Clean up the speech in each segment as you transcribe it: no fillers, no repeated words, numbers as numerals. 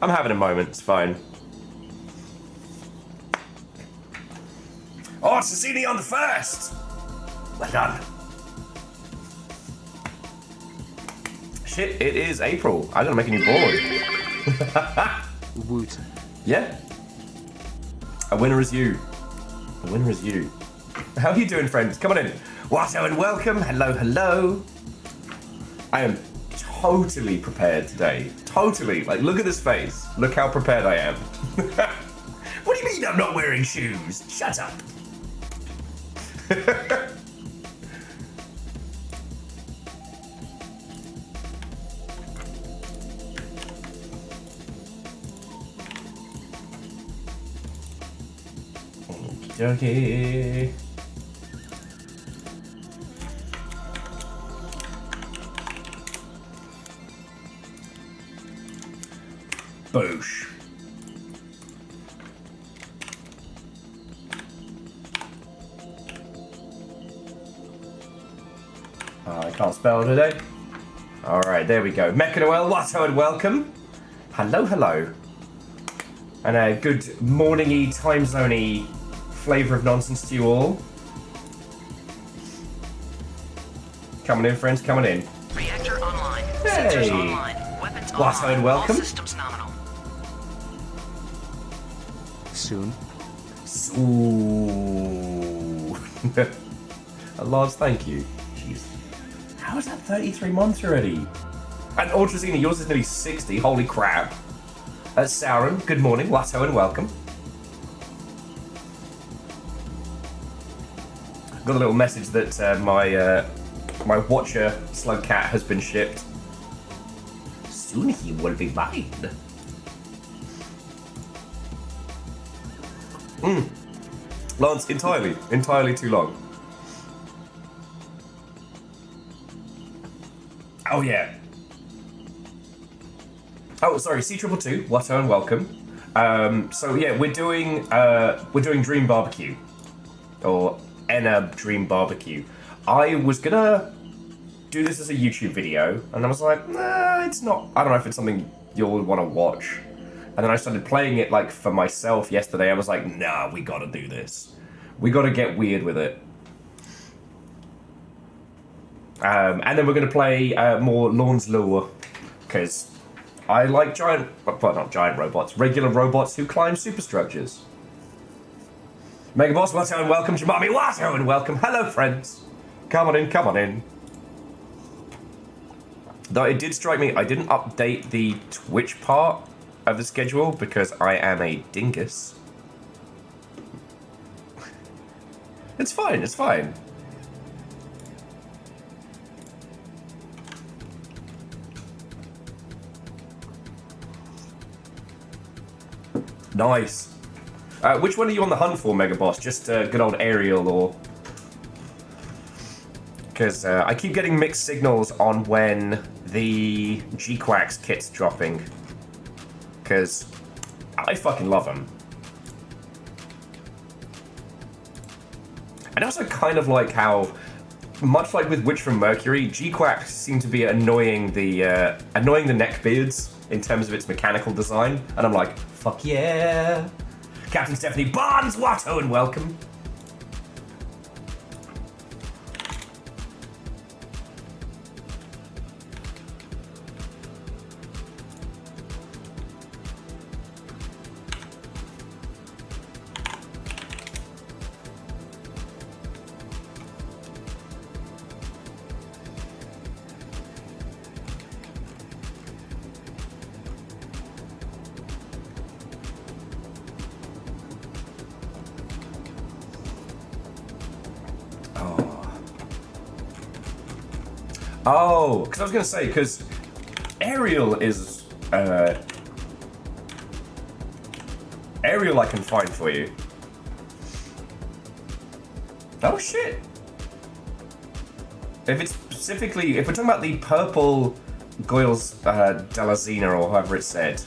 I'm having a moment, it's fine. Oh, it's Cassini on the first! Well done. Shit, it is April. I gotta make a new board. Woot. Yeah. A winner is you. A winner is you. How are you doing, friends? Come on in. Watto and welcome. Hello, hello. I am totally prepared today. Totally. Like, look at this face. Look how prepared I am. What do you mean I'm not wearing shoes? Shut up. Okay. Boosh. I can't spell today. Alright, there we go. Mechanoel, Watto and welcome. Hello, hello. And a good morning-y, time zone-y flavour of nonsense to you all. Coming in, friends, coming in. Reactor online. Hey. Sensors online. Weapons Watto online. and welcome. All systems nominal. Soon. Ooh. A large thank you. Jeez. How is that 33 months already? And Ultrazina, yours is nearly 60. Holy crap. Sauron, good morning. Watto and welcome. Got a little message that my watcher slug cat has been shipped. Soon he will be mine. Lance, entirely too long. Oh yeah. Oh, sorry, C222, Watto and welcome. So yeah, we're doing Dream Barbecue. Or Enna Dream Barbecue. I was gonna do this as a YouTube video, and I was like, nah, it's not, I don't know if it's something you'll want to watch. And then I started playing it like for myself yesterday. I was like, nah, we gotta do this. We gotta get weird with it. And then we're gonna play more Lorn's Lure, because I like not giant robots, regular robots who climb superstructures. Mega Boss, Watto and welcome. Jamami, Watto and welcome. Hello, friends. Come on in, come on in. Though it did strike me, I didn't update the Twitch part of the schedule because I am a dingus. It's fine, it's fine. Nice. Which one are you on the hunt for, Mega Boss? Just good old aerial, or... Because I keep getting mixed signals on when the G-Quacks kit's dropping. Because I fucking love them. And I also kind of like how, much like with Witch from Mercury, G-Quacks seem to be annoying the neckbeards in terms of its mechanical design. And I'm like, fuck yeah! Captain Stephanie Barnes, Watto and welcome. Oh, because I was going to say, because aerial is... aerial I can find for you. Oh, shit. If it's specifically... If we're talking about the purple Goyles della Zena, or however it's said...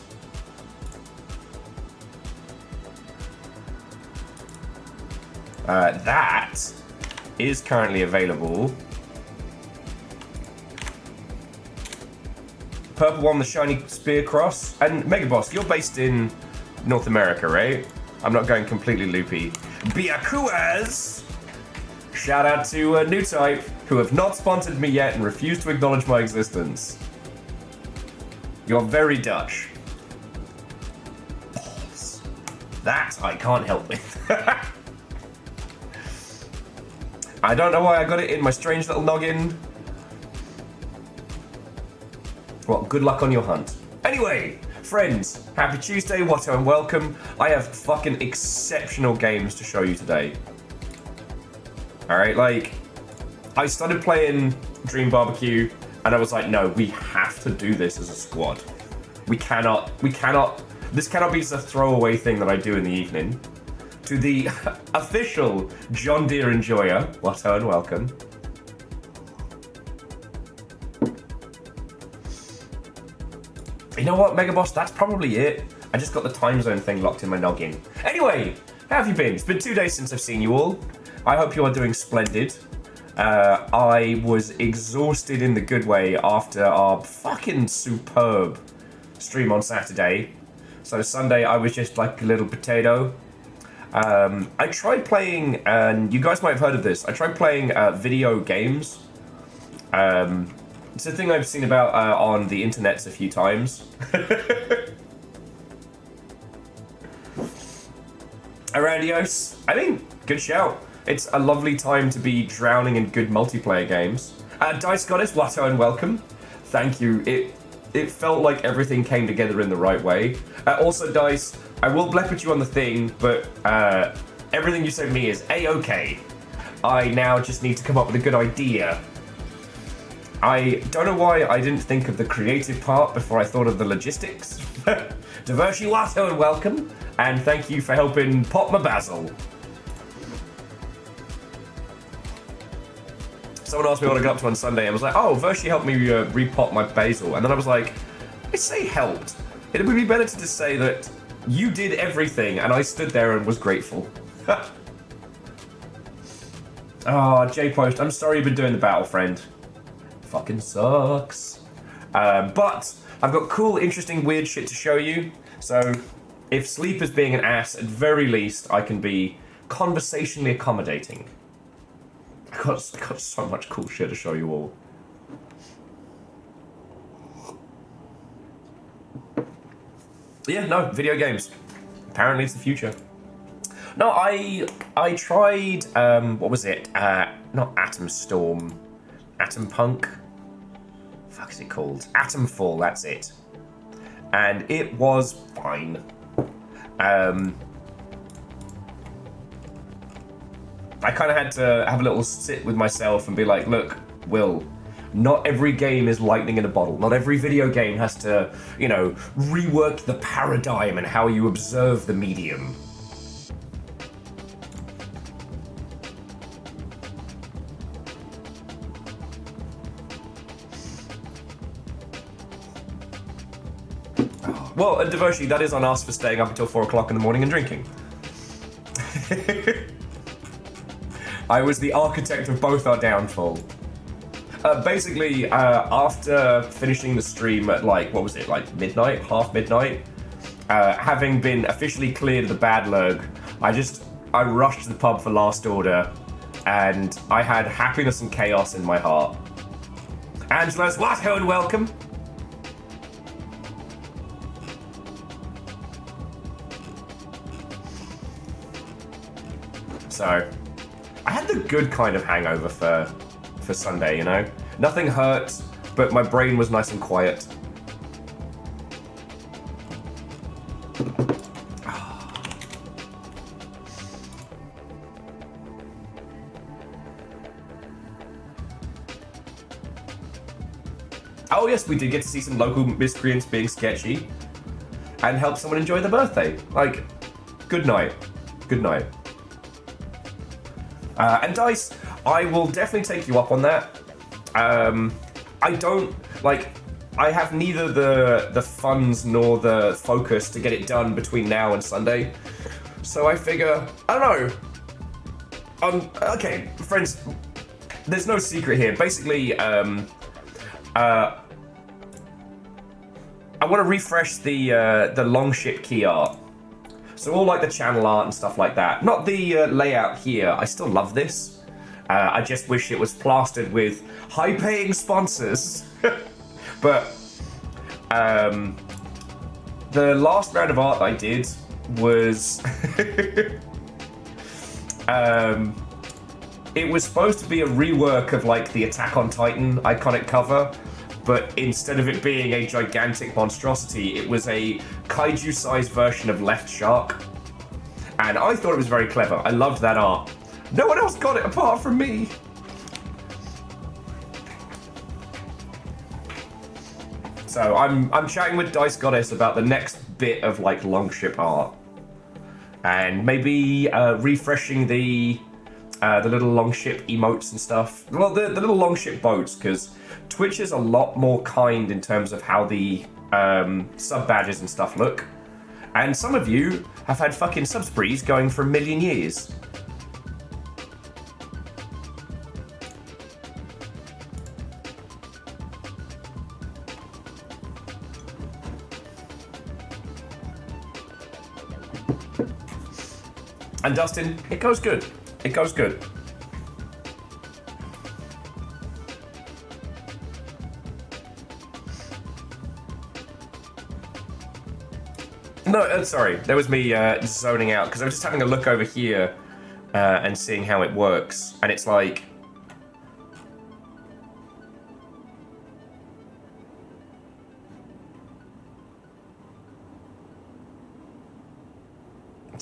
that is currently available... Purple one, the shiny spear cross. And Mega Boss, you're based in North America, right? I'm not going completely loopy. BBQ. Shout out to New Type, who have not sponsored me yet and refuse to acknowledge my existence. You're very Dutch. Balls. That I can't help with. I don't know why I got it in my strange little noggin. Well, good luck on your hunt. Anyway, friends, happy Tuesday, Watto, and welcome. I have fucking exceptional games to show you today. Alright, like, I started playing Dream BBQ, and I was like, no, we have to do this as a squad. We cannot, this cannot be just a throwaway thing that I do in the evening. To the official John Deere enjoyer, Watto, and welcome. You know what, Mega Boss, that's probably it. I just got the time zone thing locked in my noggin. Anyway, how have you been? It's been 2 days since I've seen you all. I hope you are doing splendid. I was exhausted in the good way after our fucking superb stream on Saturday. So Sunday I was just like a little potato. I tried playing, and you guys might have heard of this, I tried playing video games. It's a thing I've seen about on the internets a few times. Arandios, I mean, good shout. It's a lovely time to be drowning in good multiplayer games. Dice Goddess, Watto, and welcome. Thank you. It felt like everything came together in the right way. Also, Dice, I will blep at you on the thing, but everything you sent me is A-okay. I now just need to come up with a good idea. I don't know why I didn't think of the creative part before I thought of the logistics. Divershi, Watto, and welcome. And thank you for helping pop my basil. Someone asked me what I got up to on Sunday. I was like, oh, Vershi helped me repot my basil. And then I was like, I say helped. It would be better to just say that you did everything and I stood there and was grateful. Oh, J-Post, I'm sorry you've been doing the battle, friend. Fucking sucks. But I've got cool, interesting, weird shit to show you. So if sleep is being an ass, at very least, I can be conversationally accommodating. I got so much cool shit to show you all. Yeah, no, video games. Apparently it's the future. No, I tried, what was it? Not Atom Storm. Atom Punk? Fuck is it called? Atom Fall, that's it. And it was fine. I kind of had to have a little sit with myself and be like, look, Will, not every game is lightning in a bottle. Not every video game has to, you know, rework the paradigm and how you observe the medium. Well, and Devoshi, that is on us for staying up until 4 o'clock in the morning and drinking. I was the architect of both our downfall. Basically, after finishing the stream at like, what was it, like midnight, half midnight, having been officially cleared of the bad lurg, I rushed to the pub for last order, and I had happiness and chaos in my heart. Angela's Watto, and welcome. So, I had the good kind of hangover for Sunday, you know? Nothing hurt, but my brain was nice and quiet. Oh yes, we did get to see some local miscreants being sketchy and help someone enjoy their birthday. Like, good night. Good night. And Dice, I will definitely take you up on that. I don't, like, I have neither the funds nor the focus to get it done between now and Sunday. So I figure, I don't know. Okay, friends, there's no secret here. Basically, I want to refresh the Longship key art. So all like the channel art and stuff like that. Not the layout here. I still love this. I just wish it was plastered with high-paying sponsors. But the last round of art I did was it was supposed to be a rework of like the Attack on Titan iconic cover, but instead of it being a gigantic monstrosity, it was a kaiju-sized version of Left Shark. And I thought it was very clever. I loved that art. No one else got it apart from me. So I'm chatting with Dice Goddess about the next bit of like Longship art, and maybe refreshing the little Longship emotes and stuff. Well, the little Longship boats, because Twitch is a lot more kind in terms of how the sub badges and stuff look. And some of you have had fucking sub sprees going for a million years. And Dustin, it goes good. It goes good. No, sorry. That was me zoning out, because I was just having a look over here and seeing how it works. And it's like...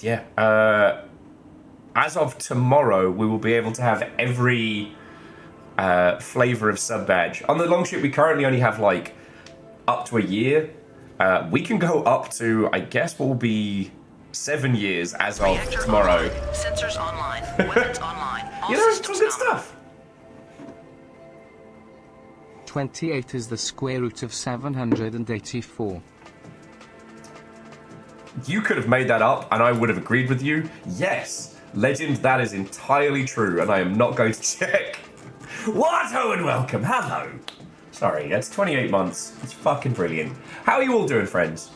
Yeah. As of tomorrow, we will be able to have every flavor of sub badge. On the Longship, we currently only have like up to a year. We can go up to, I guess, what will be 7 years as of Reactor tomorrow. Online. Sensors online. Weapons online. All You know, it's some systems good nominal. stuff. 28 is the square root of 784. You could have made that up, and I would have agreed with you. Yes, legend, that is entirely true, and I am not going to check. What? Oh, and welcome. Hello. Sorry, that's 28 months. It's fucking brilliant. How are you all doing, friends?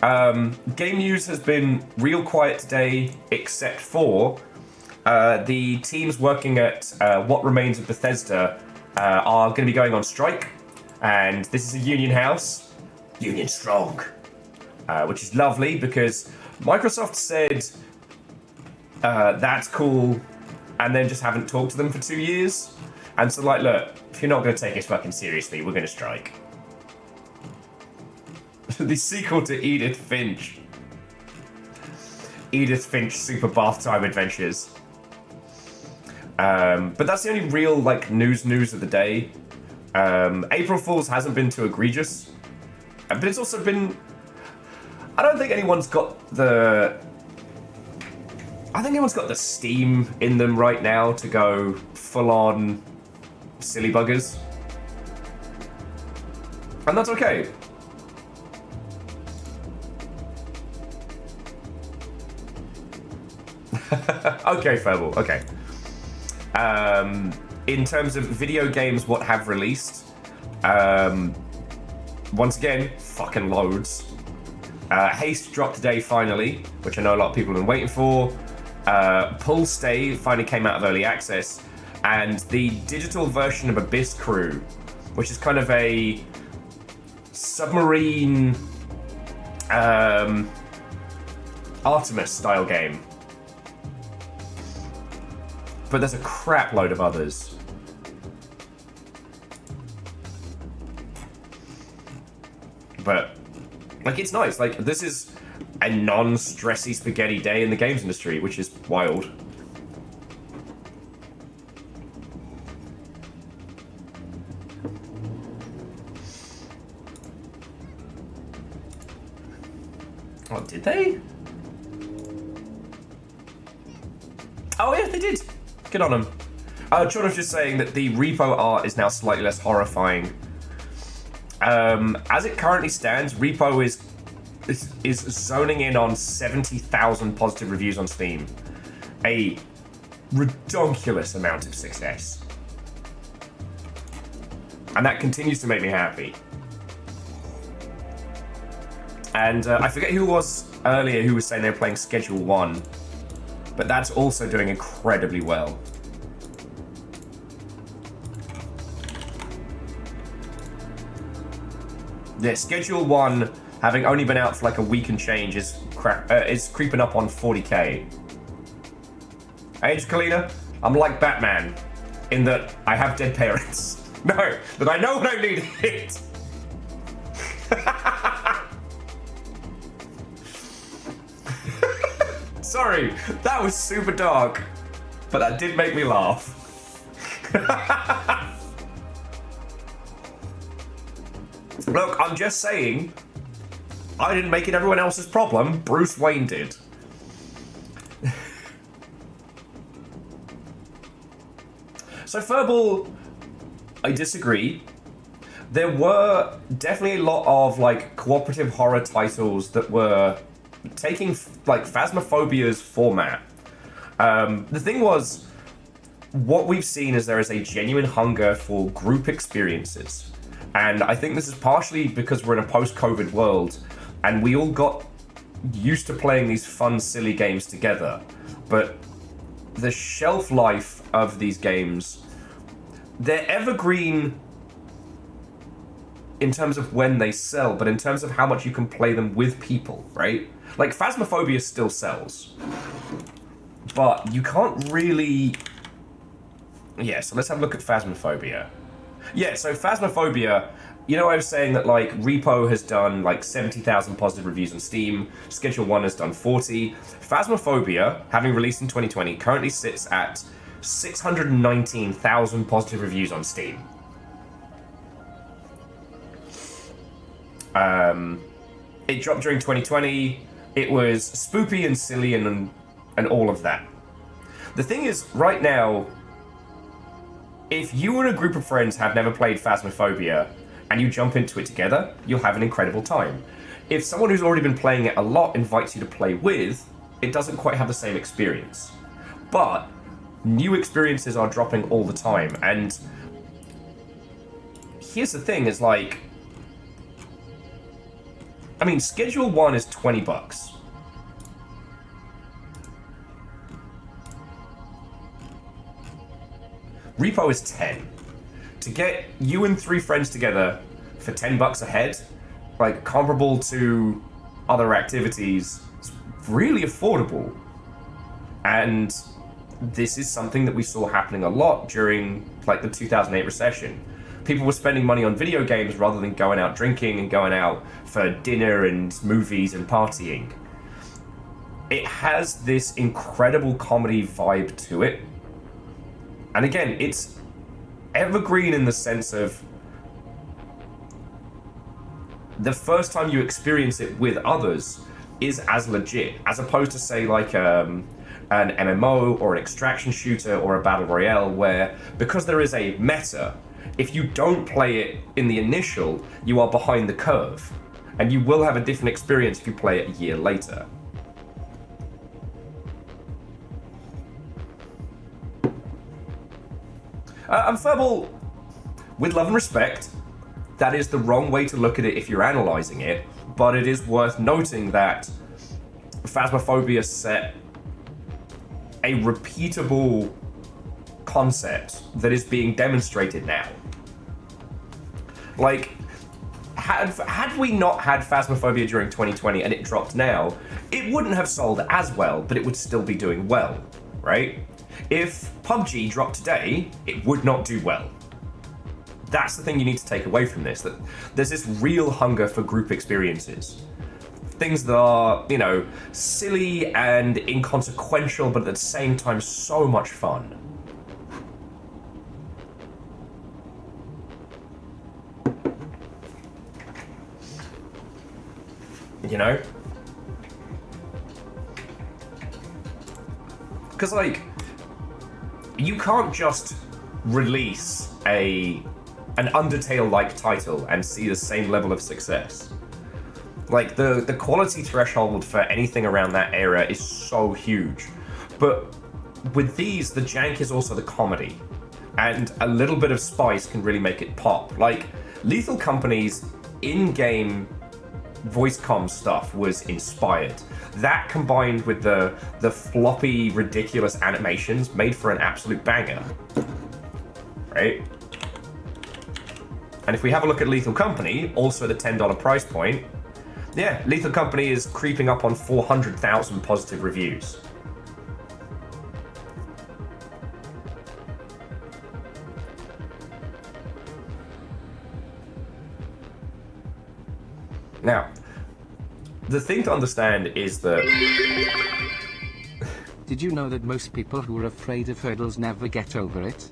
Game news has been real quiet today, except for the teams working at What Remains of Bethesda are going to be going on strike, and this is a union house. Union strong. Which is lovely, because Microsoft said that's cool, and then just haven't talked to them for 2 years. And so, like, look, if you're not going to take us fucking seriously, we're going to strike. The sequel to Edith Finch. Edith Finch Super Bath Time Adventures. But that's the only real, like, news of the day. April Fool's hasn't been too egregious. But it's also been... I don't think anyone's got the... I think anyone's got the steam in them right now to go full-on silly buggers. And that's okay. Okay, Fable, okay. In terms of video games, what have released, once again, fucking loads. Haste dropped today, finally, which I know a lot of people have been waiting for. Pull Stay finally came out of early access. And the digital version of Abyss Crew, which is kind of a submarine Artemis-style game. But there's a crap load of others. But... like, it's nice. Like, this is a non-stressy spaghetti day in the games industry, which is wild. Oh, did they? Oh, yeah, they did. Good on them. John was just saying that the repo art is now slightly less horrifying. As it currently stands, Repo is zoning in on 70,000 positive reviews on Steam. A redonkulous amount of success. And that continues to make me happy. And I forget who it was earlier who was saying they were playing Schedule 1, but that's also doing incredibly well. Yeah, Schedule 1, having only been out for like a week and change, is creeping up on 40k. Age Kalina, I'm like Batman, in that I have dead parents. No, that I know when I need it. Sorry, that was super dark, but that did make me laugh. Look, I'm just saying, I didn't make it everyone else's problem. Bruce Wayne did. So Furball, I disagree. There were definitely a lot of like cooperative horror titles that were taking like Phasmophobia's format. The thing was, what we've seen is there is a genuine hunger for group experiences. And I think this is partially because we're in a post-COVID world and we all got used to playing these fun, silly games together. But the shelf life of these games, they're evergreen in terms of when they sell, but in terms of how much you can play them with people, right? Like, Phasmophobia still sells, but you can't really... Yeah, so let's have a look at Phasmophobia. Yeah, so Phasmophobia, you know, I was saying that, like, Repo has done, like, 70,000 positive reviews on Steam, Schedule 1 has done 40. Phasmophobia, having released in 2020, currently sits at 619,000 positive reviews on Steam. It dropped during 2020. It was spoopy and silly and all of that. The thing is, right now, if you and a group of friends have never played Phasmophobia and you jump into it together, you'll have an incredible time. If someone who's already been playing it a lot invites you to play with, it doesn't quite have the same experience. But new experiences are dropping all the time, and here's the thing, is like, I mean, Schedule 1 is $20. Repo is 10. To get you and 3 friends together for $10 a head, like comparable to other activities, it's really affordable. And this is something that we saw happening a lot during like the 2008 recession. People were spending money on video games rather than going out drinking and going out for dinner and movies and partying. It has this incredible comedy vibe to it. And again, it's evergreen in the sense of the first time you experience it with others is as legit, as opposed to, say, like an MMO or an extraction shooter or a battle royale, where because there is a meta, if you don't play it in the initial, you are behind the curve, and you will have a different experience if you play it a year later. And Furball, with love and respect, that is the wrong way to look at it if you're analysing it, but it is worth noting that Phasmophobia set a repeatable concept that is being demonstrated now. Like, had we not had Phasmophobia during 2020 and it dropped now, it wouldn't have sold as well, but it would still be doing well, right? If PUBG dropped today, it would not do well. That's the thing you need to take away from this, that there's this real hunger for group experiences. Things that are, you know, silly and inconsequential, but at the same time so much fun. You know? Because, like, you can't just release an Undertale-like title and see the same level of success. Like, the quality threshold for anything around that era is so huge. But with these, the jank is also the comedy. And a little bit of spice can really make it pop. Like, Lethal Company's in-game voice comm stuff was inspired. That combined with the floppy, ridiculous animations made for an absolute banger. Right? And if we have a look at Lethal Company, also the $10 price point, yeah, Lethal Company is creeping up on 400,000 positive reviews. Now, the thing to understand is that... Did you know that most people who are afraid of hurdles never get over it?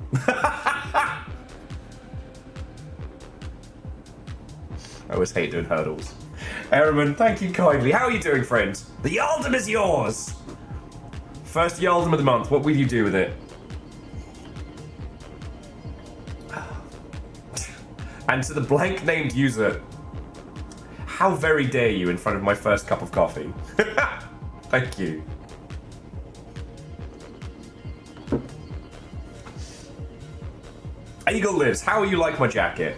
I always hate doing hurdles. Ehrman, thank you kindly. How are you doing, friend? The Yaldum is yours! First Yaldum of the month. What will you do with it? And to the blank named user, how very dare you in front of my first cup of coffee? Thank you. Eagle lives. How you like my jacket?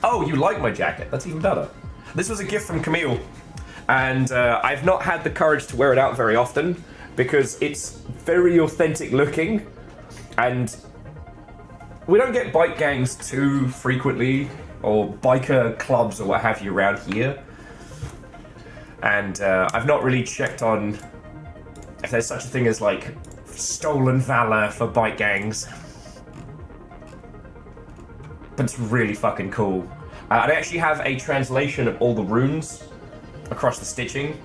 Oh, you like my jacket? That's even better. This was a gift from Camille, and I've not had the courage to wear it out very often because it's very authentic looking, and we don't get bike gangs too frequently, or biker clubs or what have you around here. And I've not really checked on if there's such a thing as like stolen valor for bike gangs. But it's really fucking cool. I actually have a translation of all the runes across the stitching.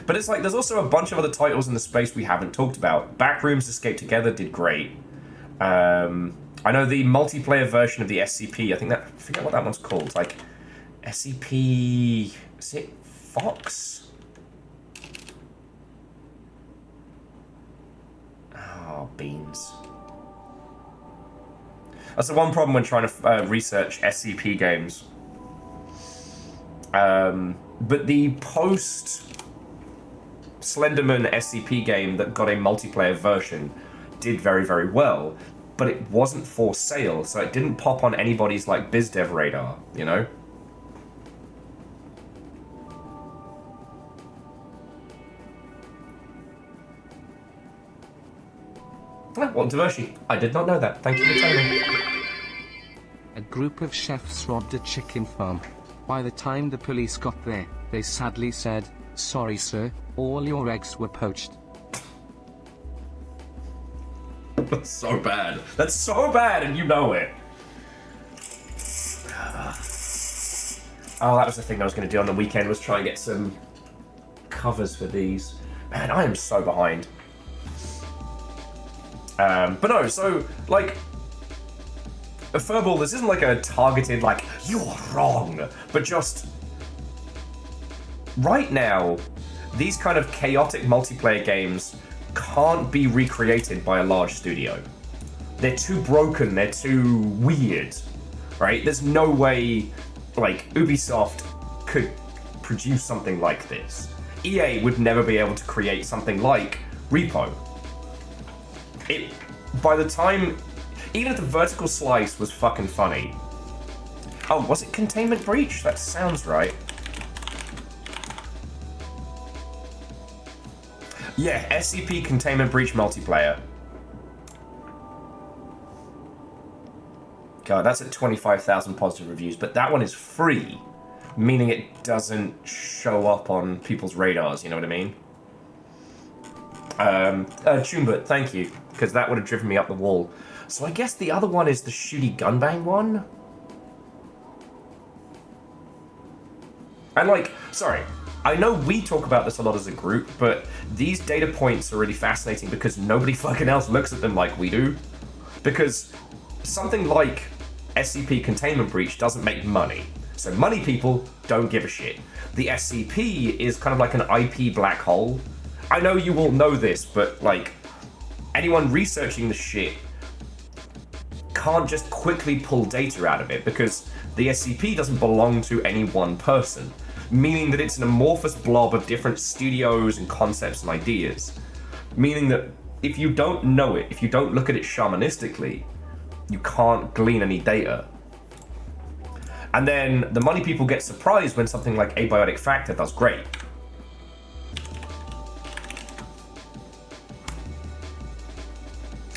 But it's like, there's also a bunch of other titles in the space we haven't talked about. Backrooms Escape Together did great. I know the multiplayer version of the SCP, I forget what that one's called. Like, SCP, is it Fox? Oh, beans. That's the one problem when trying to research SCP games. But the post Slenderman SCP game that got a multiplayer version did very, very well, but it wasn't for sale, so it didn't pop on anybody's like BizDev radar, you know? Well, Divershi, I did not know that. Thank you for telling me. A group of chefs robbed a chicken farm. By the time the police got there, they sadly said, "Sorry sir, all your eggs were poached." That's so bad. That's so bad, and you know it. Oh, that was the thing I was going to do on the weekend, was try and get some covers for these. Man, I am so behind. But no, so, like, a Furball, this isn't like a targeted, like, you're wrong, but just, right now, these kind of chaotic multiplayer games can't be recreated by a large studio. They're too broken, they're too weird, right? There's no way, like, Ubisoft could produce something like this. EA would never be able to create something like Repo. By the time, even if the vertical slice was fucking funny. Oh, was it Containment Breach? That sounds right. Yeah, SCP Containment Breach multiplayer. God, that's at 25,000 positive reviews, but that one is free, meaning it doesn't show up on people's radars, you know what I mean? Chumbert, thank you, because that would have driven me up the wall. So I guess the other one is the Shooty Gunbang one? And like, sorry, I know we talk about this a lot as a group, but these data points are really fascinating because nobody fucking else looks at them like we do. Because something like SCP Containment Breach doesn't make money. So money people don't give a shit. The SCP is kind of like an IP black hole. I know you all know this, but like, anyone researching the shit can't just quickly pull data out of it because the SCP doesn't belong to any one person, meaning that it's an amorphous blob of different studios and concepts and ideas, meaning that if you don't know it, if you don't look at it shamanistically, you can't glean any data. And then the money people get surprised when something like Abiotic Factor does great.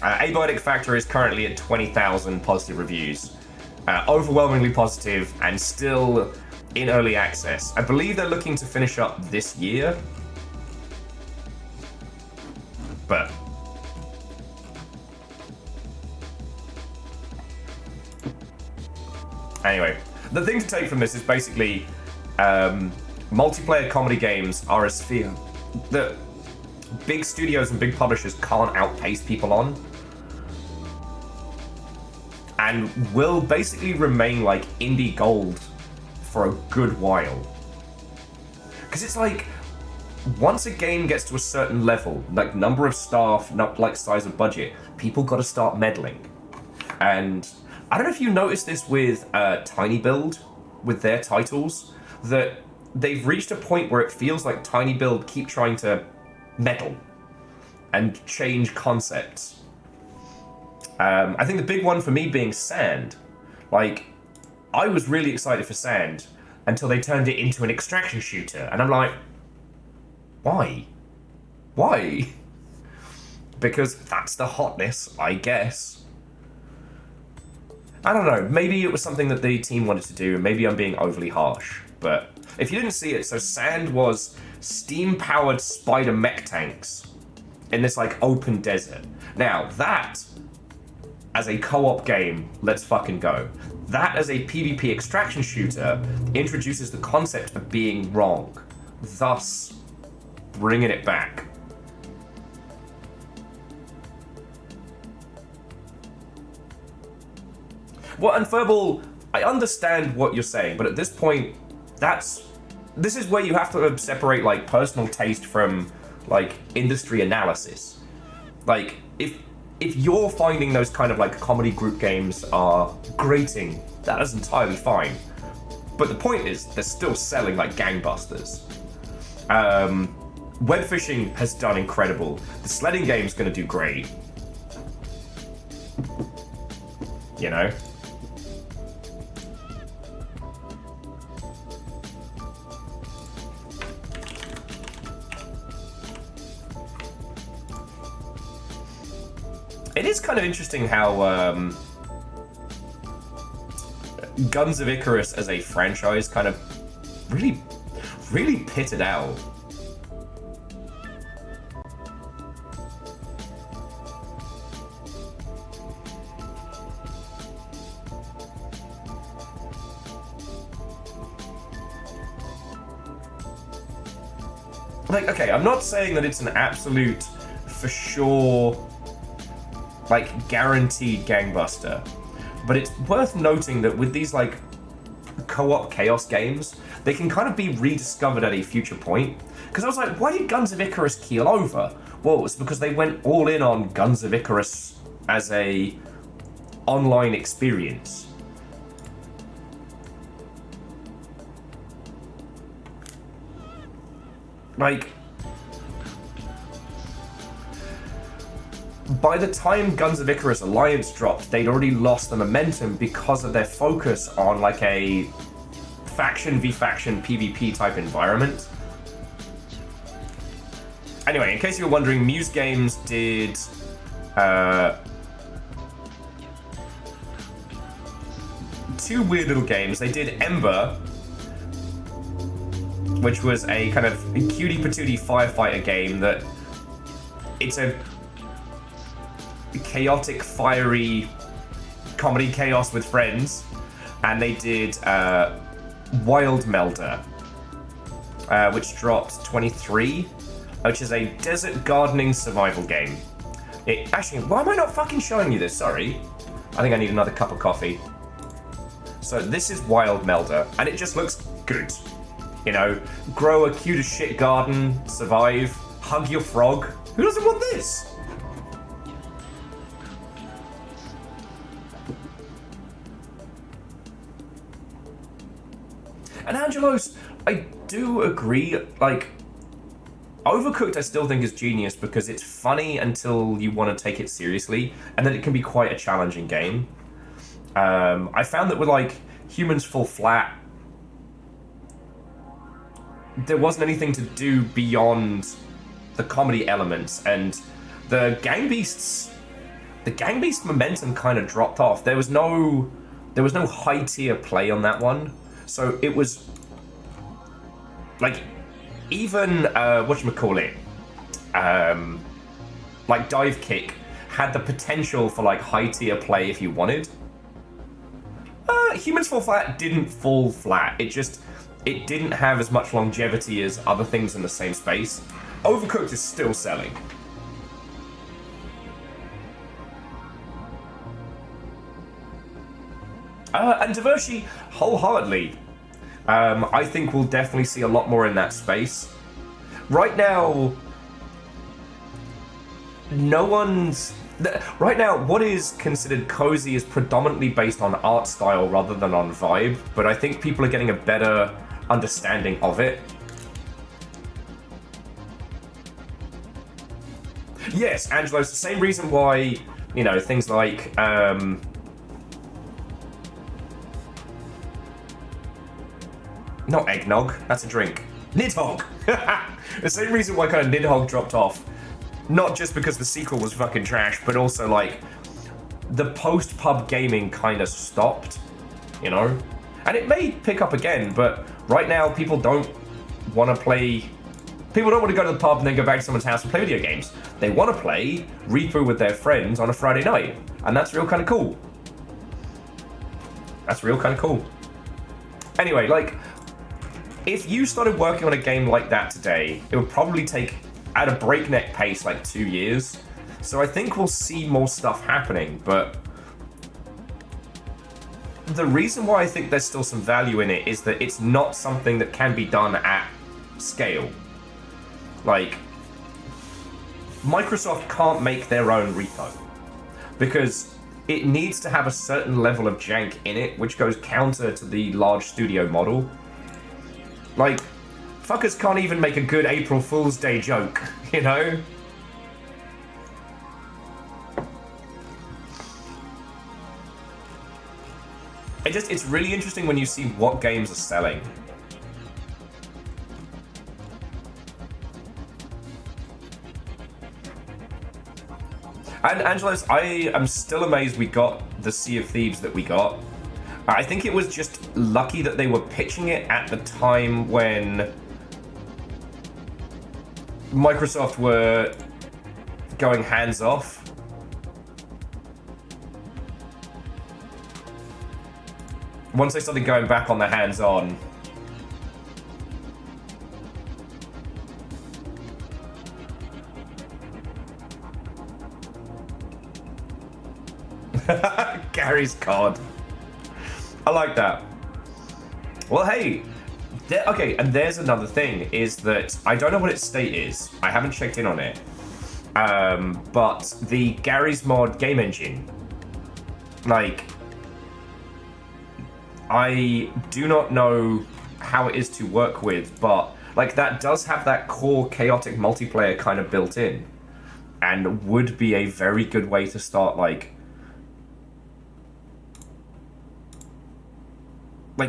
Abiotic Factor is currently at 20,000 positive reviews. Overwhelmingly positive and still in early access. I believe they're looking to finish up this year. But anyway, the thing to take from this is basically multiplayer comedy games are a sphere that big studios and big publishers can't outpace people on, and will basically remain like indie gold for a good while. Because it's like, once a game gets to a certain level, like number of staff, not like size of budget, people got to start meddling. And I don't know if you noticed this with Tiny Build, with their titles, that they've reached a point where it feels like Tiny Build keep trying to meddle and change concepts. I think the big one for me being Sand. Like, I was really excited for Sand until they turned it into an extraction shooter, and I'm like, why? Why? Because that's the hotness, I guess. I don't know, maybe it was something that the team wanted to do, and maybe I'm being overly harsh, but if you didn't see it, so Sand was steam-powered spider mech tanks in this, like, open desert. Now, that, as a co-op game, let's fucking go. That, as a PvP extraction shooter, introduces the concept of being wrong, thus bringing it back. Well, and Furball, I understand what you're saying, but at this point, this is where you have to separate, like, personal taste from, like, industry analysis. Like, if you're finding those kind of, like, comedy group games are grating, that is entirely fine. But the point is, they're still selling like gangbusters. Web fishing has done incredible. The sledding game's gonna do great. You know? It is kind of interesting how Guns of Icarus as a franchise kind of really pitted out. Like, okay, I'm not saying that it's an absolute, for sure, like, guaranteed gangbuster, but it's worth noting that with these, like, co-op chaos games, they can kind of be rediscovered at a future point. Because I was like, why did Guns of Icarus keel over? Well, it's because they went all in on Guns of Icarus as a online experience. Like, by the time Guns of Icarus Alliance dropped, they'd already lost the momentum because of their focus on, like, a faction v faction PvP type environment. Anyway, in case you were wondering, Muse Games did two weird little games. They did Ember, which was a kind of cutie patootie firefighter game that it's a chaotic, fiery comedy chaos with friends. And they did Wild Melder, which dropped 23, which is a desert gardening survival game. Actually, why am I not fucking showing you this? Sorry. I think I need another cup of coffee. So this is Wild Melder, and it just looks good. You know, grow a cute as shit garden, survive, hug your frog. Who doesn't want this? And Angelos, I do agree, like, Overcooked I still think is genius because it's funny until you want to take it seriously, and then it can be quite a challenging game. I found that with like Humans Fall Flat, there wasn't anything to do beyond the comedy elements, and the Gang Beast momentum kind of dropped off. There was no high tier play on that one, so it was like even whatchamacallit, like Dive Kick had the potential for like high tier play if you wanted. Humans Fall Flat didn't fall flat. It didn't have as much longevity as other things in the same space. Overcooked is still selling. And Divershi, wholeheartedly. I think we'll definitely see a lot more in that space. Right now, Right now, what is considered cozy is predominantly based on art style rather than on vibe, but I think people are getting a better understanding of it. Yes, Angelo, it's the same reason why, you know, things like, not eggnog, that's a drink. Nidhogg! The same reason why kind of Nidhogg dropped off. Not just because the sequel was fucking trash, but also, like, the post-pub gaming kind of stopped, you know? And it may pick up again, but right now people don't want to play... People don't want to go to the pub and then go back to someone's house and play video games. They want to play Repo with their friends on a Friday night. And that's real kind of cool. That's real kind of cool. Anyway, like, if you started working on a game like that today, it would probably take, at a breakneck pace, like 2 years. So I think we'll see more stuff happening, but the reason why I think there's still some value in it is that it's not something that can be done at scale. Like, Microsoft can't make their own repo because it needs to have a certain level of jank in it, which goes counter to the large studio model. Like, fuckers can't even make a good April Fool's Day joke, you know? It's really interesting when you see what games are selling. And Angelos, I am still amazed we got the Sea of Thieves that we got. I think it was just lucky that they were pitching it at the time when Microsoft were going hands off. Once they started going back on the hands on. Gary's COD. I like that. Well, hey. Okay, and there's another thing, is that I don't know what its state is. I haven't checked in on it. But the Gary's Mod game engine, like, I do not know how it is to work with, but, like, that does have that core chaotic multiplayer kind of built in, and would be a very good way to start, like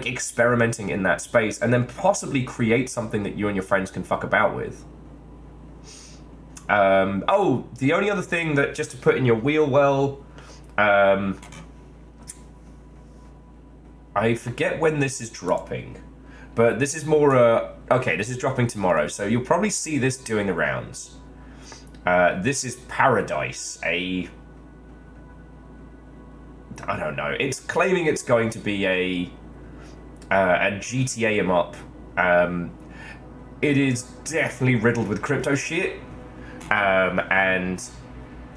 experimenting in that space, and then possibly create something that you and your friends can fuck about with. Oh, the only other thing that, just to put in your wheel well, I forget when this is dropping, but this is more, okay, this is dropping tomorrow, so you'll probably see this doing the rounds. This is Paradise, I don't know, it's claiming it's going to be a GTA 'em up. It is definitely riddled with crypto shit, and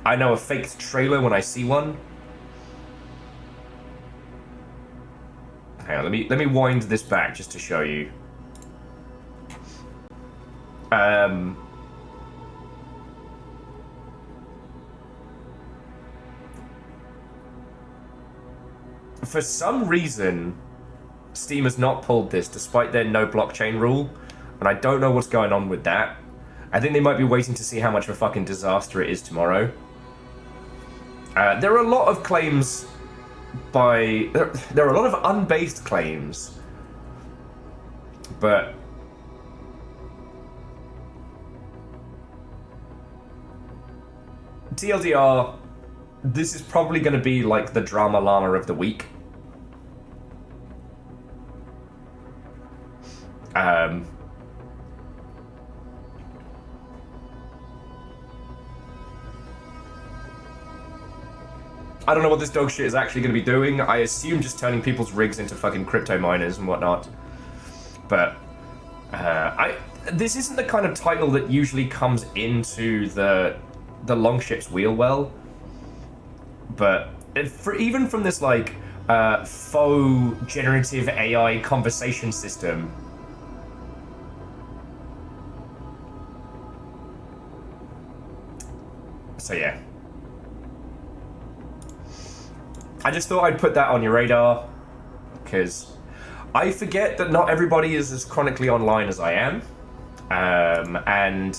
I know a faked trailer when I see one. Hang on, let me wind this back just to show you. For some reason, Steam has not pulled this despite their no blockchain rule, and I don't know what's going on with that. I think they might be waiting to see how much of a fucking disaster it is tomorrow. There are a lot of claims by... There are a lot of unbased claims. But... TLDR, this is probably going to be like the drama llama of the week. I don't know what this dog shit is actually going to be doing. I assume just turning people's rigs into fucking crypto miners and whatnot. But this isn't the kind of title that usually comes into the Longship's wheel well. But even from this like faux generative AI conversation system. So yeah. I just thought I'd put that on your radar, because I forget that not everybody is as chronically online as I am. And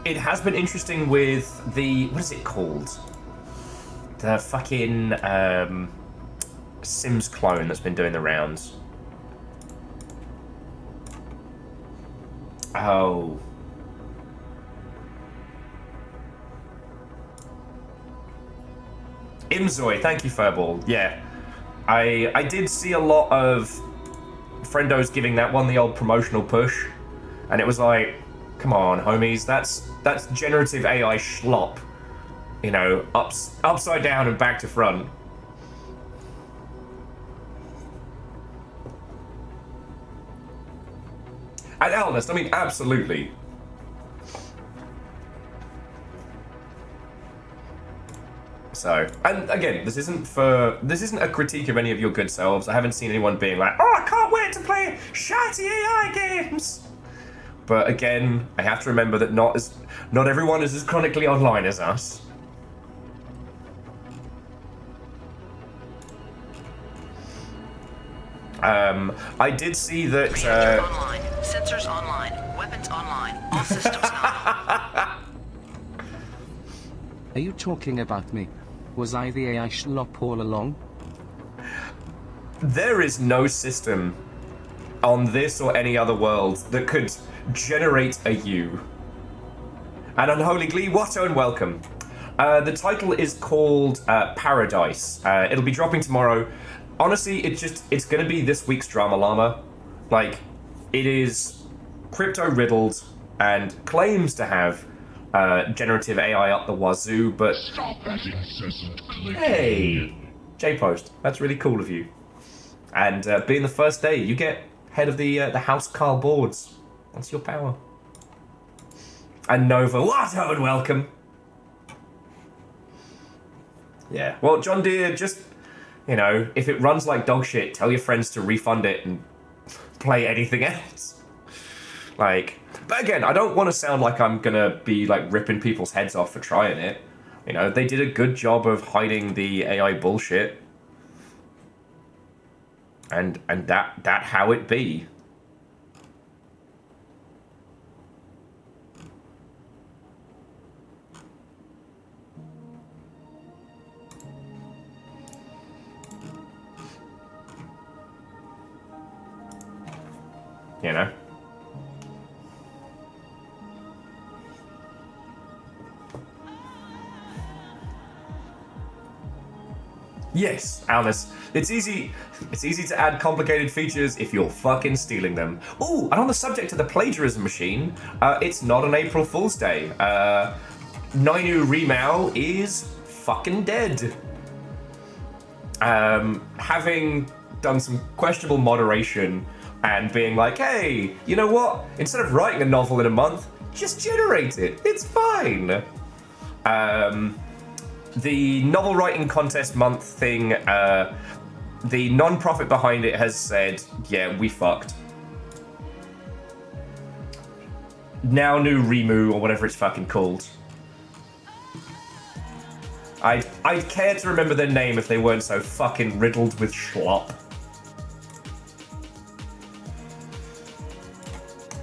it has been interesting with the, what is it called? The fucking Sims clone that's been doing the rounds. Oh. Imzoy, thank you, Furball. Yeah, I did see a lot of friendos giving that one the old promotional push, and it was like, come on, homies, that's generative AI schlop, you know, upside down and back to front. And Elnest, I mean, absolutely. So, and again, this isn't a critique of any of your good selves. I haven't seen anyone being like, oh, I can't wait to play shitty AI games. But again, I have to remember that not everyone is as chronically online as us. I did see that. Reactor online, sensors online, weapons online, all systems now. Are you talking about me? Was I the AI schlop all along? There is no system on this or any other world that could generate a you. And Unholy Glee, what and welcome. The title is called Paradise. It'll be dropping tomorrow. Honestly, it's going to be this week's Drama Llama. Like, it is crypto riddled and claims to have generative AI up the wazoo, but Stop that incessant clicking. hey, J-Post, that's really cool of you. And being the first day, you get head of the House Carl boards. That's your power. And Nova, what and welcome. Yeah, well, John Deere, just, you know, if it runs like dog shit, tell your friends to refund it and play anything else. Like, but again, I don't want to sound like I'm gonna be like ripping people's heads off for trying it. You know, they did a good job of hiding the AI bullshit. And that how it be. You know? Yes, Alice. It's easy to add complicated features if you're fucking stealing them. Ooh, and on the subject of the plagiarism machine, it's not an April Fool's Day. Nainu Remao is fucking dead. Having done some questionable moderation and being like, hey, you know what? Instead of writing a novel in a month, just generate it. It's fine. The novel writing contest month thing, the non-profit behind it has said, yeah, we fucked. Now New Remu, or whatever it's fucking called. I'd care to remember their name if they weren't so fucking riddled with schlop.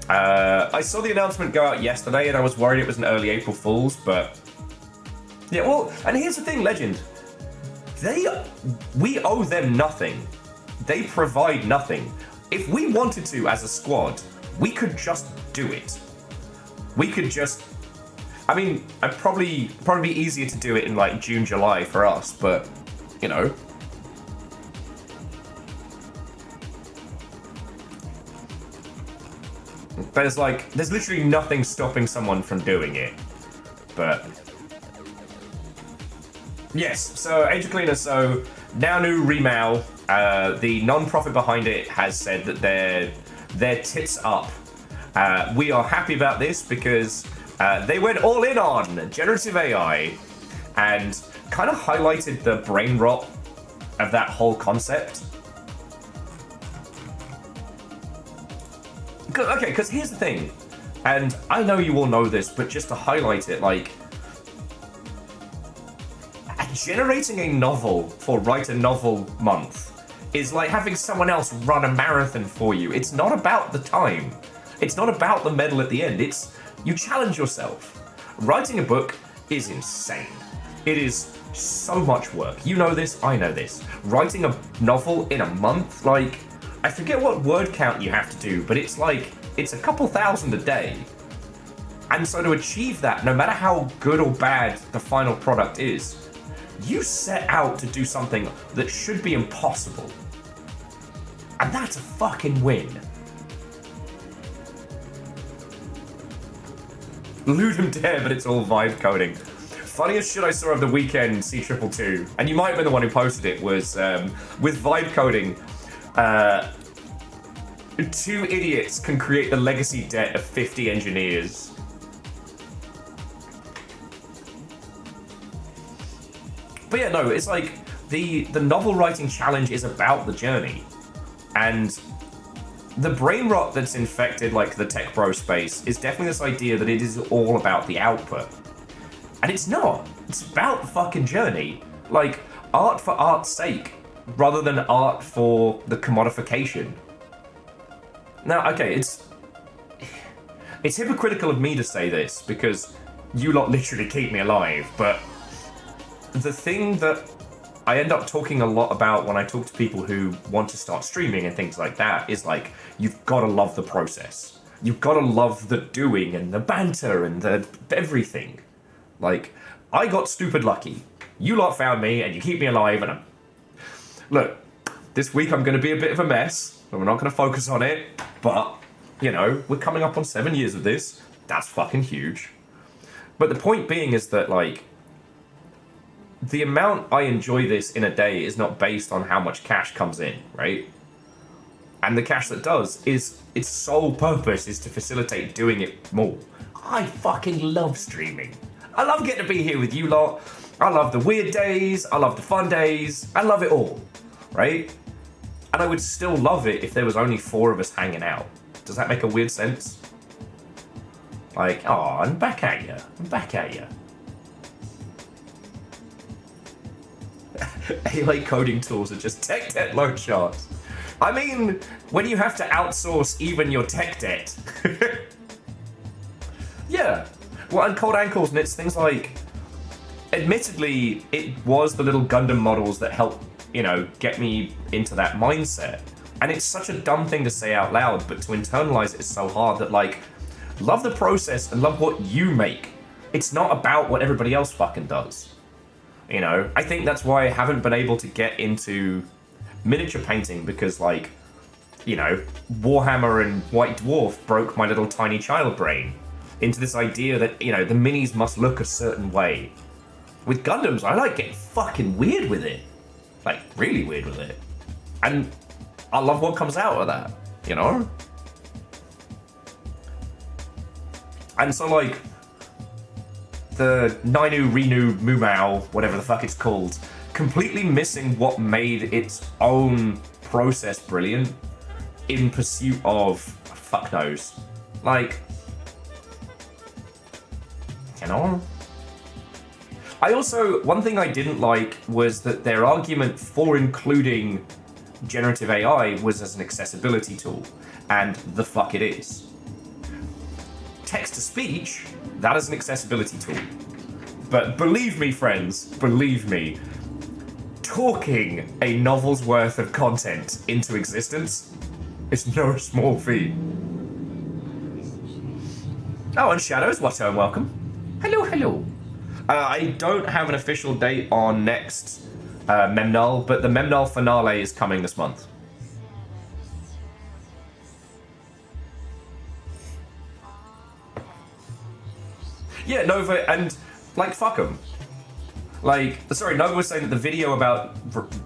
I saw the announcement go out yesterday, and I was worried it was an early April Fool's, but yeah. Well, and here's the thing, Legend. We owe them nothing. They provide nothing. If we wanted to, as a squad, we could just do it. We could just. I mean, I'd probably be easier to do it in like June, July for us, but you know. There's literally nothing stopping someone from doing it. But yes, so Age of Cleaner, so now new Remao, the non-profit behind it has said that they're tits up. We are happy about this because they went all in on generative AI and kind of highlighted the brain rot of that whole concept. Okay, because here's the thing, and I know you all know this, but just to highlight it, like, generating a novel for Write a Novel Month is like having someone else run a marathon for you. It's not about the time. It's not about the medal at the end. It's, you challenge yourself. Writing a book is insane. It is so much work. You know this, I know this. Writing a novel in a month, like, I forget what word count you have to do, but it's like, it's a couple thousand a day. And so to achieve that, no matter how good or bad the final product is, you set out to do something that should be impossible. And that's a fucking win. Ludum dare, but it's all vibe coding. Funniest shit I saw of the weekend, C222, and you might have been the one who posted it, was with vibe coding. 2 idiots can create the legacy debt of 50 engineers. But yeah, no, it's like the novel writing challenge is about the journey, and the brain rot that's infected like the tech bro space is definitely this idea that it is all about the output, and it's not. It's about the fucking journey, like art for art's sake, rather than art for the commodification. Now, okay, it's hypocritical of me to say this because you lot literally keep me alive, but the thing that I end up talking a lot about when I talk to people who want to start streaming and things like that is like, you've got to love the process. You've got to love the doing and the banter and the everything. Like, I got stupid lucky. You lot found me and you keep me alive, and look, this week I'm going to be a bit of a mess, and we're not going to focus on it, but, you know, we're coming up on 7 years of this. That's fucking huge. But the point being is that, like, the amount I enjoy this in a day is not based on how much cash comes in, right? And the cash that does is, its sole purpose is to facilitate doing it more. I fucking love streaming. I love getting to be here with you lot. I love the weird days. I love the fun days. I love it all, right? And I would still love it if there was only 4 of us hanging out. Does that make a weird sense? Like, oh, I'm back at you. I'm back at you. AI coding tools are just tech debt loan sharks. I mean, when you have to outsource even your tech debt. Yeah. Well, and cold ankles, and it's things like, admittedly, it was the little Gundam models that helped, you know, get me into that mindset. And it's such a dumb thing to say out loud, but to internalize it is so hard that, like, love the process and love what you make. It's not about what everybody else fucking does. You know, I think that's why I haven't been able to get into miniature painting because, like, you know, Warhammer and White Dwarf broke my little tiny child brain into this idea that, you know, the minis must look a certain way. With Gundams, I like getting fucking weird with it. Like, really weird with it. And I love what comes out of that, you know? And so, like, the Nainu, Renu, Mumao, whatever the fuck it's called, completely missing what made its own process brilliant in pursuit of fuck knows. Like, you know? I also, one thing I didn't like was that their argument for including generative AI was as an accessibility tool, and the fuck it is. text-to-speech, that is an accessibility tool. But believe me, friends, believe me, talking a novel's worth of content into existence is no small feat. Oh, and Shadows, what and welcome. Hello, hello. I don't have an official date on next Memnal, but the Memnal finale is coming this month. Yeah, Nova, and, like, fuck them. Like, sorry, Nova was saying that the video about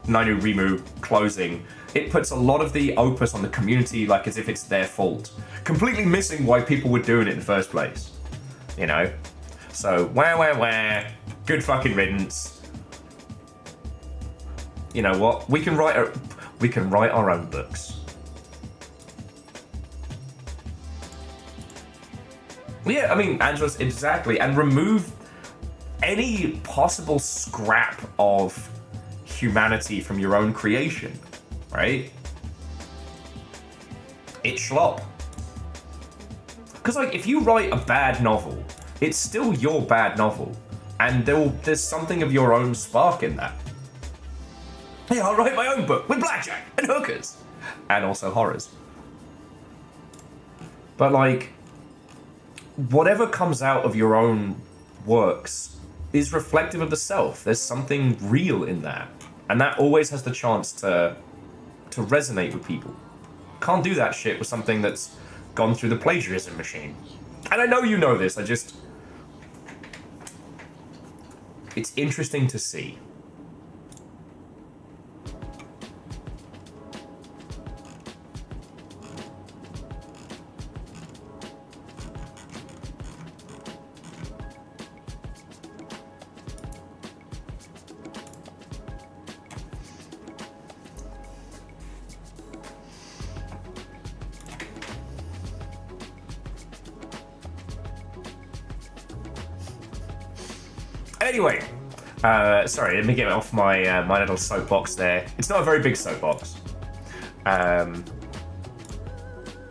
Nainu Rimu closing, it puts a lot of the opus on the community, like, as if it's their fault. Completely missing why people were doing it in the first place. You know? So, wah, good fucking riddance. You know what? We can write our own books. Yeah, I mean, Angelus, exactly. And remove any possible scrap of humanity from your own creation, right? It's schlop. Because, like, if you write a bad novel, it's still your bad novel. And there's something of your own spark in that. Hey, I'll write my own book with blackjack and hookers. And also horrors. But, like, whatever comes out of your own works is reflective of the self. There's something real in that. And that always has the chance to resonate with people. Can't do that shit with something that's gone through the plagiarism machine. And I know you know this, it's interesting to see. Anyway, sorry, let me get off my my little soapbox there. It's not a very big soapbox.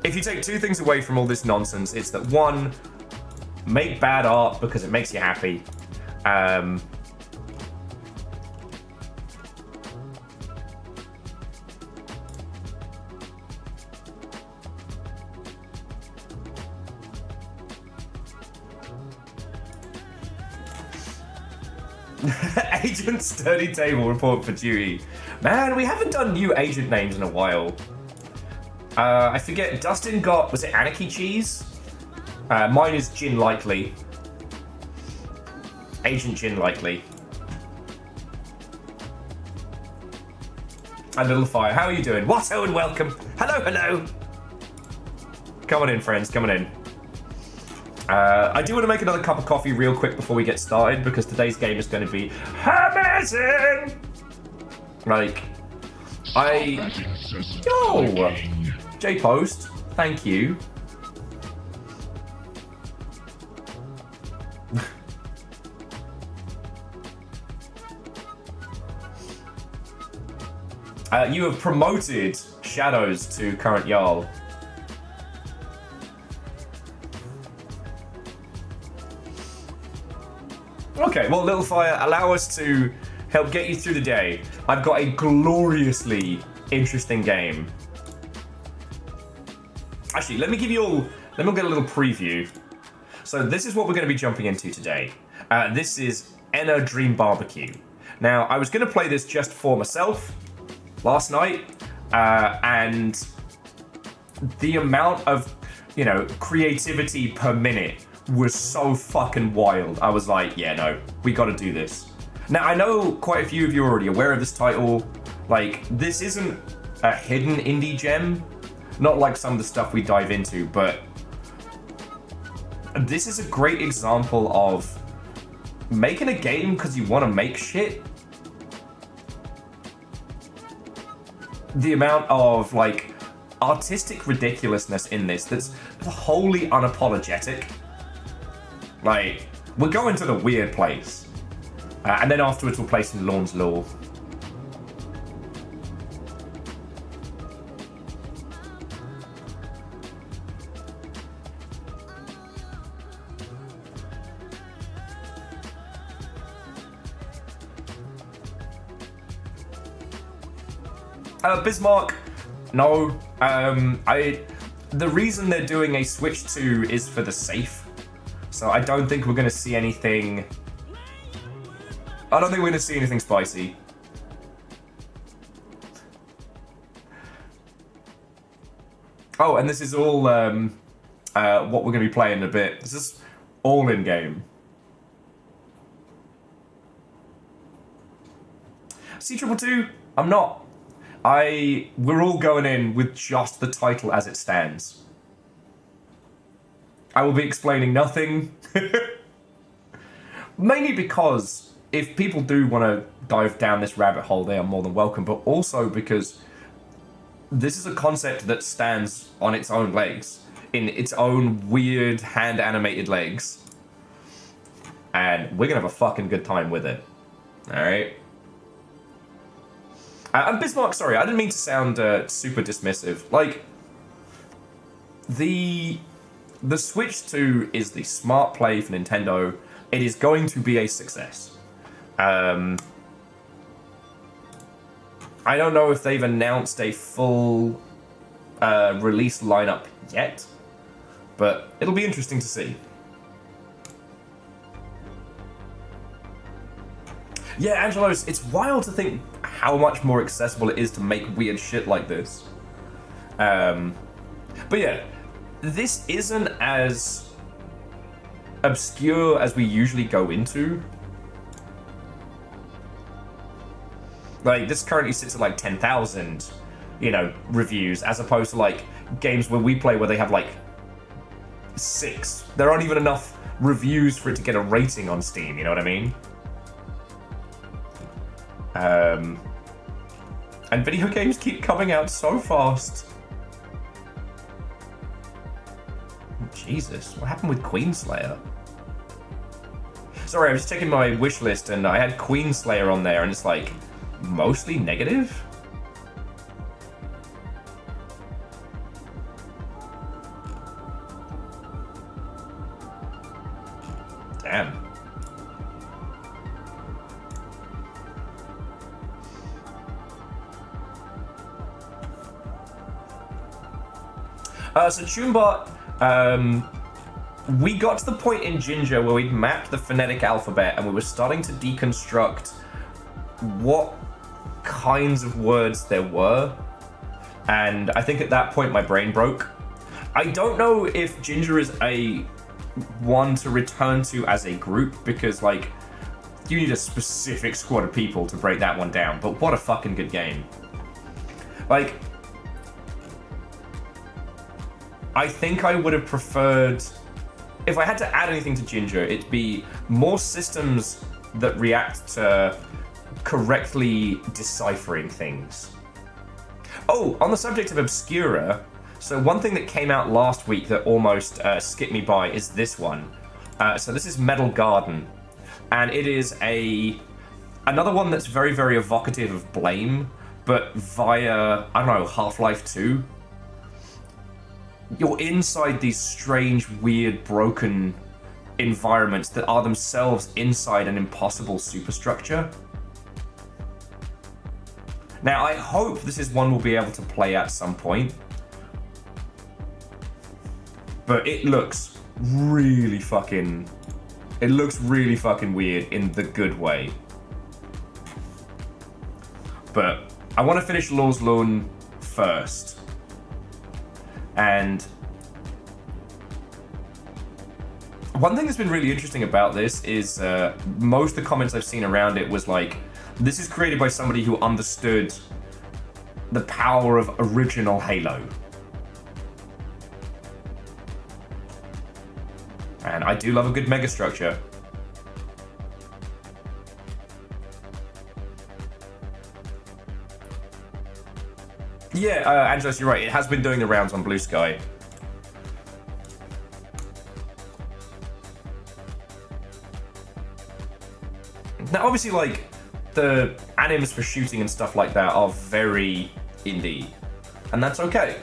If you take two things away from all this nonsense, it's that one, make bad art because it makes you happy. Agent Sturdy Table report for duty. Man, we haven't done new agent names in a while. I forget, Dustin got, was it Anarchy Cheese? Mine is Gin Likely. Agent Gin Likely. And Little Fire, how are you doing? Watto and welcome. Hello, hello. Come on in, friends, come on in. I do want to make another cup of coffee real quick before we get started, because today's game is going to be amazing! Like, Yo! J-Post, thank you. You have promoted Shadows to current Jarl. Okay, well, Little Fire, allow us to help get you through the day. I've got a gloriously interesting game. Actually, let me get a little preview. So this is what we're going to be jumping into today. This is Enna Dream Barbecue. Now, I was going to play this just for myself last night, and the amount of, creativity per minute was so fucking wild. I was like, yeah, no, we got to do this. Now, I know quite a few of you are already aware of this title. Like, this isn't a hidden indie gem, not like some of the stuff we dive into, but this is a great example of making a game because you want to make shit. The amount of, like, artistic ridiculousness in this that's wholly unapologetic. Like, we're going to the weird place. And then afterwards we'll play some Lorn's Law. Bismarck, no. The reason they're doing a Switch 2 is for the safe. So I don't think we're going to see anything... I don't think we're going to see anything spicy. Oh, and this is all what we're going to be playing in a bit. This is all in-game. C222, I'm not. We're all going in with just the title as it stands. I will be explaining nothing. Mainly because if people do want to dive down this rabbit hole, they are more than welcome, but also because this is a concept that stands on its own legs, in its own weird hand-animated legs, and we're gonna have a fucking good time with it. Alright? And Bismarck, sorry, I didn't mean to sound super dismissive. Like, the Switch 2 is the smart play for Nintendo. It is going to be a success. I don't know if they've announced a full release lineup yet, but it'll be interesting to see. Yeah, Angelos, it's wild to think how much more accessible it is to make weird shit like this. But yeah, this isn't as obscure as we usually go into. Like, this currently sits at like 10,000, reviews, as opposed to like games where we play where they have like 6. There aren't even enough reviews for it to get a rating on Steam, you know what I mean? And video games keep coming out so fast. Jesus, what happened with Queenslayer? Sorry, I was checking my wish list and I had Queenslayer on there and it's like mostly negative? Damn. So Tunebot, we got to the point in Ginger where we'd mapped the phonetic alphabet and we were starting to deconstruct what kinds of words there were. And I think at that point my brain broke. I don't know if Ginger is a one to return to as a group because, like, you need a specific squad of people to break that one down. But what a fucking good game. Like, I think I would have preferred, if I had to add anything to Ginger, it'd be more systems that react to correctly deciphering things. Oh, on the subject of Obscura, so one thing that came out last week that almost skipped me by is this one. So this is Metal Garden, and it is another one that's very, very evocative of Blame, but via, I don't know, Half-Life 2. You're inside these strange, weird, broken environments that are themselves inside an impossible superstructure. Now, I hope this is one we'll be able to play at some point. But it looks really fucking... It looks really fucking weird in the good way. But I want to finish Lorn first. And one thing that's been really interesting about this is most of the comments I've seen around it was like, this is created by somebody who understood the power of original Halo. And I do love a good megastructure. Yeah, Angelos, you're right. It has been doing the rounds on Blue Sky. Now, obviously, like, the anims for shooting and stuff like that are very indie. And that's okay.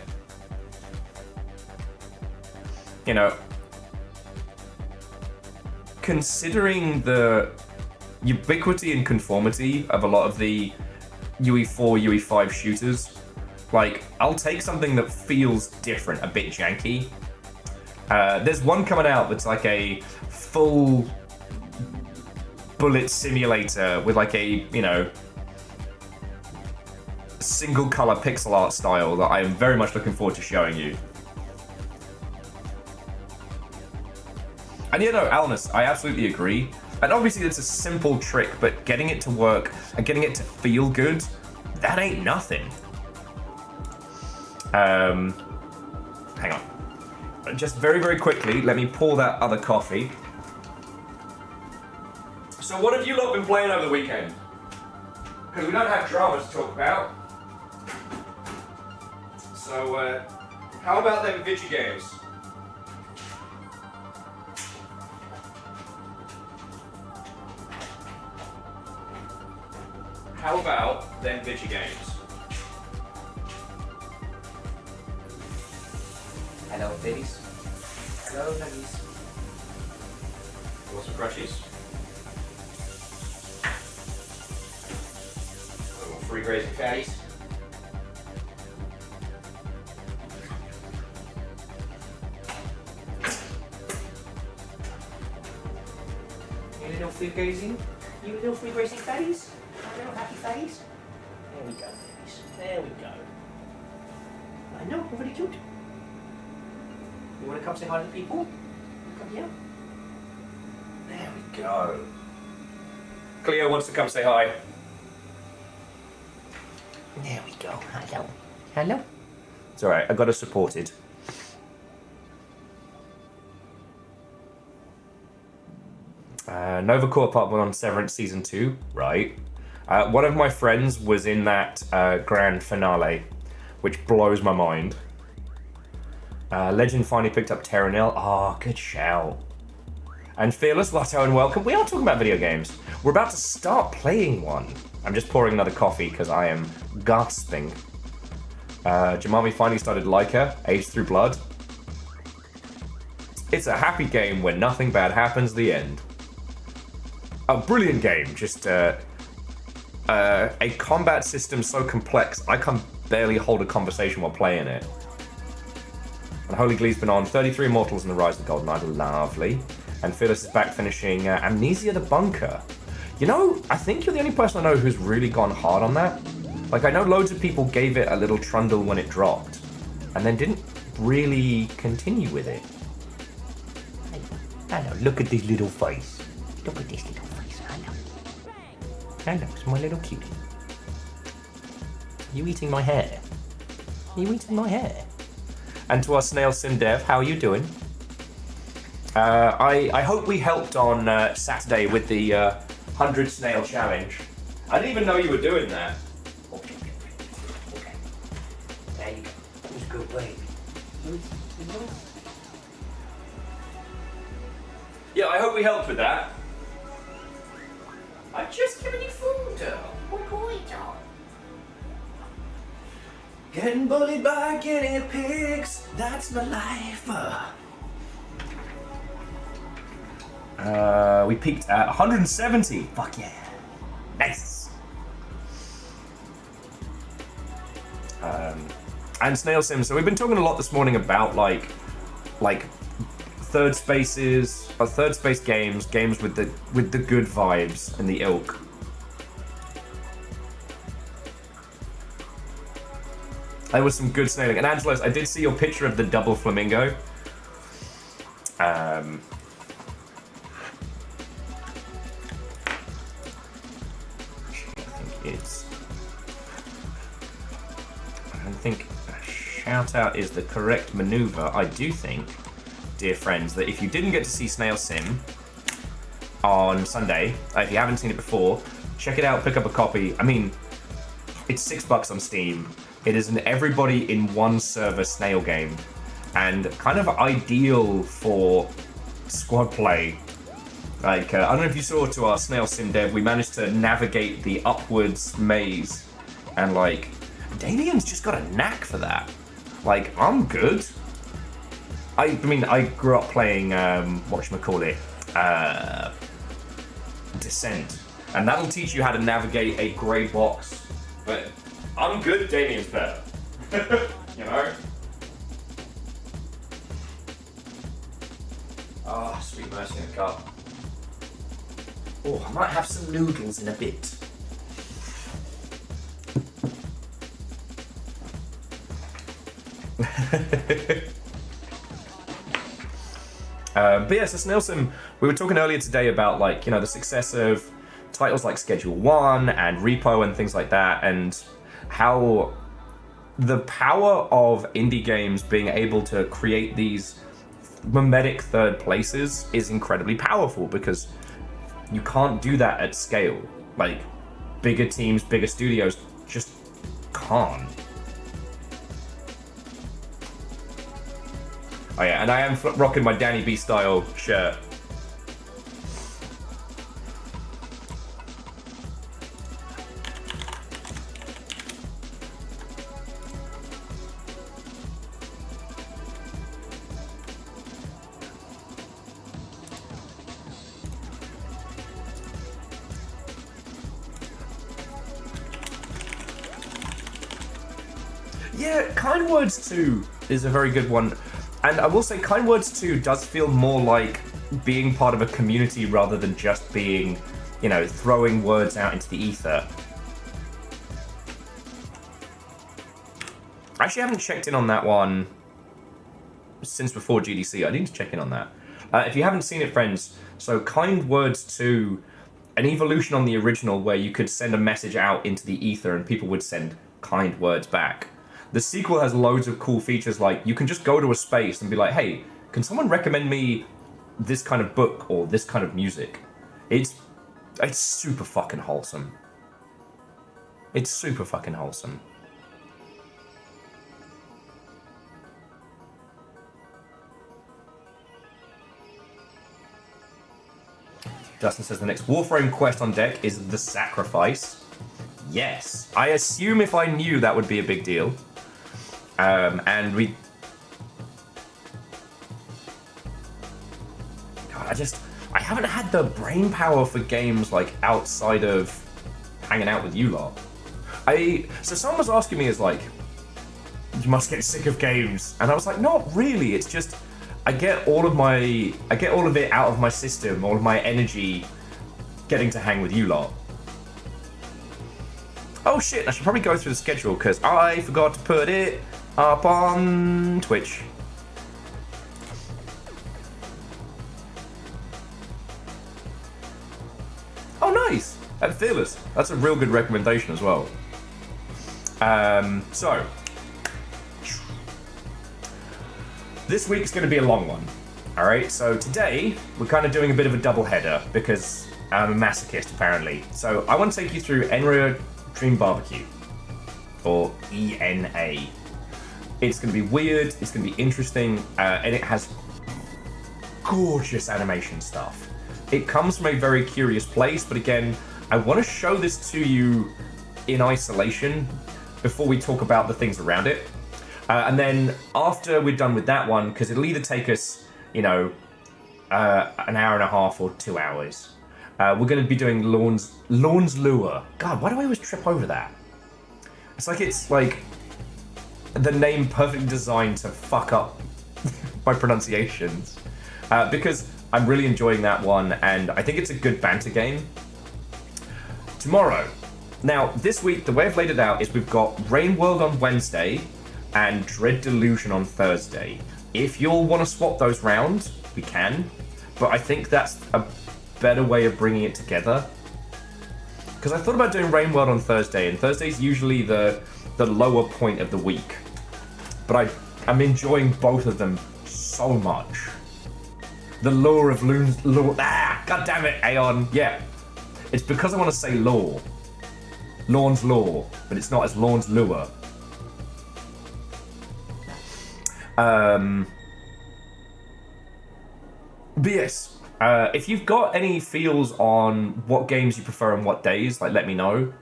You know, considering the ubiquity and conformity of a lot of the UE4, UE5 shooters. Like, I'll take something that feels different, a bit janky. There's one coming out that's like a full bullet simulator with like a, you know, single color pixel art style that I am very much looking forward to showing you. And you know, Alnus, I absolutely agree. And obviously it's a simple trick, but getting it to work and getting it to feel good, that ain't nothing. Hang on. Just very, very quickly, let me pour that other coffee. So what have you lot been playing over the weekend? Because we don't have drama to talk about. So, how about them video games? How about them video games? Hello, babies. Hello, nuggies. You want some crunchies? I want 3 grazing fatties. You little free grazing? You little free grazing fatties? Little happy fatties? There we go, babies. There we go. I know, you're very cute. You want to come say hi to the people? Come here. There we go. Cleo wants to come say hi. There we go. Hello. Hello. It's alright, I got her supported. Nova Corp Part 1 on Severance Season 2. Right. One of my friends was in that grand finale, which blows my mind. Legend finally picked up Terranil. Oh, good shout. And Fearless, Lotto, and welcome. We are talking about video games. We're about to start playing one. I'm just pouring another coffee because I am gasping. Jamami finally started Leica, Age Through Blood. It's a happy game where nothing bad happens at the end. A brilliant game, just a combat system so complex I can barely hold a conversation while playing it. And Holy Glee's been on 33 Immortals and the Rise of the Golden Idol, lovely. And Phyllis is back finishing Amnesia the Bunker. You know, I think you're the only person I know who's really gone hard on that. Like, I know loads of people gave it a little trundle when it dropped, and then didn't really continue with it. Hello, look at this little face. Look at this little face, hello. Hello, it's my little cutie. You eating my hair? You eating my hair? And to our Snail Sim Dev, how are you doing? I hope we helped on Saturday with the 100 Snail Challenge. I didn't even know you were doing that. Okay. There you go. Who's good, baby? Yeah, I hope we helped with that. I've just given you food. Getting bullied by guinea pigs, that's my life. We peaked at 170. Fuck yeah. Nice. And Snail Sim. So we've been talking a lot this morning about like third space games with the good vibes and the ilk. There was some good snailing. And Angelos, I did see your picture of the double flamingo. I don't think a shout out is the correct maneuver. I do think, dear friends, that if you didn't get to see Snail Sim on Sunday, if you haven't seen it before, check it out, pick up a copy. I mean, it's $6 on Steam. It is an everybody in one server snail game, and kind of ideal for squad play. Like, I don't know if you saw to our Snail Sim Dev, we managed to navigate the upwards maze, and like, Damien's just got a knack for that. Like, I'm good. I mean, I grew up playing, whatchamacallit, Descent, and that'll teach you how to navigate a grey box But I'm good, Damien's better. You know? Oh, sweet mercy in a cup. Oh, I might have some noodles in a bit. But yes, so Nelson, we were talking earlier today about, like, you know, the success of titles like Schedule 1 and Repo and things like that, and how the power of indie games being able to create these mimetic third places is incredibly powerful, because you can't do that at scale. Like, bigger teams, bigger studios just can't. Oh yeah, and I am rocking my Danny B style shirt. Yeah, Kind Words 2 is a very good one. And I will say Kind Words 2 does feel more like being part of a community rather than just being, you know, throwing words out into the ether. I actually haven't checked in on that one since before GDC. I need to check in on that. If you haven't seen it, friends, so Kind Words 2, an evolution on the original where you could send a message out into the ether and people would send kind words back. The sequel has loads of cool features, like you can just go to a space and be like, hey, can someone recommend me this kind of book or this kind of music? It's super fucking wholesome. It's super fucking wholesome. Dustin says the next Warframe quest on deck is the Sacrifice. Yes. I assume if I knew that would be a big deal. And we... God, I haven't had the brain power for games, like, outside of hanging out with you lot. So someone was asking me, is like, you must get sick of games. And I was like, not really, it's just, I get all of it out of my system, all of my energy getting to hang with you lot. Oh shit, I should probably go through the schedule, because I forgot to put it up on Twitch. Oh nice! Fearless. That's a real good recommendation as well. So, this week's going to be a long one. Alright, so today we're kind of doing a bit of a double header because I'm a masochist apparently. So I want to take you through Enra Dream Barbecue, or ENA. It's going to be weird, it's going to be interesting, and it has gorgeous animation stuff. It comes from a very curious place, but again, I want to show this to you in isolation before we talk about the things around it. And then after we're done with that one, because it'll either take us, you know, an hour and a half or 2 hours, we're going to be doing Lorn's Lure. God, why do I always trip over that? It's like the name perfectly designed to fuck up my pronunciations. Because I'm really enjoying that one, and I think it's a good banter game. Tomorrow. Now, this week, the way I've laid it out is we've got Rain World on Wednesday and Dread Delusion on Thursday. If you'll want to swap those round, we can. But I think that's a better way of bringing it together. Because I thought about doing Rain World on Thursday, and Thursday's usually the lower point of the week. But I'm enjoying both of them so much. The lore of Loon's lore. God damn it, Aeon. Yeah. It's because I want to say lore. Lorn's lore, but it's not as Lorn's lure. But yes, if you've got any feels on what games you prefer and what days, like let me know.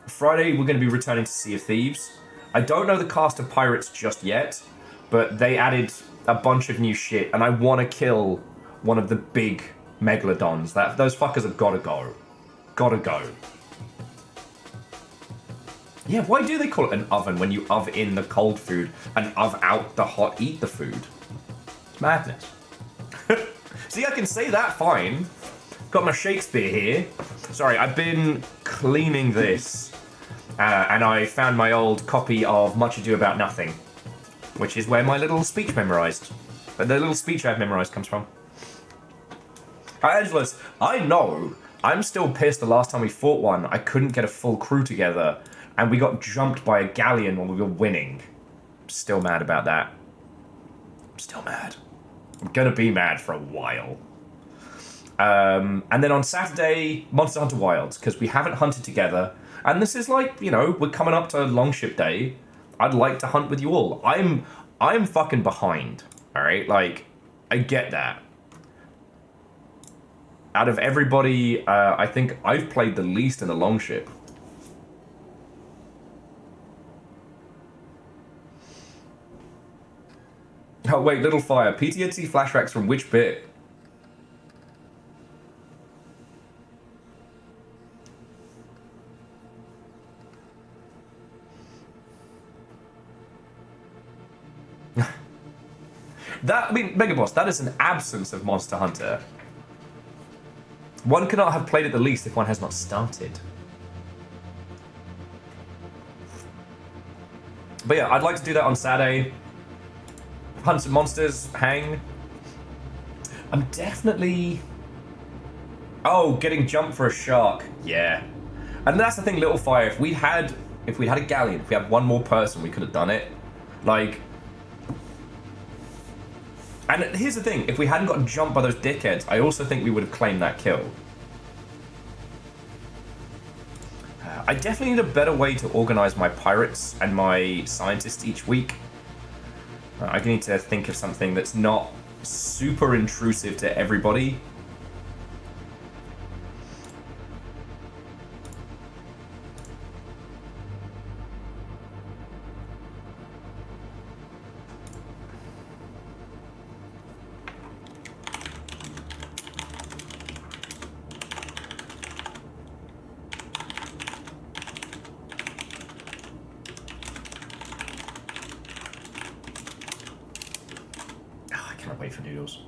Friday we're going to be returning to Sea of Thieves. I don't know the cast of pirates just yet, but they added a bunch of new shit, and I want to kill one of the big megalodons. Those fuckers have got to go. Gotta go. Yeah, why do they call it an oven when you oven in the cold food and oven out the hot eat the food? It's madness. See, I can say that fine. Got my Shakespeare here. Sorry, I've been cleaning this and I found my old copy of Much Ado About Nothing, which is where my little speech memorized. The little speech I've memorized comes from. Angelus, I know. I'm still pissed the last time we fought one, I couldn't get a full crew together, and we got jumped by a galleon when we were winning. I'm still mad about that. I'm still mad. I'm gonna be mad for a while. And then on Saturday, Monster Hunter Wilds, because we haven't hunted together, and this is like, you know, we're coming up to Longship Day. I'd like to hunt with you all. I'm fucking behind, alright? Like, I get that. Out of everybody, I think I've played the least in the Longship. Oh wait, Little Fire. PTSD flashbacks from which bit? That, I mean, Mega Boss, that is an absence of Monster Hunter. One cannot have played it the least if one has not started. But yeah, I'd like to do that on Saturday. Hunt some monsters, hang. I'm definitely... Oh, getting jumped for a shark. Yeah. And that's the thing, Little Fire, if we'd had a galleon, if we had one more person, we could have done it. Like... And here's the thing, if we hadn't gotten jumped by those dickheads, I also think we would have claimed that kill. I definitely need a better way to organize my pirates and my scientists each week. I need to think of something that's not super intrusive to everybody. Wait for noodles.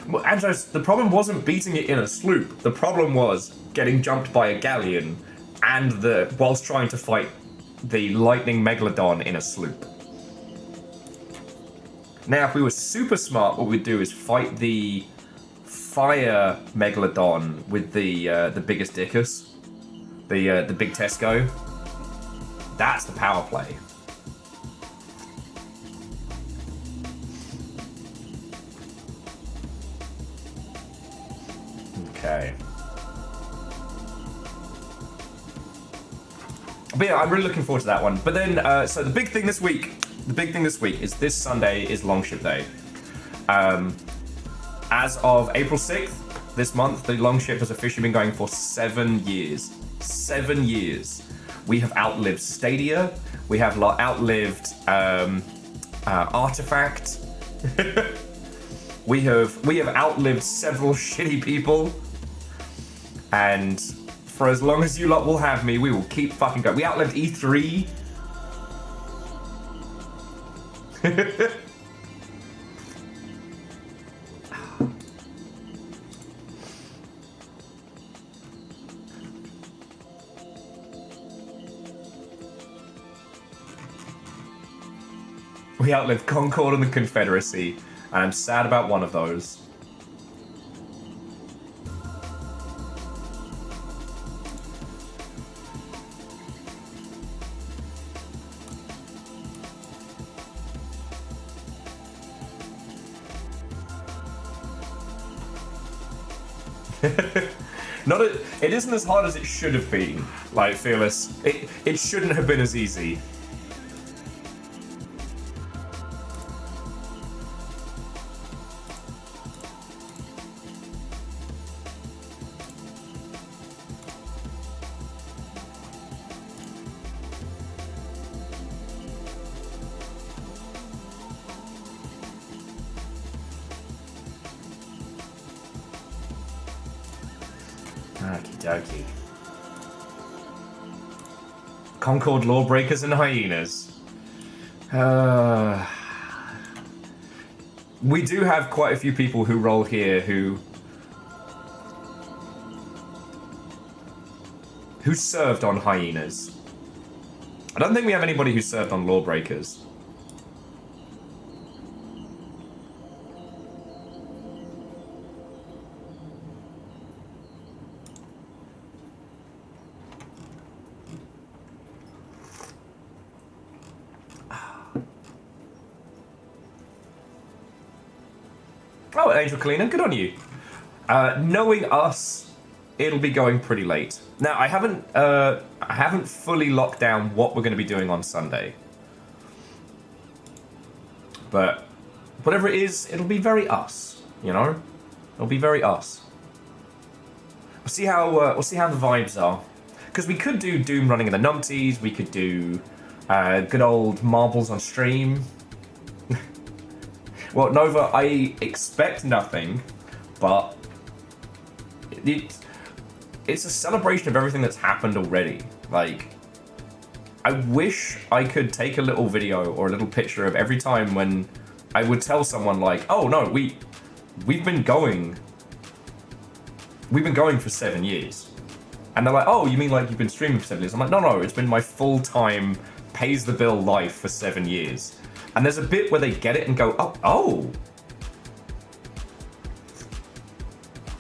Well, Andros, the problem wasn't beating it in a sloop. The problem was getting jumped by a galleon and whilst trying to fight the lightning megalodon in a sloop. Now, if we were super smart, what we'd do is fight the fire megalodon with the biggest dickus, the big Tesco. That's the power play. Okay. But yeah, I'm really looking forward to that one. But then, so the big thing this week is this Sunday is Longship Day. As of April 6th, this month, the Longship has officially been going for 7 years. 7 years. We have outlived Stadia. We have outlived Artifact. we have outlived several shitty people. And for as long as you lot will have me, we will keep fucking going. We outlived E3. We outlived Concord and the Confederacy, and I'm sad about one of those. It isn't as hard as it should have been, like, Fearless. It shouldn't have been as easy. Okie dokie. Concord Lawbreakers and Hyenas. We do have quite a few people who roll here who served on Hyenas. I don't think we have anybody who served on Lawbreakers. Oh, Angel Kalina, good on you. Knowing us, it'll be going pretty late. Now, I haven't fully locked down what we're going to be doing on Sunday, but whatever it is, it'll be very us. You know, it'll be very us. We'll see how the vibes are, because we could do Doom running in the numpties. We could do good old marbles on stream. Well, Nova, I expect nothing, but it's a celebration of everything that's happened already. Like, I wish I could take a little video or a little picture of every time when I would tell someone like, oh no, we've been going for 7 years. And they're like, oh, you mean like you've been streaming for 7 years? I'm like, no, it's been my full-time, pays-the-bill life for 7 years. And there's a bit where they get it and go, oh.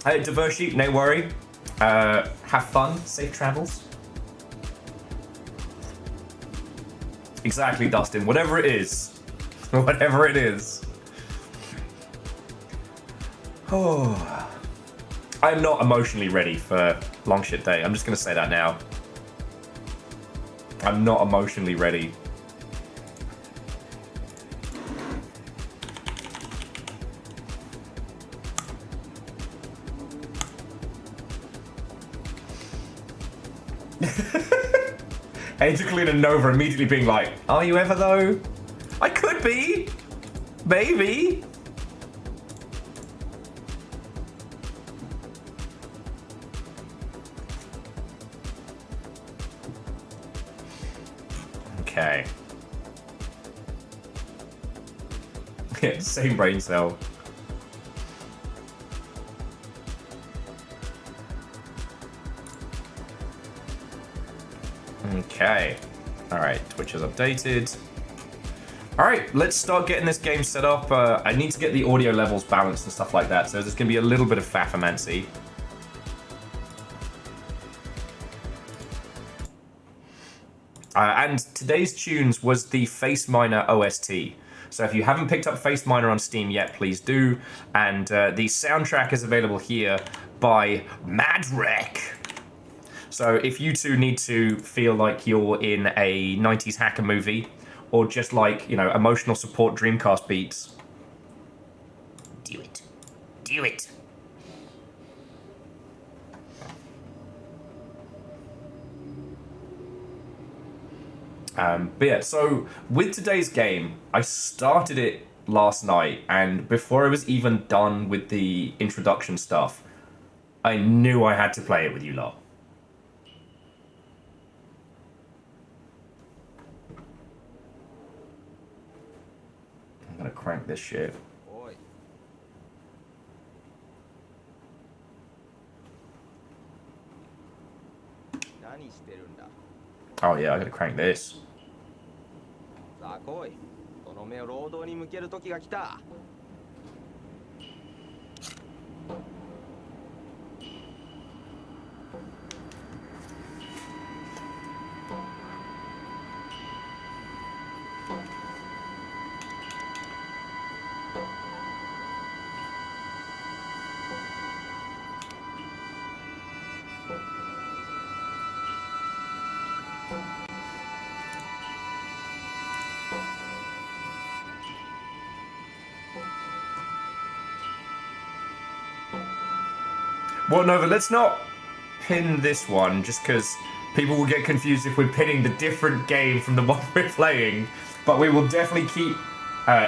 Hey, Diversheet, no worry. Have fun, safe travels. Exactly, Dustin. Whatever it is. Whatever it is. Oh. I'm not emotionally ready for long shit day. I'm just going to say that now. I'm not emotionally ready. Angel and Nova immediately being like, are you ever though? I could be. Maybe. Okay. Yeah, same brain cell. Okay. Alright, Twitch is updated. Alright, let's start getting this game set up. I need to get the audio levels balanced and stuff like that, so there's going to be a little bit of faffamancy. And today's tunes was the Face Miner OST. So if you haven't picked up Face Miner on Steam yet, please do. And the soundtrack is available here by Madrek. So if you two need to feel like you're in a 90s hacker movie, or just like, you know, emotional support Dreamcast beats, do it. Do it. But yeah, so with today's game, I started it last night, and before I was even done with the introduction stuff, I knew I had to play it with you lot. I'm gonna crank this shit. Oh yeah, I gotta crank this. さあ来い。その目を労働に向ける時が来た。Well, Nova, let's not pin this one, just because people will get confused if we're pinning the different game from the one we're playing. But we will definitely keep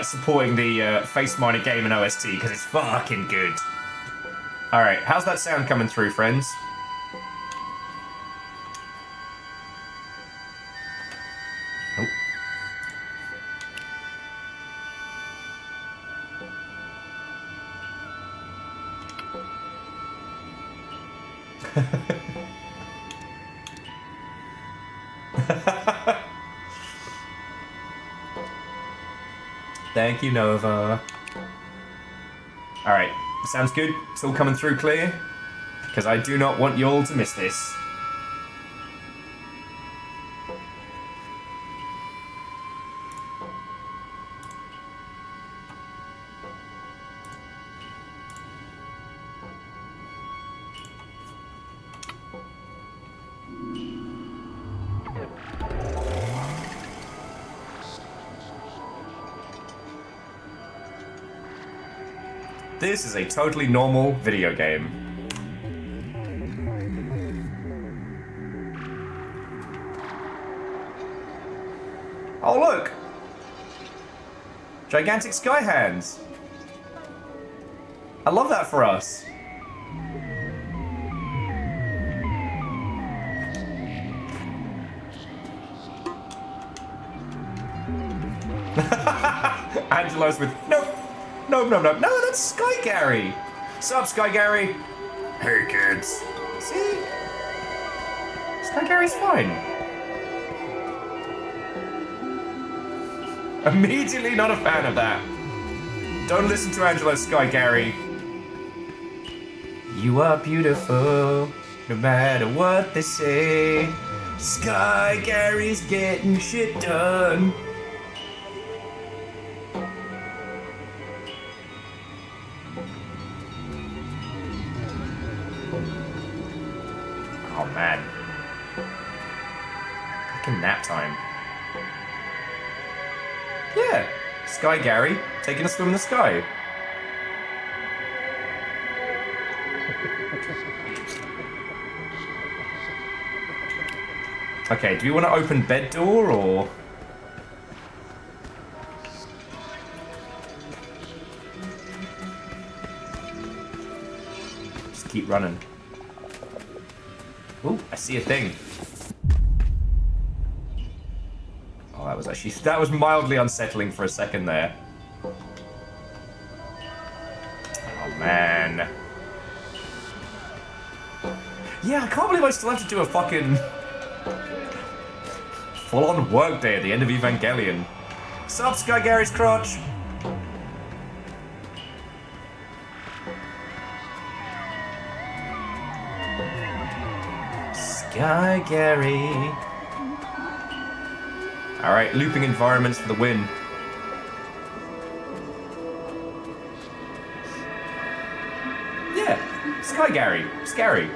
supporting the Face Miner game and OST, because it's fucking good. Alright, how's that sound coming through, friends? Thank you, Nova. Alright, sounds good. It's all coming through clear. Because I do not want you all to miss this. This is a totally normal video game. Oh look! Gigantic sky hands. I love that for us. Angelo's with no, that's Sky Gary. Sup, Sky Gary? Hey, kids. See? Sky Gary's fine. Immediately not a fan of that. Don't listen to Angelo's Sky Gary. You are beautiful, no matter what they say. Sky Gary's getting shit done. Oh man. Fucking nap time. Yeah, Sky Gary taking a swim in the sky. Okay, do we want to open bed door or? Just keep running. Ooh, I see a thing. Oh, that was mildly unsettling for a second there. Oh man. Yeah, I can't believe I still have to do a fucking full-on work day at the end of Evangelion. Sup, Sky Gary's crotch? Sky Gary. Alright, looping environments for the win. Yeah, Sky Gary. Scary.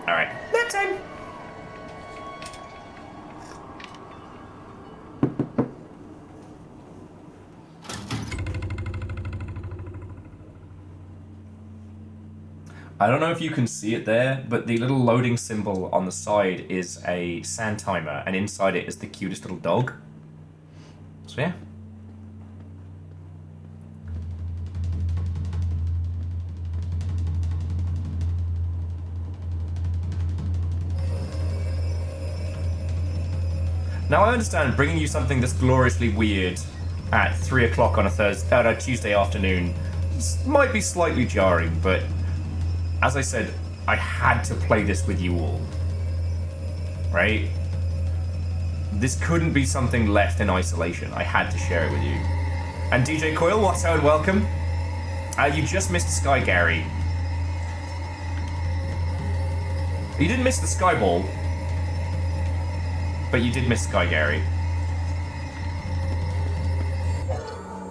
Alright, nap time. I don't know if you can see it there, but the little loading symbol on the side is a sand timer, and inside it is the cutest little dog. So yeah. Now I understand bringing you something that's gloriously weird at 3 o'clock on a Tuesday afternoon might be slightly jarring, but as I said, I had to play this with you all. Right? This couldn't be something left in isolation. I had to share it with you. And DJ Coil, what's out and welcome? You just missed Sky Gary. You didn't miss the Sky Ball, but you did miss Sky Gary.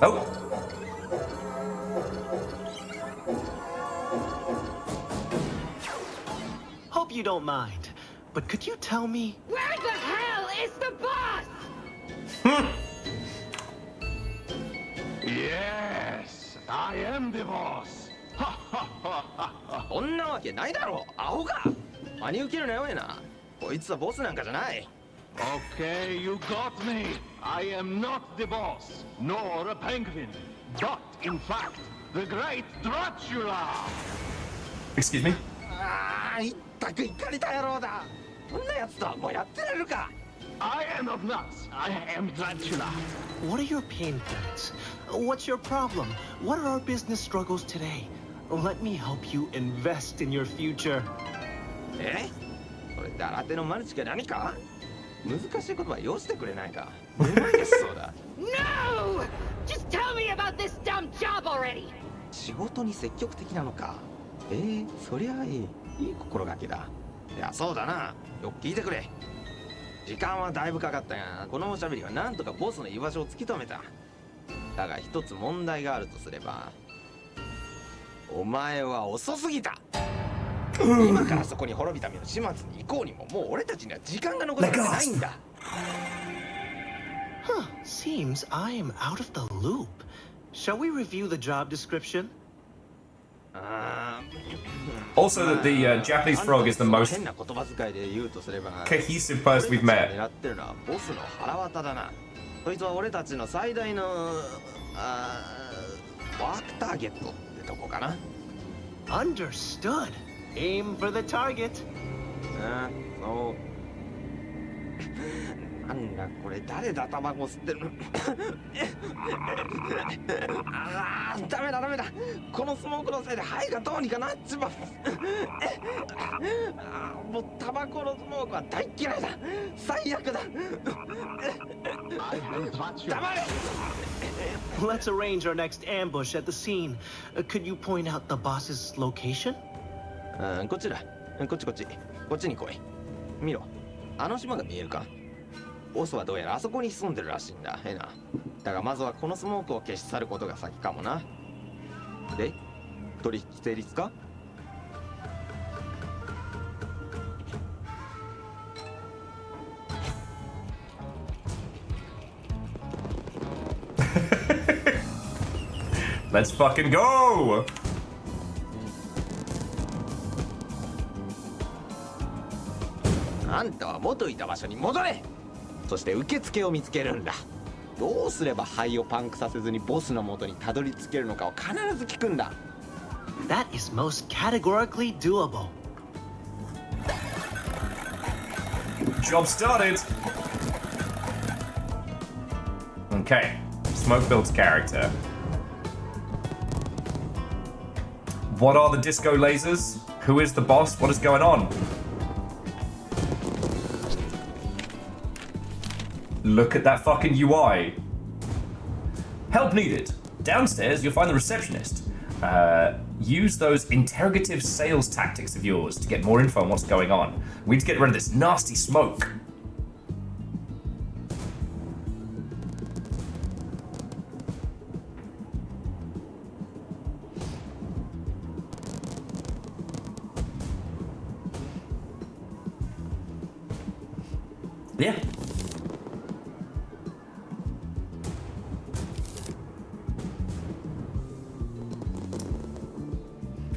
Oh! Hope you don't mind, but could you tell me Where the hell is the boss? Yes, I am the boss. そんなわけないだろアホか真に受けるなよえなこいつはボスなんかじゃない Okay, you got me. I am not the boss, nor a penguin, but in fact, the great Dracula. Excuse me? ああいったくいかれた野郎だこんなやつとはもうやってられるか I am not nuts. I am Dracula. what are your pain points? What's your problem? What are our business struggles today? Let me help you invest in your future. これって新手のマルチか何か？難しい言葉よしてくれないか。うまいですそうだ。No! Just tell me about this dumb job already! 仕事に積極的なのか。そりゃいい心がけだ。いや、そうだな。よく聞いてくれ。時間はだいぶかかったが、このおしゃべりはなんとかボスの居場所を突き止めた。だが一つ問題があるとすれば、お前は遅すぎた。今からそこに滅びた身の始末に行こうにも、もう俺たちには時間が残されてないんだ。Huh, seems I'm out of the loop. Shall we review the job description? Also, that the Japanese frog is the most 変な言葉遣いで言うとすれば、 cohesive person we've met. 狙ってるのはボスの腹渡だな。そいつは俺たちの最大のワークターゲットってとこかな。Understood. Aim for the target. そう。なんだこれ、誰だタバコ吸ってるの。ダメだこのスモークのせいで肺がどうにかなっちまう。もうタバコのスモークは大嫌いだ。最悪だ。黙れ。 Let's arrange our next ambush at the scene. Could you point out the boss's location? こっちだ。こっちに来い。見ろ、あの島が見えるか。ボスはどうやらあそこに潜んでるらしいんだ。だがまずはこのスモークを消し去ることが先かもな。で、取引成立か？Let's fucking go! あんたは元いた場所に戻れ。そして受付を見つけるんだ。どうすれば肺をパンクさせずにボスの元にたどり着けるのかを必ず聞くんだ。That is most categorically doable. Job started! Okay, Smoke builds character. What are the disco lasers? Who is the boss? What is going on? Look at that fucking UI. Help needed. Downstairs, you'll find the receptionist. Use those interrogative sales tactics of yours to get more info on what's going on. We need to get rid of this nasty smoke. Yeah.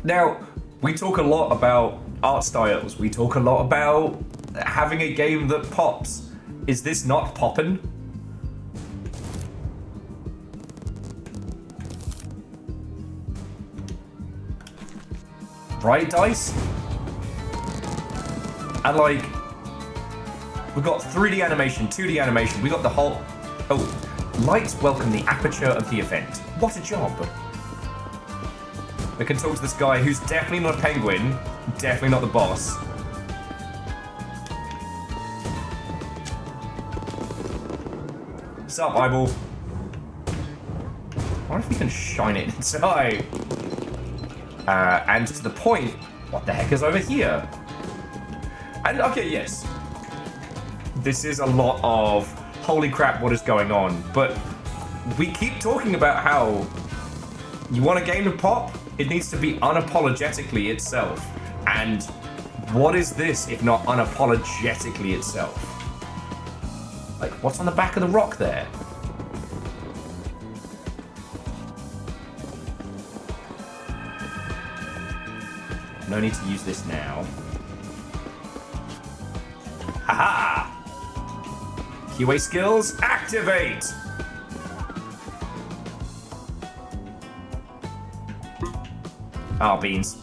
Now, we talk a lot about art styles. We talk a lot about having a game that pops. Is this not poppin'? Right, DICE? And like, we've got 3D animation, 2D animation, we got the whole... Oh, lights welcome the aperture of the event. What a job. We can talk to this guy who's definitely not a penguin, definitely not the boss. Sup, eyeball? I wonder if we can shine it inside. And to the point, what the heck is over here? And okay, yes. This is a lot of holy crap, what is going on? But we keep talking about how you want a game to pop, it needs to be unapologetically itself. And what is this if not unapologetically itself? Like, what's on the back of the rock there? No need to use this now. Haha! QA skills, activate! Ah, beans.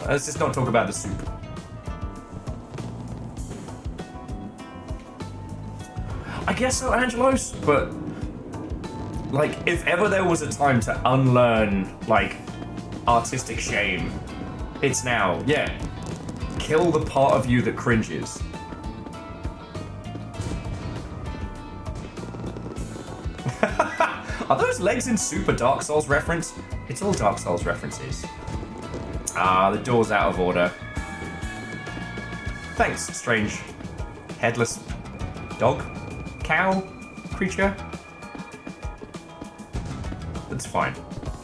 Let's just not talk about the soup. I guess so, Angelos, but Like, if ever there was a time to unlearn, like, artistic shame, it's now. Yeah. Kill the part of you that cringes. Are those legs in Super Dark Souls reference? It's all Dark Souls references. Ah, the door's out of order. Thanks, strange headless dog? Cow? Creature? It's fine.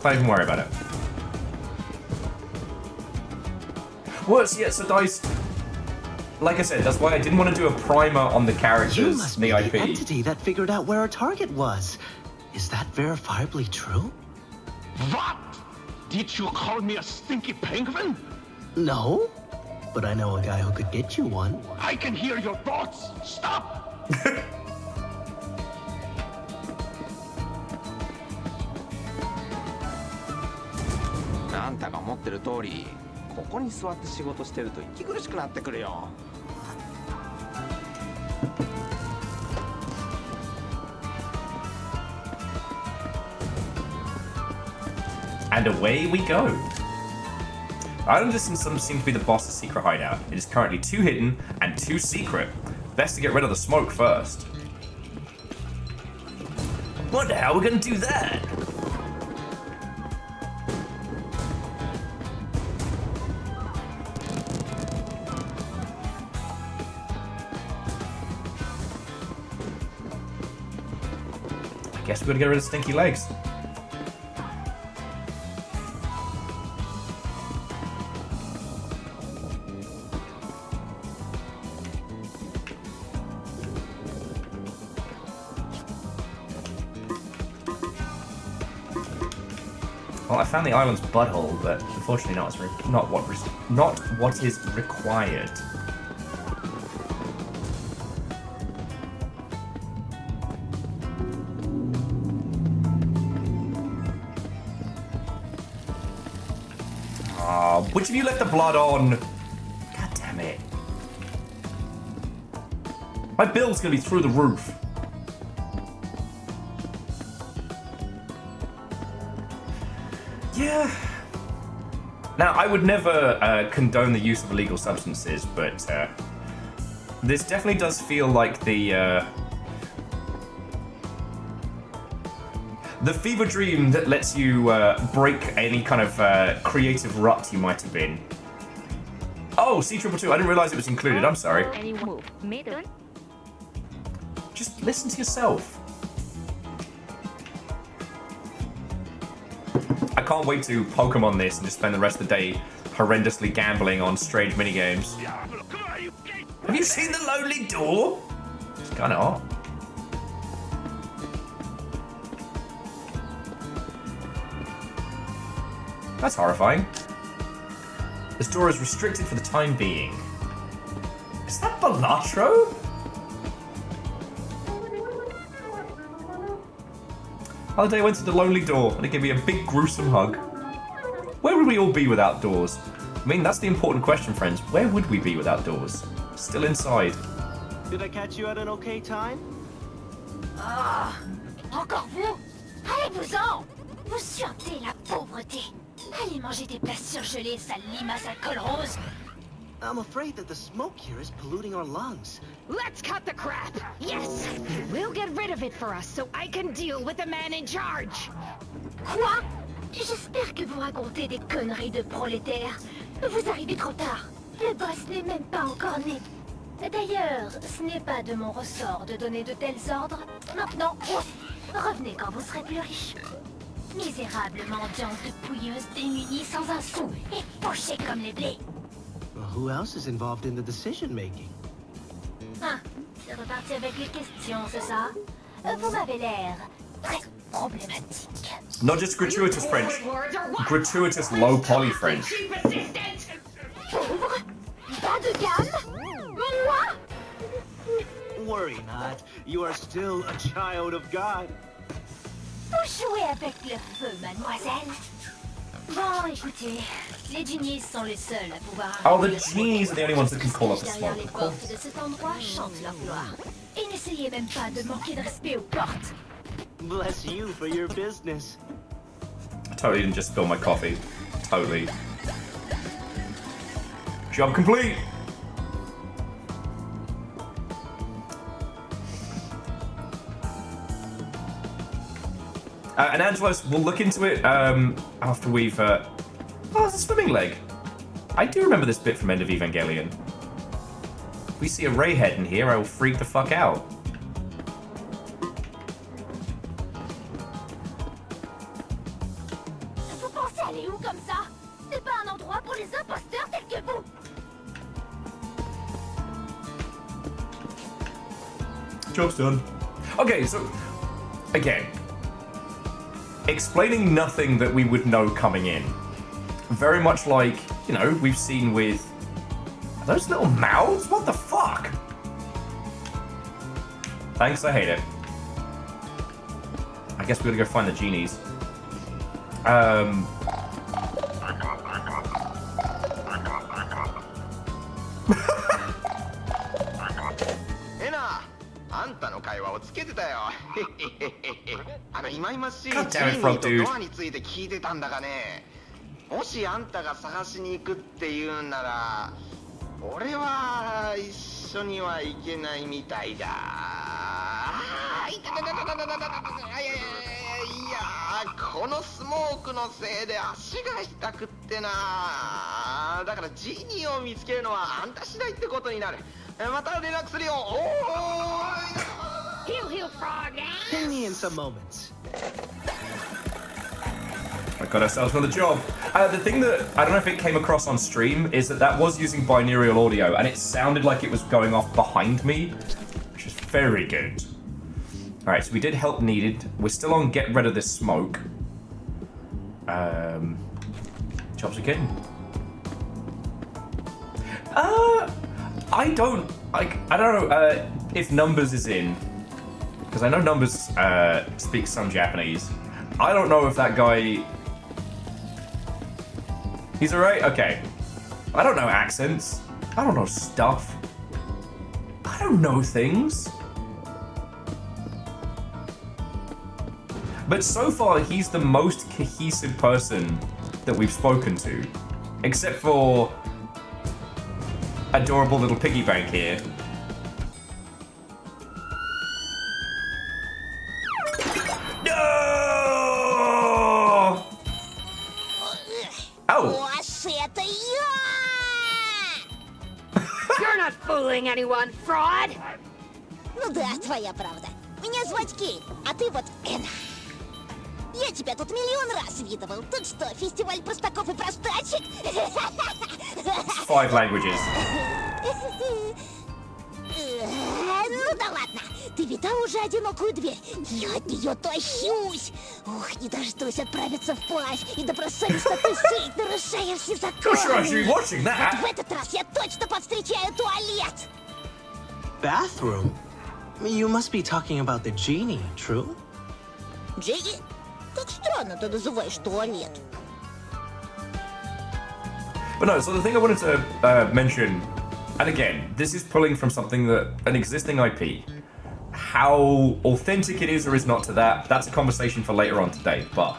Don't even worry about it. Worse yet, so Dice. Like I said, that's why I didn't want to do a primer on the You characters, must the be IP. the entity that figured out where our target was. Is that verifiably true? What? Did you call me a stinky penguin? No, but I know a guy who could get you one. I can hear your thoughts. Stop! あんたが思ってる通り、ここに座って仕事してると息苦しくなってくるよ。And away we go. Island distance seems to be the boss's secret hideout. It is currently 2 hidden and 2 secret. Best to get rid of the smoke first. Wonder how we're gonna do that. I guess we gotta get rid of stinky legs. Well, I found the island's butthole, but unfortunately not what is required. Which of you left the blood on? God damn it. My bill's gonna be through the roof. Yeah. Now, I would never condone the use of illegal substances, but this definitely does feel like the fever dream that lets you break any kind of creative rut you might have been. Oh, C222, I didn't realize it was included, I'm sorry. Any move. Middle. Just listen to yourself. I can't wait to Pokemon this and just spend the rest of the day horrendously gambling on strange minigames. Have you seen the lonely door? It's kinda hot. That's horrifying. This door is restricted for the time being. Is that Balatro? The other day I went to the lonely door and it gave me a big gruesome hug. Where would we all be without doors? I mean, that's the important question, friends. Where would we be without doors? Still inside. Did I catch you at an okay time? Ah, encore vous? Allez-vous-en! Vous sentez la pauvreté. Allez manger des plats surgelés, sale limace à col rose. I'm afraid that the smoke here is polluting our lungs. Let's cut the crap! Yes! We'll get rid of it for us so I can deal with the man in charge! Quoi? J'espère que vous racontez des conneries de prolétaires. Vous arrivez trop tard. Le boss n'est même pas encore né. D'ailleurs, ce n'est pas de mon ressort de donner de tels ordres. Maintenant, revenez quand vous serez plus riche. Misérable mendiante de pouilleuse démunie sans un sou et pochée comme les blés. Well, who else is involved in the decision making? Ah, c'est reparti avec les questions, c'est ça? Vous m'avez l'air très problématique. Not just gratuitous French, gratuitous low poly French. Pauvre? Pas de gamme? Moi? Worry not. You are still a child of God. Vous jouez avec le feu, mademoiselle. Bon, écoutez, les genies sont les seuls à pouvoir... Oh, the genies are the only ones that can call up a Derrière smoke, les of course. portes de cet endroit chantent leur gloire. Et n'essayez même pas de manquer de respect aux portes. Bless you for your business. I totally didn't just spill my coffee. Totally. Job complete! And Angelos, we'll look into it after we've... Oh, it's a swimming leg. I do remember this bit from End of Evangelion. If we see a ray head in here, I will freak the fuck out. Vous pensez aller où comme ça? C'est pas un endroit pour les imposteurs tels que vous. Job's done. Okay, so... Again. Explaining nothing that we would know coming in. Very much like, you know, we've seen with... Are those little mouths? What the fuck? Thanks, I hate it. I guess we gotta go find the genies. God damn it, Frog Dude. について聞いてたんだがね。もしあんたが探しに行くっていうんなら、俺は一緒には行けないみたいだ。いや、このスモークのせいで足が痛くってな。だからジニーを見つけるのはあんた次第ってことになる。また連絡するよ。Heal, heal, frog. Ping me in some moments. I got ourselves another job. The thing that, I don't know if it came across on stream, is that was using binaural audio, and it sounded like it was going off behind me, which is very good. Alright, so we did help needed. We're still on get rid of this smoke. Jobs again. I don't know if Numbers is in, because I know Numbers speaks some Japanese. I don't know if that guy... He's alright? Okay. I don't know accents. I don't know stuff. I don't know things. But so far, he's the most cohesive person that we've spoken to. Except for... adorable little piggy bank here. Oh! You're not fooling anyone, fraud! Ну да, твоя правда. Меня звать Кейт, а ты вот Энна. Я тебя тут миллион раз видывал. Тут что, фестиваль простаков и простачек? 5 languages. Ну да ладно. Ты видал уже одинокую дверь? Я от нее тащусь. Ух, не дождусь отправиться в плащ и добросовестно тусить, нарушая все законы. Gosh, are you watching that? Вот в этот раз я точно повстречаю туалет. Bathroom? You must be talking about the genie, true? Джеги? Как странно ты называешь туалет. But no, so the thing I wanted to mention, and again, this is pulling from something that, an existing IP. How authentic it is or is not to that, that's a conversation for later on today, but...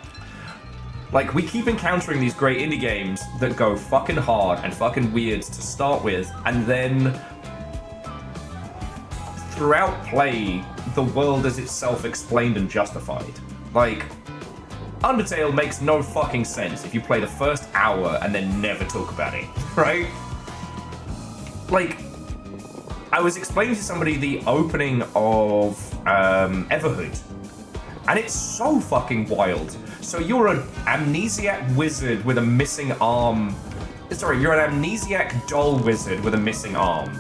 Like, we keep encountering these great indie games that go fucking hard and fucking weird to start with, and then... throughout play, the world is itself explained and justified. Like... Undertale makes no fucking sense if you play the first hour and then never talk about it, right? Like, I was explaining to somebody the opening of Everhood, and it's so fucking wild. So you're an amnesiac wizard with a missing arm. Sorry, you're an amnesiac doll wizard with a missing arm.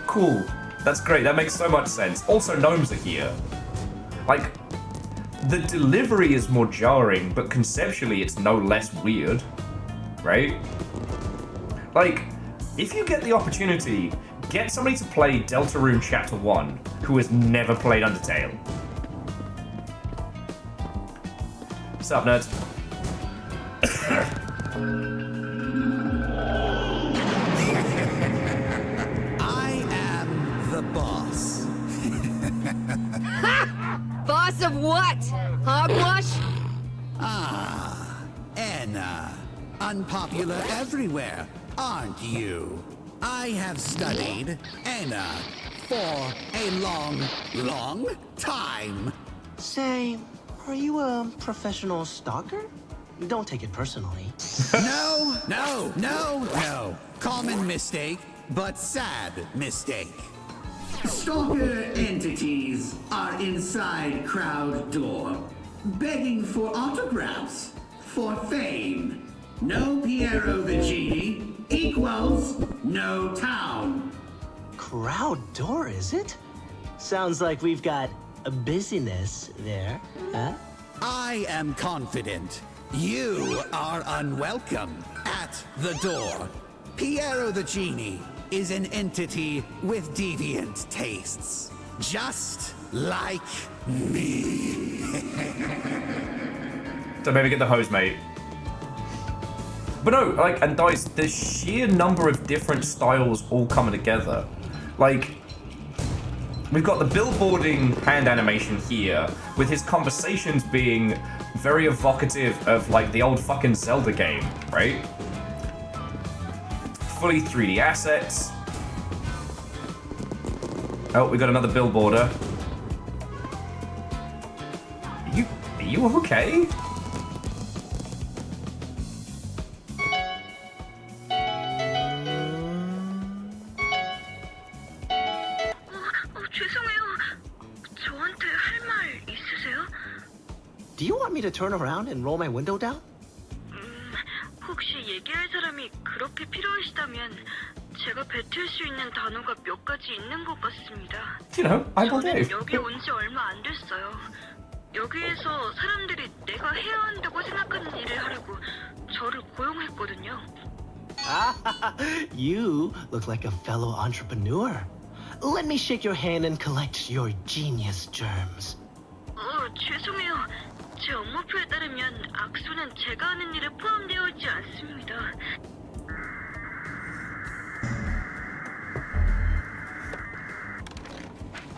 Cool, that's great, that makes so much sense. Also, gnomes are here. Like, the delivery is more jarring, but conceptually it's no less weird, right? Like, if you get the opportunity, get somebody to play Deltarune Chapter 1 who has never played Undertale. What's up, nerds? I am the boss. Boss of what? Hogwash? Ah, Anna. Unpopular everywhere, aren't you? I have studied Anna for a long, long time. Say, are you a professional stalker? Don't take it personally. No. Common mistake, but sad mistake. Stalker entities are inside crowd door, begging for autographs, for fame. No Piero the Genie equals no town. Crowd door, is it? Sounds like we've got a busyness there, huh? I am confident you are unwelcome at the door. Piero the Genie is an entity with deviant tastes, just like me. So maybe get the hose, mate. But no, like, and guys, the sheer number of different styles all coming together. Like, we've got the billboarding hand animation here, with his conversations being very evocative of, like, the old fucking Zelda game, right? Fully 3D assets. Oh, we got another billboarder. Are you okay? 죄송해요. 저한테 할 말 있으세요? Do you want me to turn around and roll my window down? 혹시 얘기할 사람이 그렇게 필요하시다면 제가 뱉을 수 있는 단어가 몇 가지 있는 것 같습니다. You know, I 저는 believe. 여기 온 지 얼마 안 됐어요. 여기에서 사람들이 내가 해야 한다고 생각하는 일을 하려고 저를 고용했거든요. You look like a fellow entrepreneur. Let me shake your hand and collect your genius germs. 죄송해요. 제 업무표에 따르면 악수는 제가 하는 일에 포함되어 있지 않습니다.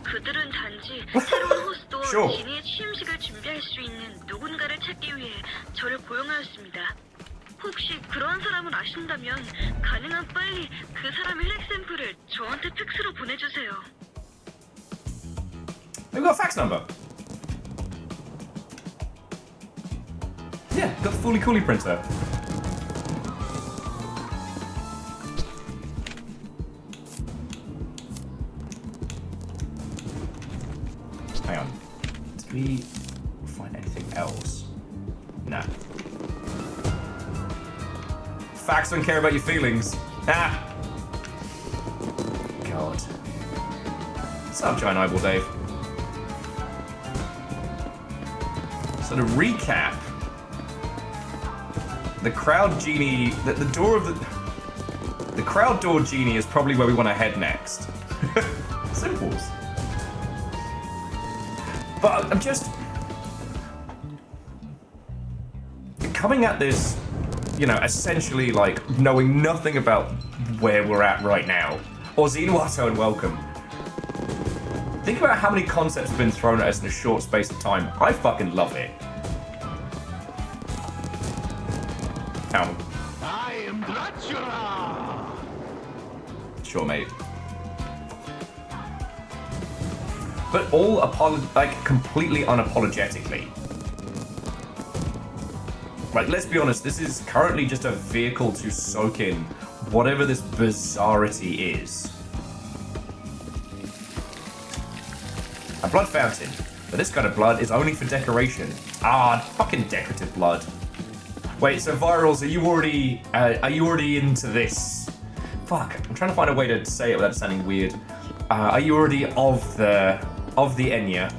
그들은 단지 새로운 호스트와 Sure. 지니의 취임식을 준비할 수 있는 누군가를 찾기 위해 저를 고용하였습니다. 혹시 그런 사람을 아신다면 가능한 빨리 그 사람의 혈액 샘플을 저한테 팩스로 보내주세요. We've got a fax number. Yeah, got the Fully Cooley printer. Hang on. Did we find anything else? Nah. Facts don't care about your feelings. Ah! God. What's up, Giant Eyeball Dave? So to recap, the crowd genie, the door of the crowd door genie is probably where we want to head next. Simples. But I'm just coming at this, you know, essentially like knowing nothing about where we're at right now. Or Xenuato and welcome. Think about how many concepts have been thrown at us in a short space of time. I fucking love it. Ow. I am Dracula! Sure, mate. But all completely unapologetically. Like, let's be honest, this is currently just a vehicle to soak in whatever this bizarrity is. A blood fountain. But this kind of blood is only for decoration. Ah, fucking decorative blood. Wait, so Virals, are you already into this? Fuck, I'm trying to find a way to say it without sounding weird. Are you already of the Enya?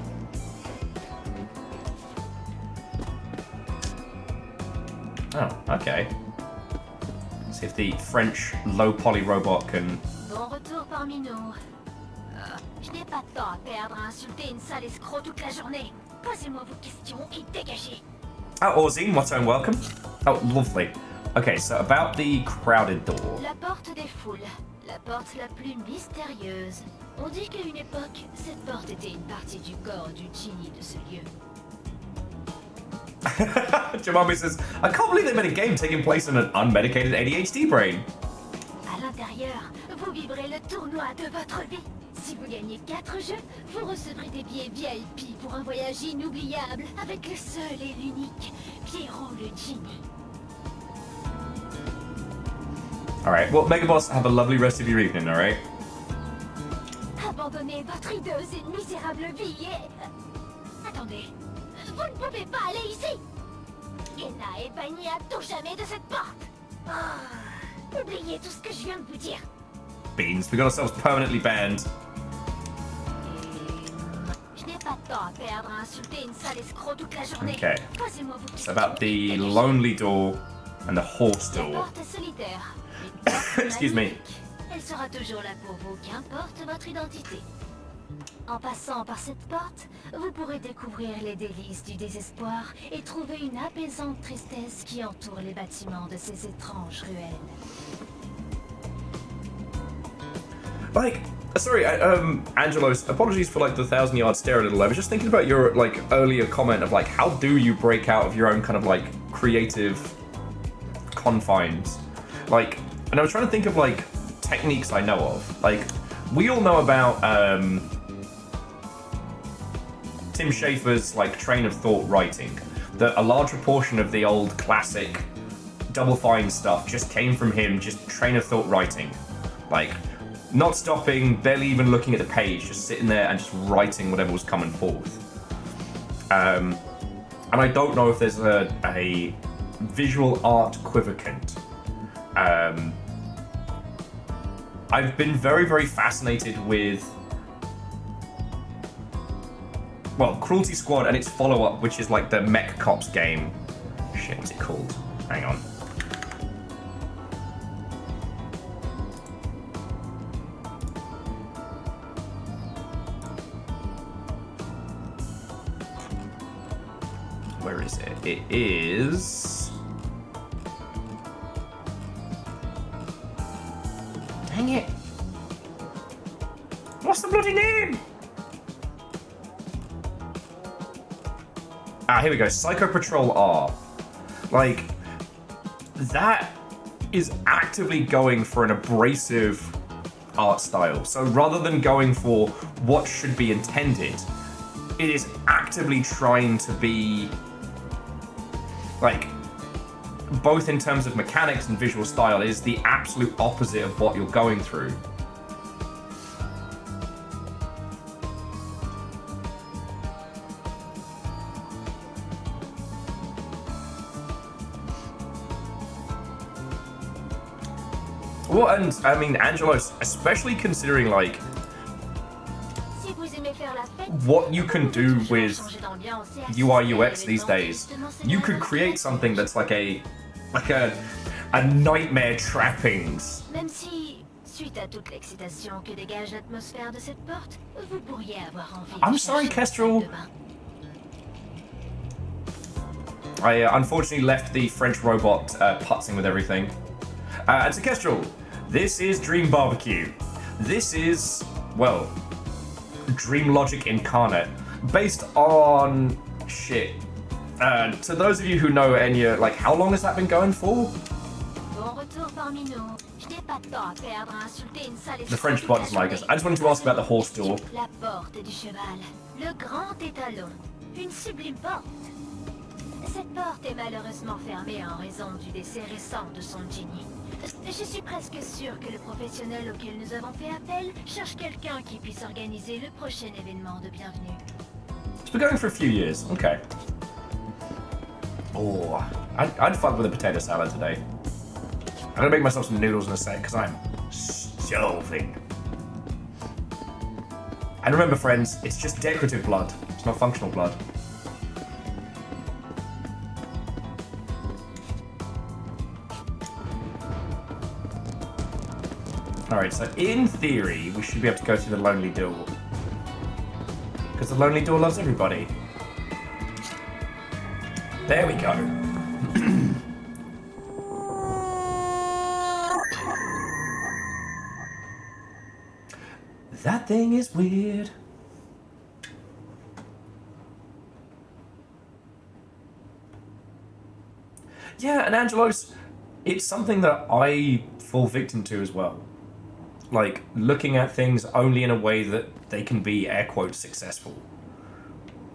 Oh, okay. See if the French low poly robot can. Bon retour parmi nous. Je n'ai pas de temps à perdre à insulter une sale escroc toute la journée. Posez-moi vos questions et dégagez. Oh, Orzine, what's own welcome? Oh, lovely. Okay, so about the crowded door. La porte des foules. La porte la plus mystérieuse. On dit qu'à une époque, cette porte était une partie du corps du génie de ce lieu. Jamami says, I can't believe they made a game taking place in an unmedicated ADHD brain. À l'intérieur, vous vivrez le tournoi de votre vie. Si vous gagnez 4 jeux, vous recevrez des billets VIP pour un voyage inoubliable avec le seul et l'unique Pierrot le Genie. Alright, well, Megaboss, have a lovely rest of your evening, alright? Abandonnez votre hideuse et misérable vie et... Attendez, vous ne pouvez pas aller ici. Kenna est bannie à tout jamais de cette porte. Oh, oubliez tout ce que je viens de vous dire. Beans, we got ourselves permanently banned. Je n'ai pas de temps à perdre à insulter une sale escroc toute la journée. Okay. Posez-moi vos It's about the lonely door and the horse La door. porte est solitaire. Excuse me. Elle sera toujours là pour vous, qu'importe votre identité. En passant par cette porte, vous pourrez découvrir les délices du désespoir et trouver une apaisante tristesse qui entoure les bâtiments de ces étranges ruelles. Like, sorry, Angelos, apologies for like the 1,000-yard stare a little. I was just thinking about your like earlier comment of like, how do you break out of your own kind of like creative confines? Like, and I was trying to think of like techniques I know of. Like, we all know about Tim Schafer's like train of thought writing. That a large proportion of the old classic Double Fine stuff just came from him, just train of thought writing. Like, not stopping, barely even looking at the page, just sitting there and just writing whatever was coming forth. And I don't know if there's a visual art equivalent. I've been very, very fascinated with, well, Cruelty Squad and its follow-up, which is like the Mech Cops game. Shit, what's it called? Hang on. Where is it? It is... Dang it! What's the bloody name? Ah, here we go. Psycho Patrol R. Like, that is actively going for an abrasive art style. So rather than going for what should be intended, it is actively trying to be, like, both in terms of mechanics and visual style, is the absolute opposite of what you're going through. Well, and I mean, Angelos, especially considering like what you can do with UI UX these days, you could create something that's like a nightmare trappings. Même si, suite à toute l'excitation que dégage l'atmosphère de cette porte, vous pourriez avoir envie. I'm sorry, Kestrel. I unfortunately left the French robot putzing with everything. And so Kestrel, this is Dream Barbecue. This is, well, Dream Logic incarnate, based on shit. To those of you who know Enya, like, how long has that been going for? The French bot is like us. I just wanted to ask about the horse door. La porte du cheval, le grand étalon, une sublime porte. Cette porte est malheureusement fermée en raison du décès récent de son génie. Je suis presque sûre que le professionnel auquel nous avons fait appel cherche quelqu'un qui puisse organiser le prochain événement de bienvenue. It's been going for a few years. Okay. Oh, I'd fuck with a potato salad today. I'm gonna make myself some noodles in a sec because I'm starving. And remember, friends, it's just decorative blood. It's not functional blood. Alright, so in theory, we should be able to go through the Lonely Door. Because the Lonely Door loves everybody. There we go. That thing is weird. Yeah, and Angelos, it's something that I fall victim to as well. Like, looking at things only in a way that they can be, air quotes, successful.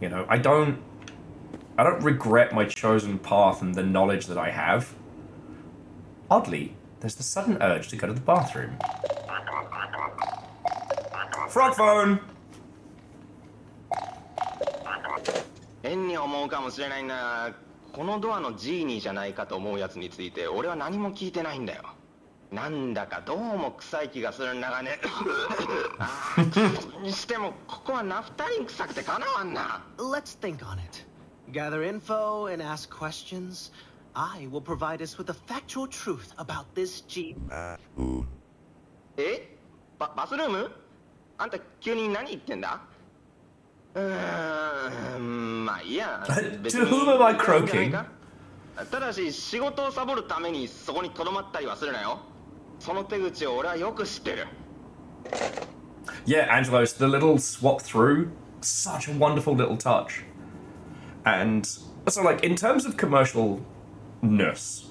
You know, I don't regret my chosen path and the knowledge that I have. Oddly, there's the sudden urge to go to the bathroom. Frog phone! 変に思うかもしれないんだが、このドアのジーニーじゃないかと思うやつについて俺は何も聞いてないんだよ。なんだかどうも臭い気がするんだがね。にしてもここはナフタリン臭くてかなわんな。Let's think on it. Gather info and ask questions. I will provide us with the factual truth about this G. え？バスルーム？あんた急に何言ってんだ？まあいいや。To whom am I croaking? ただし仕事をサボるためにそこに留まったりはするなよ。その手口を俺はよく知ってる。Yeah, Angelos, the little swap through, such a wonderful little touch. And so, like, in terms of commercialness,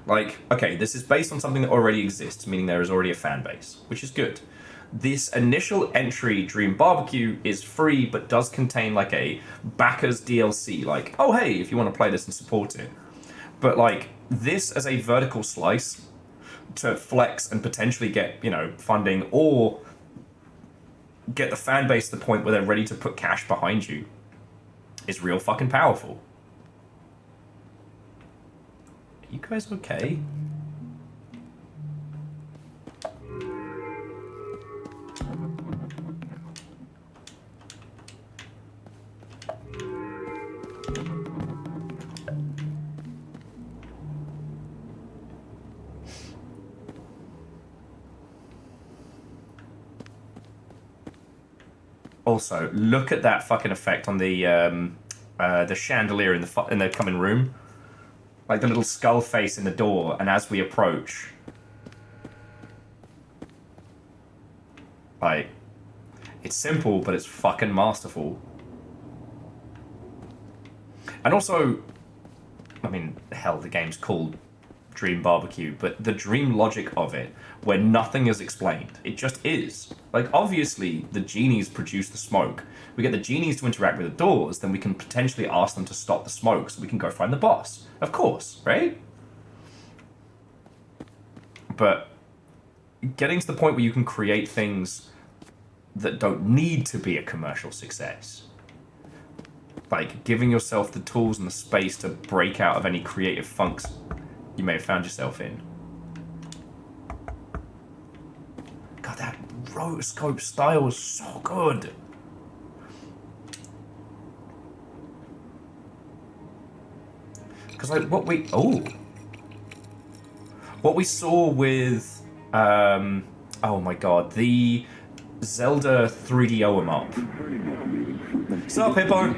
like, okay, this is based on something that already exists, meaning there is already a fan base, which is good. This initial entry, Dream Barbecue, is free, but does contain, like, a backers DLC, like, oh, hey, if you want to play this and support it. But, like, this as a vertical slice to flex and potentially get, you know, funding or get the fan base to the point where they're ready to put cash behind you is real fucking powerful. Are you guys okay? Also, look at that fucking effect on the chandelier in the common room, like the little skull face in the door. And as we approach, like, it's simple, but it's fucking masterful. And also, I mean, hell, the game's called Dream Barbecue, but the dream logic of it, where nothing is explained, it just is. Like, obviously, the genies produce the smoke. We get the genies to interact with the doors, then we can potentially ask them to stop the smoke so we can go find the boss. Of course, right? But getting to the point where you can create things that don't need to be a commercial success. Like, giving yourself the tools and the space to break out of any creative funks you may have found yourself in. God, that rotoscope style is so good. Because, like, what we saw with oh my god, the Zelda 3D OM up. What's up, Hippo?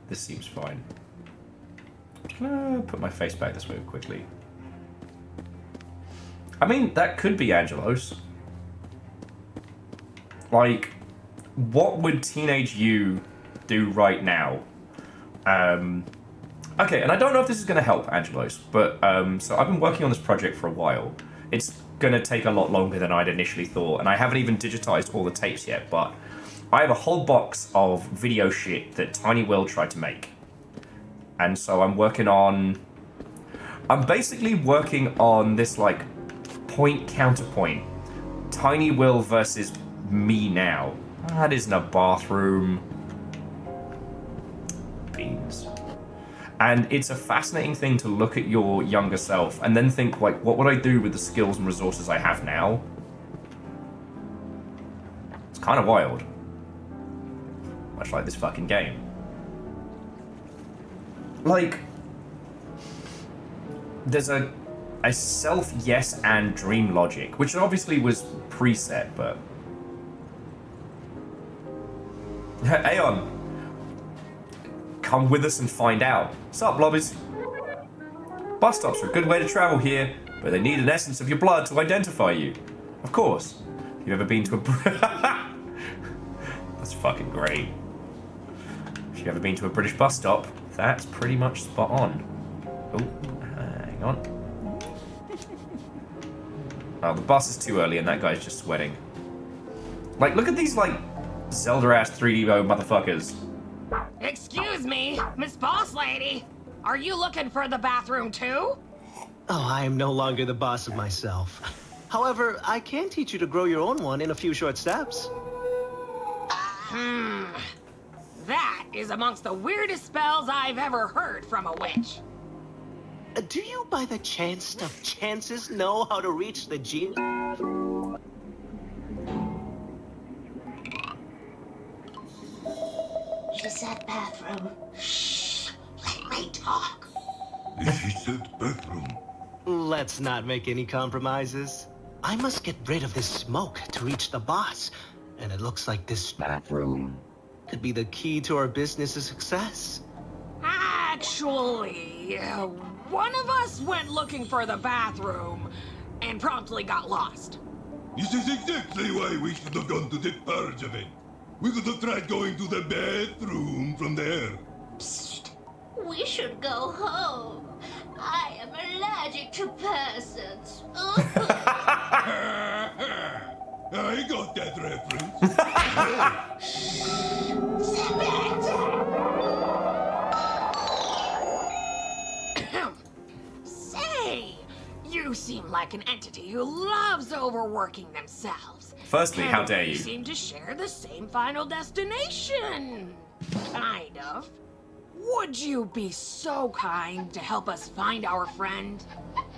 This seems fine. Can I put my face back this way quickly? I mean, that could be Angelos. Like, what would teenage you do right now? Okay, and I don't know if this is going to help Angelos, but so I've been working on this project for a while. It's going to take a lot longer than I'd initially thought, and I haven't even digitized all the tapes yet, but I have a whole box of video shit that Tiny Will tried to make. And so I'm basically working on this, like, point counterpoint. Tiny Will versus me now. That isn't a bathroom. Beans. And it's a fascinating thing to look at your younger self and then think, like, what would I do with the skills and resources I have now? It's kind of wild. Much like this fucking game. Like, there's a self yes and dream logic, which obviously was preset, but Aeon, come with us and find out. Sup, lobbies? Bus stops are a good way to travel here. but they need an essence of your blood to identify you. Of course. If you've ever been to a... That's fucking great. If you've ever been to a British bus stop, that's pretty much spot on. Oh, hang on. Oh, the bus is too early and that guy's just sweating. Like, look at these, like, Zelda-ass 3D motherfuckers. Excuse me, Miss Boss Lady. Are you looking for the bathroom too? Oh, I am no longer the boss of myself. However, I can teach you to grow your own one in a few short steps. That is amongst the weirdest spells I've ever heard from a witch. Do you, by the chance of chances, know how to reach the genie? Is that bathroom? Shh. Let me talk. She said bathroom. Let's not make any compromises. I must get rid of this smoke to reach the boss. And it looks like this bathroom could be the key to our business's success. Actually, one of us went looking for the bathroom and promptly got lost. This is exactly why we should have gone to the purge event. We could have tried going to the bathroom from there. Psst. We should go home. I am allergic to persons. I got that reference. Say, you seem like an entity who loves overworking themselves. Firstly, how dare We you? seem to share the same final destination. Kind of. Would you be so kind to help us find our friend?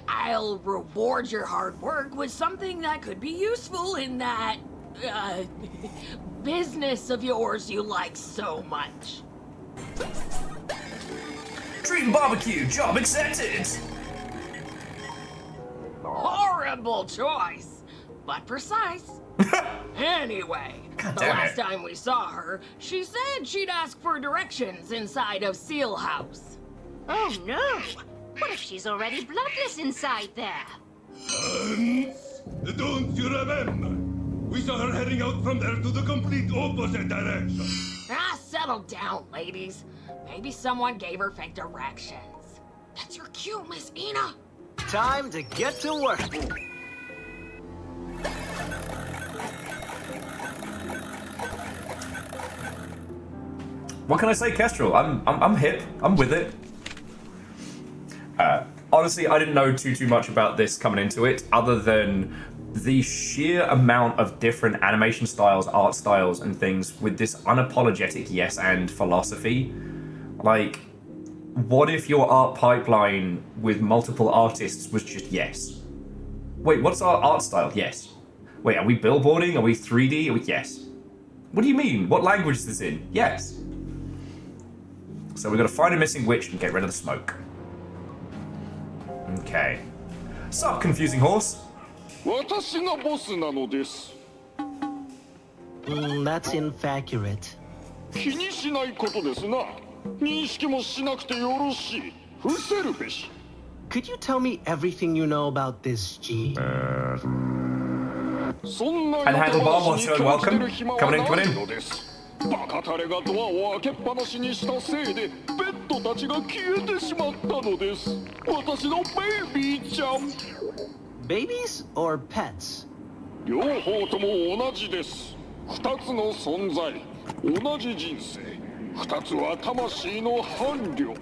I'll reward your hard work with something that could be useful in that, business of yours you like so much. Dream barbecue, job accepted! Horrible choice, but precise. Anyway, the damn last it. time we saw her, she said she'd ask for directions inside of Seal House. Oh no! What if she's already bloodless inside there? Don't you remember? We saw her heading out from there to the complete opposite direction. Settle down, ladies. Maybe someone gave her fake directions. That's your cue, Miss Ina. Time to get to work. What can I say, Kestrel? I'm hip. I'm with it. Honestly, I didn't know too much about this coming into it, other than the sheer amount of different animation styles, art styles, and things with this unapologetic yes and philosophy. Like, what if your art pipeline with multiple artists was just yes? Wait, what's our art style? Yes. Wait, are we billboarding? Are we 3D? Are we yes? What do you mean? What language is this in? Yes. So we've got to find a missing witch and get rid of the smoke. Okay. Sup, confusing horse? 私がボスなのです。That's infacurate. 気にしないことですな。認識もしなくてよろしい。伏せるべし。Could you tell me everything you know about this G? そんな And Handlebar, what's your welcome? 暇は Coming in, ない coming の in. です。バカタレがドアを開けっぱなしにしたせいでペットたちが消えてしまったのです。私のベイビーちゃん。Babies or pets? 両方とも同じです。二つの存在、同じ人生。二つは魂の伴侶。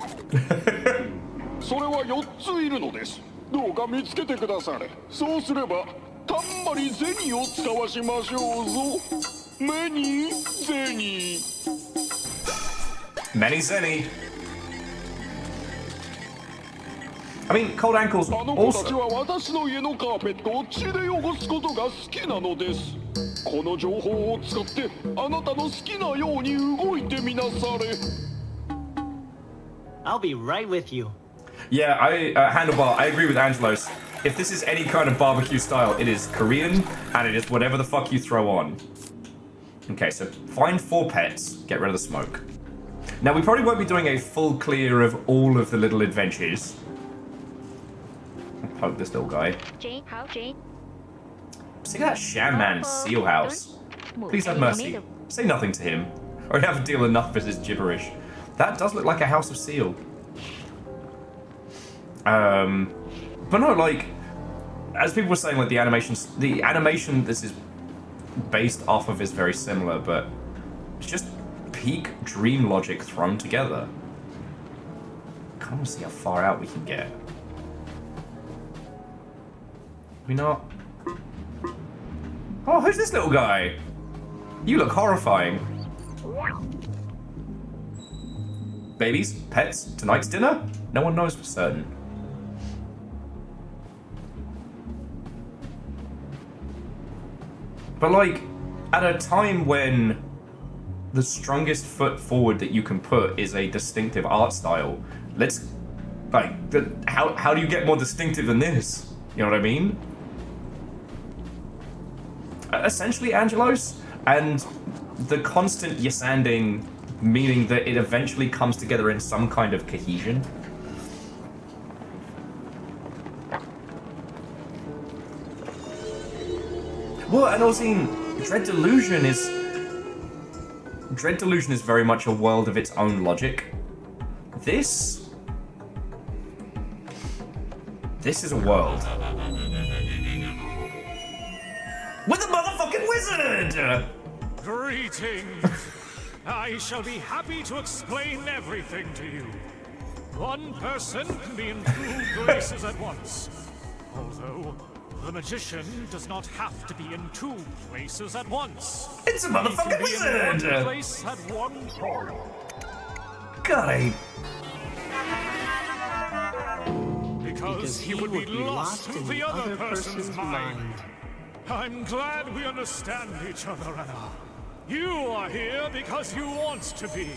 それは4ついるのです。どうか見つけてくだされ。そうすればたんまり銭を使わしましょうぞ。目に銭。Many Zenny. I mean, cold ankles あの子たち also. は私の家のカーペットを血で汚すことが好きなのです。この情報を使ってあなたの好きなように動いてみなされ。I'll be right with you. Yeah, Handlebar, I agree with Angelos. If this is any kind of barbecue style, it is Korean, and it is whatever the fuck you throw on. Okay, so find 4 pets, get rid of the smoke. Now, we probably won't be doing a full clear of all of the little adventures. poke this little guy. Jane, how Jane? See that shaman seal house. Please have mercy. Say nothing to him, or he'll have to deal enough with his gibberish. That does look like a house of seal. But no, like, as people were saying, like the animation this is based off of is very similar, but it's just peak dream logic thrown together. I want to see how far out we can get. We not? Oh, who's this little guy? You look horrifying. Babies? Pets? Tonight's dinner? No one knows for certain. But like, at a time when the strongest foot forward that you can put is a distinctive art style, let's, like, how do you get more distinctive than this? You know what I mean? Essentially, Angelos, and the constant yesanding, meaning that it eventually comes together in some kind of cohesion. Well, and also, Dread Delusion is very much a world of its own logic. This is a world with a motherfucking wizard! Greetings! I shall be happy to explain everything to you. One person can be in two places at once. Although, the magician does not have to be in two places at once. It's a motherfucking wizard! One place at one time. God, Because he would be lost in the other person's mind. I'm glad we understand each other, Anna. You are here because you want to be.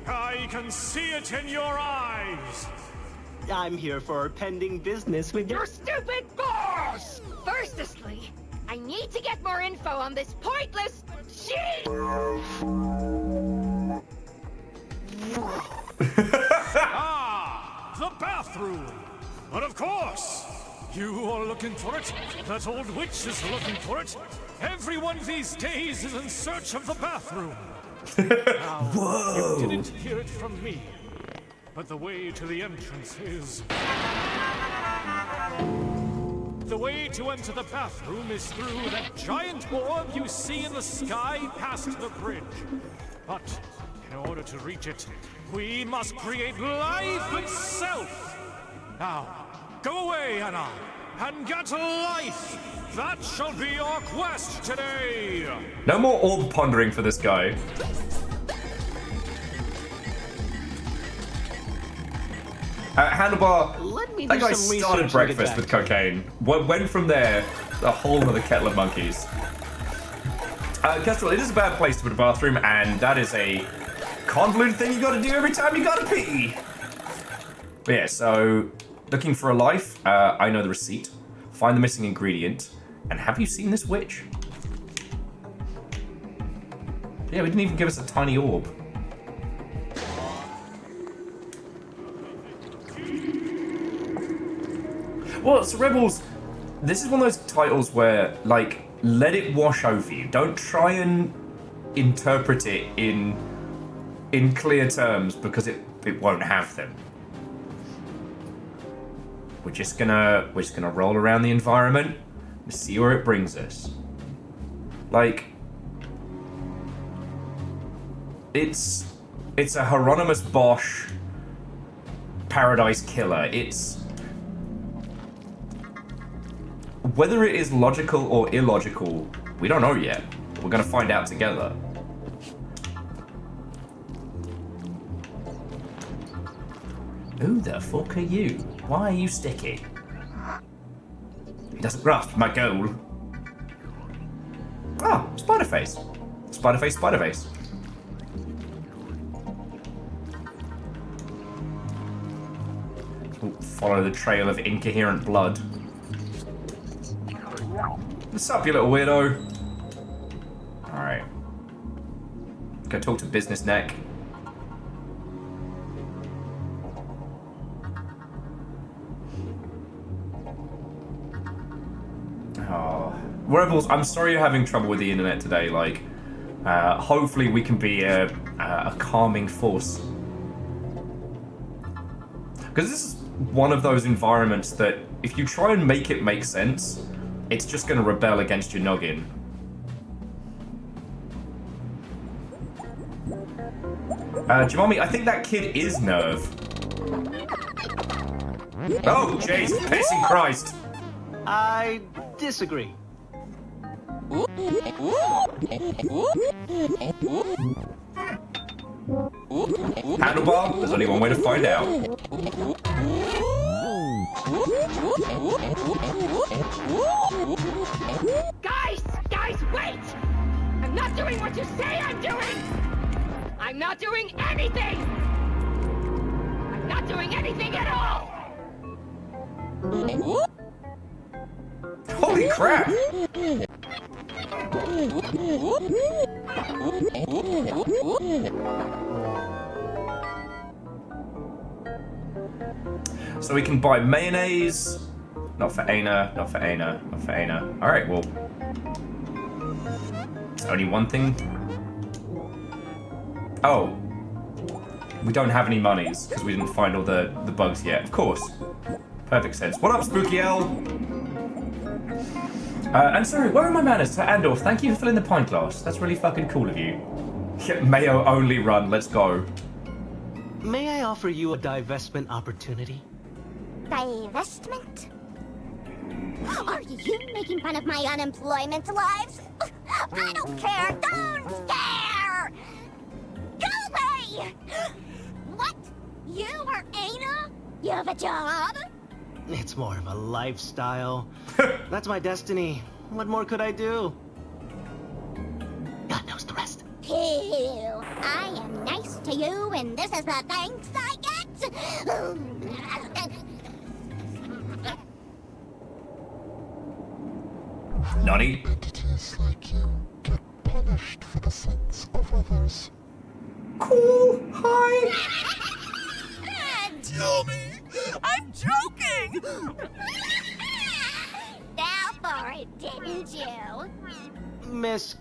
I can see it in your eyes. I'm here for pending business with your Stupid boss! Firstly, I need to get more info on this pointless shit! Ah, the bathroom. But of course, you are looking for it. That old witch is looking for it. Everyone these days is in search of the bathroom. Now, whoa! You didn't hear it from me, but the way to the entrance is... The way to enter the bathroom is through that giant orb you see in the sky past the bridge. But in order to reach it, we must create life itself. Now, go away, Anna, and get life. That shall be our quest today. No more orb pondering for this guy. Handlebar, that guy started breakfast with cocaine. Went from there, a whole other kettle of monkeys. Kestrel, it is a bad place to put a bathroom, and that is a convoluted thing you gotta do every time you gotta pee. But yeah, so, looking for a life, I know the receipt. Find the missing ingredient, and have you seen this witch? Yeah, we didn't even give us a tiny orb. Well, so Rebels, this is one of those titles where, like, let it wash over you. Don't try and interpret it in clear terms, because it won't have them. We're just gonna roll around the environment and see where it brings us. Like, it's a Hieronymus Bosch Paradise Killer. It's whether it is logical or illogical, we don't know yet. We're gonna find out together. Who the fuck are you? Why are you sticky? He doesn't grasp my goal. Ah, Spiderface. Spiderface, Spiderface. We'll follow the trail of incoherent blood. What's up, you little weirdo? Alright. Go talk to Business Neck. Oh, Rebels, I'm sorry you're having trouble with the internet today. Like, hopefully we can be a calming force. Because this is one of those environments that if you try and make it make sense, it's just going to rebel against your noggin. Jimami, I think that kid is Nerve. Oh, jeez, pissing Christ. I disagree. Handlebar? There's only one way to find out. Guys, wait! I'm not doing what you say I'm doing! I'm not doing anything! I'm not doing anything at all! Holy crap! So we can buy mayonnaise. Not for Aina, not for Aina, not for Aina. Alright, well. It's only one thing. Oh. We don't have any monies, because we didn't find all the bugs yet. Of course. Perfect sense. What up, Spooky L? And sorry, where are my manners? Andorf, thank you for filling the pint glass. That's really fucking cool of you. Mayo only run, let's go. May I offer you a divestment opportunity? Divestment? Are you making fun of my unemployment lives? I don't care! Don't care! Go away! What? You are Aina? You have a job? It's more of a lifestyle. That's my destiny. What more could I do? God knows the rest. Ew, I am nice to you, and this is the thanks I get? Nani? Entities like you get punished for the sins of others. Cool, hi! Tell me! I'm joking! Fell for it, didn't you? Miss,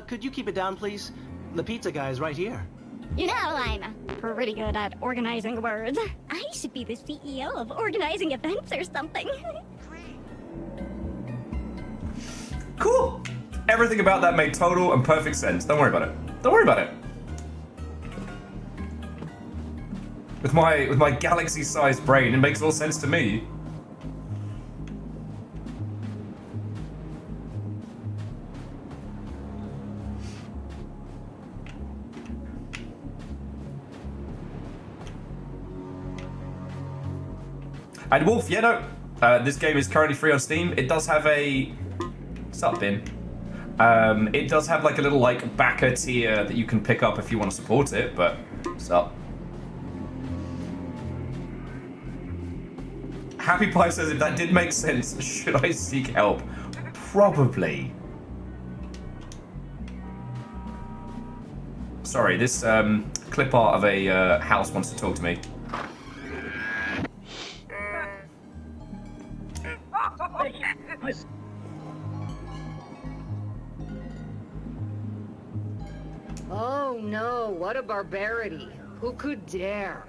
could you keep it down, please? The pizza guy is right here. You know, I'm pretty good at organizing words. I should be the CEO of organizing events or something. Cool! Everything about that made total and perfect sense. Don't worry about it. Don't worry about it. With my galaxy-sized brain, it makes all sense to me. And Wolf, yeah, no. This game is currently free on Steam. It does have a... Sup, bin. It does have like a little like backer tier that you can pick up if you want to support it, but sup. Happy Pie says, if that did make sense, should I seek help? Probably. Sorry, this clip art of a house wants to talk to me. Oh no, what a barbarity. Who could dare?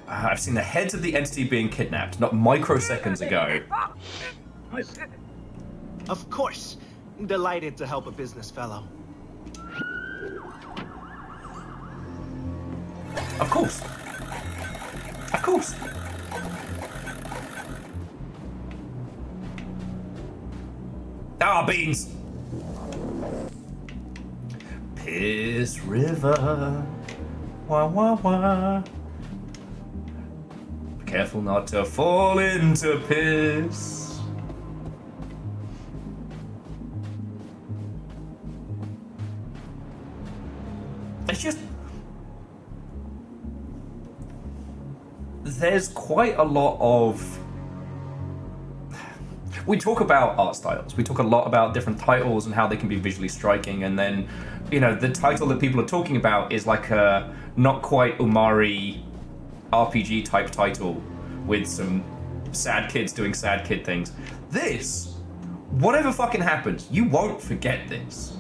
I've seen the heads of the entity being kidnapped, not microseconds ago. Of course. Delighted to help a business fellow. Of course. Of course. Ah, beans. Piss River. Wah, wah, wah. Be careful not to fall into piss. It's just... There's quite a lot of... We talk about art styles. We talk a lot about different titles and how they can be visually striking, and then, you know, the title that people are talking about is like a not quite Umari RPG type title with some sad kids doing sad kid things. This, whatever fucking happens, you won't forget this.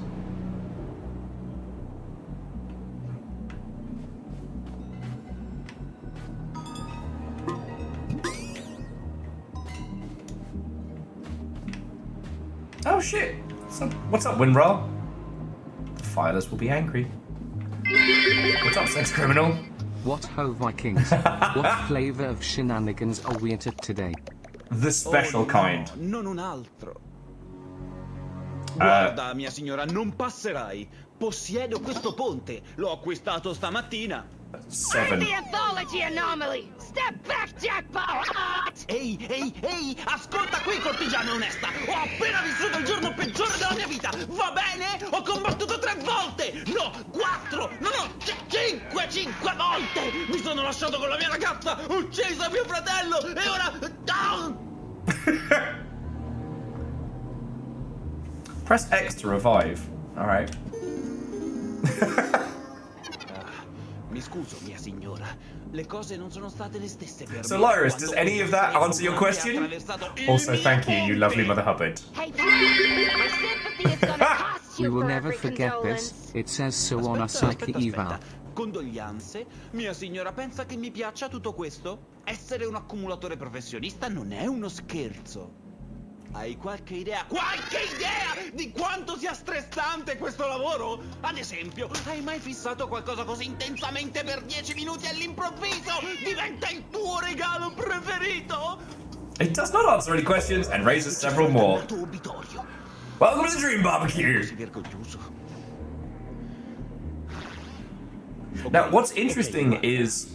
Oh shit! What's up, Winrar? The filers will be angry. What's up, sex criminal? What ho, Vikings? What flavor of shenanigans are we at today? The special kind. Non un altro. Guarda, mia signora, non passerai. Possiedo questo ponte. L'ho acquistato stamattina. 7. The anthology anomaly! Step back, jackpot! Ehi, ascolta qui, cortigiana onesta! Ho appena vissuto il giorno peggiore della mia vita! Va bene? Ho combattuto 3 volte! No, 4! No, 5 volte! Mi sono lasciato con la mia ragazza! Ho ucciso mio fratello! E ora... Press X to revive. Alright. Mi scuso, mia signora. Le cose non sono state le stesse per So, me. Lyris, does any of that answer your question? Also, thank you, you lovely Mother Hubbard. Hey, my sympathy is gonna cost We you will for never every forget condolence. this. It says so on our psyche eval. Condoglianze? Mia signora pensa che mi piaccia tutto questo? Essere un accumulatore professionista non è uno scherzo. Hai qualche idea di quanto sia stressante questo lavoro? Ad esempio, hai mai fissato qualcosa così intensamente per 10 minuti all'improvviso? Diventa il tuo regalo preferito? It does not answer any questions and raises several more. Welcome to the Dream Barbecue! Now, what's interesting is...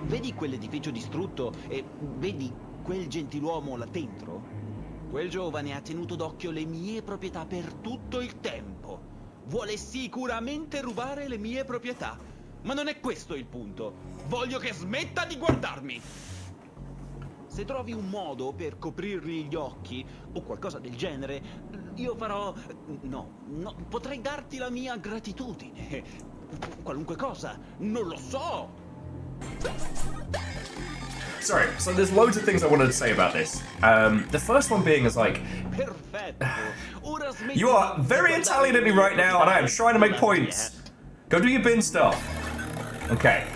Vedi quell'edificio distrutto e vedi quel gentiluomo là dentro? Quel giovane ha tenuto d'occhio le mie proprietà per tutto il tempo. Vuole sicuramente rubare le mie proprietà. Ma non è questo il punto. Voglio che smetta di guardarmi. Se trovi un modo per coprirgli gli occhi o qualcosa del genere, io farò... No, potrei darti la mia gratitudine. Qualunque cosa, non lo so. Sorry, so there's loads of things I wanted to say about this. The first one being is like... You are very Italian at me right now, and I am trying to make points. Go do your bin stuff. Okay.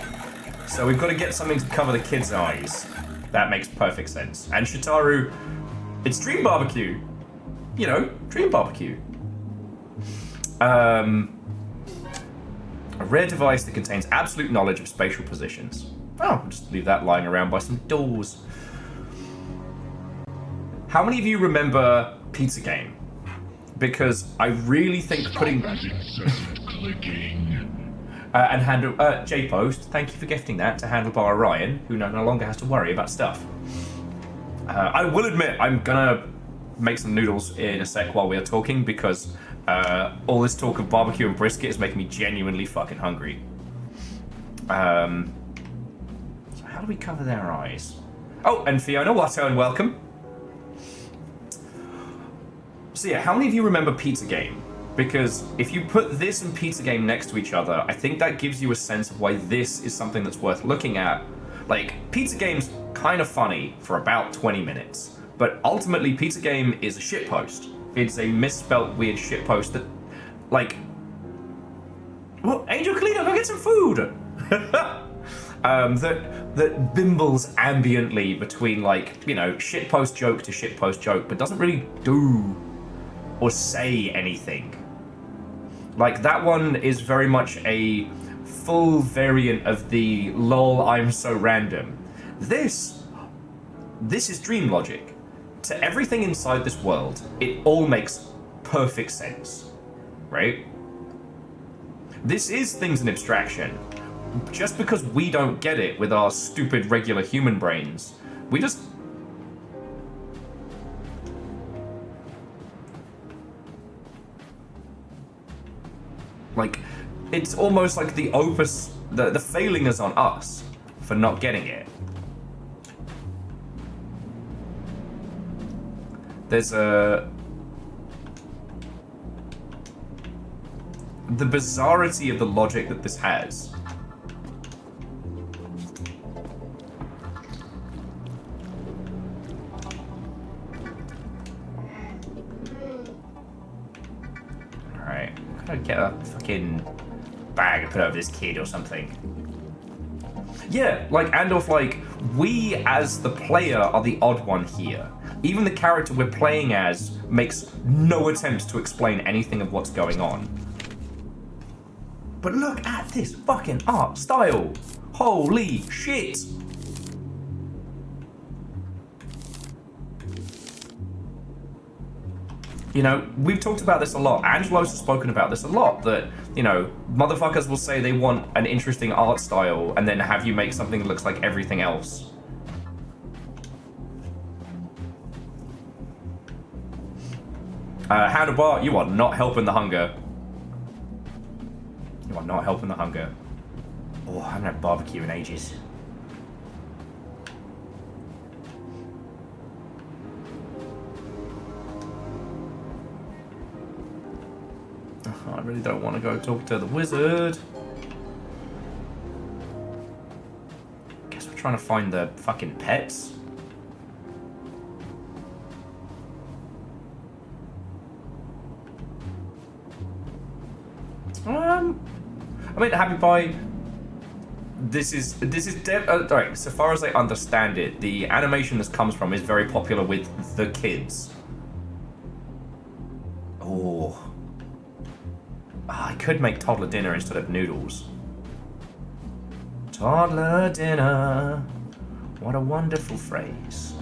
So we've got to get something to cover the kids' eyes. That makes perfect sense. And Shitaru, it's Dream Barbecue. You know, Dream Barbecue. A rare device that contains absolute knowledge of spatial positions. Oh, I'll just leave that lying around by some doors. How many of you remember Pizza Game? Because I really think putting... and handle... J-Post, thank you for gifting that to Handlebar Orion, who no longer has to worry about stuff. I will admit, I'm gonna make some noodles in a sec while we are talking, because all this talk of barbecue and brisket is making me genuinely fucking hungry. So how do we cover their eyes? Oh, and Fiona Watto, and welcome. So yeah, how many of you remember Pizza Game? Because if you put this and Pizza Game next to each other, I think that gives you a sense of why this is something that's worth looking at. Like, Pizza Game's kind of funny for about 20 minutes, but ultimately Pizza Game is a shitpost. It's a misspelt weird shitpost that, like... Well, Angel Kalina, go get some food! that bimbles ambiently between, like, you know, shitpost joke to shitpost joke, but doesn't really do or say anything. Like, that one is very much a full variant of the lol, I'm so random. This is dream logic. To everything inside this world, it all makes perfect sense, right? This is things in abstraction. Just because we don't get it with our stupid regular human brains, we just... Like, it's almost like the opus, the failing is on us for not getting it. There's the bizarrity of the logic that this has. gotta get a fucking bag and put it over this kid or something. Yeah, like, and of like, we as the player are the odd one here. Even the character we're playing as makes no attempt to explain anything of what's going on. But look at this fucking art style. Holy shit. You know, we've talked about this a lot. Angelos has spoken about this a lot, that, you know, motherfuckers will say they want an interesting art style and then have you make something that looks like everything else. Handelbar, you are not helping the hunger. You are not helping the hunger. Oh, I haven't had barbecue in ages. I really don't want to go talk to the wizard. Guess we're trying to find the fucking pets. I mean, Happy Pie. This is alright. So far as I understand it, the animation this comes from is very popular with the kids. Oh. I could make toddler dinner instead of noodles. Toddler dinner. What a wonderful phrase.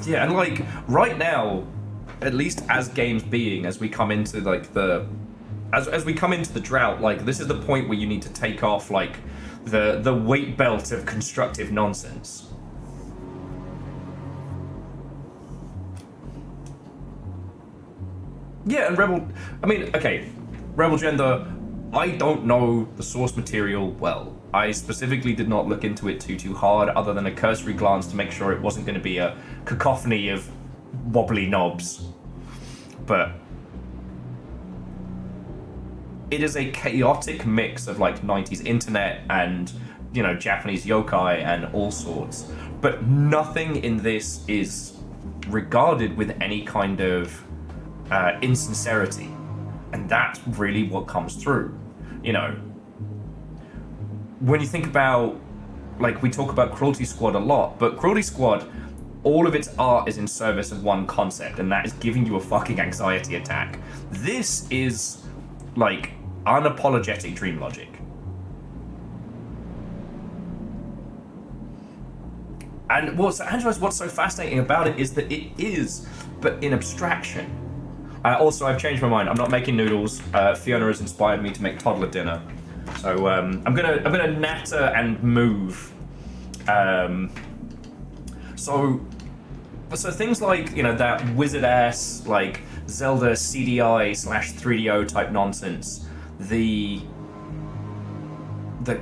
Yeah, and like right now, at least as games being, as we come into like the as we come into the drought, like this is the point where you need to take off like the weight belt of constructive nonsense. Yeah, and Rebel Gender, I don't know the source material well. I specifically did not look into it too hard, other than a cursory glance to make sure it wasn't going to be a cacophony of wobbly knobs. But it is a chaotic mix of like 90s internet and, you know, Japanese yokai and all sorts. But nothing in this is regarded with any kind of insincerity. And that's really what comes through. You know, when you think about, like, we talk about Cruelty Squad a lot, but Cruelty Squad, all of its art is in service of one concept, and that is giving you a fucking anxiety attack. This is, like, unapologetic dream logic. And what's so fascinating about it is that it is, but in abstraction. Also, I've changed my mind. I'm not making noodles. Fiona has inspired me to make toddler dinner. So I'm gonna natter and move. So things like, you know, that wizard ass like Zelda CDI / 3DO type nonsense, the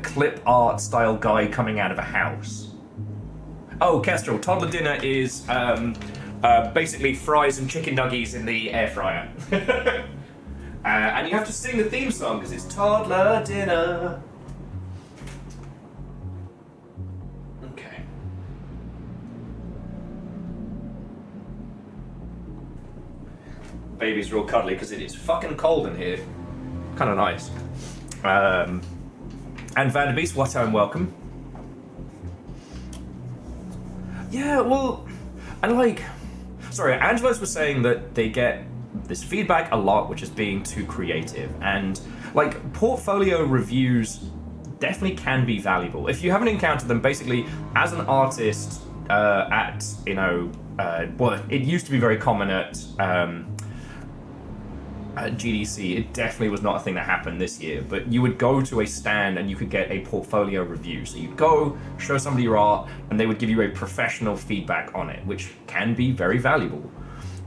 clip art style guy coming out of a house. Oh, Kestrel, toddler dinner is basically fries and chicken nuggies in the air fryer. And you have to sing the theme song because it's toddler dinner. Okay. Baby's real cuddly because it is fucking cold in here. Kind of nice. And Vanderbeest, what and welcome. Yeah, well, and like, sorry, Angelos was saying that they get this feedback a lot, which is being too creative, and like portfolio reviews definitely can be valuable. If you haven't encountered them, basically, as an artist at, you know, well, it used to be very common at GDC. It definitely was not a thing that happened this year, but you would go to a stand and you could get a portfolio review. So you'd go, show somebody your art, and they would give you a professional feedback on it, which can be very valuable.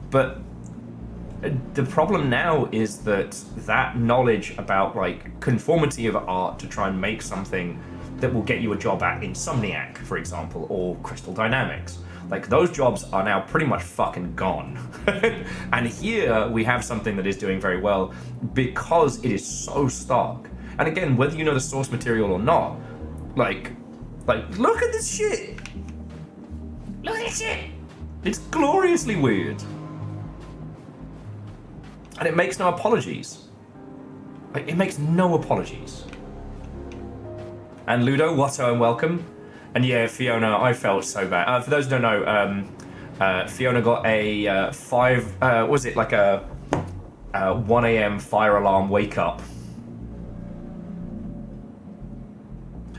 But the problem now is that knowledge about like conformity of art to try and make something that will get you a job at Insomniac, for example, or Crystal Dynamics, like those jobs are now pretty much fucking gone. And here we have something that is doing very well because it is so stark. And again, whether you know the source material or not, like look at this shit. Look at this shit. It's gloriously weird. And it makes no apologies. Like, it makes no apologies. And Ludo, Watto, and welcome. And yeah, Fiona, I felt so bad. For those who don't know, Fiona got a 1 a.m. fire alarm wake up.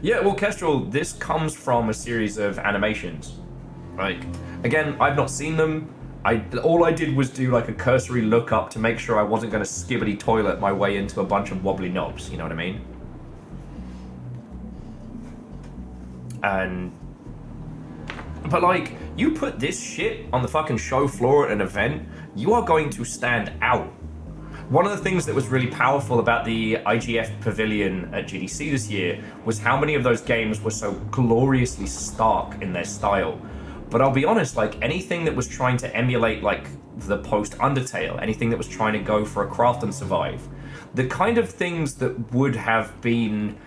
Yeah, well, Kestrel, this comes from a series of animations. Like, again, I've not seen them. All I did was do like a cursory look up to make sure I wasn't going to skibbity toilet my way into a bunch of wobbly knobs, you know what I mean? But like, you put this shit on the fucking show floor at an event, you are going to stand out. One of the things that was really powerful about the IGF Pavilion at GDC this year was how many of those games were so gloriously stark in their style. But I'll be honest, like, anything that was trying to emulate, like, the post-Undertale, anything that was trying to go for a craft and survive, the kind of things that would have been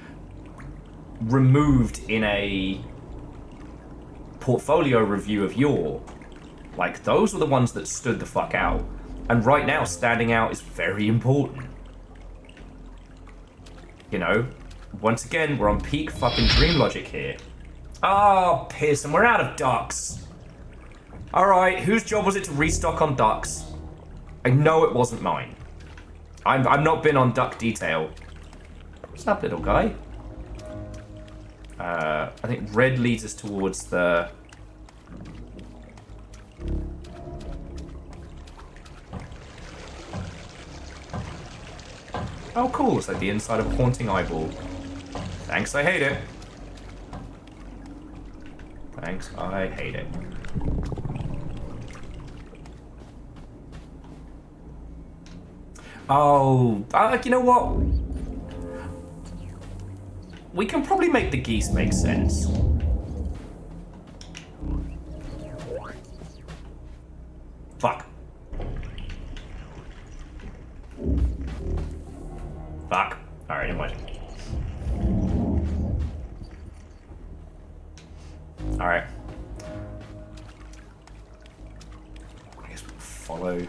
removed in a portfolio review of yore, like, those were the ones that stood the fuck out. And right now, standing out is very important. You know? Once again, we're on peak fucking dream logic here. Oh, Pearson, we're out of ducks. Alright, whose job was it to restock on ducks? I know it wasn't mine. I've not been on duck detail. What's up, little guy? I think red leads us towards the... Oh, cool. It's like the inside of a haunting eyeball. Thanks, I hate it. Thanks, I hate it. Oh, you know what? We can probably make the geese make sense. Fuck. Fuck. Alright, never mind. Alright. I guess we'll follow.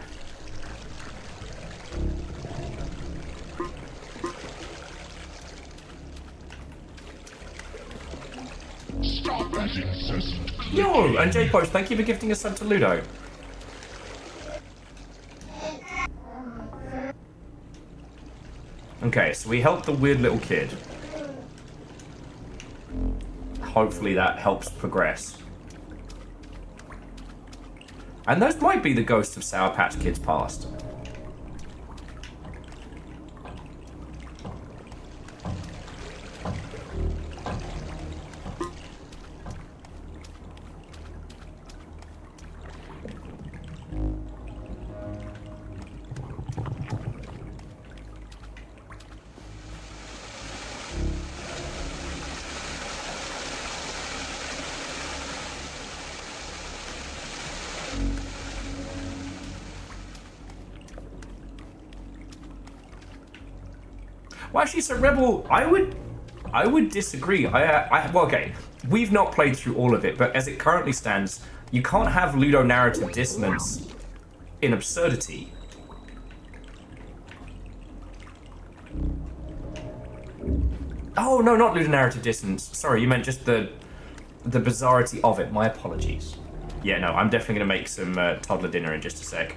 Stop that incessant clicking. Yo, and J-Post, thank you for gifting a sub to Ludo. Okay, so we helped the weird little kid. Hopefully that helps progress. And those might be the ghosts of Sour Patch Kids past. Well, actually, so Rebel, I would disagree. Well, okay, we've not played through all of it, but as it currently stands, you can't have ludonarrative dissonance in absurdity. Oh, no, not ludonarrative dissonance. Sorry, you meant just the bizarrity of it. My apologies. Yeah, no, I'm definitely going to make some toddler dinner in just a sec.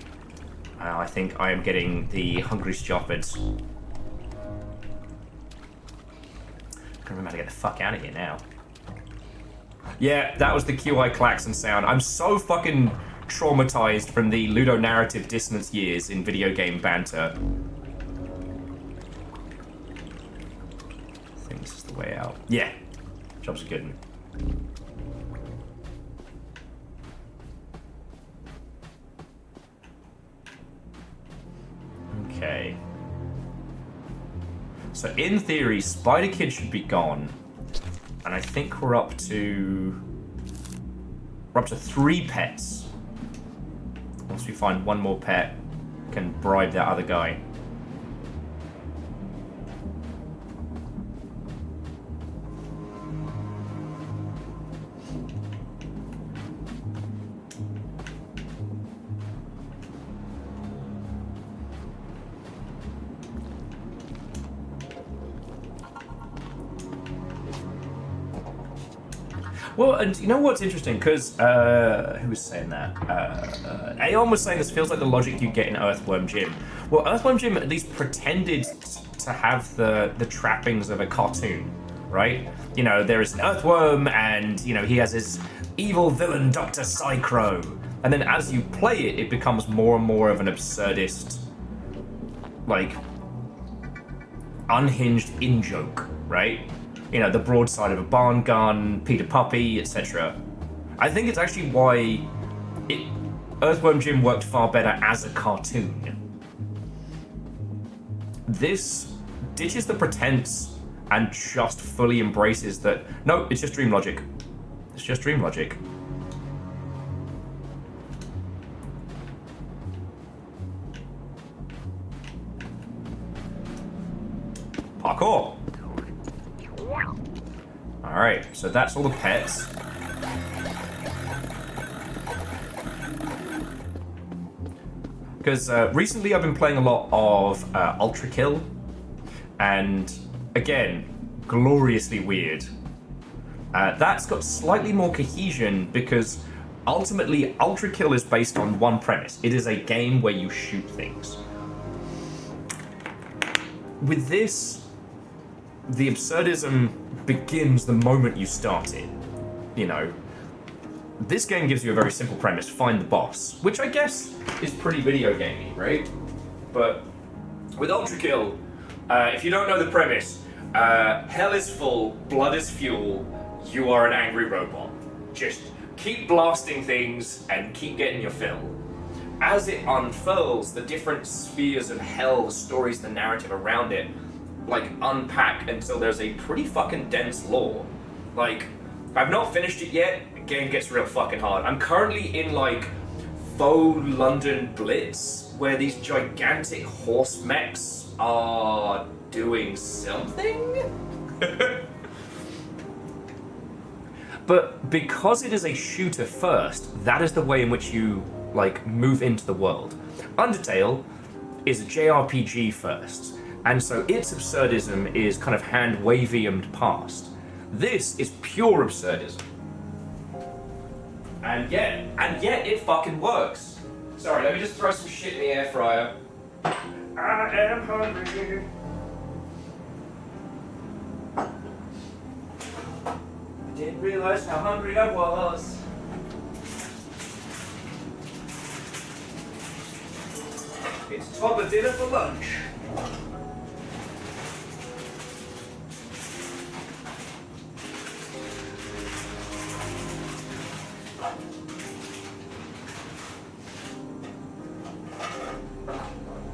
I think I am getting the hungry stuppids. I remember how to get the fuck out of here now. Yeah, that was the QI klaxon sound. I'm so fucking traumatized from the ludonarrative dissonance years in video game banter. I think this is the way out. Yeah, job's a good one. Okay. So in theory, Spider Kid should be gone. And I think we're up to 3 pets. Once we find one more pet, we can bribe that other guy. Well, and you know what's interesting? Because, who was saying that? Aeon was saying this feels like the logic you get in Earthworm Jim. Well, Earthworm Jim at least pretended to have the trappings of a cartoon, right? You know, there is an earthworm and, you know, he has his evil villain, Dr. Psychro. And then as you play it, it becomes more and more of an absurdist, like, unhinged in-joke, right? You know, the broadside of a barn gun, Peter Puppy, etc. I think it's actually why Earthworm Jim worked far better as a cartoon. This ditches the pretense and just fully embraces that, no, it's just dream logic. It's just dream logic. Parkour. Alright, so that's all the pets. Because recently I've been playing a lot of Ultra Kill, and again, gloriously weird. That's got slightly more cohesion because ultimately Ultra Kill is based on one premise. It is a game where you shoot things. With this, the absurdism begins the moment you start it. You know, this game gives you a very simple premise: find the boss, which I guess is pretty video gamey, right? But with Ultra Kill, if you don't know the premise, hell is full, blood is fuel, you are an angry robot. Just keep blasting things and keep getting your fill. As it unfurls, the different spheres of hell, the stories, the narrative around it, like, unpack until there's a pretty fucking dense lore. Like, I've not finished it yet, the game gets real fucking hard. I'm currently in, like, faux London Blitz, where these gigantic horse mechs are doing something? But because it is a shooter first, that is the way in which you, like, move into the world. Undertale is a JRPG first, and so its absurdism is kind of hand-wavy-umed past. This is pure absurdism. And yet it fucking works. Sorry, let me just throw some shit in the air fryer. I am hungry. I didn't realize how hungry I was. It's toddler dinner for lunch.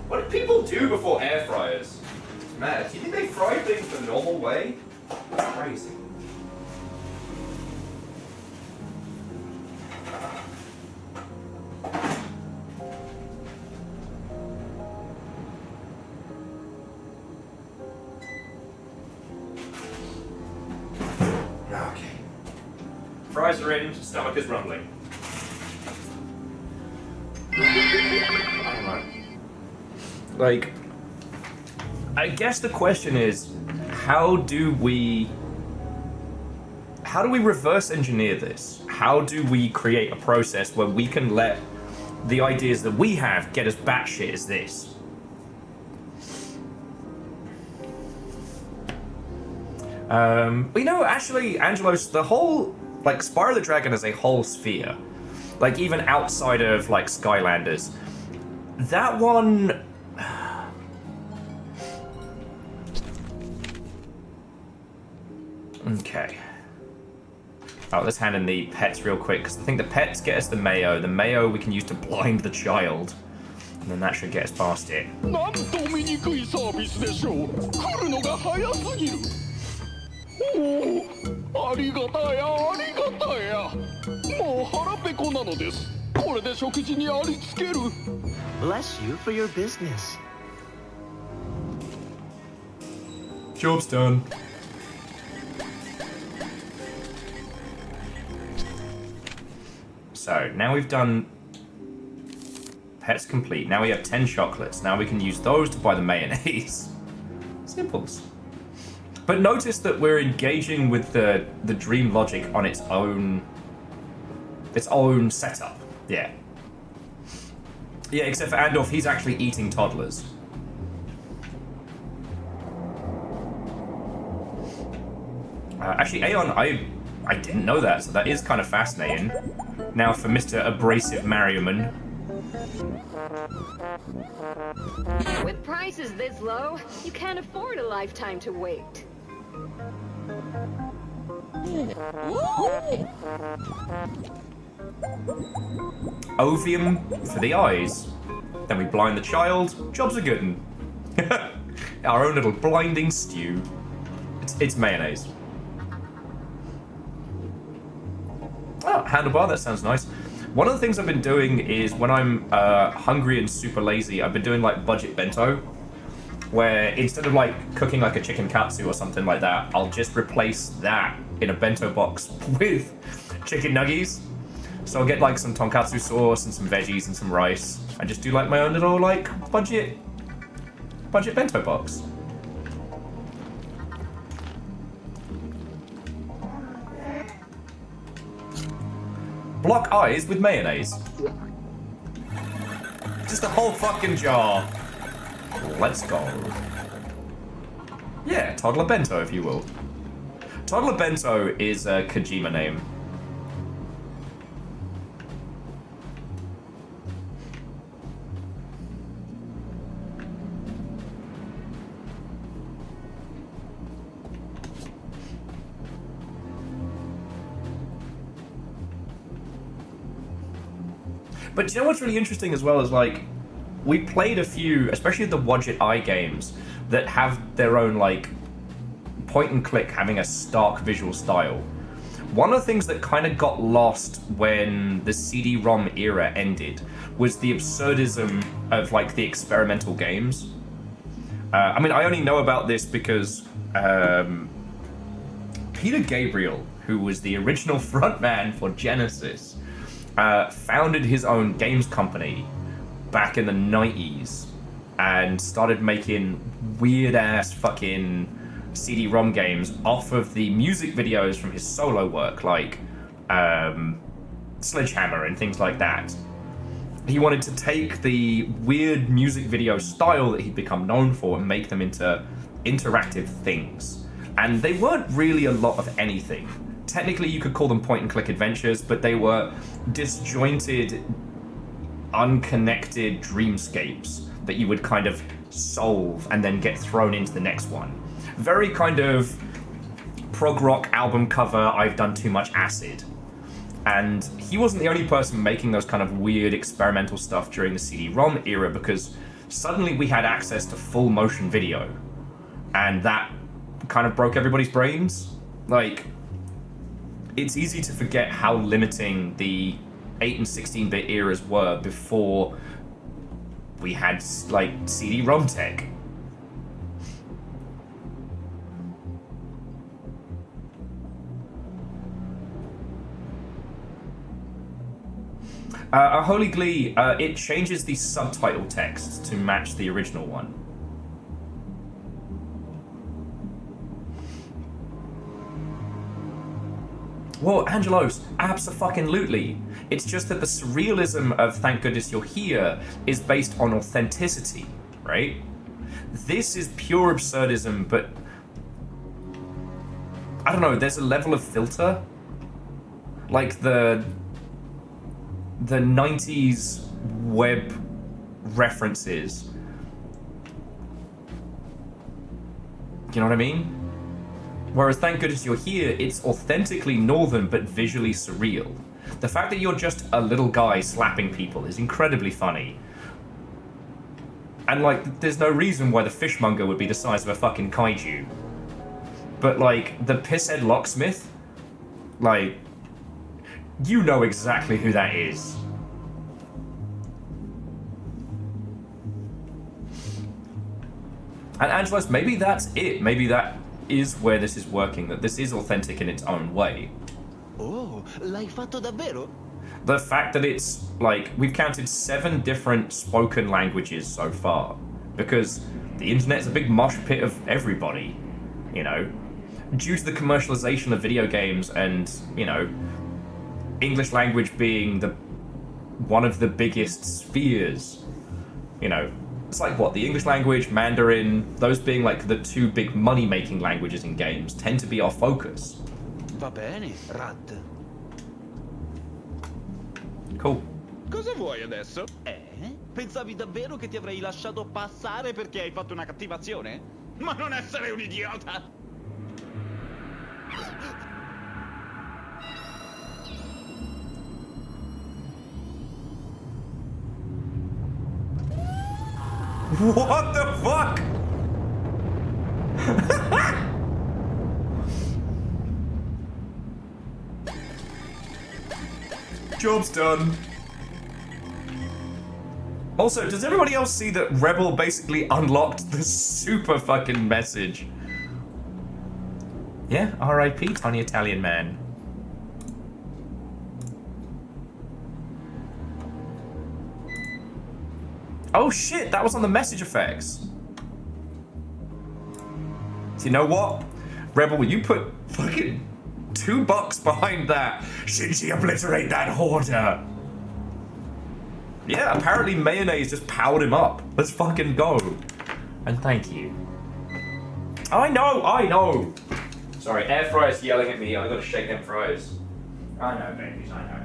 What do people do before air fryers? It's mad. Do you think they fry things the normal way? It's crazy. Okay. Fries are in, stomach is rumbling. Like, I guess the question is, how do we reverse engineer this? How do we create a process where we can let the ideas that we have get as batshit as this? But you know, actually, Angelos, the whole, like, Spyro the Dragon is a whole sphere. Like, even outside of, like, Skylanders. That one... Okay. Oh, let's hand in the pets real quick, because I think the pets get us the mayo. The mayo we can use to blind the child. And then that should get us past it. なんと醜いサービスでしょう。来るのが早すぎる。おお、ありがたやありがたや。もう腹ペコなのです。これで食事にありつける。Bless you for your business. Job's done. So, now we've done pets complete. Now we have 10 chocolates. Now we can use those to buy the mayonnaise. Simples. But notice that we're engaging with the dream logic on its own setup. Yeah. Yeah, except for Andorf, he's actually eating toddlers. Actually, Aeon, I didn't know that, so that is kind of fascinating. Now for Mr. Abrasive Merriman. With prices this low, you can't afford a lifetime to wait. Ovium for the eyes. Then we blind the child. Job's a good one. Our own little blinding stew. It's mayonnaise. Oh, handlebar, that sounds nice. One of the things I've been doing is when I'm hungry and super lazy, I've been doing like budget bento, where instead of like cooking like a chicken katsu or something like that, I'll just replace that in a bento box with chicken nuggies. So I'll get like some tonkatsu sauce and some veggies and some rice. I just do like my own little like budget bento box. Block eyes with mayonnaise. Just a whole fucking jar. Let's go. Yeah, toddler bento, if you will. Toddler bento is a Kojima name. But do you know what's really interesting as well is like, we played a few, especially the Wadget Eye games, that have their own like point and click having a stark visual style. One of the things that kind of got lost when the CD-ROM era ended was the absurdism of like the experimental games. I mean, I only know about this because Peter Gabriel, who was the original frontman for Genesis, founded his own games company back in the 90s and started making weird-ass fucking CD-ROM games off of the music videos from his solo work, like Sledgehammer and things like that. He wanted to take the weird music video style that he'd become known for and make them into interactive things. And they weren't really a lot of anything. Technically, you could call them point-and-click adventures, but they were disjointed, unconnected dreamscapes that you would kind of solve and then get thrown into the next one. Very kind of prog rock album cover, I've done too much acid. And he wasn't the only person making those kind of weird experimental stuff during the CD-ROM era, because suddenly we had access to full motion video. And that kind of broke everybody's brains. Like, it's easy to forget how limiting the 8 and 16-bit eras were before we had, like, CD-ROM tech. Holy Glee, it changes the subtitle text to match the original one. Well, Angelos, abso-fucking-lutely. It's just that the surrealism of Thank Goodness You're Here is based on authenticity, right? This is pure absurdism, but I don't know, there's a level of filter. Like the 90s web references. You know what I mean? Whereas Thank Goodness You're Here, it's authentically northern but visually surreal. The fact that you're just a little guy slapping people is incredibly funny. And like, there's no reason why the fishmonger would be the size of a fucking kaiju. But like, the pisshead locksmith, like, you know exactly who that is. And Angelos, maybe that's it. Maybe that is where this is working, that this is authentic in its own way. Oh, l'hai fatto davvero? The fact that it's, like, we've counted 7 different spoken languages so far, because the internet's a big mosh pit of everybody. you know, due to the commercialization of video games and, you know, English language being one of the biggest spheres, you know, it's like what, the English language, Mandarin, those being like the two big money-making languages in games, tend to be our focus. Va bene, Rat. Cool. Cosa vuoi adesso? Pensavi davvero che ti avrei lasciato passare perché hai fatto una cattivazione? Ma non essere un idiota! What the fuck? Job's done. Also, does everybody else see that Rebel basically unlocked the super fucking message? Yeah, R.I.P. Tiny Italian Man. Oh shit, that was on the message effects. So you know what? Rebel, you put fucking $2 behind that. Shinji, obliterate that hoarder. Yeah, apparently mayonnaise just powered him up. Let's fucking go. And thank you. I know. Sorry, air fryer's yelling at me. I gotta shake them fries. I know, babies, I know.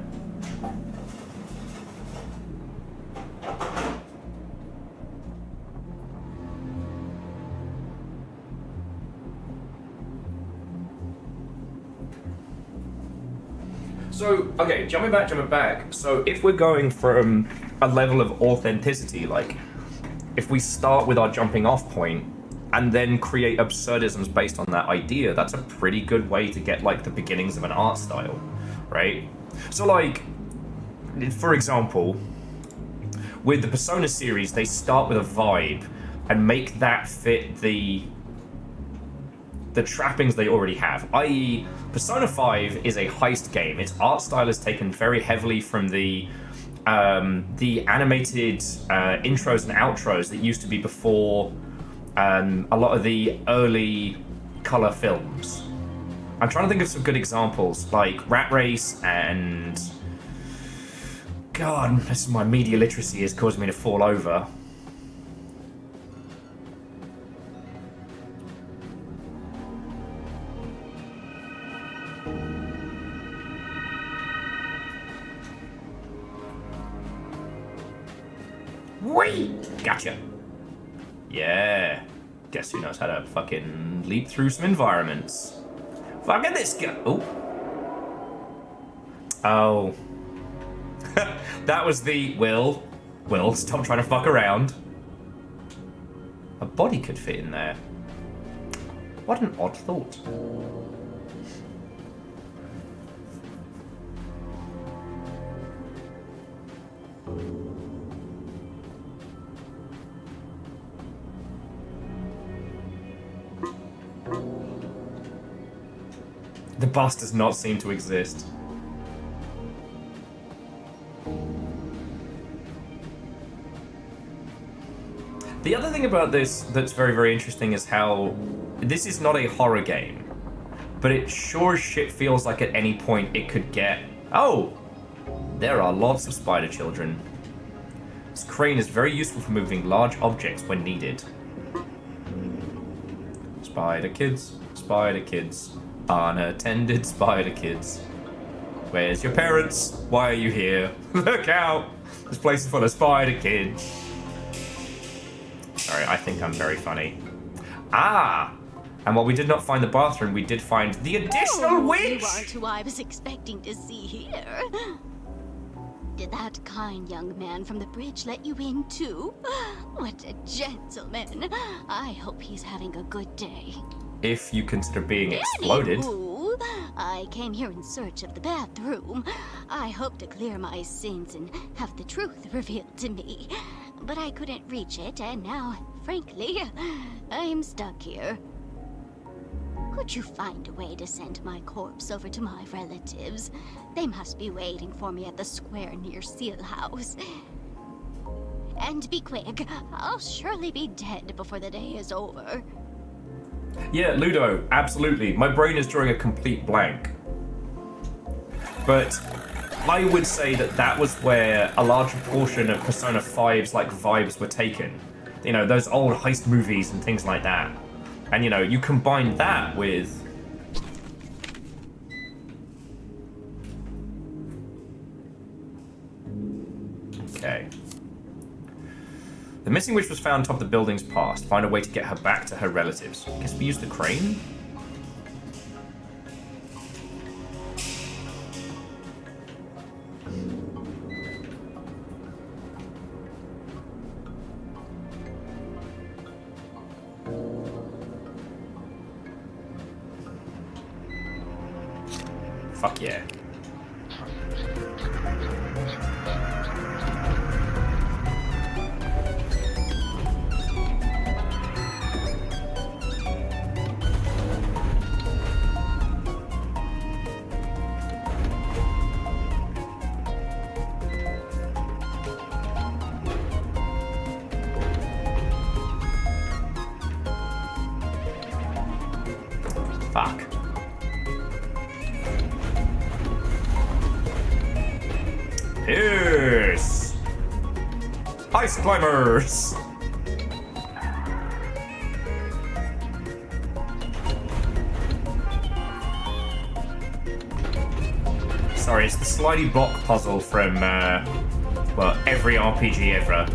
So, okay, jumping back. So if we're going from a level of authenticity, like, if we start with our jumping off point and then create absurdisms based on that idea, that's a pretty good way to get, like, the beginnings of an art style, right? So, like, for example, with the Persona series, they start with a vibe and make that fit the trappings they already have, i.e. Persona 5 is a heist game. Its art style is taken very heavily from the animated intros and outros that used to be before a lot of the early color films. I'm trying to think of some good examples, like Rat Race and... God, this is my media literacy is causing me to fall over. Whee! Gotcha. Yeah. Guess who knows how to fucking leap through some environments. Fuck at this guy. Oh. That was the Will, stop trying to fuck around. A body could fit in there. What an odd thought. The bus does not seem to exist. The other thing about this that's very, very interesting is how this is not a horror game, but it sure as shit feels like at any point it could get, oh, there are lots of spider children. This crane is very useful for moving large objects when needed. Spider kids, unattended spider kids. Where's your parents? Why are you here? Look out! This place is full of spider kids. Sorry, I think I'm very funny. Ah! And while we did not find the bathroom, we did find the additional witch! You aren't who I was expecting to see here. Did that kind young man from the bridge let you in too? What a gentleman. I hope he's having a good day. If you consider being exploded. Anywho, I came here in search of the bathroom. I hope to clear my sins and have the truth revealed to me. But I couldn't reach it, and now, frankly, I'm stuck here. Could you find a way to send my corpse over to my relatives? They must be waiting for me at the square near Seal House. And be quick, I'll surely be dead before the day is over. Yeah, Ludo, absolutely. My brain is drawing a complete blank. But I would say that that was where a larger portion of Persona 5's like vibes were taken. You know, those old heist movies and things like that. And you know, you combine that with... Okay. The missing witch was found atop the building's past. Find a way to get her back to her relatives. Guess we use the crane? Fuck yeah. Fuck. Pierce! Ice climbers! Sorry, it's the slidey block puzzle from, well, every RPG ever.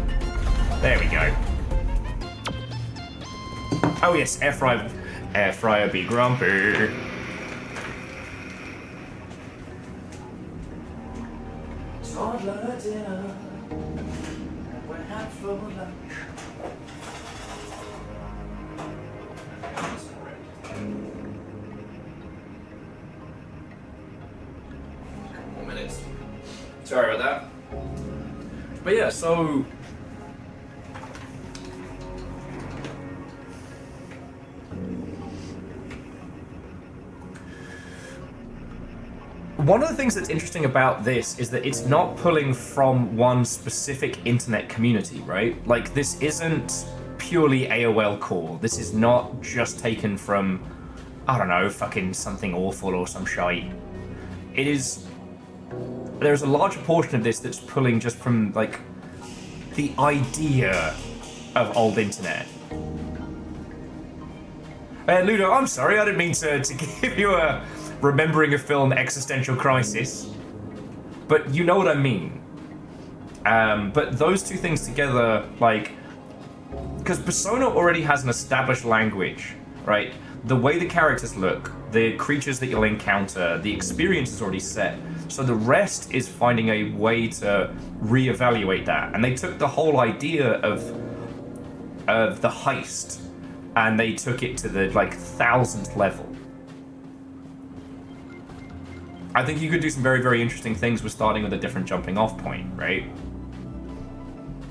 There we go. Oh yes, air fryer be grumpy. Toddler dinner, we're half for lunch. Couple more minutes. Sorry about that. But yeah, so one of the things that's interesting about this is that it's not pulling from one specific internet community, right? Like, this isn't purely AOL core. This is not just taken from, I don't know, fucking something awful or some shite. It is... There's a larger portion of this that's pulling just from, like, the idea of old internet. Ludo, I'm sorry, I didn't mean to give you a... remembering a film existential crisis, but you know what I mean. But those two things together, like, because Persona already has an established language, right? The way the characters look, the creatures that you'll encounter, the experience is already set. So the rest is finding a way to reevaluate that. And they took the whole idea of the heist and they took it to the, like, 1000th level. I think you could do some very, very interesting things with starting with a different jumping off point, right?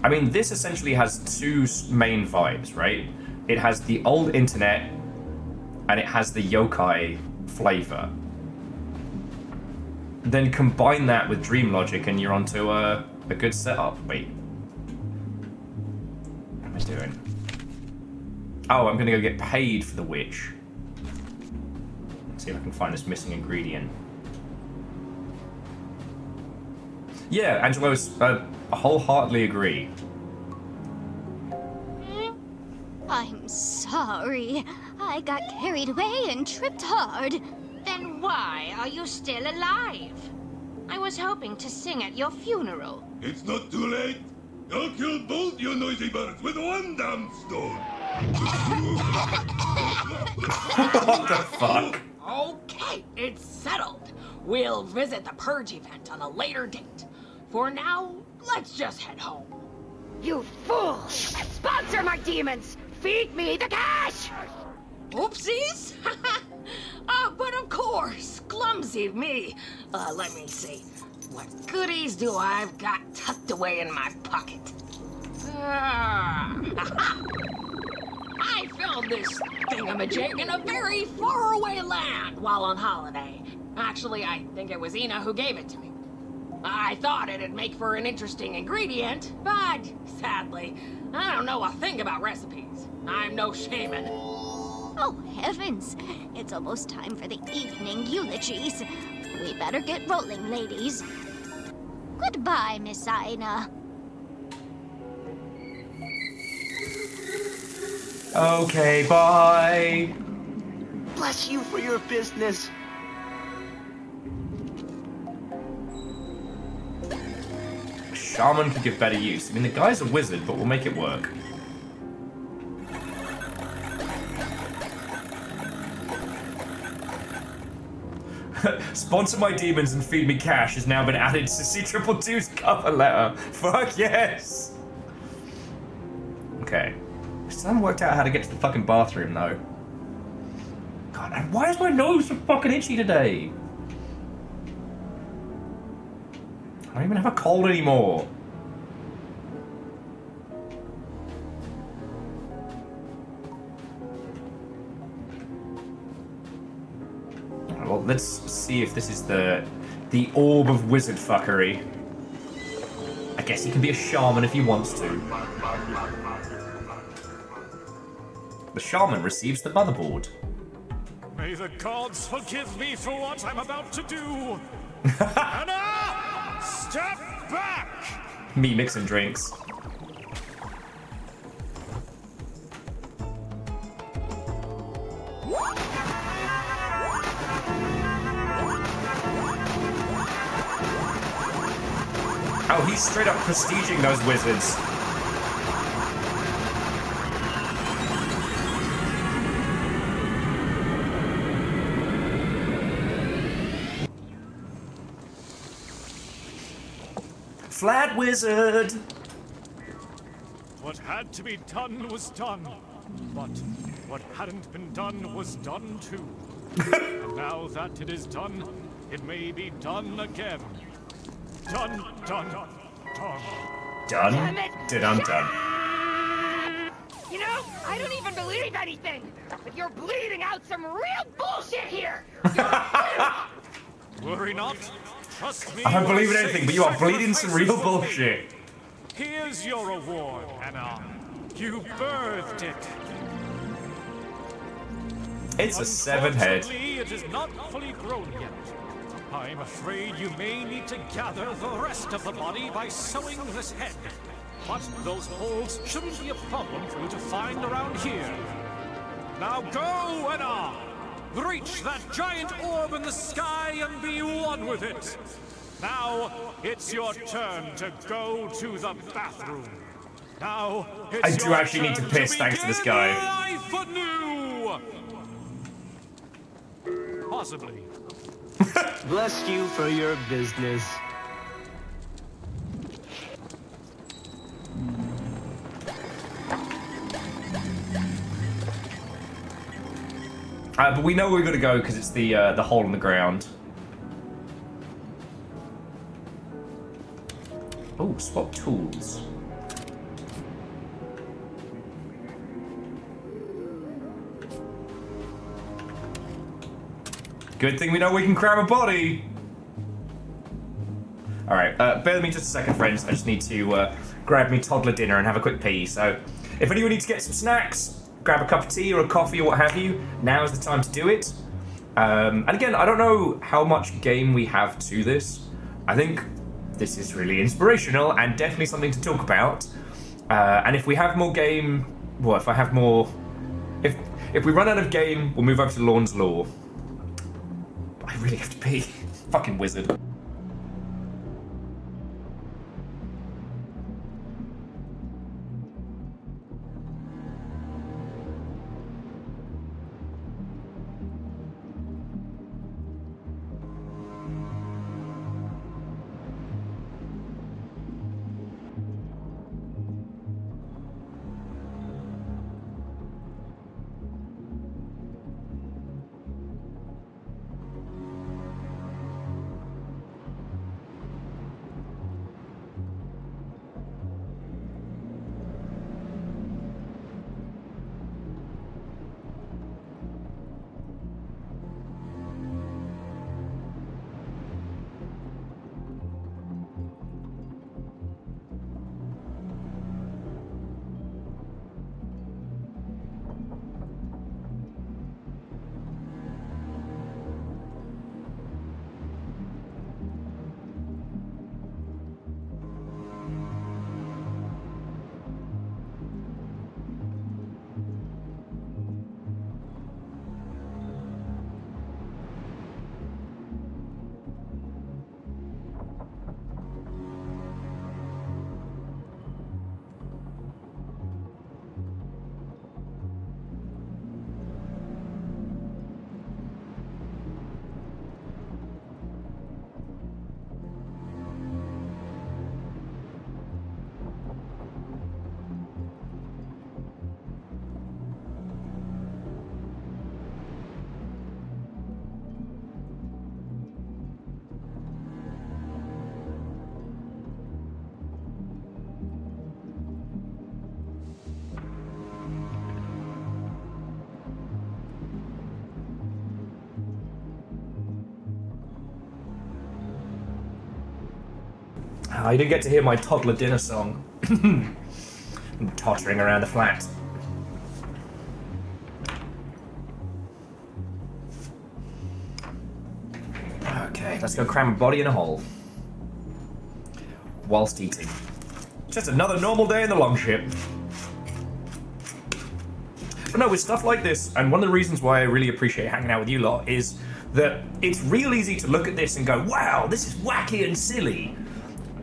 I mean, this essentially has two main vibes, right? It has the old internet, and it has the yokai flavor. Then combine that with dream logic, and you're onto a good setup. Wait. What am I doing? Oh, I'm gonna go get paid for the witch. Let's see if I can find this missing ingredient. Yeah, Angelos, I wholeheartedly agree. I'm sorry. I got carried away and tripped hard. Then why are you still alive? I was hoping to sing at your funeral. It's not too late. I'll kill both you noisy birds with one damn stone. What the fuck? Okay, it's settled. We'll visit the Purge event on a later date. For now, let's just head home. You fool! Sponsor my demons! Feed me the cash! Oopsies! But of course, clumsy me. Let me see. What goodies do I've got tucked away in my pocket? I found this thingamajig in a very faraway land while on holiday. Actually, I think it was Ina who gave it to me. I thought it'd make for an interesting ingredient, but sadly, I don't know a thing about recipes. I'm no shaman. Oh, heavens. It's almost time for the evening eulogies. We better get rolling, ladies. Goodbye, Miss Aina. Okay, bye. Bless you for your business. Shaman could give better use. I mean, the guy's a wizard, but we'll make it work. Sponsor my demons and feed me cash has now been added to C222's cover letter. Fuck yes! Okay. Still haven't worked out how to get to the fucking bathroom, though. God, and why is my nose so fucking itchy today? I don't even have a cold anymore. Well, let's see if this is the orb of wizard fuckery. I guess he can be a shaman if he wants to. The shaman receives the motherboard. May the gods forgive me for what I'm about to do. Anna, step back! Me mixing drinks. Oh, he's straight up prestiging those wizards. Flat wizard! What had to be done was done, but what hadn't been done was done too. And now that it is done, it may be done again. Done, done, done. Done? Damn it! Done, done. You know, I don't even believe anything, but you're bleeding out some real bullshit here. Worry not. Trust me. I don't believe in when I anything, say but you are bleeding some sacrifices real will bullshit. pay. Here's your reward, Anna. You birthed it. It's a 7 head. Unfortunately, it is not fully grown yet. I'm afraid you may need to gather the rest of the body by sewing this head. But those holes shouldn't be a problem for you to find around here. Now go, Anna! Reach that giant orb in the sky and be one with it! Now, it's your turn to go to the bathroom. Now, it's I do your actually need to turn piss thanks to this begin guy. life anew! Possibly. Bless you for your business. But we know where we're gonna go because it's the hole in the ground. Oh, swap tools. Good thing we know we can grab a body. All right, bear with me just a second, friends. I just need to grab me toddler dinner and have a quick pee. So, if anyone needs to get some snacks, grab a cup of tea or a coffee or what have you, now is the time to do it. And again, I don't know how much game we have to this. I think this is really inspirational and definitely something to talk about. And if we have more game, well, if I have more, if we run out of game, we'll move over to Lorn's Law. But I really have to pee. Fucking wizard. I didn't get to hear my toddler dinner song. I'm tottering around the flat. Okay, let's go cram a body in a hole. Whilst eating. Just another normal day in the longship. But no, with stuff like this, and one of the reasons why I really appreciate hanging out with you lot is that it's real easy to look at this and go, wow, this is wacky and silly.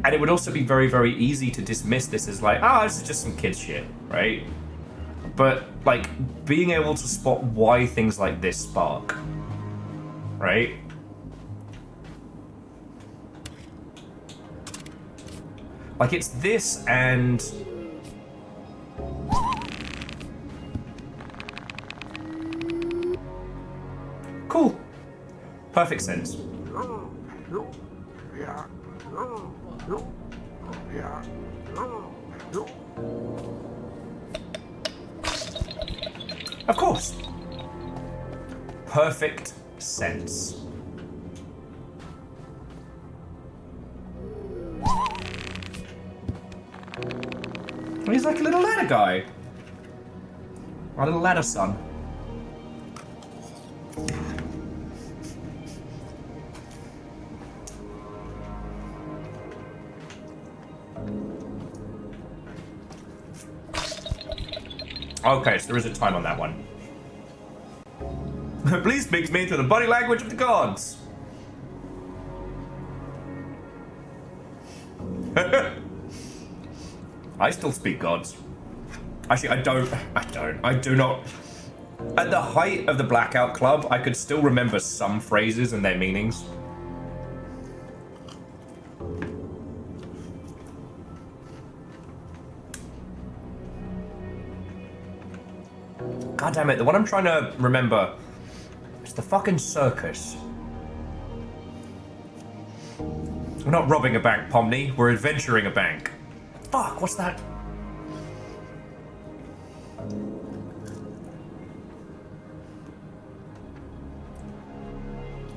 And it would also be very, very easy to dismiss this as like, ah, this is just some kids shit, right? But, like, being able to spot why things like this spark, right? Like, it's this and... Cool. Perfect sense. Of course. Perfect sense. He's like a little ladder guy. Our little ladder son. Okay, so there is a time on that one. Please speak to me through the body language of the gods. I still speak gods. Actually, I do not. At the height of the Blackout Club, I could still remember some phrases and their meanings. God damn it, the one I'm trying to remember is the fucking circus. We're not robbing a bank, Pomni. We're adventuring a bank. Fuck, what's that?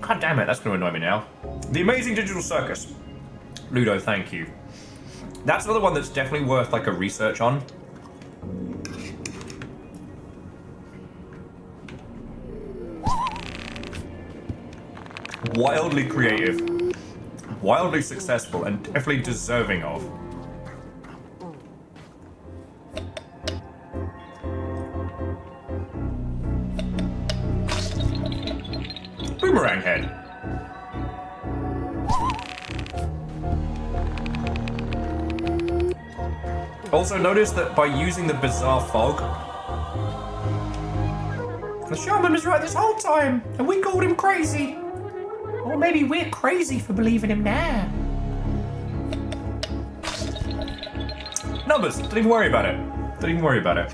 God damn it, that's going to annoy me now. The Amazing Digital Circus. Ludo, thank you. That's another one that's definitely worth like a research on. Wildly creative, wildly successful, and definitely deserving of. Boomerang head. Also notice that by using the bizarre fog, the shaman was right this whole time, and we called him crazy. Or maybe we're crazy for believing him now. Numbers, don't even worry about it. Don't even worry about it.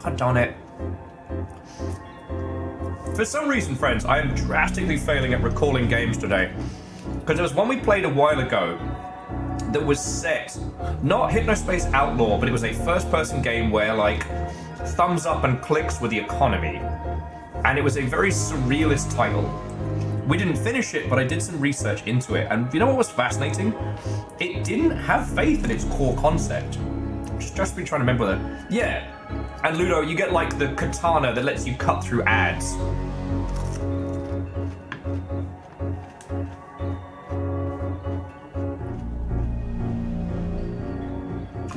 God darn it. For some reason, friends, I am drastically failing at recalling games today. Because there was one we played a while ago that was set, not Hypnospace Outlaw, but it was a first-person game where, like, thumbs up and clicks were the economy. And it was a very surrealist title. We didn't finish it, but I did some research into it. And you know what was fascinating? It didn't have faith in its core concept. Just been trying to remember that. Yeah. And Ludo, you get like the katana that lets you cut through ads.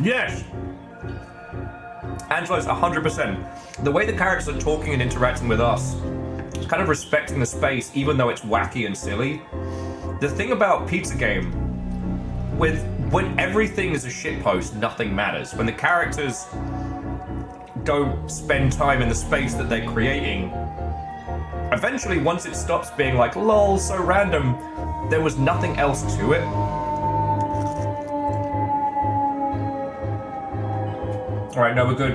Yes! Angelo's 100%. The way the characters are talking and interacting with us, kind of respecting the space, even though it's wacky and silly. The thing about Pizza Game, when everything is a shitpost, nothing matters. When the characters don't spend time in the space that they're creating, eventually, once it stops being like, lol, so random, there was nothing else to it. Alright, no, we're good.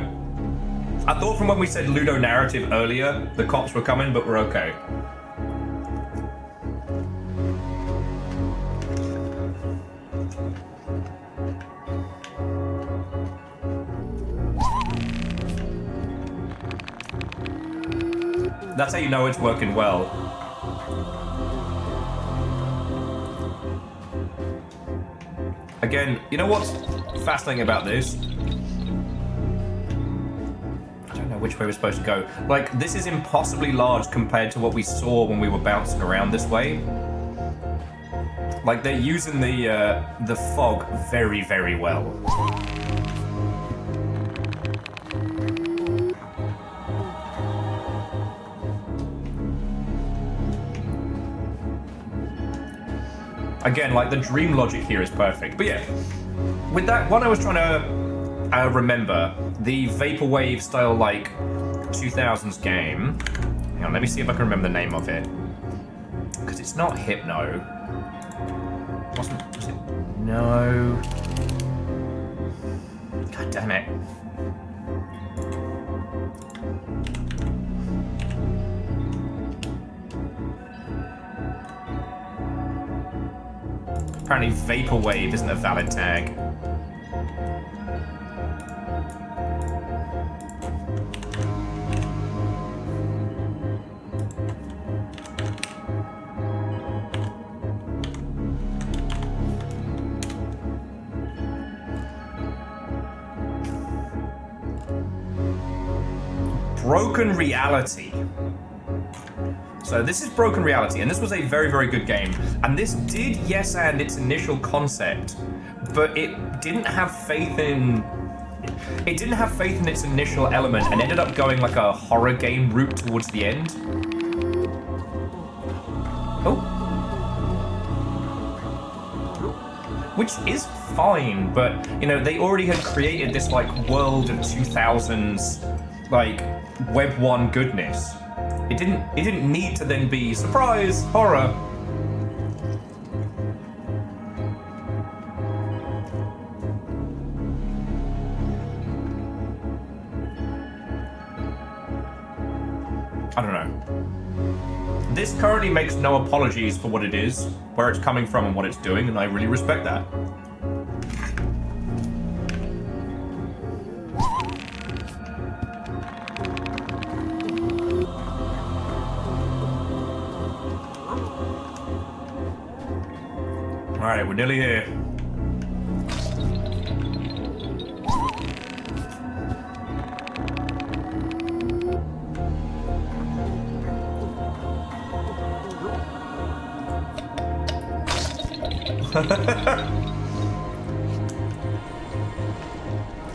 I thought from when we said Ludo narrative earlier, the cops were coming, but we're okay. That's how you know it's working well. Again, you know what's fascinating about this? I don't know which way we're supposed to go. Like, this is impossibly large compared to what we saw when we were bouncing around this way. Like, they're using the fog very, very well. Again, like, the dream logic here is perfect. But yeah, with that one I was trying to remember, the Vaporwave style, like, 2000s game. Hang on, let me see if I can remember the name of it. Because it's not Hypno. Was it? No. God damn it. Apparently Vaporwave isn't a valid tag. Broken Reality. So this is Broken Reality, and this was a very, very good game. And this did yes and its initial concept, but it didn't have faith in... It didn't have faith in its initial element and ended up going like a horror game route towards the end. Oh. Which is fine, but, you know, they already had created this, like, world of 2000s, like, Web 1 goodness. It didn't need to then be surprise horror. I don't know. This currently makes no apologies for what it is, where it's coming from and what it's doing, and I really respect that. Alright, we're nearly here.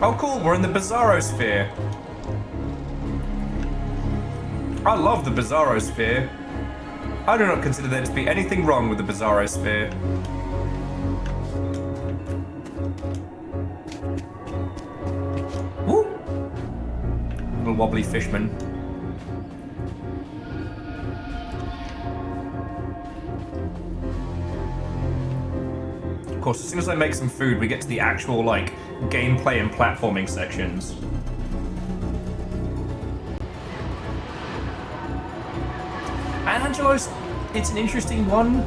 Oh cool, we're in the Bizarro Sphere. I love the Bizarro Sphere. I do not consider there to be anything wrong with the Bizarro Sphere. Woo! Little wobbly fishman. Of course, as soon as I make some food, we get to the actual, like, gameplay and platforming sections. Angelos, it's an interesting one.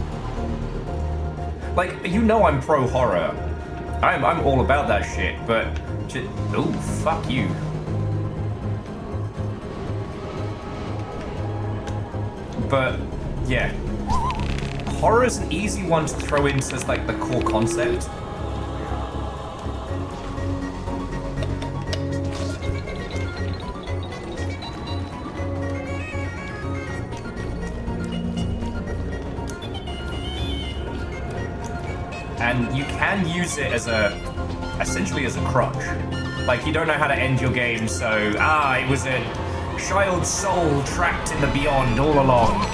Like, you know I'm pro horror. I'm all about that shit, but oh, fuck you. But yeah, horror is an easy one to throw into as like the core concept. And you can use it as essentially as a crutch. Like, you don't know how to end your game, so, it was a child's soul trapped in the beyond all along.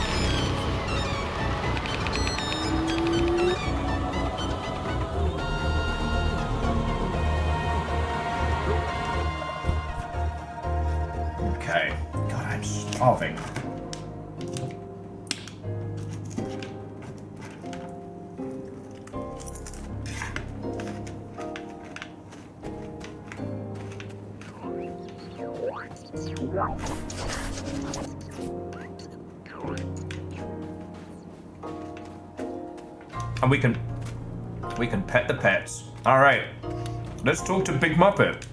Okay. God, I'm starving. And we can pet the pets. All right, let's talk to Big Muppet.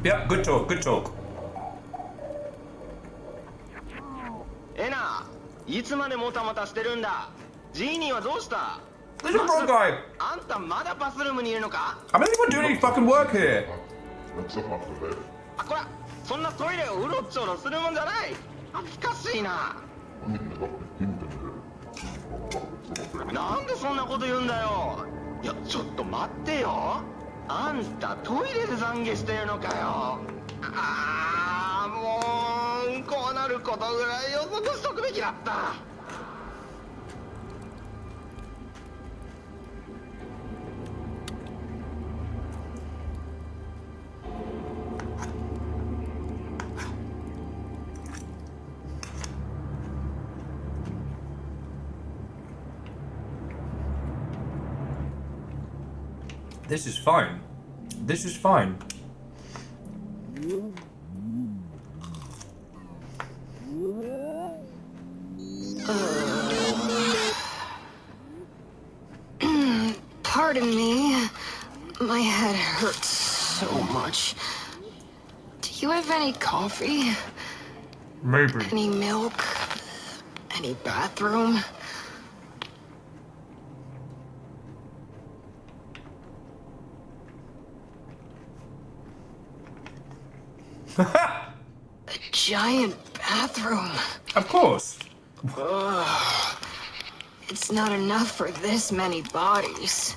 Yeah, good talk, good talk. エナ、いつまでもたもたしてるんだ。ジーニーはどうした？ There's a wrong guy. あんたまだバスルームにいるのか？ I don't even do any fucking work here. あ、こら、そんなトイレをうろちょろするもんじゃない。恥ずかしいな。なんでそんなこと言うんだよ。いや、ちょっと待ってよ。あんたトイレで懺悔してるのかよ。ああ、もうこうなることぐらい予測しとくべきだった。This is fine. This is fine. Pardon me. My head hurts so much. Do you have any coffee? Maybe. Any milk? Any bathroom? A giant bathroom. Of course. Ugh. It's not enough for this many bodies.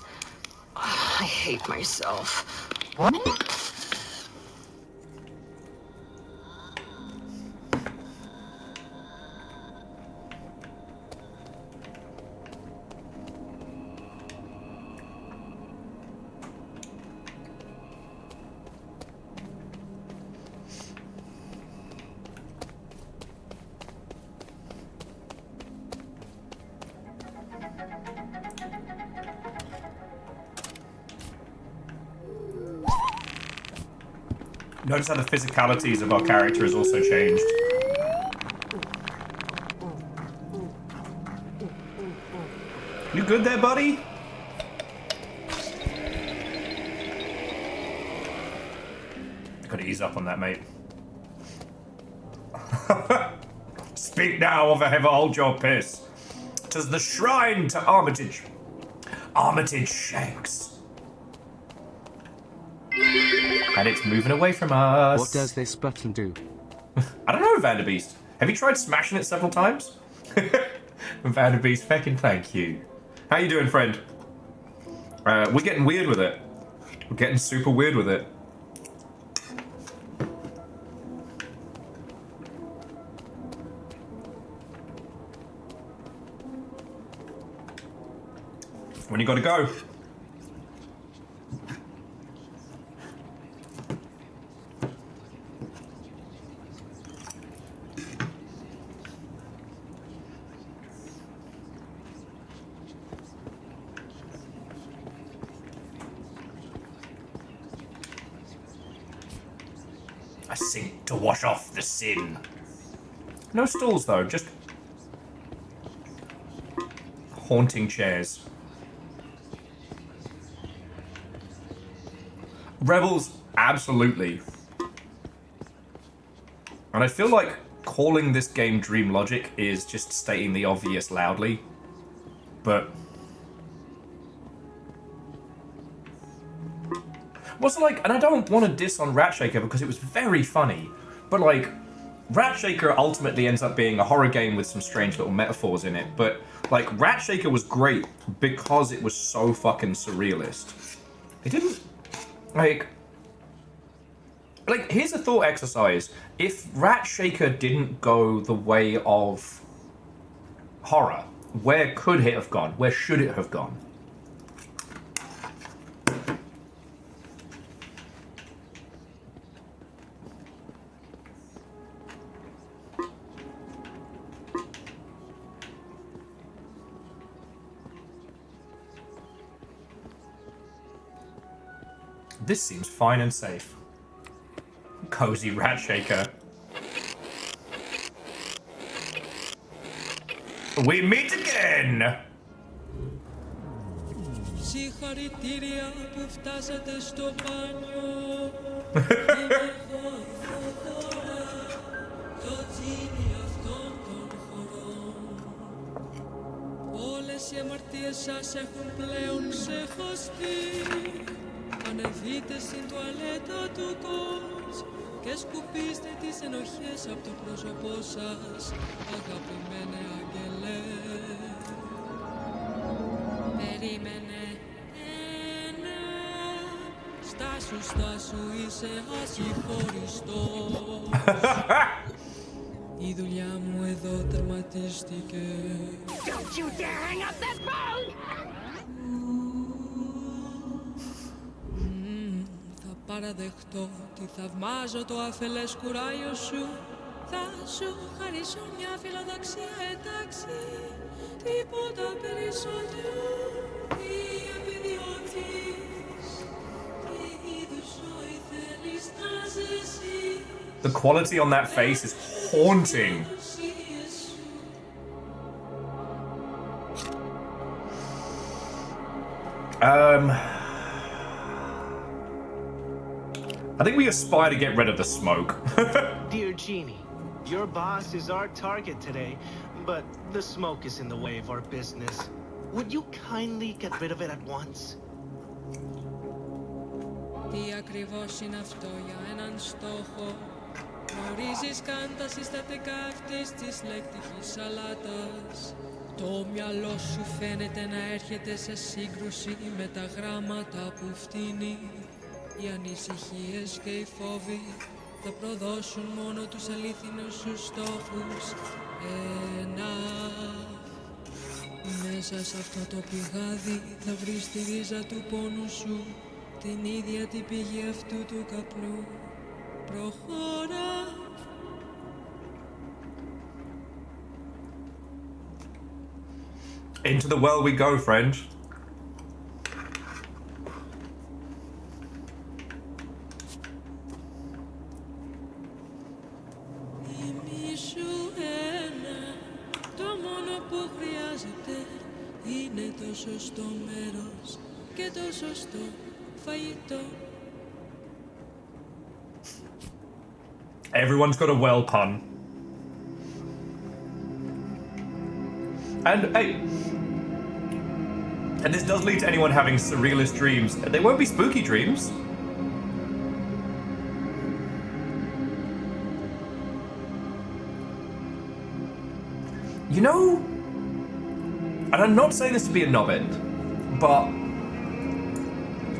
I hate myself. Notice how the physicalities of our character has also changed. You good there, buddy? Gotta ease up on that, mate. Speak now, or ever hold your piss. 'Tis the shrine to Armitage. Armitage Shanks. And it's moving away from us. What does this button do? I don't know, Vanderbeest. Have you tried smashing it several times? Vanderbeest, feckin' thank you. How you doing, friend? We're getting weird with it. We're getting super weird with it. When you gotta go. A sink to wash off the sin. No stools though, just haunting chairs. Rebels, absolutely. And I feel like calling this game Dream Logic is just stating the obvious loudly. But also, like, and I don't want to diss on Ratshaker because it was very funny, but like, Ratshaker ultimately ends up being a horror game with some strange little metaphors in it, but like, Ratshaker was great because it was so fucking surrealist. It didn't, like, here's a thought exercise. If Ratshaker didn't go the way of horror, where could it have gone? Where should it have gone? This seems fine and safe. Cozy Ratshaker. We meet again! σας έχουν πλέον ξεχωστεί. Ανεβείτε στην τουαλέτα του κόσμ και σκουπίστε τις ενοχές από το πρόσωπό σας, αγαπημένε άγγελε. Περίμενε ένα, στάσου είσαι ασυγχωριστός. Η δουλειά μου εδώ τερματίστηκε. Don't you dare hang up that phone! Θα παραδεχτώ ότι θαυμάζω το αφελές κουράγιο σου. Θα σου χαρίσω μια φιλοδοξία, εντάξει, τίποτα περισσότερο. Τι επιδιώκεις, τι είδους ζωή θέλεις να ζήσεις. The quality on that face is haunting. I think we aspire to get rid of the smoke. Dear Genie, your boss is our target today, but the smoke is in the way of our business. Would you kindly get rid of it at once? Τι ακριβώς είναι αυτό για έναν στόχο? Γνωρίζεις καν τα συστατικά αυτής της λεκτικής σαλάτας. Το μυαλό σου φαίνεται να έρχεται σε σύγκρουση με τα γράμματα που φτύνει. Οι ανησυχίες και οι φόβοι θα προδώσουν μόνο τους αλήθινους σου στόχους. Ένα. Μέσα σε αυτό το πηγάδι θα βρεις τη ρίζα του πόνου σου, την ίδια την πηγή αυτού του καπνού. Προχώρα. Into the well we go, friend. Θυμήσου ένα, το μόνο που χρειάζεται είναι το σωστό μέρος και το σωστό φαγητό. Everyone's got a well pun. And hey, and this does lead to anyone having surrealist dreams. They won't be spooky dreams. You know, and I'm not saying this to be a knob-end, but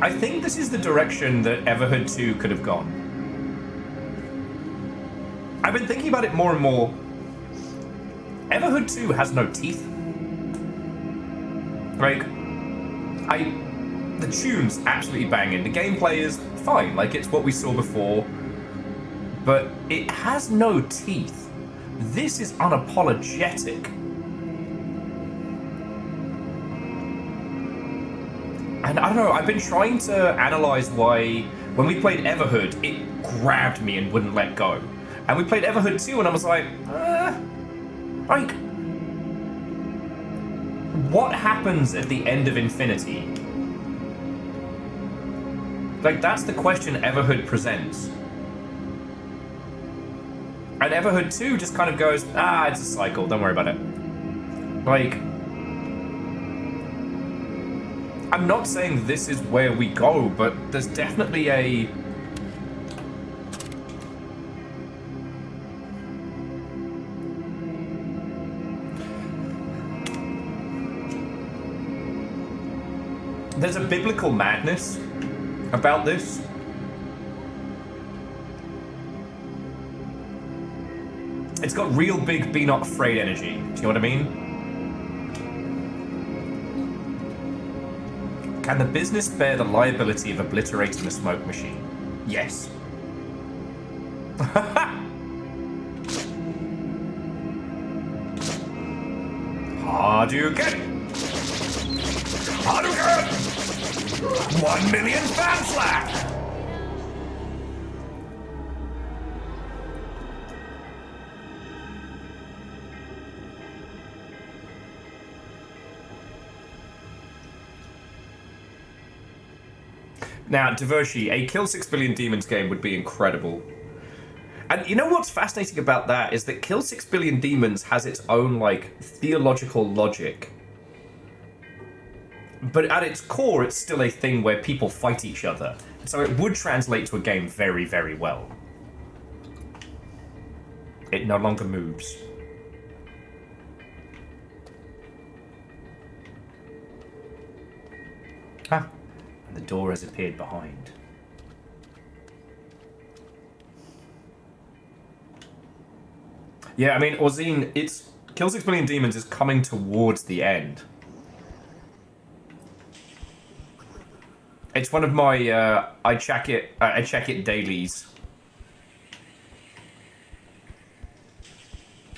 I think this is the direction that Everhood 2 could have gone. I've been thinking about it more and more. Everhood 2 has no teeth. Like, the tune's absolutely banging. The gameplay is fine, like it's what we saw before. But it has no teeth. This is unapologetic. And I don't know, I've been trying to analyze why, when we played Everhood, it grabbed me and wouldn't let go. And we played Everhood 2 and I was like, what happens at the end of Infinity? Like, that's the question Everhood presents. And Everhood 2 just kind of goes, it's a cycle, don't worry about it. Like, I'm not saying this is where we go, but there's definitely a... There's a biblical madness about this. It's got real big be not afraid energy. Do you know what I mean? Can the business bear the liability of obliterating the smoke machine? Yes. Hadouken! Hadouken! 1 million fan slack! Now, Devoshi, a Kill 6 Billion Demons game would be incredible. And you know what's fascinating about that is that Kill 6 Billion Demons has its own, like, theological logic. But at its core, it's still a thing where people fight each other. So it would translate to a game very, very well. It no longer moves. Ah, and the door has appeared behind. Yeah, I mean, Orzine, it's Kill 6 Million Demons is coming towards the end. It's one of my I check it dailies.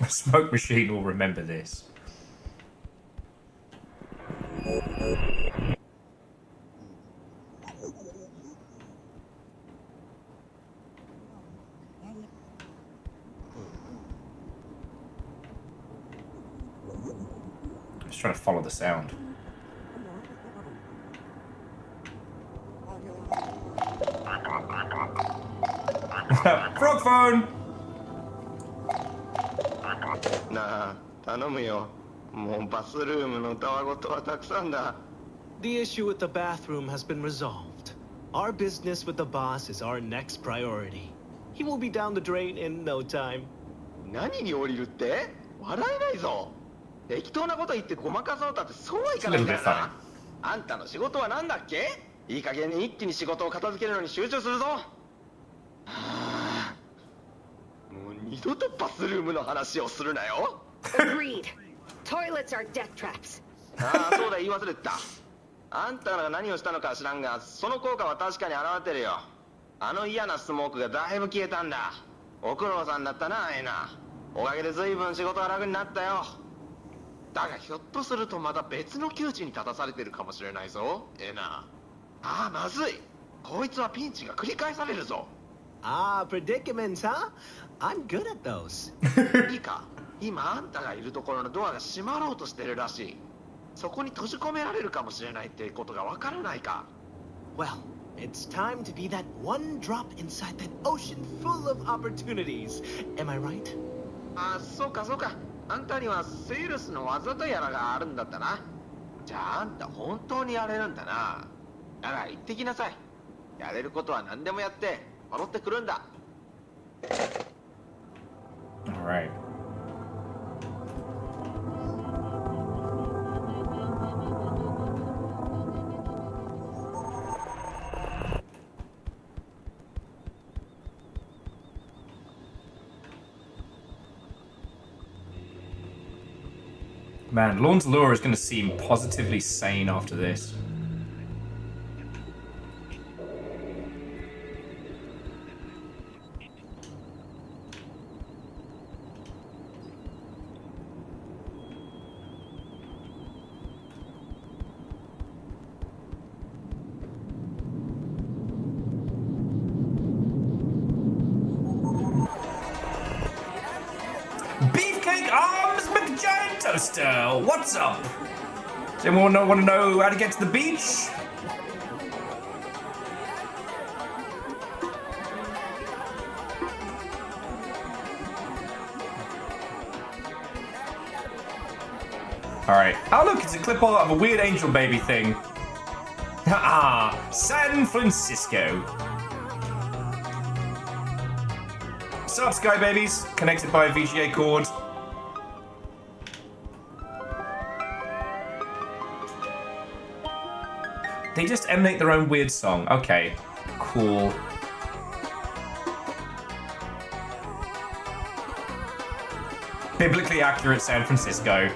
A smoke machine will remember this. Just trying to follow the sound. Frog phone! なあ、頼むよ。もうバスルームのたわごとはたくさんだ。The issue with the bathroom has been resolved. Our business with the boss is our next priority. He will be down the drain in no time. 何に降りるって？笑えないぞ。適当なこと言ってごまかそうたってそうはいかないんだよな。あんたの仕事は何だっけ？いい加減に一気に仕事を片付けるのに集中するぞ。はあ、もう二度とバスルームの話をするなよ。Agreed. Toilets are death traps. ああ、そうだ、言い忘れてた。あんたが何をしたのか知らんが、その効果は確かに現れてるよ。あの嫌なスモークがだいぶ消えたんだ。お苦労さんだったな、エナ。おかげで随分仕事が楽になったよ。だがひょっとするとまた別の窮地に立たされてるかもしれないぞ、エナ。ああ、まずい。こいつはピンチが繰り返されるぞ。Ah, predicaments, huh? I'm good at those. いいか、今あんたがいるところのドアが閉まろうとしてるらしい。そこに閉じ込められるかもしれないってことがわからないか。Well, it's time to be that one drop inside that ocean full of opportunities. Am I right? ああ、そうかそうか。あんたにはセールスの技とやらがあるんだったな。じゃああんた本当にやれるんだな。だから行ってきなさい。やれることは何でもやって戻ってくるんだ。Alright. Man, Lorn's lure is going to seem positively sane after this. Beefcake Arms McGiant Toaster, what's up? Does anyone want to know how to get to the beach? Alright. Oh look, it's a clip art of a weird angel baby thing. Ah, San Francisco. What's up, Sky Babies? Connected by a VGA cord. They just emanate their own weird song. Okay, cool. Biblically accurate San Francisco.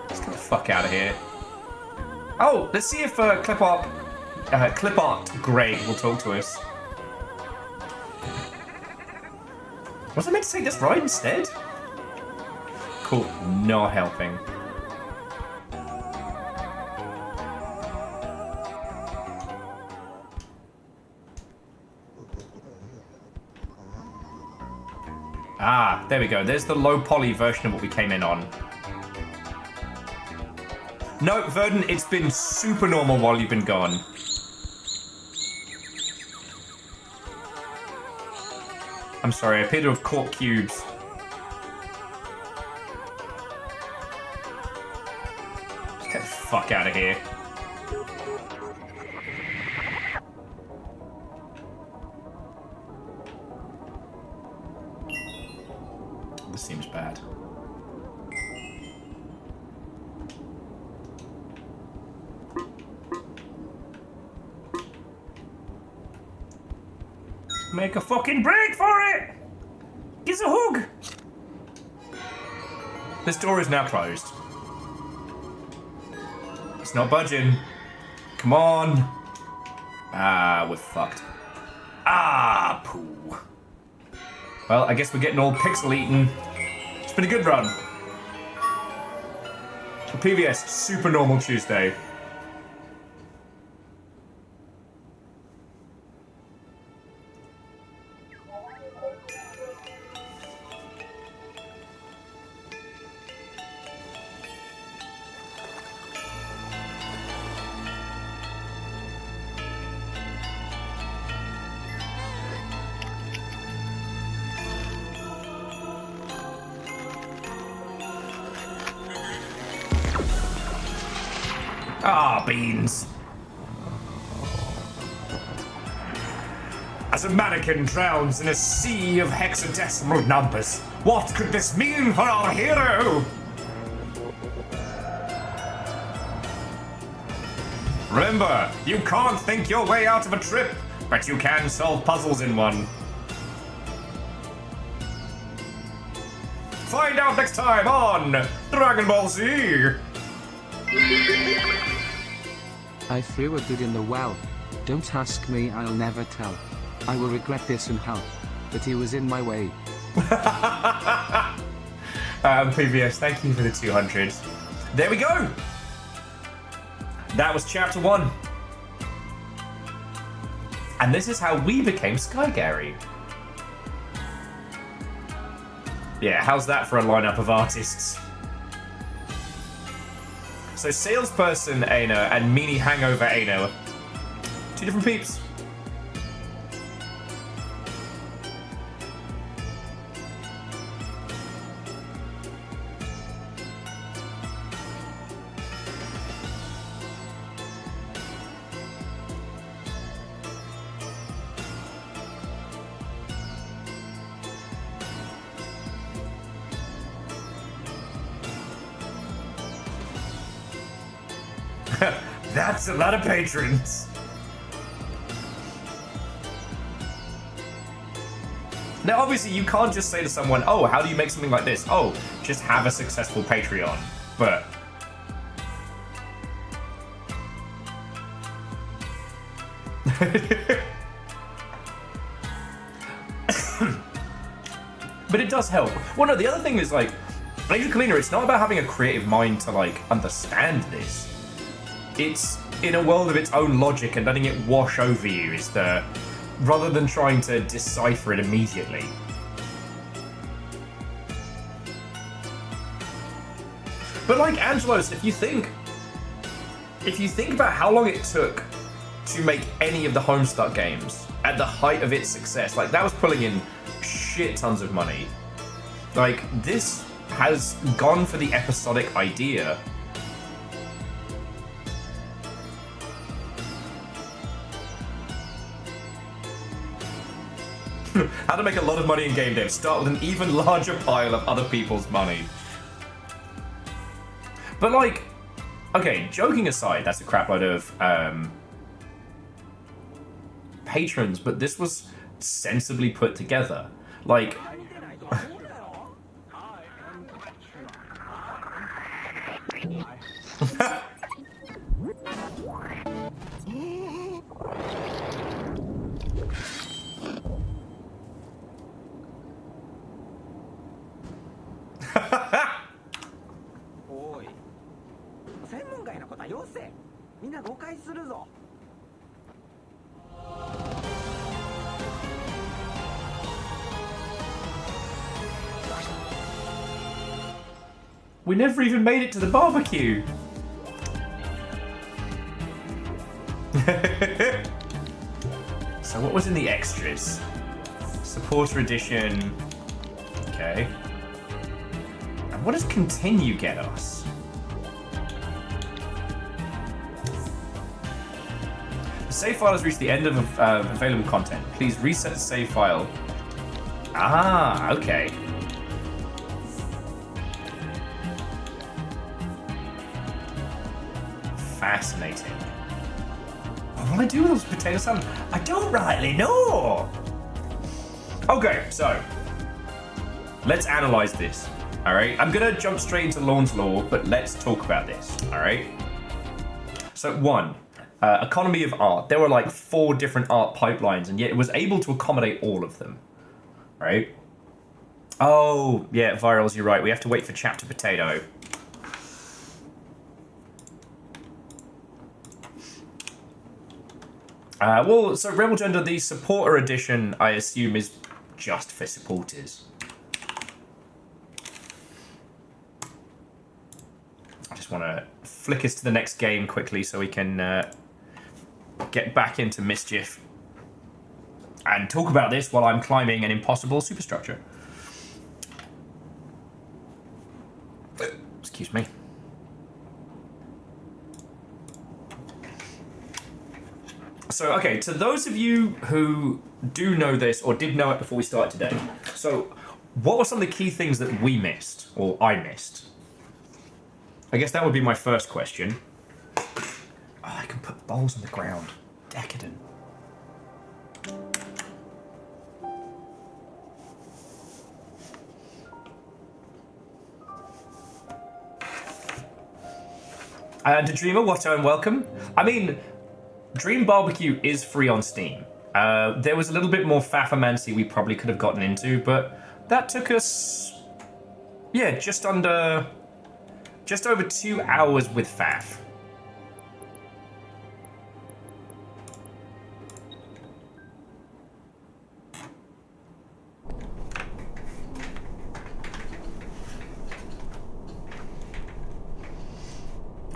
Let's get the fuck out of here. Oh, let's see if Clip Art Greg will talk to us. Was I meant to say this right instead? Cool, not helping. Ah, there we go. There's the low poly version of what we came in on. No, Verdun, it's been super normal while you've been gone. I'm sorry, I appear to have caught cubes. fuck out of here. This seems bad. Make a fucking break for it! Give us a hug! This door is now closed. It's not budging. Come on. Ah, we're fucked. Ah, poo. Well, I guess we're getting all pixel eaten. It's been a good run. PVS, super normal Tuesday. Ah, beans. As a mannequin drowns in a sea of hexadecimal numbers, what could this mean for our hero? Remember, you can't think your way out of a trip, but you can solve puzzles in one. Find out next time on Dragon Ball Z! I threw a dude in the well. Don't ask me, I'll never tell. I will regret this in hell. But he was in my way. PVS, thank you for the 200. There we go! That was chapter 1. And this is how we became Sky Gary. Yeah, how's that for a lineup of artists? So salesperson Aina and meanie hangover Aina, 2 different peeps. That's a lot of patrons. Now, obviously, you can't just say to someone, oh, how do you make something like this? Oh, just have a successful Patreon. But... but it does help. Well, no, the other thing is, like, Angel Kalina, it's not about having a creative mind to, like, understand this. It's in a world of its own logic, and letting it wash over you is the... rather than trying to decipher it immediately. But like Angelos, if you think about how long it took to make any of the Homestuck games at the height of its success, like that was pulling in shit tons of money. Like, this has gone for the episodic idea. How to make a lot of money in game dev. Start with an even larger pile of other people's money. But like, okay, joking aside, that's a crapload of patrons, but this was sensibly put together. Like... We never even made it to the barbecue. So what was in the extras? Supporter edition. Okay. And what does continue get us? The save file has reached the end of available content. Please reset the save file. Ah, okay. Fascinating. What will I do with those potato salad? I don't rightly know. Okay, so let's analyze this. All right, I'm gonna jump straight into Lorn's Law, but let's talk about this. All right. So one, economy of art. There were like 4 different art pipelines, and yet it was able to accommodate all of them. Right? Oh, yeah, Virals, you're right. We have to wait for Chapter Potato. Well, so Rebel Gender, the supporter edition, I assume, is just for supporters. I just want to flick us to the next game quickly so we can get back into Mischief and talk about this while I'm climbing an impossible superstructure. Excuse me. So, okay, to those of you who do know this or did know it before we started today, so what were some of the key things that we missed, or I missed? I guess that would be my first question. Oh, I can put bowls on the ground. Decadent. To Dreamer, Watto, and welcome. I mean, Dream Barbecue is free on Steam. There was a little bit more faffermancy we probably could have gotten into, but that took us, yeah, just over 2 hours with faff.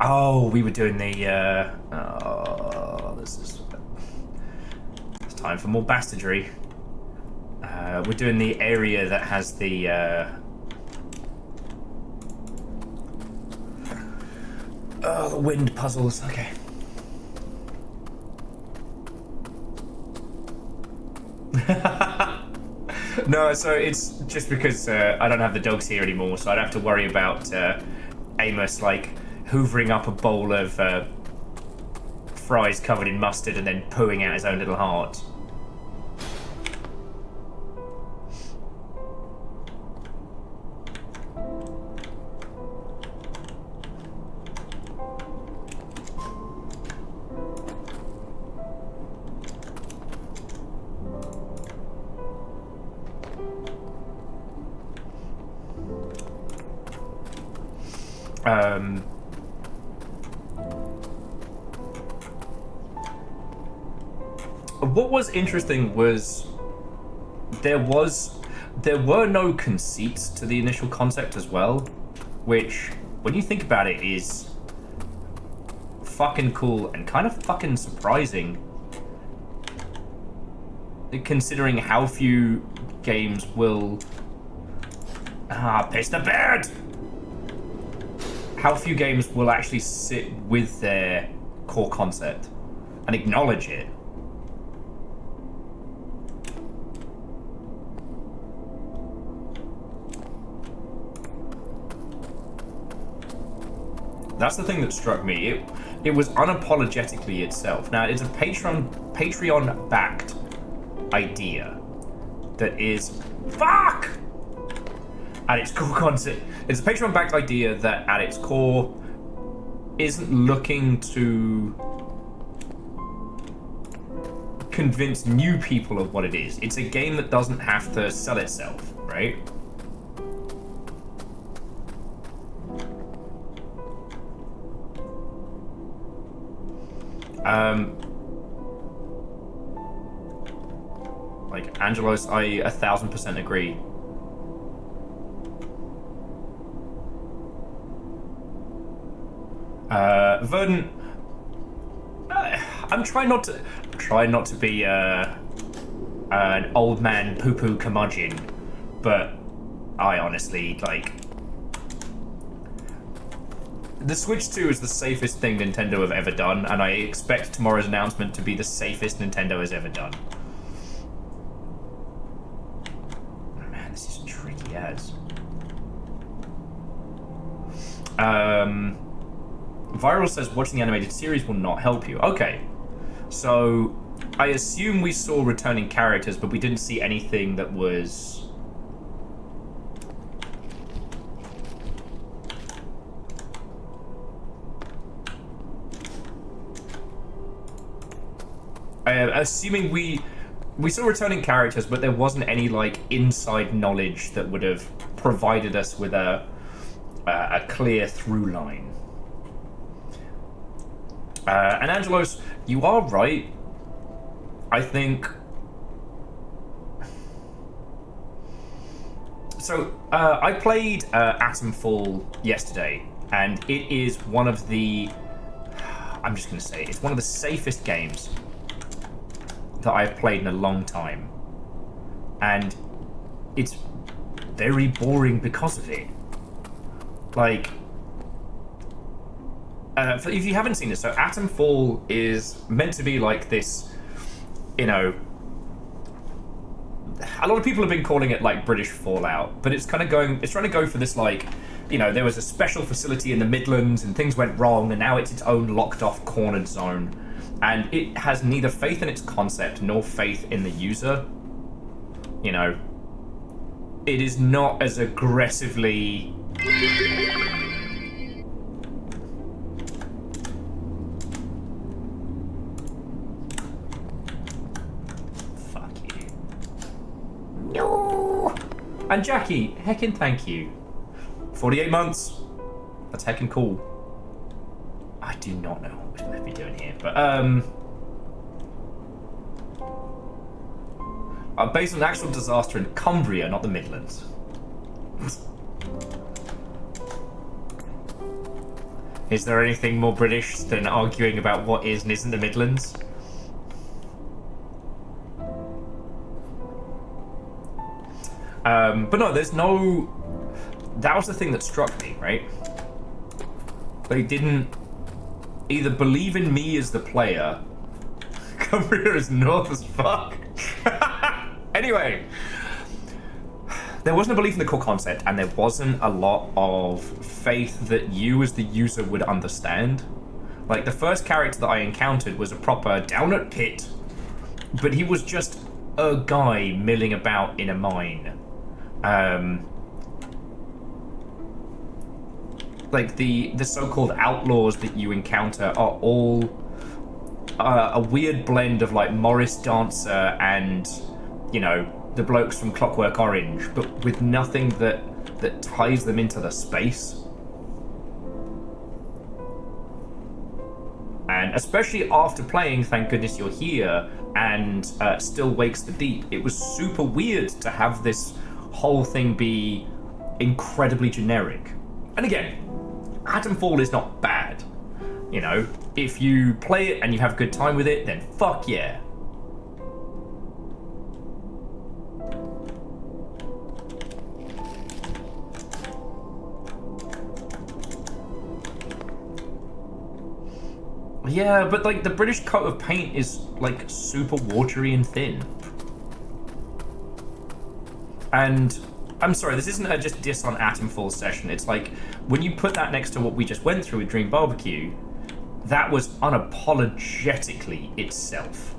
Oh, we were doing the, it's time for more bastardry. We're doing the area that has the, oh, the wind puzzles, okay. No, so it's just because I don't have the dogs here anymore, so I don't have to worry about Amos, like, hoovering up a bowl of fries covered in mustard and then pooing out his own little heart. What was interesting was there were no conceits to the initial concept as well, which, when you think about it, is fucking cool and kind of fucking surprising, considering how few games will piss the bed. How few games will actually sit with their core concept and acknowledge it. That's the thing that struck me. It was unapologetically itself. Now, it's a Patreon-backed idea that is fuck at its core concept. It's a Patreon-backed idea that, at its core, isn't looking to convince new people of what it is. It's a game that doesn't have to sell itself, right? Like, Angelos, I 1000% agree. Verdant, I'm trying not to be an old man poo-poo curmudgeon, but I honestly, like, The Switch 2 is the safest thing Nintendo have ever done, and I expect tomorrow's announcement to be the safest Nintendo has ever done. Oh, man, this is tricky as. Viral says watching the animated series will not help you. Okay, so I assume we saw returning characters, but we didn't see anything that was... assuming we saw returning characters, but there wasn't any like inside knowledge that would have provided us with a clear through line. And Angelos, you are right. I think so. I played Atomfall yesterday, and it is one of the. I'm just going to say it's one of the safest games that I've played in a long time, and it's very boring because of it. Like, if you haven't seen it, so Atomfall is meant to be like this, you know, a lot of people have been calling it like British Fallout, but it's trying to go for this, like, you know, there was a special facility in the Midlands and things went wrong, and now it's its own locked off cornered zone. And it has neither faith in its concept nor faith in the user. You know, it is not as aggressively... Fuck you. No! And Jackie, heckin' thank you. 48 months. That's heckin' cool. I do not know what we're supposed to be doing here, but based on an actual disaster in Cumbria, not the Midlands. Is there anything more British than arguing about what is and isn't the Midlands? But no, there's no... That was the thing that struck me, right? They didn't either believe in me as the player. Cumbria is north as fuck. Anyway, there wasn't a belief in the core concept, and there wasn't a lot of faith that you as the user would understand. Like, the first character that I encountered was a proper down at pit, but he was just a guy milling about in a mine. Like, the so-called outlaws that you encounter are all a weird blend of, like, Morris Dancer and, you know, the blokes from Clockwork Orange, but with nothing that ties them into the space. And especially after playing Thank Goodness You're Here and Still Wakes the Deep, it was super weird to have this whole thing be incredibly generic. And again, Atomfall is not bad. You know, if you play it and you have a good time with it, then fuck yeah. Yeah, but like the British coat of paint is like super watery and thin. And I'm sorry, this isn't a just diss on Atomfall session. It's like, when you put that next to what we just went through with Dream Barbecue, that was unapologetically itself.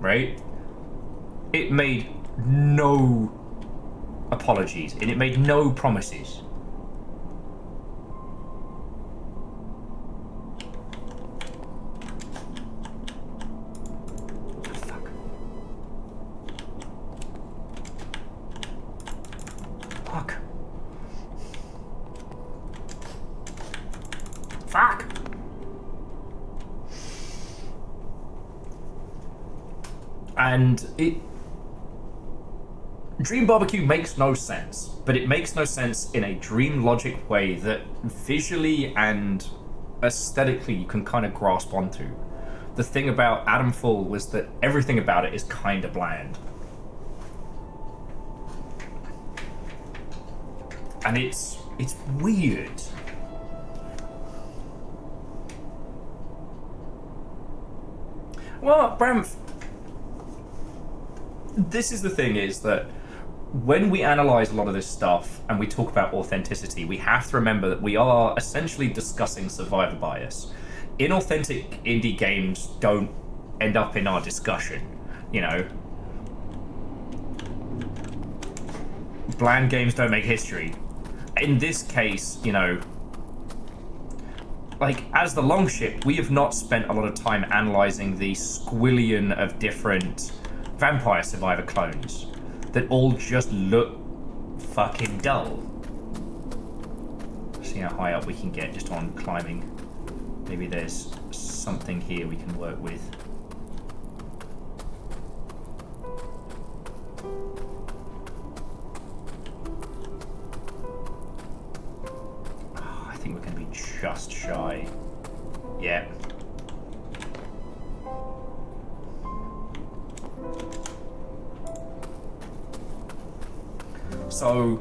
Right? It made no apologies, and it made no promises. Fuck. And Dream Barbecue makes no sense, but it makes no sense in a dream logic way that visually and aesthetically you can kind of grasp onto. The thing about Atomfall was that everything about it is kind of bland. And it's weird. Well, Bram, this is the thing, is that when we analyze a lot of this stuff and we talk about authenticity, we have to remember that we are essentially discussing survivor bias. Inauthentic indie games don't end up in our discussion, you know. Bland games don't make history. In this case, you know, like, as the Longship, we have not spent a lot of time analysing the squillion of different Vampire Survivor clones that all just look fucking dull. See how high up we can get just on climbing. Maybe there's something here we can work with. Oh, I think we're going to be just shy. Yeah. So,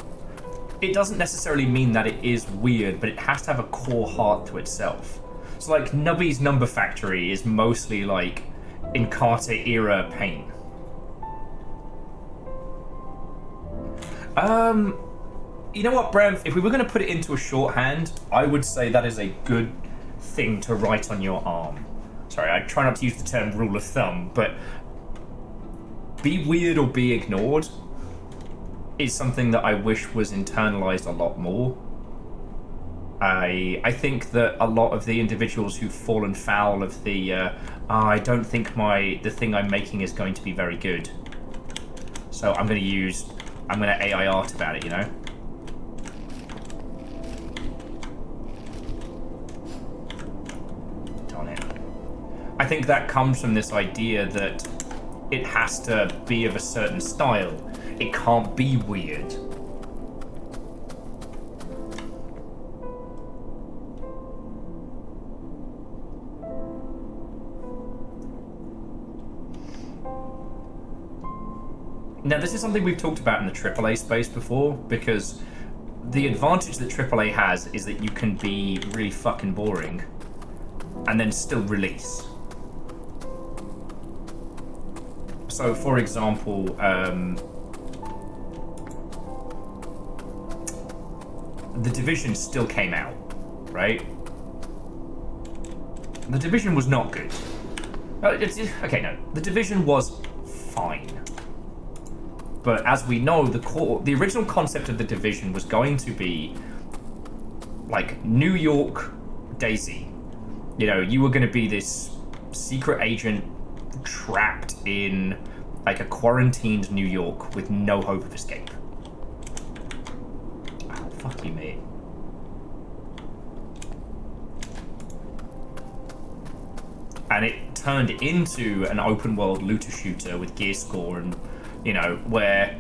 it doesn't necessarily mean that it is weird, but it has to have a core heart to itself. So, like, Nubby's Number Factory is mostly, like, Encarta-era paint. You know what, Bram? If we were going to put it into a shorthand, I would say that is a good thing to write on your arm. Sorry, I try not to use the term rule of thumb, but be weird or be ignored is something that I wish was internalized a lot more. I think that a lot of the individuals who've fallen foul of the I don't think the thing I'm making is going to be very good, so I'm going to AI art about it, you know. Darn it. I think that comes from this idea that it has to be of a certain style. It can't be weird. Now, this is something we've talked about in the AAA space before, because the advantage that AAA has is that you can be really fucking boring and then still release. So, for example, The Division still came out, right? The Division was not good. Okay, no. The Division was fine. But as we know, the original concept of The Division was going to be like New York DayZ. You know, you were going to be this secret agent trapped in like a quarantined New York with no hope of escape. Oh, fuck you, mate. And it turned into an open world looter shooter with gear score and, you know, where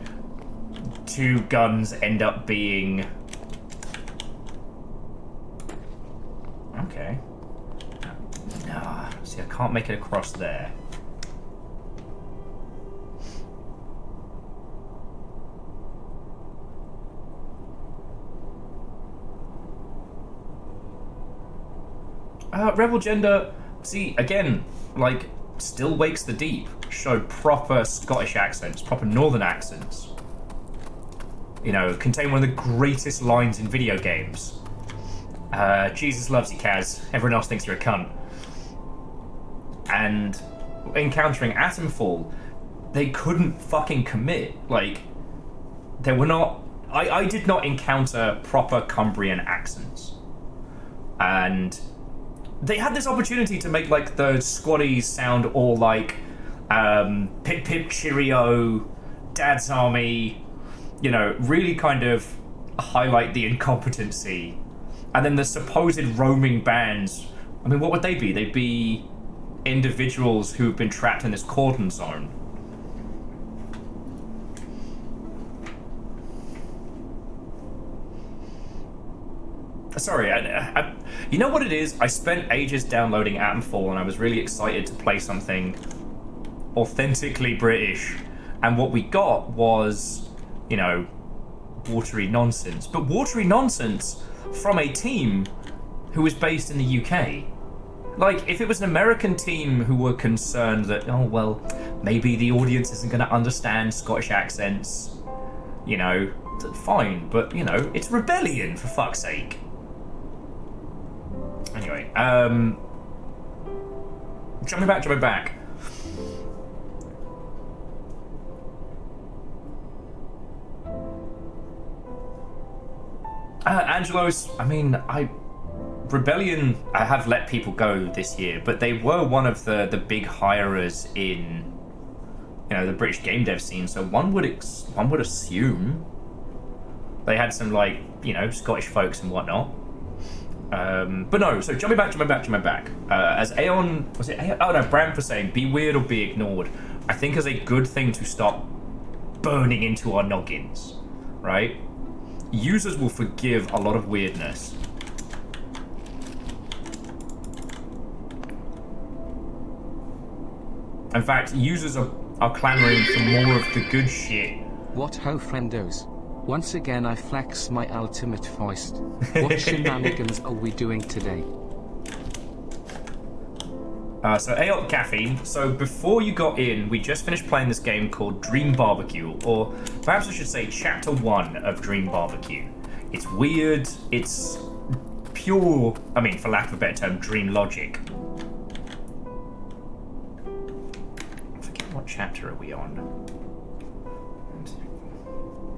two guns end up being... Okay. Nah, see, I can't make it across there. Rebel Gender, see, again, like, still wakes the deep. Showed proper Scottish accents, proper northern accents. You know, contain one of the greatest lines in video games. Jesus loves you, Kaz. Everyone else thinks you're a cunt. And encountering Atomfall, they couldn't fucking commit. Like, they were not... I did not encounter proper Cumbrian accents. And they had this opportunity to make, like, the squaddies sound all like Pip Pip Cheerio, Dad's Army, you know, really kind of highlight the incompetency. And then the supposed roaming bands, I mean, what would they be? They'd be individuals who've been trapped in this cordon zone. Sorry, you know what it is? I spent ages downloading Atomfall and I was really excited to play something authentically British. And what we got was, you know, watery nonsense, but watery nonsense from a team who is based in the UK. Like, if it was an American team who were concerned that, oh, well, maybe the audience isn't going to understand Scottish accents, you know, fine, but, you know, it's Rebellion, for fuck's sake. Anyway, jumping back. Angelos, I mean, Rebellion, I have let people go this year, but they were one of the big hirers in, you know, the British game dev scene. So one would assume they had some, like, you know, Scottish folks and whatnot. But no. So jumping back. As Aeon, was it Aeon? Oh no, Bram for saying, "Be weird or be ignored." I think is a good thing to stop burning into our noggins, right? Users will forgive a lot of weirdness. In fact, users are clamoring for more of the good shit. What ho, friendos? Once again I flex my ultimate foist. What shenanigans are we doing today? So AOP Caffeine, so before you got in, we just finished playing this game called Dream Barbecue, or perhaps I should say Chapter 1 of Dream Barbecue. It's weird, it's pure, I mean, for lack of a better term, dream logic. I forget what chapter are we on?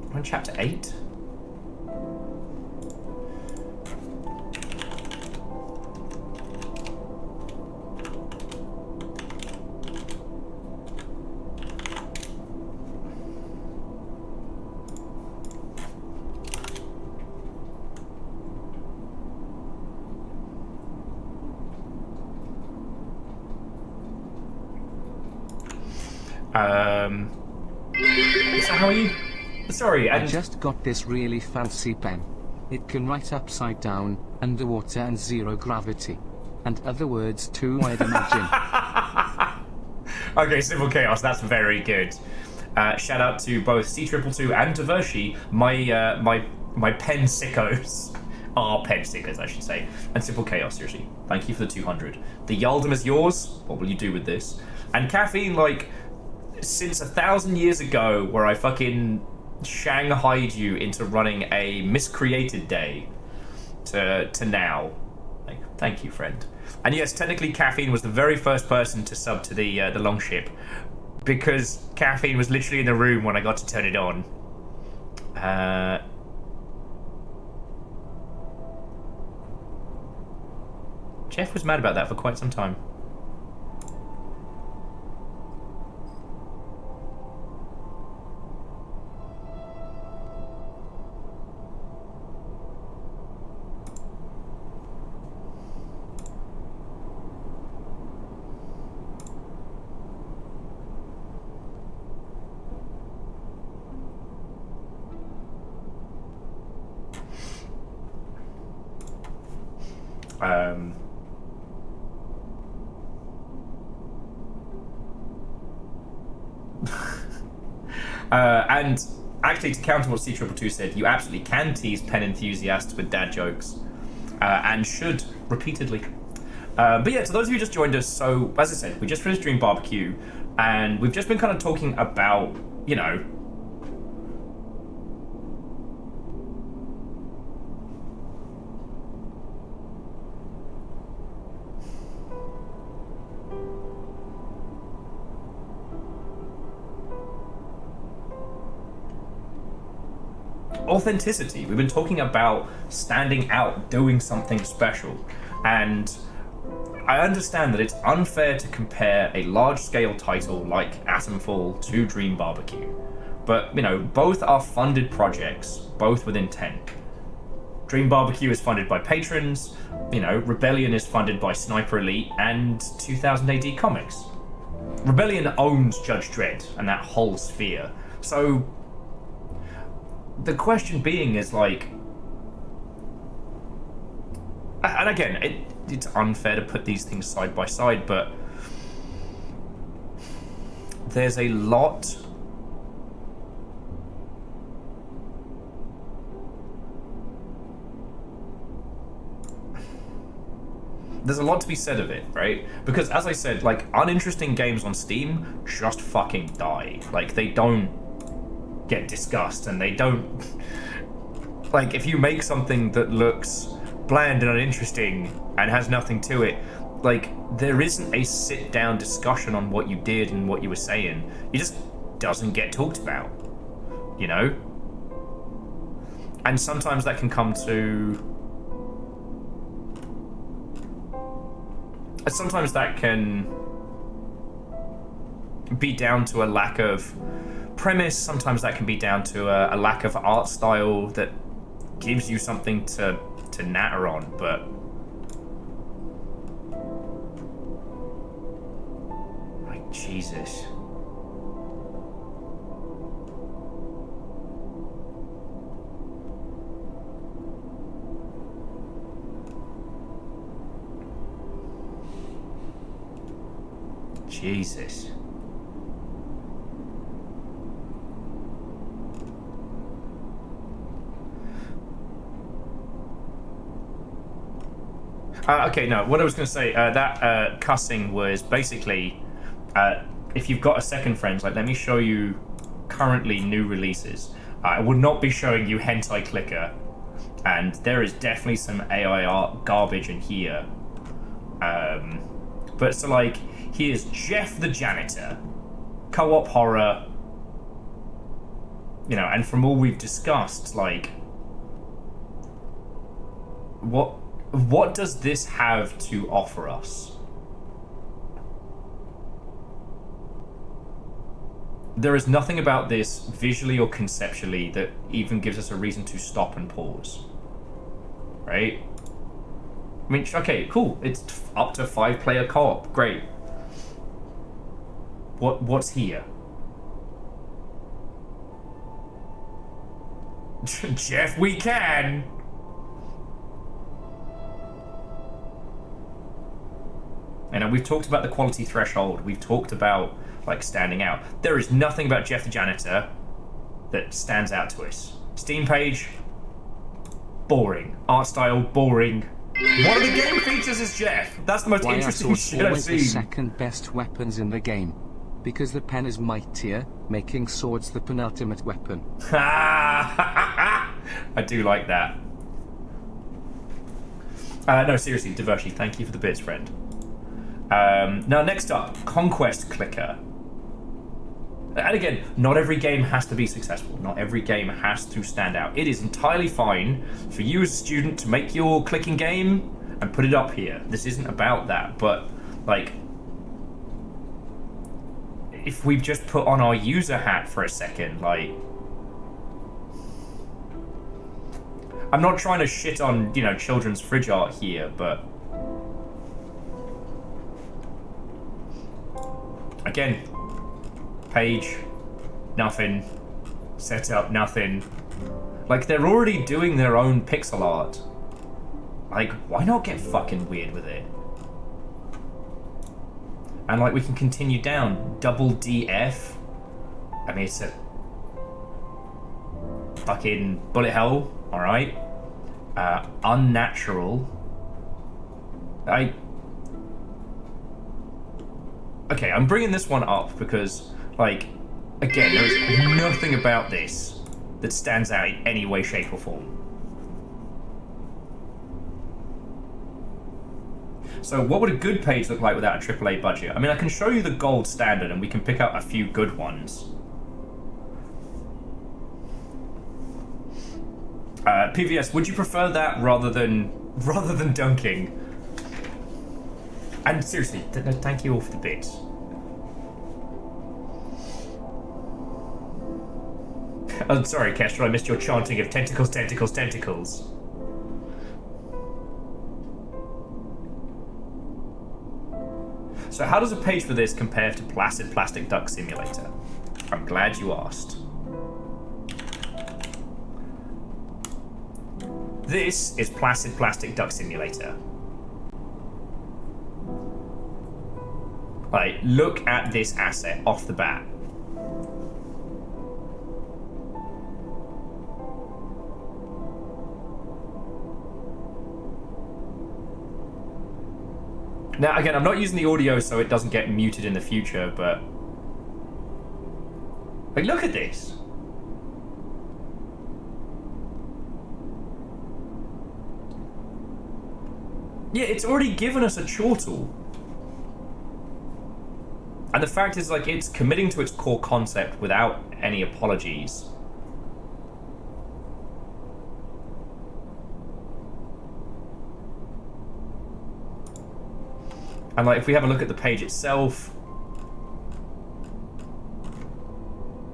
We're on Chapter 8? So how are you? Sorry, I just got this really fancy pen. It can write upside down, underwater and zero gravity. And other words too, I'd imagine. Okay, Civil Chaos, that's very good. Shout out to both C222 and Divershi, my pen sickos. Our pen stickers, I should say. And Simple Chaos, seriously. Thank you for the 200. The Yaldum is yours. What will you do with this? And Caffeine, like, since 1,000 years ago, where I fucking shanghaied you into running a miscreated day to now. Like, thank you, friend. And yes, technically Caffeine was the very first person to sub to the Longship, because Caffeine was literally in the room when I got to turn it on. Jeff was mad about that for quite some time. And actually, to counter what C222 said, you absolutely can tease pen enthusiasts with dad jokes, and should repeatedly. But yeah, to those of you who just joined us, so as I said, we just finished Dream Barbecue, and we've just been kind of talking about, you know, authenticity. We've been talking about standing out, doing something special, and I understand that it's unfair to compare a large-scale title like Atomfall to Dream Barbecue, but, you know, both are funded projects, both with intent. Dream Barbecue is funded by patrons, you know, Rebellion is funded by Sniper Elite and 2000 AD Comics. Rebellion owns Judge Dredd and that whole sphere, so the question being is, like, and again, it's unfair to put these things side by side, but there's a lot there's a lot to be said of it, right? Because as I said, like, uninteresting games on Steam just fucking die. Like, they don't get discussed, and they don't... Like, if you make something that looks bland and uninteresting and has nothing to it, like, there isn't a sit-down discussion on what you did and what you were saying. It just doesn't get talked about, you know? And sometimes that can come to... Sometimes that can be down to a lack of premise. Sometimes that can be down to a lack of art style that gives you something to natter on, but... Like, Jesus. Jesus. Okay, no, what I was going to say, that cussing was basically, if you've got a second friend, like, let me show you currently new releases. I would not be showing you Hentai Clicker, and there is definitely some AI art garbage in here. But so, like, here's Jeff the Janitor, co-op horror, you know, and from all we've discussed, like, what does this have to offer us? There is nothing about this visually or conceptually that even gives us a reason to stop and pause. Right? I mean, okay, cool. It's up to 5-player co-op. Great. What's here? Jeff, we can! And we've talked about the quality threshold. We've talked about, like, standing out. There is nothing about Jeff the Janitor that stands out to us. Steam page, boring. Art style, boring. One of the game features is Jeff. That's the most interesting shit I've seen. The second best weapons in the game. Because the pen is mightier, making swords the penultimate weapon. I do like that. No, seriously, Divershi, thank you for the bits, friend. Now, next up, Conquest Clicker. And again, not every game has to be successful. Not every game has to stand out. It is entirely fine for you as a student to make your clicking game and put it up here. This isn't about that, but, like, if we just put on our user hat for a second, like... I'm not trying to shit on, you know, children's fridge art here, but... Again, page, nothing, setup, nothing. Like, they're already doing their own pixel art. Like, why not get fucking weird with it? And, like, we can continue down. Double DF. I mean, it's a fucking bullet hell, alright? Unnatural. Okay, I'm bringing this one up because, like, again, there is nothing about this that stands out in any way, shape, or form. So what would a good page look like without a AAA budget? I mean, I can show you the gold standard and we can pick out a few good ones. PVS, would you prefer that rather than dunking? And seriously, thank you all for the bits. I'm sorry, Kestrel, I missed your chanting of tentacles, tentacles, tentacles. So how does a page for this compare to Placid Plastic Duck Simulator? I'm glad you asked. This is Placid Plastic Duck Simulator. Like, look at this asset off the bat. Now, again, I'm not using the audio so it doesn't get muted in the future, but... Like, look at this. Yeah, it's already given us a chortle. And the fact is, like, it's committing to its core concept without any apologies. And, like, if we have a look at the page itself,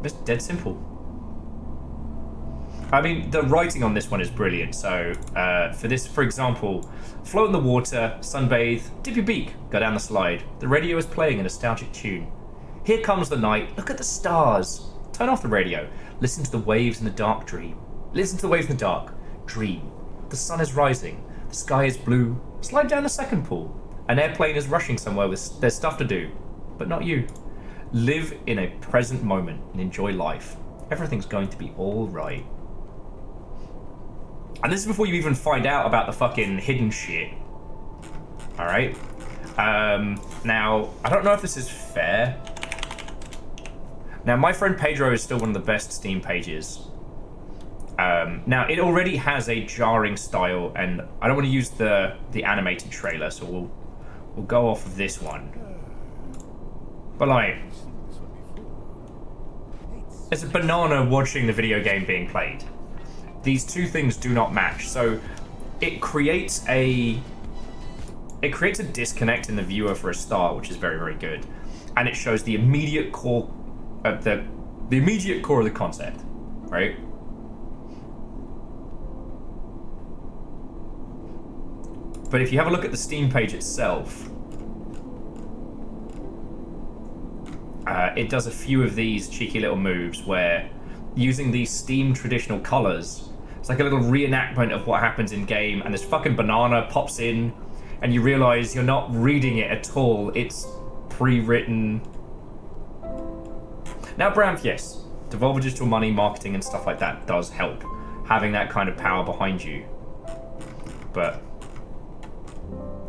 it's dead simple. I mean, the writing on this one is brilliant. So, for this, for example, float in the water, sunbathe, dip your beak, go down the slide. The radio is playing a nostalgic tune. Here comes the night, look at the stars. Turn off the radio, listen to the waves in the dark, dream. Listen to the waves in the dark, dream. The sun is rising, the sky is blue. Slide down the second pool. An airplane is rushing somewhere with there's stuff to do, but not you. Live in a present moment and enjoy life. Everything's going to be all right. And this is before you even find out about the fucking hidden shit. Alright? Now, I don't know if this is fair. Now, my friend Pedro is still one of the best Steam pages. Now, it already has a jarring style, and I don't want to use the animated trailer, so we'll go off of this one. But, like, it's a banana watching the video game being played. These two things do not match, so it creates a disconnect in the viewer for a start, which is very, very good, and it shows the immediate core of the immediate core of the concept, right? But if you have a look at the Steam page itself, it does a few of these cheeky little moves where, using these Steam traditional colors, it's like a little reenactment of what happens in game, and this fucking banana pops in, and you realize you're not reading it at all. It's pre-written. Now, Bramf, yes, Devolver Digital money, marketing, and stuff like that does help, having that kind of power behind you. But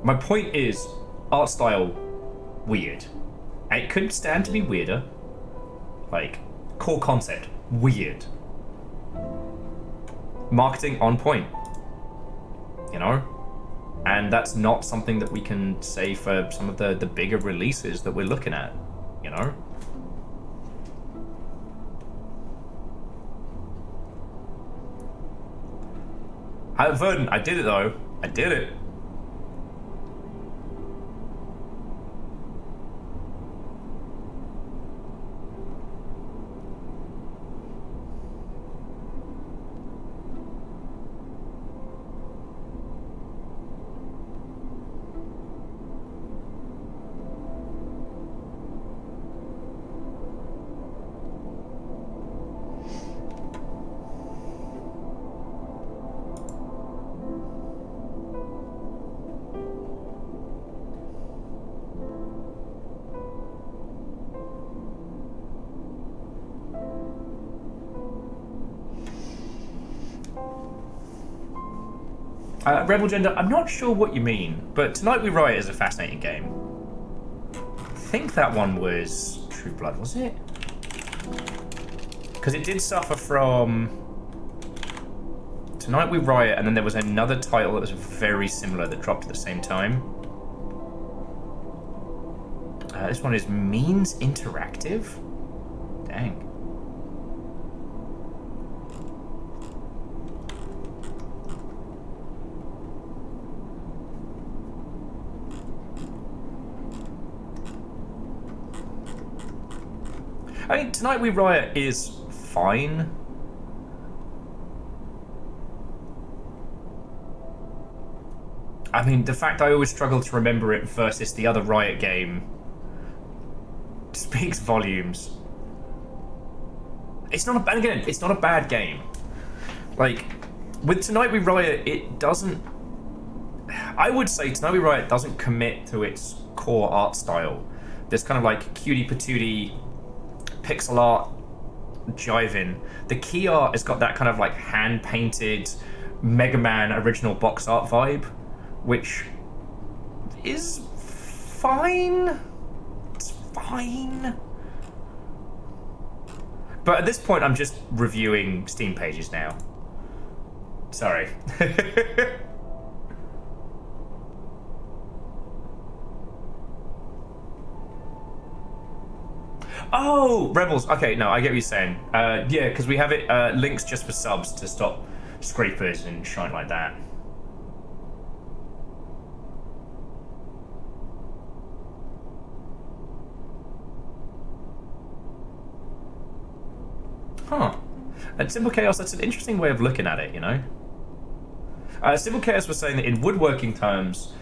my point is, art style, weird. And it could stand to be weirder. Like, core concept, weird. Marketing on point, you know? And that's not something that we can say for some of the bigger releases that we're looking at, you know? Verdant, I did it though. I did it. Rebel Gender, I'm not sure what you mean, but Tonight We Riot is a fascinating game. I think that one was True Blood, was it? Because it did suffer from Tonight We Riot, and then there was another title that was very similar that dropped at the same time. This one is Means Interactive? Dang. I mean, Tonight We Riot is fine. I mean, the fact I always struggle to remember it versus the other Riot game speaks volumes. It's not a bad game. It's not a bad game. Like, with Tonight We Riot, it doesn't... I would say Tonight We Riot doesn't commit to its core art style. There's kind of like cutie patootie pixel art jiving. The key art has got that kind of like hand-painted Mega Man original box art vibe, which is fine. It's fine. But at this point, I'm just reviewing Steam pages now. Sorry. Oh, Rebels. Okay, no, I get what you're saying. Yeah, because we have it links just for subs to stop scrapers and shit like that. Huh. And Simple Chaos, that's an interesting way of looking at it, you know? Simple Chaos was saying that in woodworking terms,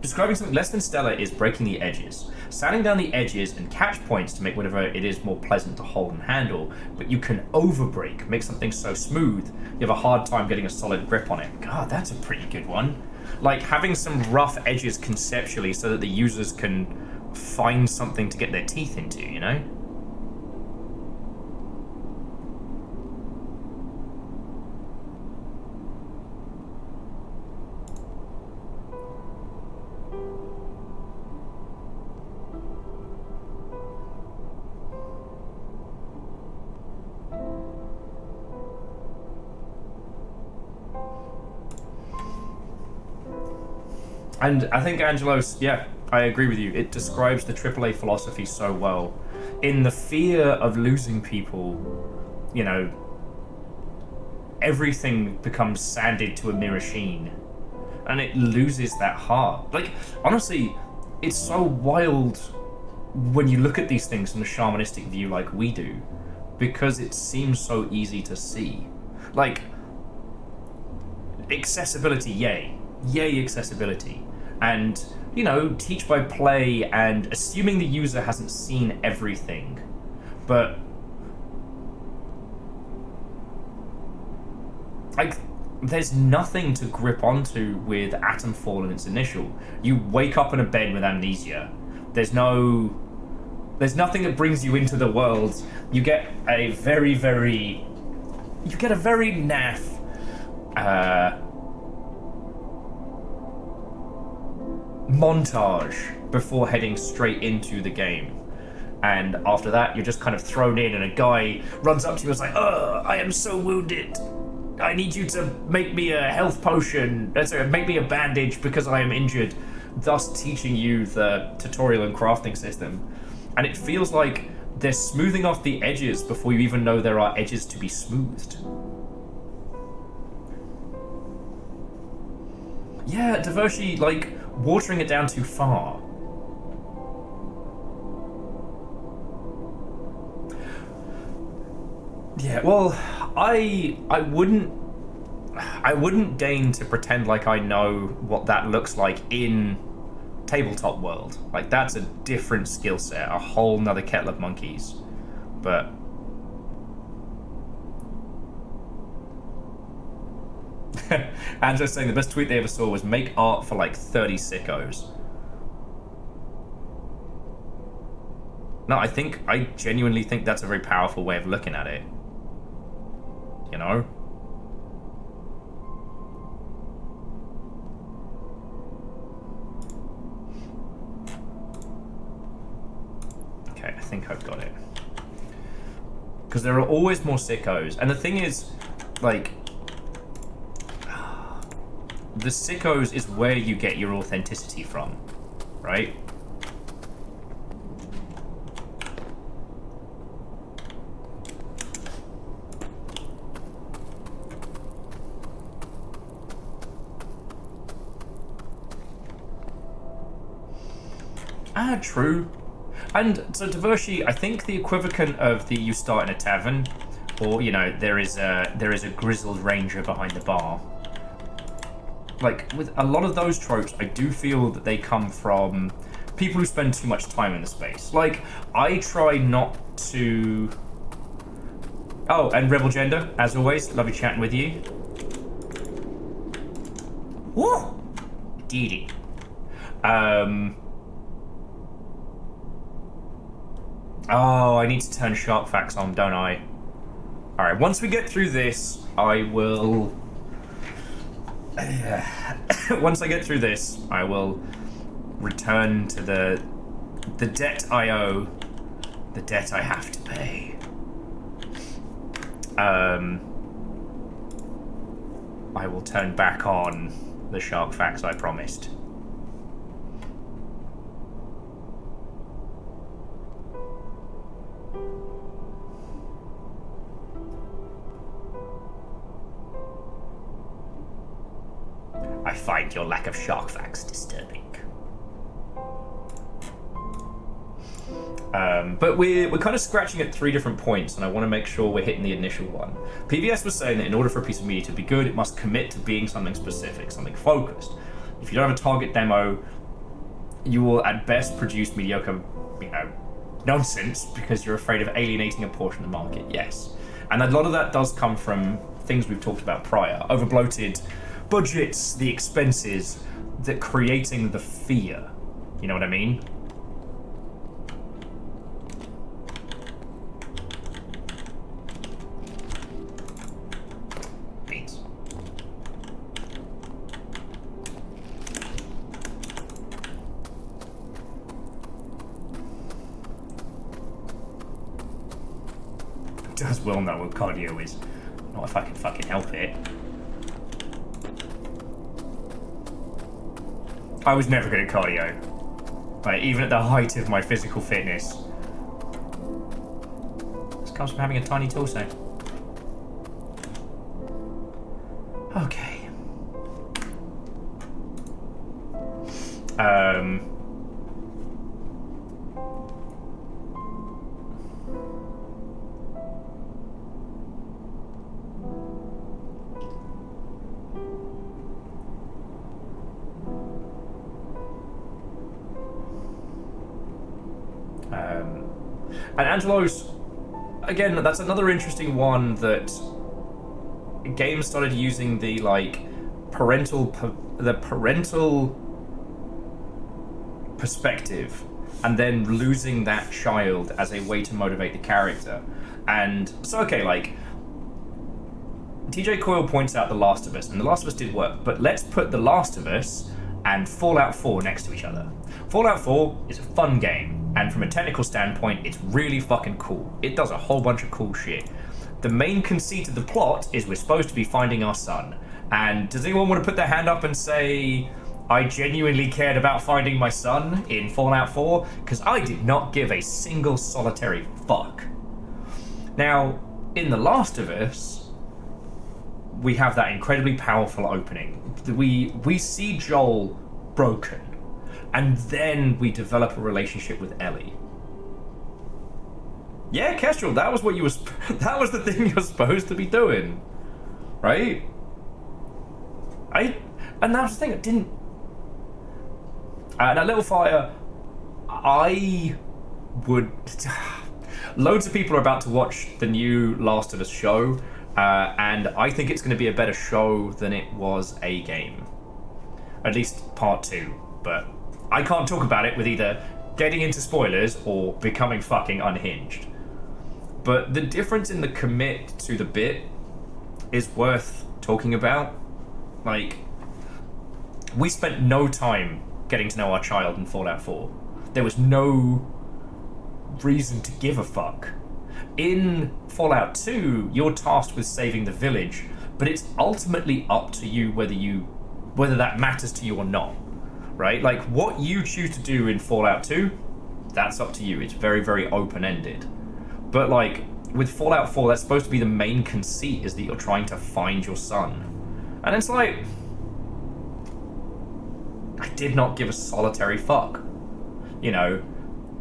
describing something less than stellar is breaking the edges. Sanding down the edges and catch points to make whatever it is more pleasant to hold and handle, but you can overbreak, make something so smooth, you have a hard time getting a solid grip on it. God, that's a pretty good one. Like, having some rough edges conceptually so that the users can find something to get their teeth into, you know? And I think Angelos, yeah, I agree with you. It describes the AAA philosophy so well. In the fear of losing people, you know, everything becomes sanded to a mere sheen. And it loses that heart. Like, honestly, it's so wild when you look at these things from a shamanistic view like we do, because it seems so easy to see. Like, accessibility, yay. Yay, accessibility. And, you know, teach by play and assuming the user hasn't seen everything. But, like, there's nothing to grip onto with Atomfall in its initial. You wake up in a bed with amnesia. There's nothing that brings you into the world. You get a very naff, montage before heading straight into the game. And after that, you're just kind of thrown in and a guy runs up to you and is like, "Oh, I am so wounded. I need you to make me a health potion. Sorry, make me a bandage because I am injured," thus teaching you the tutorial and crafting system. And it feels like they're smoothing off the edges before you even know there are edges to be smoothed. Yeah, Devoshi, like, watering it down too far. Yeah, well, I wouldn't deign to pretend like I know what that looks like in tabletop world. Like, that's a different skill set, a whole nother kettle of monkeys. But Angela's saying the best tweet they ever saw was make art for like 30 sickos. No, I genuinely think that's a very powerful way of looking at it. You know? Okay, I think I've got it. Because there are always more sickos. And the thing is, like, the sickos is where you get your authenticity from, right? True. And so Devoshi, I think the equivalent of the you start in a tavern, or, you know, there is a grizzled ranger behind the bar. Like, with a lot of those tropes, I do feel that they come from people who spend too much time in the space. Like, I try not to... Oh, and Rebel Gender, as always, lovely chatting with you. Woo! Dee. Oh, I need to turn Shark Facts on, don't I? Alright, once we get through this, I will... Once I get through this, I will return to the debt I owe, the debt I have to pay. I will turn back on the shark facts I promised. I find your lack of shark facts disturbing. But we're kind of scratching at 3 different points, and I want to make sure we're hitting the initial one. PBS was saying that in order for a piece of media to be good, it must commit to being something specific, something focused. If you don't have a target demo, you will at best produce mediocre, nonsense because you're afraid of alienating a portion of the market. Yes. And a lot of that does come from things we've talked about prior. Over-bloated budgets, the expenses, that creating the fear. You know what I mean? Beans. Does well know what cardio is. Not if I can fucking help it. I was never good at cardio. Like, even at the height of my physical fitness. This comes from having a tiny torso. Okay. And Angelo's, again, that's another interesting one that games started using the parental perspective and then losing that child as a way to motivate the character. And so, okay, TJ Coyle points out The Last of Us, and The Last of Us did work, but let's put The Last of Us and Fallout 4 next to each other. Fallout 4 is a fun game, and from a technical standpoint, it's really fucking cool. It does a whole bunch of cool shit. The main conceit of the plot is we're supposed to be finding our son. And does anyone want to put their hand up and say, I genuinely cared about finding my son in Fallout 4? Because I did not give a single solitary fuck. Now, in The Last of Us, we have that incredibly powerful opening. We see Joel broken, and then we develop a relationship with Ellie. Yeah, Kestrel, that was what you was. That was the thing you're supposed to be doing, right? And that was the thing. I didn't. That little fire. I would. Loads of people are about to watch the new Last of Us show, and I think it's going to be a better show than it was a game. At least part 2, but I can't talk about it with either getting into spoilers or becoming fucking unhinged. But the difference in the commit to the bit is worth talking about. We spent no time getting to know our child in Fallout 4. There was no reason to give a fuck. In Fallout 2, you're tasked with saving the village, but it's ultimately up to you whether that matters to you or not, right? What you choose to do in Fallout 2, that's up to you. It's very, very open-ended. But with Fallout 4, that's supposed to be the main conceit, is that you're trying to find your son. And it's I did not give a solitary fuck.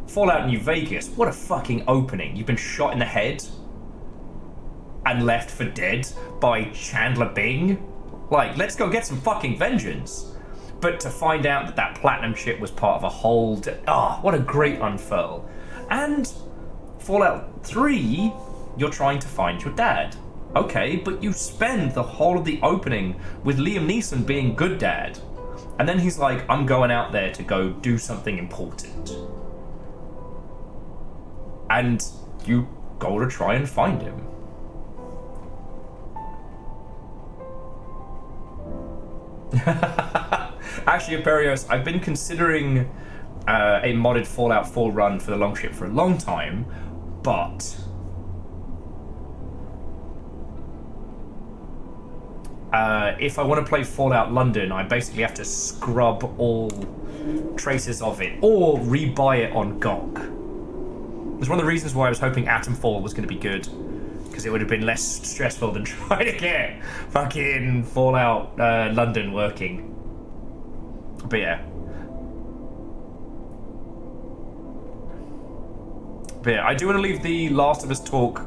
Fallout New Vegas, what a fucking opening. You've been shot in the head and left for dead by Chandler Bing. Let's go get some fucking vengeance. But to find out that platinum ship was part of a whole... what a great unfurl. And Fallout 3, you're trying to find your dad. Okay, but you spend the whole of the opening with Liam Neeson being good dad. And then he's like, I'm going out there to go do something important. And you go to try and find him. Actually, Imperios, I've been considering a modded Fallout 4 run for the Longship for a long time, but if I want to play Fallout London, I basically have to scrub all traces of it or rebuy it on GOG. It's one of the reasons why I was hoping Atomfall was going to be good, because it would have been less stressful than trying to get fucking Fallout London working. But yeah. But yeah, I do want to leave the Last of Us talk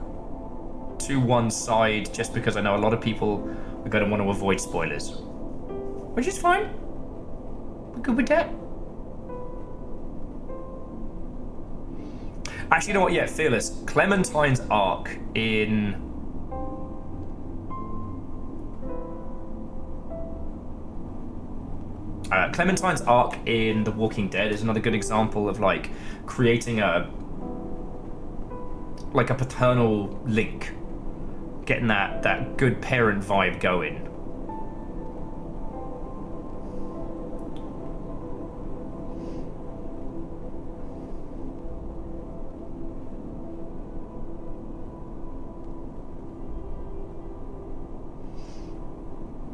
to one side, just because I know a lot of people are going to want to avoid spoilers. Which is fine. We're good with that. Actually, you know what? Yeah, Fearless. Clementine's arc in... Clementine's arc in The Walking Dead is another good example of, like, creating a paternal link. Getting that good parent vibe going.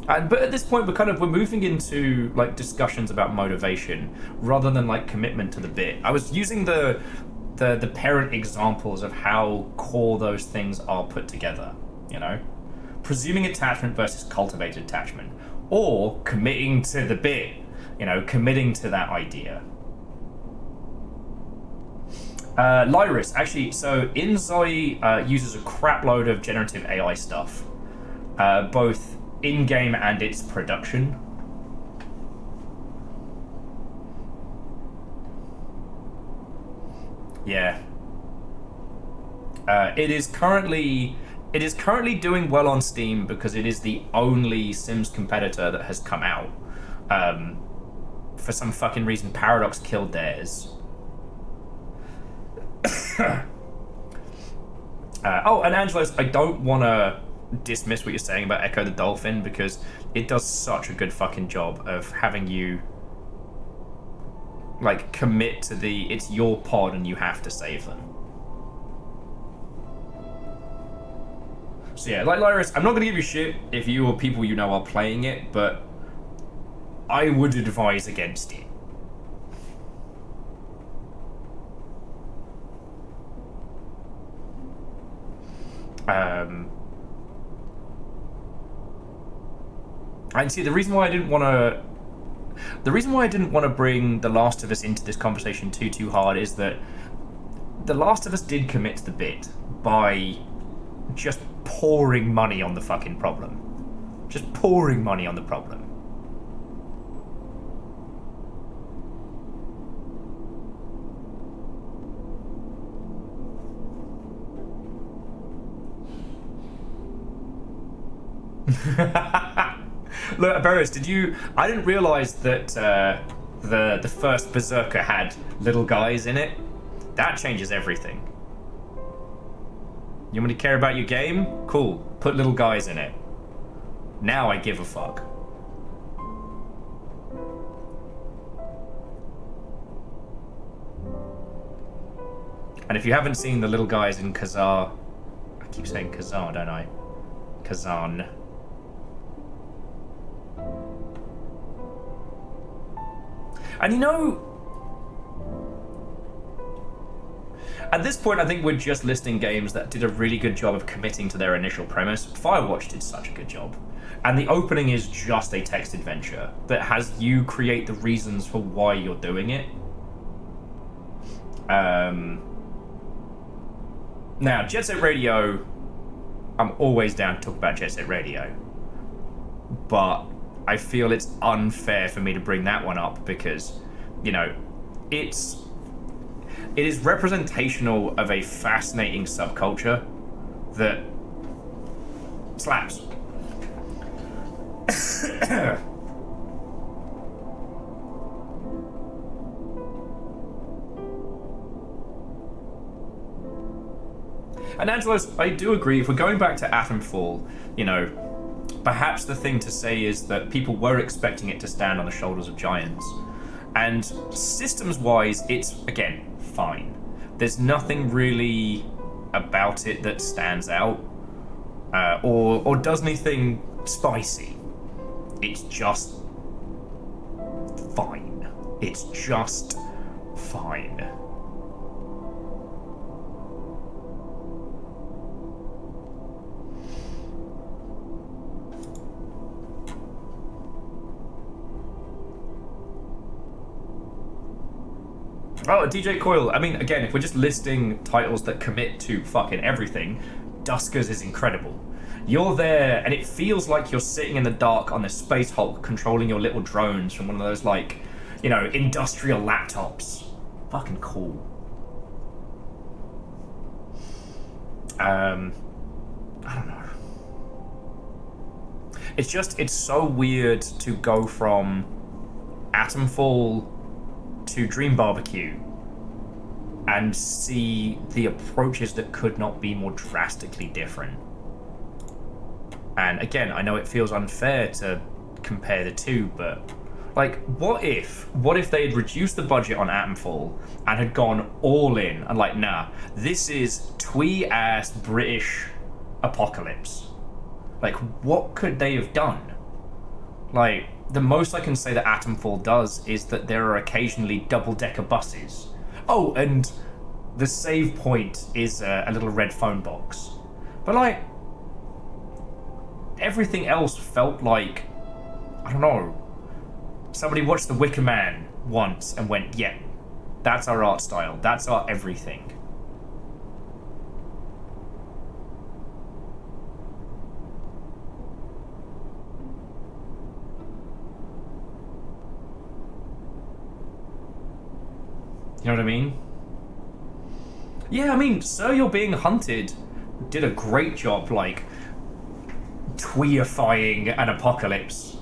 But at this point, we're moving into like discussions about motivation rather than like commitment to the bit. I was using the parent examples of how core those things are put together. You know, presuming attachment versus cultivated attachment, or committing to the bit. You know, committing to that idea. Lyris, actually, so Inzoi uses a crap load of generative AI stuff, both in-game and its production. Yeah. It is currently doing well on Steam because it is the only Sims competitor that has come out. For some fucking reason, Paradox killed theirs. Oh, and Angelos, I don't want to dismiss what you're saying about Echo the Dolphin, because it does such a good fucking job of having you like commit to it's your pod and you have to save them. So yeah, like Lyris, I'm not going to give you shit if you or people you know are playing it, but I would advise against it. And see, the reason why I didn't want to bring The Last of Us into this conversation too hard is that The Last of Us did commit to the bit by just pouring money on the fucking problem. Just pouring money on the problem. Look, Barris, I didn't realise that the first Berserker had little guys in it. That changes everything. You want me to care about your game? Cool. Put little guys in it. Now I give a fuck. And if you haven't seen the little guys in Kazan, I keep saying Kazan, don't I? Kazan. And you know, at this point, I think we're just listing games that did a really good job of committing to their initial premise. Firewatch did such a good job. And the opening is just a text adventure that has you create the reasons for why you're doing it. Now, Jet Set Radio, I'm always down to talk about Jet Set Radio. But I feel it's unfair for me to bring that one up because, you know, it is representational of a fascinating subculture that slaps. And Angelos, I do agree, if we're going back to Atomfall, you know, perhaps the thing to say is that people were expecting it to stand on the shoulders of giants. And systems-wise, it's, again, fine. There's nothing really about it that stands out or does anything spicy. It's just fine. It's just fine. Oh, DJ Coil. I mean, again, if we're just listing titles that commit to fucking everything, Duskers is incredible. You're there, and it feels like you're sitting in the dark on this Space Hulk controlling your little drones from one of those, like, you know, industrial laptops. Fucking cool. I don't know. It's so weird to go from Atomfall to Dream Barbecue and see the approaches that could not be more drastically different. And again, I know it feels unfair to compare the two, but like, what if they had reduced the budget on Atomfall and had gone all in and like, nah, this is twee-ass British apocalypse. Like, what could they have done? Like, the most I can say that Atomfall does is that there are occasionally double-decker buses. Oh, and the save point is a little red phone box. But, like, everything else felt like, I don't know, somebody watched The Wicker Man once and went, yeah, that's our art style, that's our everything. You know what I mean? Yeah, I mean, Sir, You're Being Hunted did a great job, like, tweeifying an apocalypse.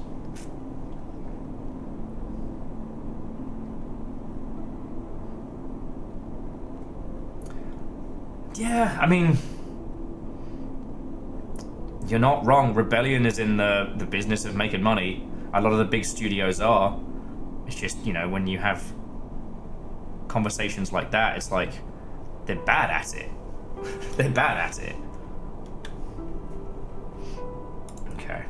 Yeah, I mean, you're not wrong. Rebellion is in the business of making money. A lot of the big studios are. It's just, you know, when you have conversations like that, it's like, they're bad at it. They're bad at it. Okay.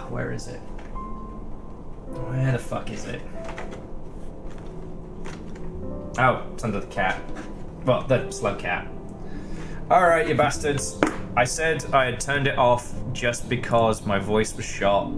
Where is it? Where the fuck is it? Oh, it's under the cat. Well, the slow cat. Alright, you bastards. I said I had turned it off just because my voice was shot.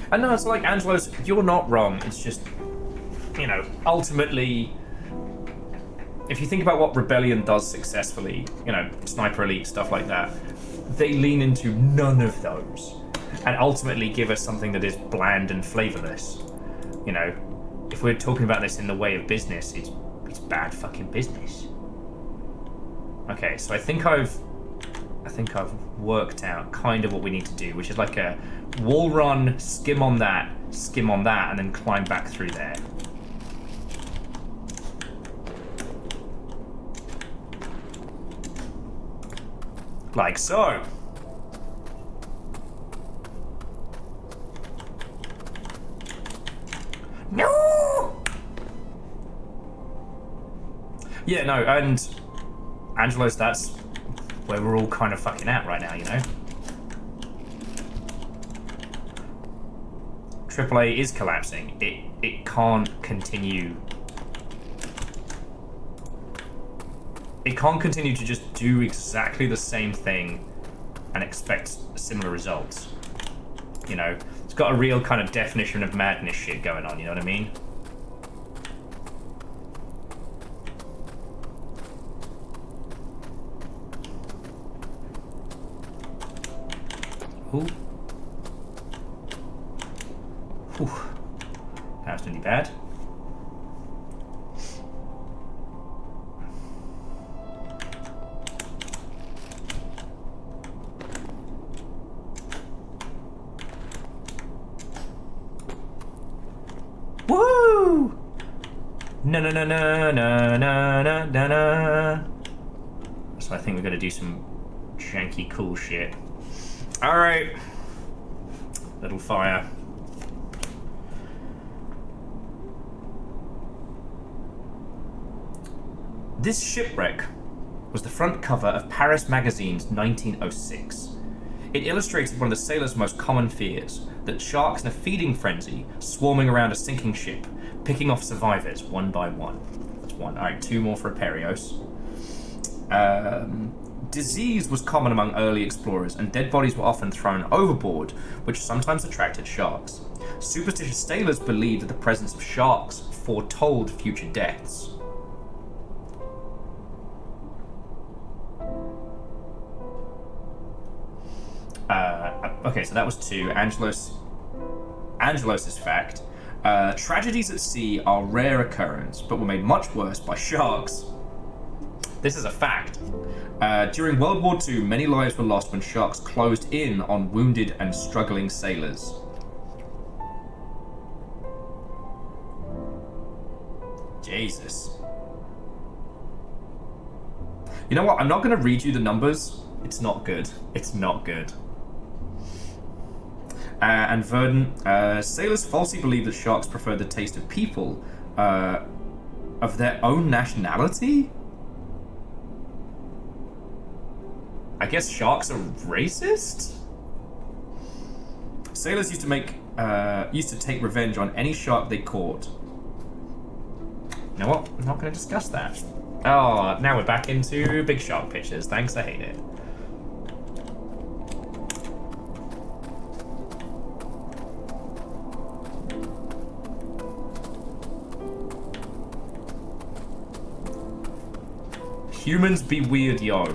I know, it's like, Angelos, you're not wrong. It's just, you know, ultimately, if you think about what Rebellion does successfully, you know, Sniper Elite, stuff like that, they lean into none of those and ultimately give us something that is bland and flavorless. You know, if we're talking about this in the way of business, it's bad fucking business. Okay, so I think I've worked out kind of what we need to do, which is like a wall run, skim on that, and then climb back through there. Like so. Yeah, no, and Angelos, that's where we're all kind of fucking at right now, you know? AAA is collapsing. It can't continue. It can't continue to just do exactly the same thing and expect similar results. You know? It's got a real kind of definition of madness shit going on, you know what I mean? Ooh. Whew. That was really bad. Woo! Na na na na na na na na na. So I think we're gonna do some janky cool shit. Alright. Little fire. This shipwreck was the front cover of Paris Magazine's 1906. It illustrated one of the sailors' most common fears, that sharks in a feeding frenzy swarming around a sinking ship, picking off survivors one by one. That's one. Alright, 2 more for Aperios. Disease was common among early explorers, and dead bodies were often thrown overboard, which sometimes attracted sharks. Superstitious sailors believed that the presence of sharks foretold future deaths. Okay, so that was 2. Angelos's fact. Tragedies at sea are a rare occurrence, but were made much worse by sharks. This is a fact. During World War II, many lives were lost when sharks closed in on wounded and struggling sailors. Jesus. You know what? I'm not going to read you the numbers. It's not good. It's not good. And Verdun, sailors falsely believe that sharks prefer the taste of people of their own nationality? I guess sharks are racist? Sailors used to take revenge on any shark they caught. You know what? I'm not going to discuss that. Oh, now we're back into big shark pictures. Thanks, I hate it. Humans be weird, yo.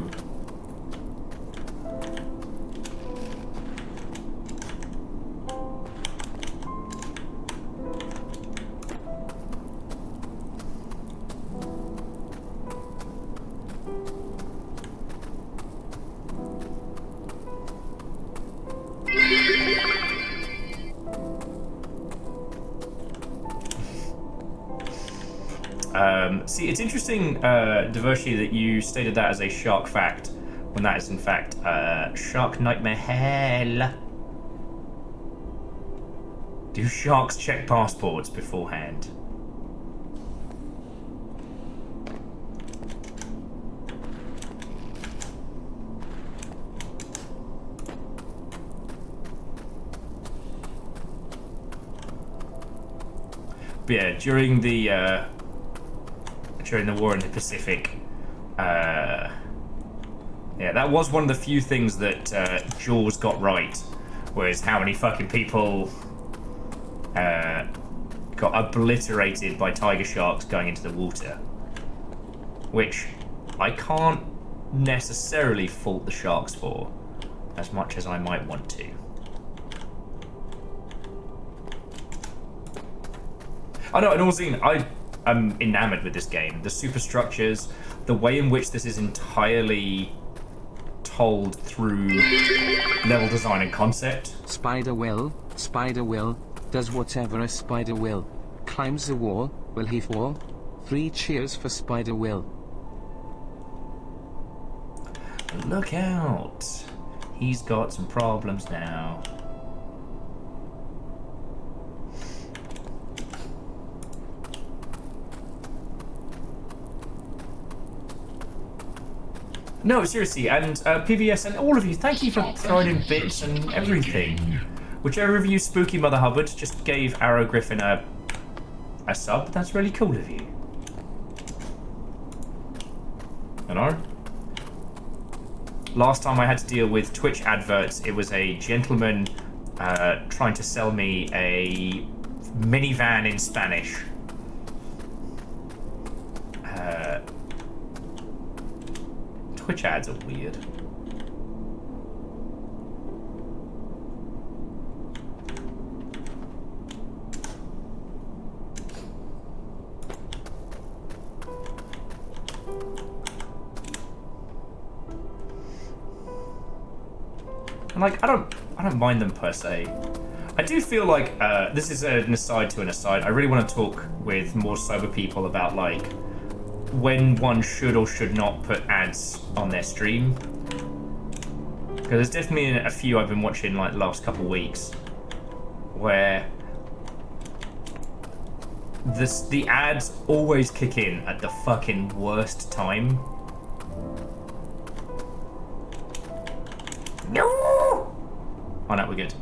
See, it's interesting, Devoshi, that you stated that as a shark fact, when that is in fact shark nightmare hell. Do sharks check passports beforehand? But yeah, during the war in the Pacific, yeah, that was one of the few things that Jaws got right, was how many fucking people got obliterated by tiger sharks going into the water. Which I can't necessarily fault the sharks for, as much as I might want to. Oh no, and also, I'm enamored with this game. The superstructures, the way in which this is entirely told through level design and concept. Spider will, does whatever a spider will. Climbs the wall, will he fall? 3 cheers for Spider Will. Look out! He's got some problems now. No, seriously, and PVS and all of you, thank you for throwing in bits and everything. Whichever of you spooky Mother Hubbard just gave Arrow Griffin a sub, that's really cool of you. You know? Last time I had to deal with Twitch adverts, it was a gentleman trying to sell me a minivan in Spanish. Twitch ads are weird. And like, I don't mind them per se. I do feel like this is an aside to an aside. I really want to talk with more sober people about like when one should or should not put ads on their stream. Because there's definitely a few I've been watching like the last couple weeks where the ads always kick in at the fucking worst time. No! Oh no, we're good.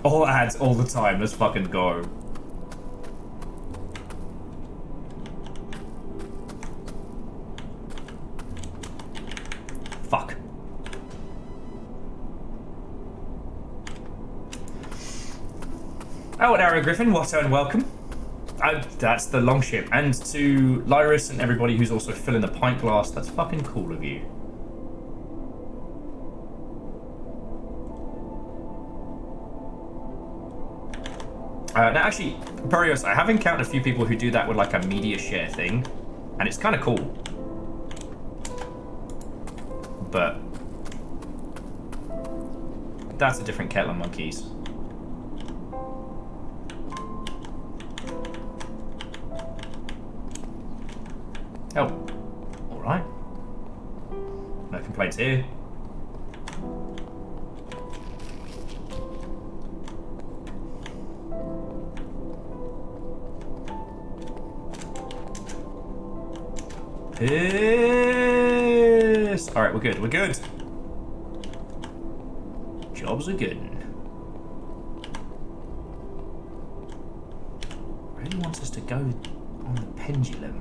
All ads all the time, let's fucking go. Fuck. Oh, and Arrow Griffin, what and welcome. That's the long ship. And to Lyris and everybody who's also filling the pint glass, that's fucking cool of you. Now actually, Burios, I have encountered a few people who do that with like a media share thing, and it's kind of cool. But that's a different kettle of monkeys. Oh, alright. No complaints here. Piss! Alright, we're good, we're good. Jobs are good. Really wants us to go on the pendulum.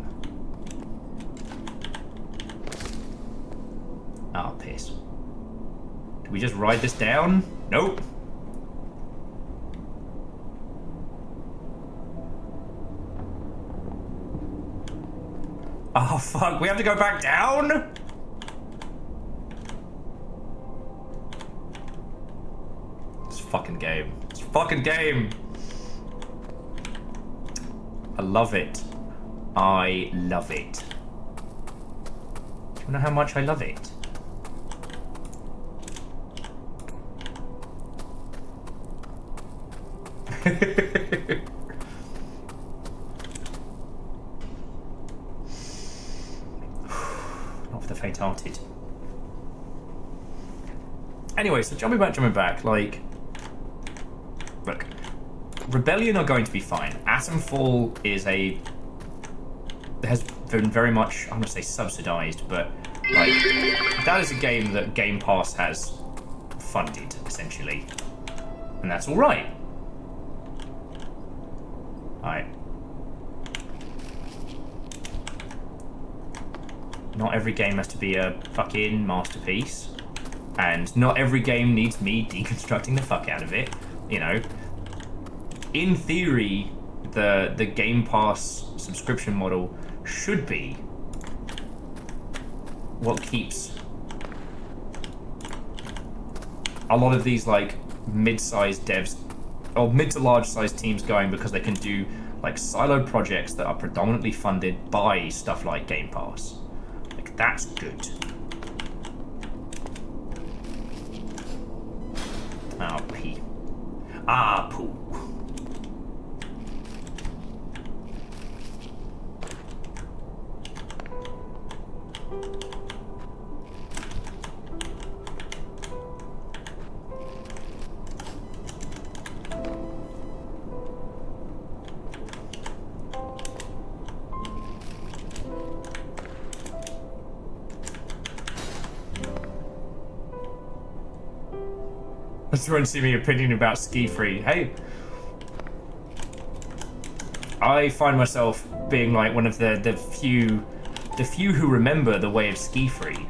Ah, oh, piss. Do we just ride this down? Nope. Oh, fuck. We have to go back down? It's a fucking game. It's a fucking game. I love it. I love it. Do you know how much I love it? Not for the faint-hearted. Anyway, so jumping back, like, look, Rebellion are going to be fine. Atomfall has been very much, I'm gonna say subsidized, but like, that is a game that Game Pass has funded, essentially. And that's alright. Alright. Not every game has to be a fucking masterpiece. And not every game needs me deconstructing the fuck out of it. You know. In theory, the Game Pass subscription model should be what keeps a lot of these like mid-sized devs or mid to large sized teams going, because they can do like siloed projects that are predominantly funded by stuff like Game Pass. Like, that's good. Ah, pee. Ah, poo. Let's go and see my opinion about ski free. Hey, I find myself being like one of the few who remember the way of ski free.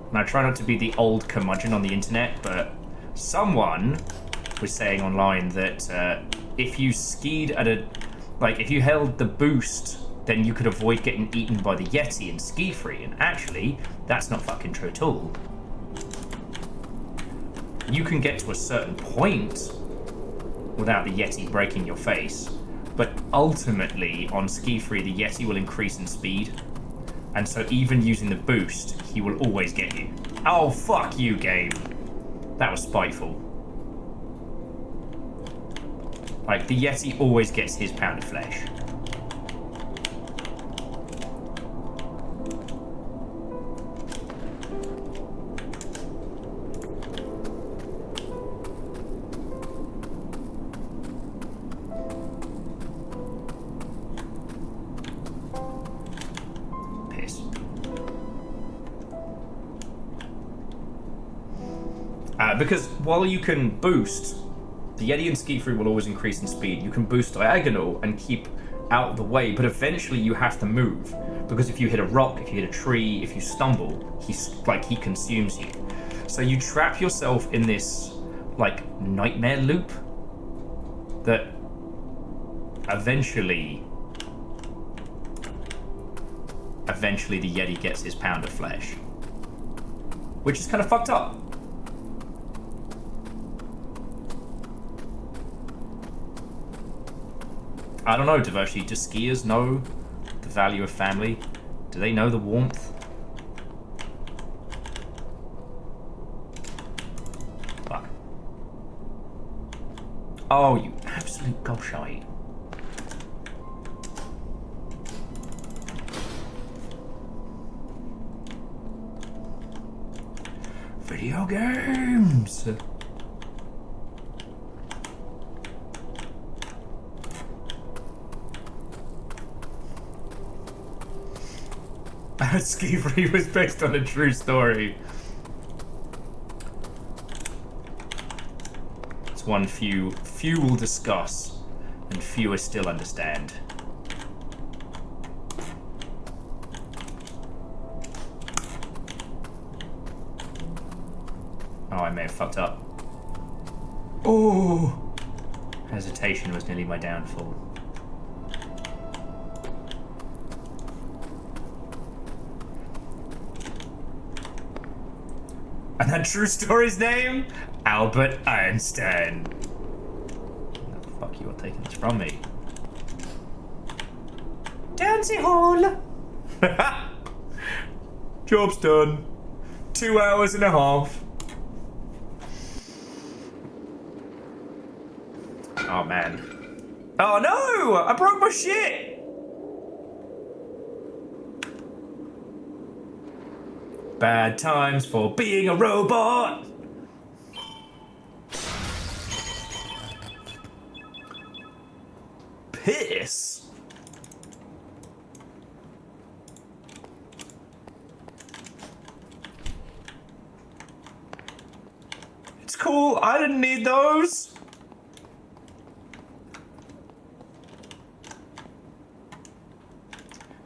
And I try not to be the old curmudgeon on the internet, but someone was saying online that if you skied at if you held the boost, then you could avoid getting eaten by the Yeti in ski free. And actually, that's not fucking true at all. You can get to a certain point without the Yeti breaking your face, but ultimately on ski free, the Yeti will increase in speed. And so even using the boost, he will always get you. Oh, fuck you, game. That was spiteful. Like, the Yeti always gets his pound of flesh. Piss. Because while you can boost, the Yeti and Ski Free will always increase in speed. You can boost diagonal and keep out of the way, but eventually you have to move. Because if you hit a rock, if you hit a tree, if you stumble, he consumes you. So you trap yourself in this, like, nightmare loop that eventually the Yeti gets his pound of flesh. Which is kind of fucked up. I don't know, Devoshi, do skiers know the value of family? Do they know the warmth? Fuck. Oh, you absolute gobshite. Video games! Ski Free was based on a true story. It's one few will discuss, and fewer still understand. Oh, I may have fucked up. Oh! Hesitation was nearly my downfall. And that true story's name? Albert Einstein. Oh, fuck you are taking this from me. Downsy Hall! Job's done. 2 hours and a half. Oh man. Oh no! I broke my shit! Bad times for being a robot. Piss. It's cool. I didn't need those.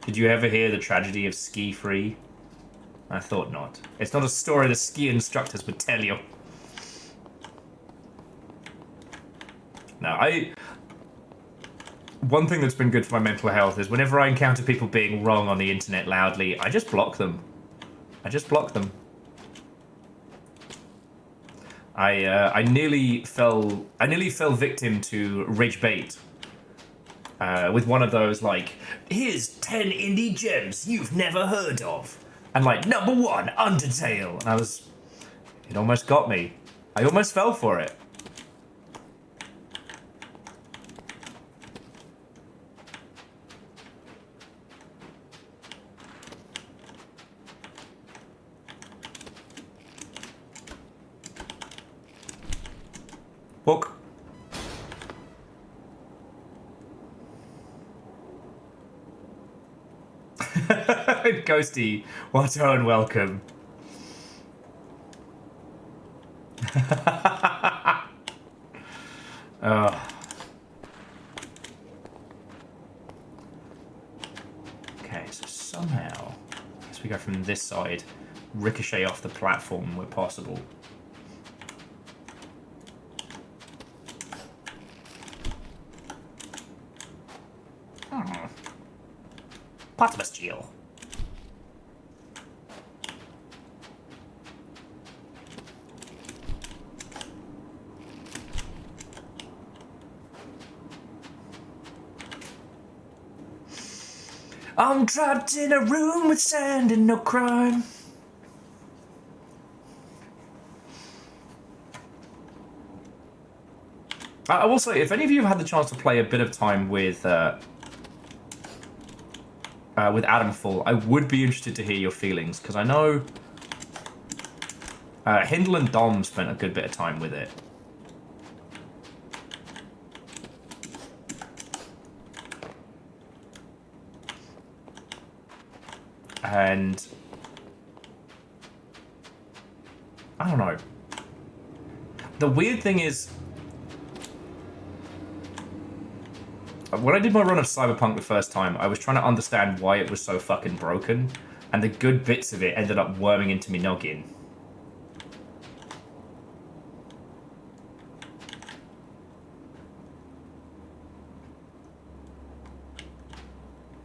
Did you ever hear the tragedy of Ski Free? I thought not. It's not a story the ski instructors would tell you. No, one thing that's been good for my mental health is whenever I encounter people being wrong on the internet loudly, I just block them. I just block them. I nearly fell victim to rage bait. With one of those, like, here's 10 indie gems you've never heard of. And like, number 1, Undertale. And it almost got me. I almost fell for it. Book. Ghosty, what and welcome. Okay, so somehow, as we go from this side, ricochet off the platform where possible. Potmus Geo. I'm trapped in a room with sand and no crime. I will say, if any of you have had the chance to play a bit of time with Adamfall, I would be interested to hear your feelings, because I know Hindle and Dom spent a good bit of time with it. And I don't know. The weird thing is, when I did my run of Cyberpunk the first time, I was trying to understand why it was so fucking broken, and the good bits of it ended up worming into me noggin.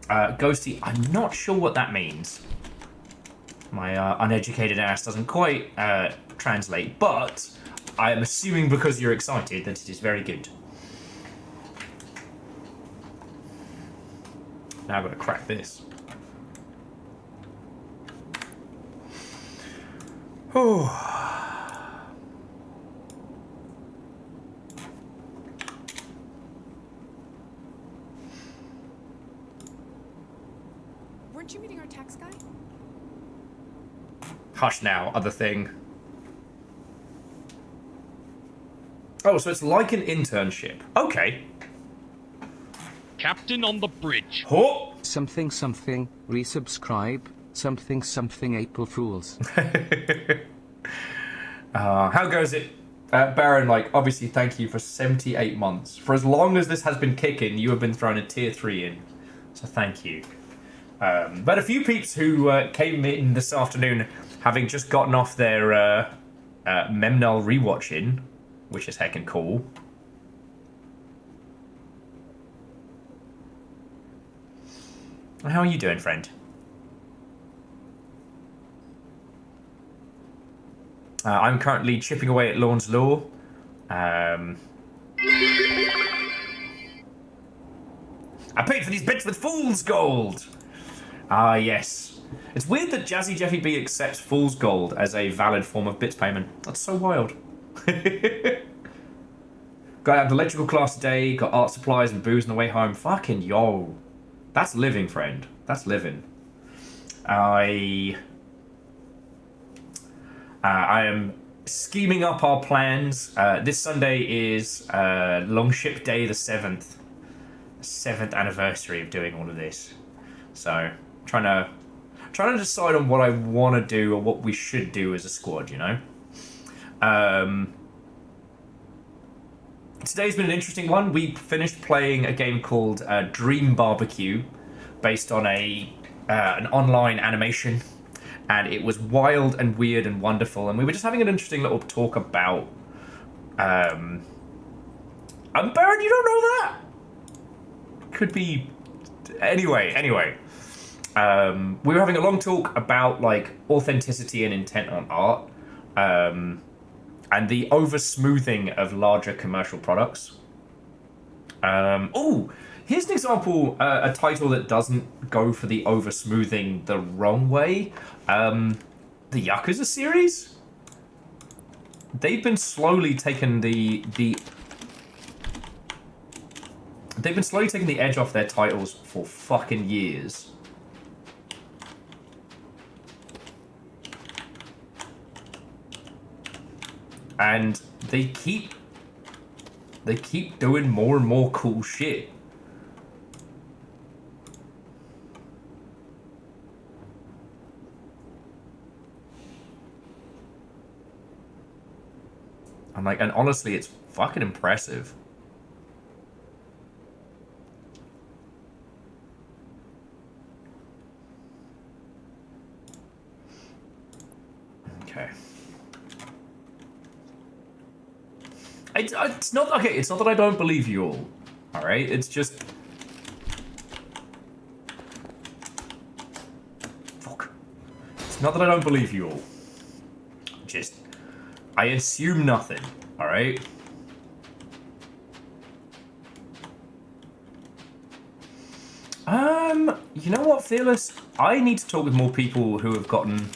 Ghosty, I'm not sure what that means. My uneducated ass doesn't quite translate, but I am assuming because you're excited that it is very good. Now I've got to crack this. Oh. Weren't you meeting our tax guy? Hush now, other thing. Oh, so it's like an internship. Okay. Captain on the bridge. Oh. Something something, resubscribe, something something April Fools. How goes it? Baron, like, obviously thank you for 78 months. For as long as this has been kicking, you have been thrown a tier 3 in. So thank you. But a few peeps who came in this afternoon having just gotten off their Memnal rewatching, which is heckin' cool. How are you doing, friend? I'm currently chipping away at Lorn's Law. I paid for these bits with fool's gold! Ah, yes. It's weird that Jazzy Jeffy B accepts fool's gold as a valid form of bits payment. That's so wild. Got out of the electrical class today, got art supplies and booze on the way home. Fucking yo. That's living, friend. That's living. I am scheming up our plans. This Sunday is Longship Day the 7th. 7th anniversary of doing all of this. So, trying to decide on what I want to do or what we should do as a squad, you know? Today's been an interesting one. We finished playing a game called Dream BBQ, based on an online animation, and it was wild and weird and wonderful. And we were just having an interesting little talk about. Baron, you don't know that? Could be. Anyway. We were having a long talk about like authenticity and intent on art. And the over-smoothing of larger commercial products. Oh, here's an example, a title that doesn't go for the over-smoothing the wrong way. The Yakuza series? They've been slowly taking the edge off their titles for fucking years. And they keep doing more and more cool shit. And honestly, it's fucking impressive. It's not okay. It's not that I don't believe you all. All right. It's just. Fuck. It's not that I don't believe you all. Just. I assume nothing. All right. You know what, Fearless? I need to talk with more people who have gotten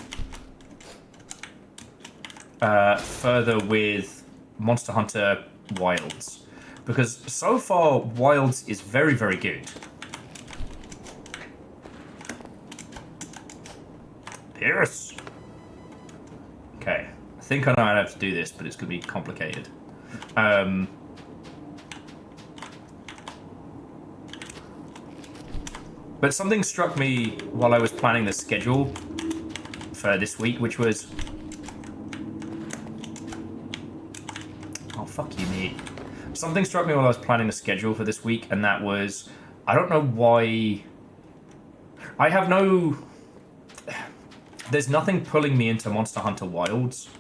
further with Monster Hunter Wilds. Because so far, Wilds is very, very good. Pierce! Okay. I think I know how to do this, but it's going to be complicated. But something struck me while I was planning the schedule for this week, which was... Oh, fuck you, mate. Something struck me while I was planning the schedule for this week, and that was... I don't know why... I have no... There's nothing pulling me into Monster Hunter Wilds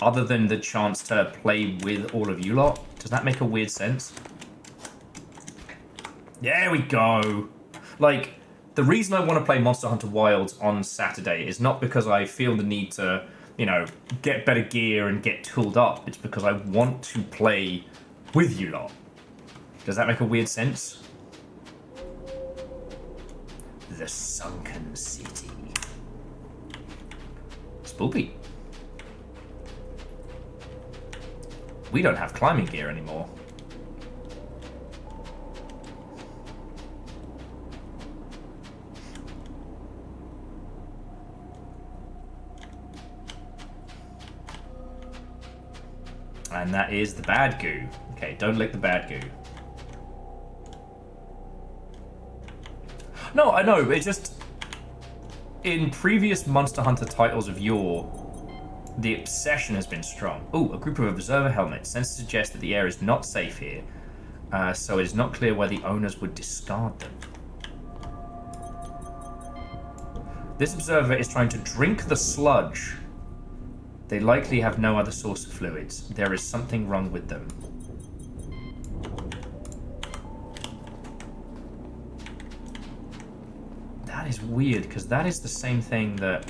other than the chance to play with all of you lot. Does that make a weird sense? There we go! Like, the reason I want to play Monster Hunter Wilds on Saturday is not because I feel the need to, you know, get better gear and get tooled up. It's because I want to play with you lot. Does that make a weird sense? The Sunken City. Spoopy. We don't have climbing gear anymore. And that is the bad goo. Okay, don't lick the bad goo. No, I know, it's just... In previous Monster Hunter titles of yore, the obsession has been strong. Ooh, a group of observer helmets. Sensors suggest that the air is not safe here, so it is not clear where the owners would discard them. This observer is trying to drink the sludge. They likely have no other source of fluids. There is something wrong with them. That is weird, because that is the same thing that...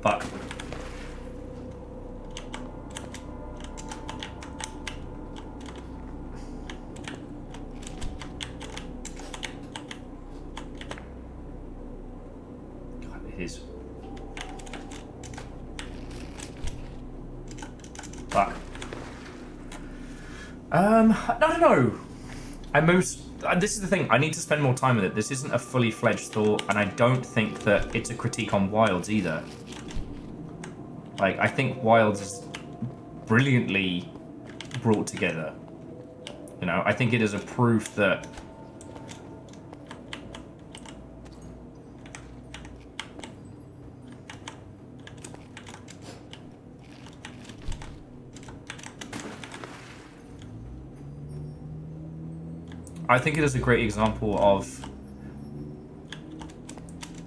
Fuck. God, it is... Fuck. I don't know. This is the thing, I need to spend more time with it. This isn't a fully fledged thought, and I don't think that it's a critique on Wilds either. Like, I think Wilds is brilliantly brought together. You know, I think it is a proof that I think it is a great example of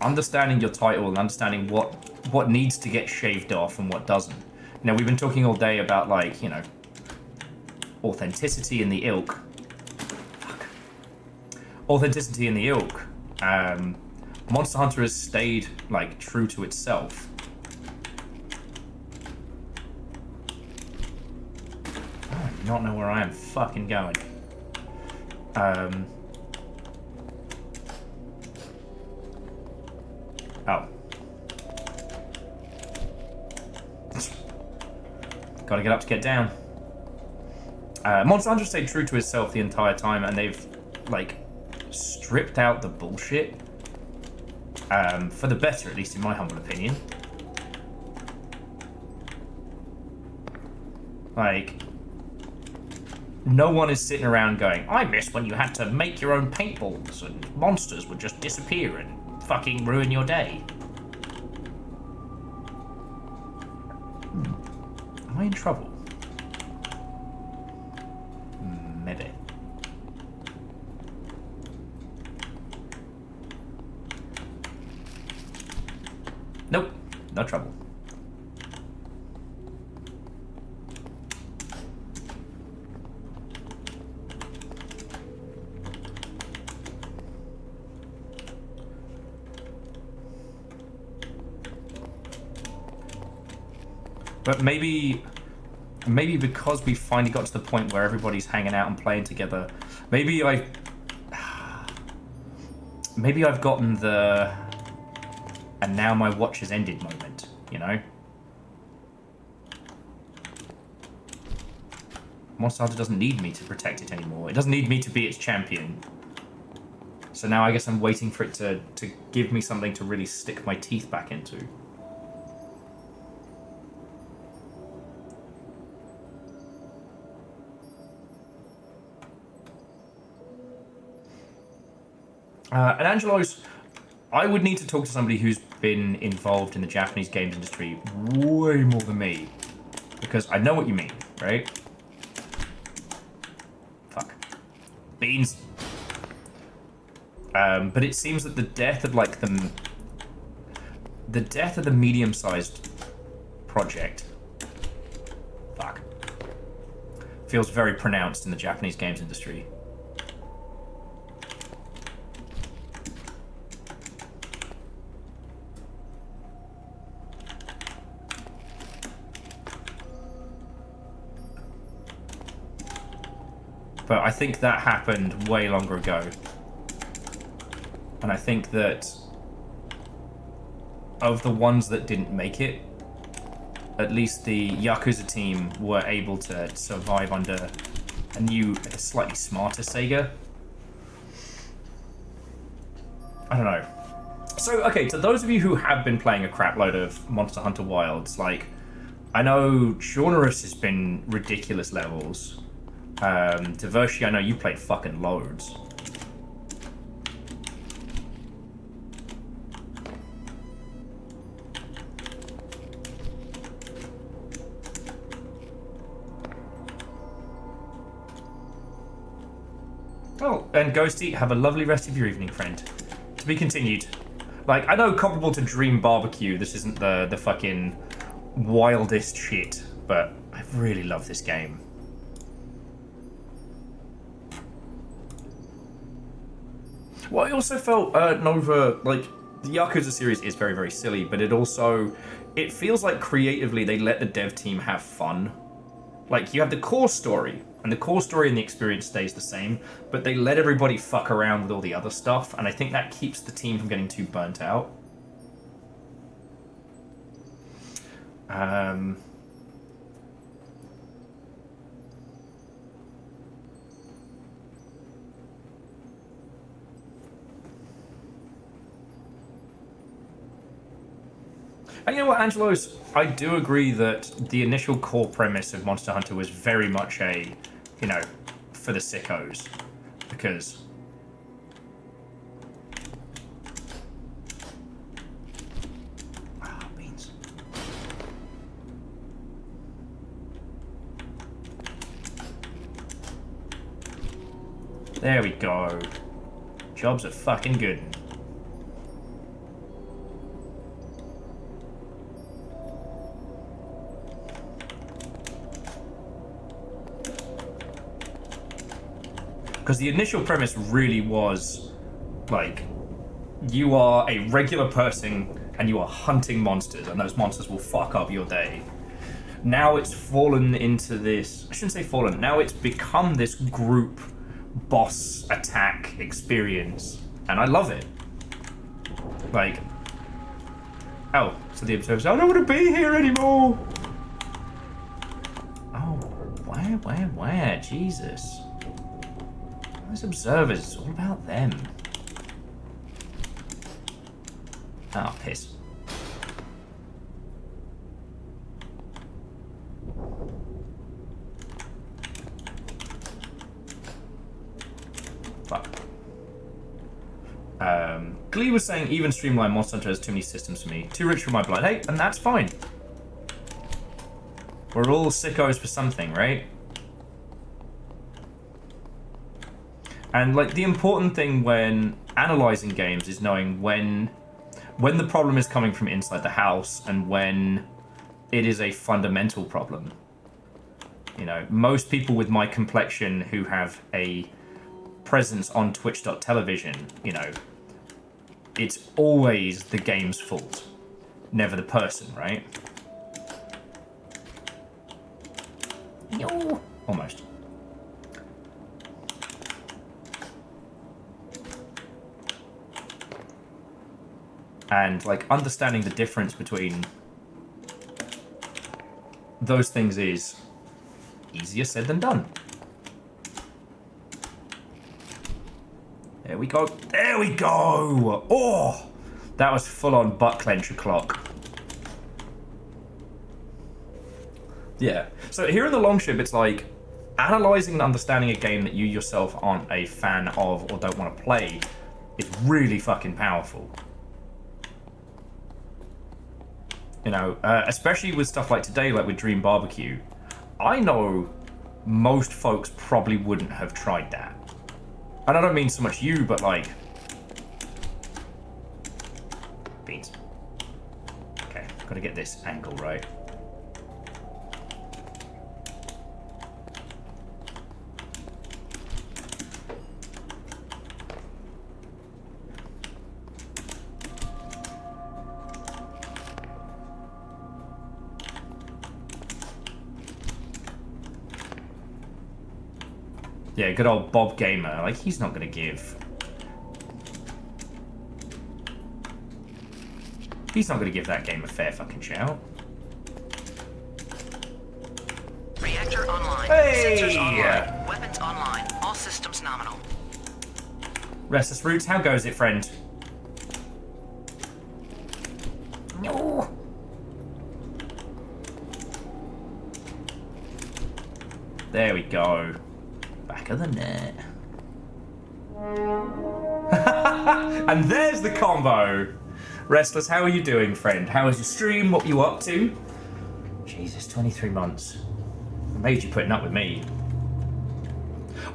understanding your title and understanding what needs to get shaved off and what doesn't. You know, we've been talking all day about, like, you know, authenticity in the ilk. Fuck. Authenticity in the ilk. Monster Hunter has stayed, like, true to itself. I do not know where I am fucking going. Oh. Gotta get up to get down. Monster Hunter stayed true to itself the entire time, and they've, like, stripped out the bullshit. For the better, at least in my humble opinion. Like... No one is sitting around going, I miss when you had to make your own paintballs and monsters would just disappear and fucking ruin your day. Am I in trouble? Maybe. Nope, no trouble. But maybe because we finally got to the point where everybody's hanging out and playing together, maybe I've gotten the and now my watch has ended moment, you know? Monster Hunter doesn't need me to protect it anymore. It doesn't need me to be its champion. So now I guess I'm waiting for it to give me something to really stick my teeth back into. And Angelos, I would need to talk to somebody who's been involved in the Japanese games industry way more than me. Because I know what you mean, right? Fuck. Beans. But it seems that the death of like the medium-sized project, fuck, feels very pronounced in the Japanese games industry. But I think that happened way longer ago. And I think that of the ones that didn't make it, at least the Yakuza team were able to survive under a slightly smarter Sega. I don't know. So, okay, to those of you who have been playing a crap load of Monster Hunter Wilds, like, I know Shaunerus has been ridiculous levels. Divershi, I know you played fucking loads. Oh, and Ghosty, have a lovely rest of your evening, friend. To be continued. Like, I know comparable to Dream Barbecue, this isn't the fucking wildest shit, but I really love this game. Well, I also felt Nova, like, the Yakuza series is very, very silly, but it feels like creatively they let the dev team have fun. Like, you have the core story, and the core story and the experience stays the same, but they let everybody fuck around with all the other stuff, and I think that keeps the team from getting too burnt out. And you know what, Angelos? I do agree that the initial core premise of Monster Hunter was very much a, you know, for the sickos. Because... beans. There we go. Jobs are fucking good. Because the initial premise really was, like, you are a regular person and you are hunting monsters, and those monsters will fuck up your day. Now it's fallen into this... I shouldn't say fallen. Now it's become this group boss attack experience, and I love it. Like... Oh, so the observer says, I don't want to be here anymore! Oh, where? Jesus. Those observers, it's all about them. Ah, oh, piss. Fuck. Glee was saying, even streamlined Monster Hunter has too many systems for me. Too rich for my blood. Hey, and that's fine. We're all sickos for something, right? And, like, the important thing when analysing games is knowing when the problem is coming from inside the house and when it is a fundamental problem. You know, most people with my complexion who have a presence on Twitch.television, you know, it's always the game's fault, never the person, right? No. Almost. And, like, understanding the difference between those things is easier said than done. There we go. There we go! Oh! That was full-on butt clench o'clock. Yeah. So here in the Longship, it's like analysing and understanding a game that you yourself aren't a fan of or don't want to play is really fucking powerful. You know, especially with stuff like today, like with Dream Barbecue. I know most folks probably wouldn't have tried that. And I don't mean so much you, but like... Beans. Okay, gotta get this angle right. Yeah, good old Bob Gamer. Like, he's not gonna give. He's not gonna give that game a fair fucking shout. Reactor online. Hey! Sensors online. Weapons online. All systems nominal. Restless Roots, how goes it, friend? No. There we go. Back of the net. And there's the combo. Restless, how are you doing, friend? How was your stream? What were you up to? Jesus, 23 months. What made you putting up with me?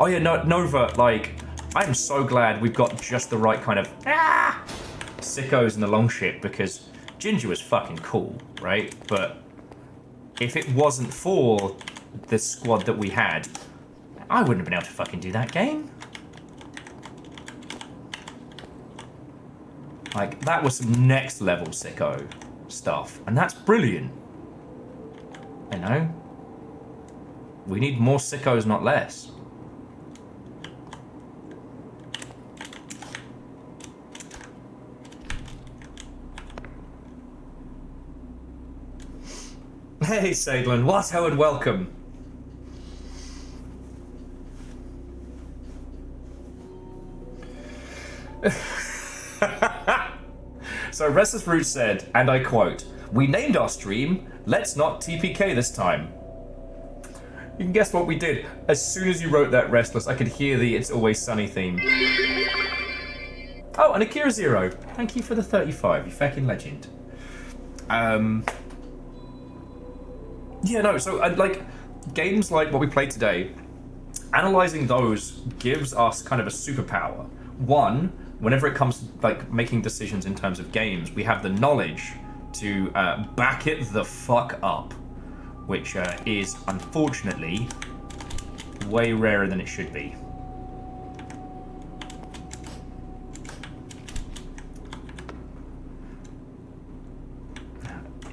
Oh yeah, no, Nova, like, I'm so glad we've got just the right kind of sickos in the Longship, because Ginger was fucking cool, right? But if it wasn't for the squad that we had, I wouldn't have been able to fucking do that game. Like, that was some next level sicko stuff. And that's brilliant. You know? We need more sickos, not less. Hey, Sadlin, what ho and welcome. So Restless Root said, and I quote, "We named our stream, let's not TPK this time." You can guess what we did. As soon as you wrote that, Restless, I could hear the It's Always Sunny theme. Oh, and Akira Zero, thank you for the 35, you fucking legend. Yeah, no, so like games like what we played today, analysing those gives us kind of a superpower. One, whenever it comes to like making decisions in terms of games, we have the knowledge to back it the fuck up, which is unfortunately way rarer than it should be.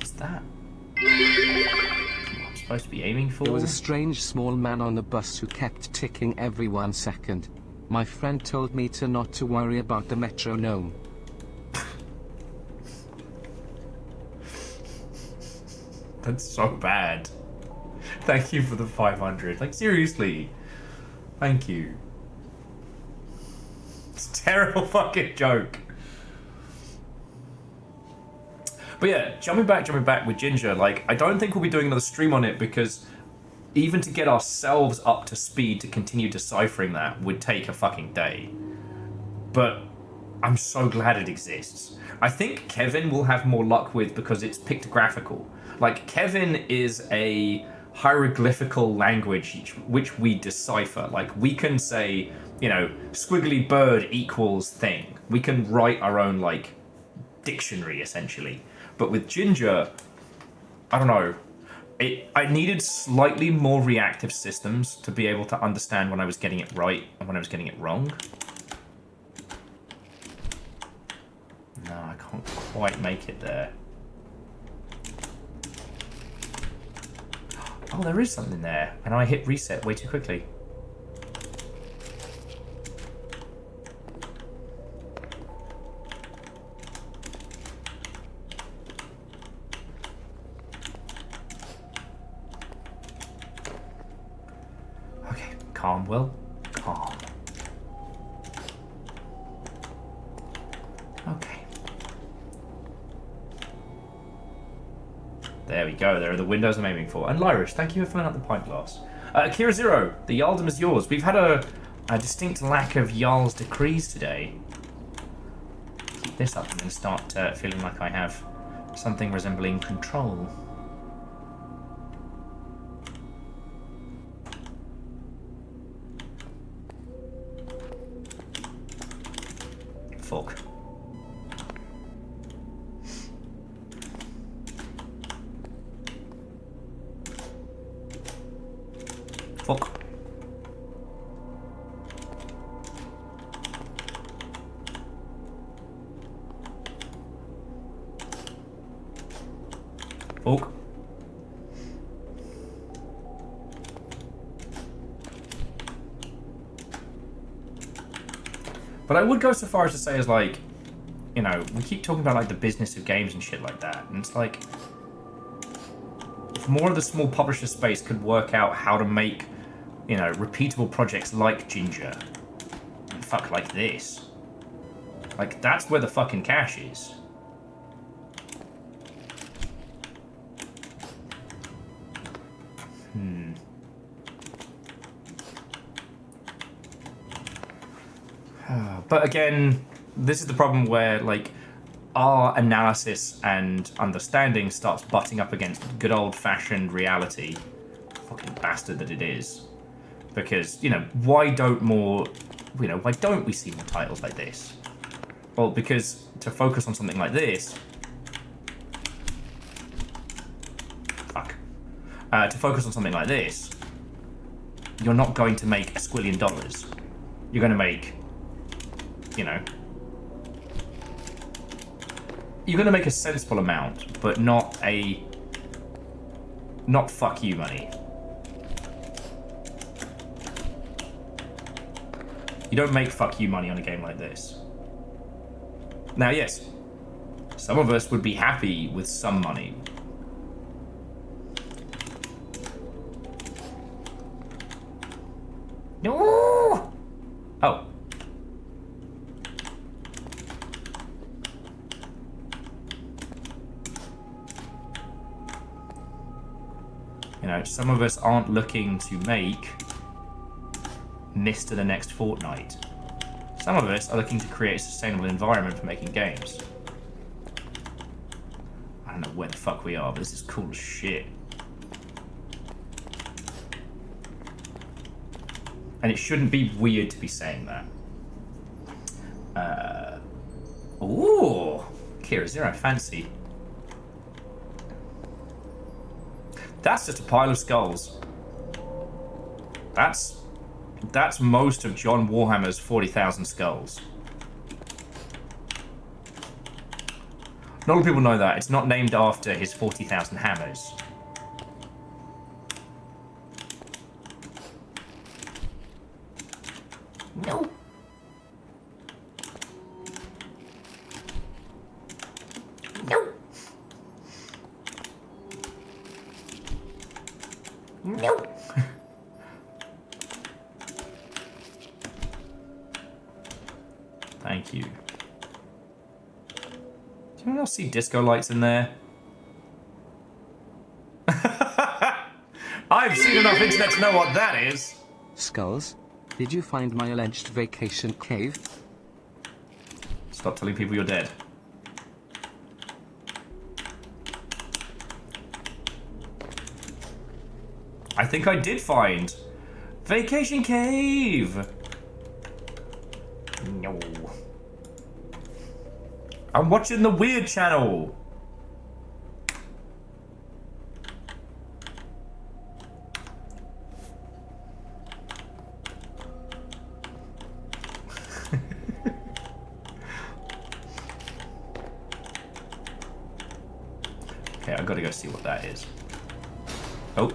Is that what I'm supposed to be aiming for? There was a strange small man on the bus who kept ticking every 1 second. My friend told me not to worry about the metronome. That's so bad. Thank you for the 500. Like, seriously. Thank you. It's a terrible fucking joke. But yeah, jumping back with Ginger, like, I don't think we'll be doing another stream on it because even to get ourselves up to speed to continue deciphering that would take a fucking day. But I'm so glad it exists. I think Kevin will have more luck with because it's pictographical. Like, Kevin is a hieroglyphical language which we decipher. Like, we can say, you know, squiggly bird equals thing. We can write our own, like, dictionary, essentially. But with Ginger, I don't know. I needed slightly more reactive systems to be able to understand when I was getting it right and when I was getting it wrong. No, I can't quite make it there. Oh, there is something there. And I hit reset way too quickly. Okay, calm, Will. Calm. Okay. There we go. There are the windows I'm aiming for. And Lyrish, thank you for filling out the pint glass. Akira Zero, the Jarldom is yours. We've had a distinct lack of Jarl's decrees today. Keep this up and then start feeling like I have something resembling control. Fuck. Fuck. Fuck. But I would go so far as to say as like, you know, we keep talking about like the business of games and shit like that, and it's like, if more of the small publisher space could work out how to make, you know, repeatable projects like Ginger, and fuck like this, like that's where the fucking cash is. But again, this is the problem where, like, our analysis and understanding starts butting up against good old-fashioned reality. Fucking bastard that it is. Because, you know, why don't we see more titles like this? Well, because to focus on something like this... Fuck. To focus on something like this, you're not going to make $1 squillion. You're going to make... You know, you're going to make a sensible amount, but not fuck you money. You don't make fuck you money on a game like this. Now, yes, some of us would be happy with some money. No! Oh. You know, some of us aren't looking to make Mr. the next fortnight. Some of us are looking to create a sustainable environment for making games. I don't know where the fuck we are, but this is cool as shit. And it shouldn't be weird to be saying that. Ooh! Kira Zero, fancy. That's just a pile of skulls. That's most of John Warhammer's 40,000 skulls. Not a lot of people know that. It's not named after his 40,000 hammers. No. No. No. Thank you. Does anyone else see disco lights in there? I've seen enough internet to know what that is. Skulls, did you find my alleged vacation cave? Stop telling people you're dead. I think I did find Vacation Cave. No. I'm watching the Weird Channel. Okay, I've got to go see what that is. Oh.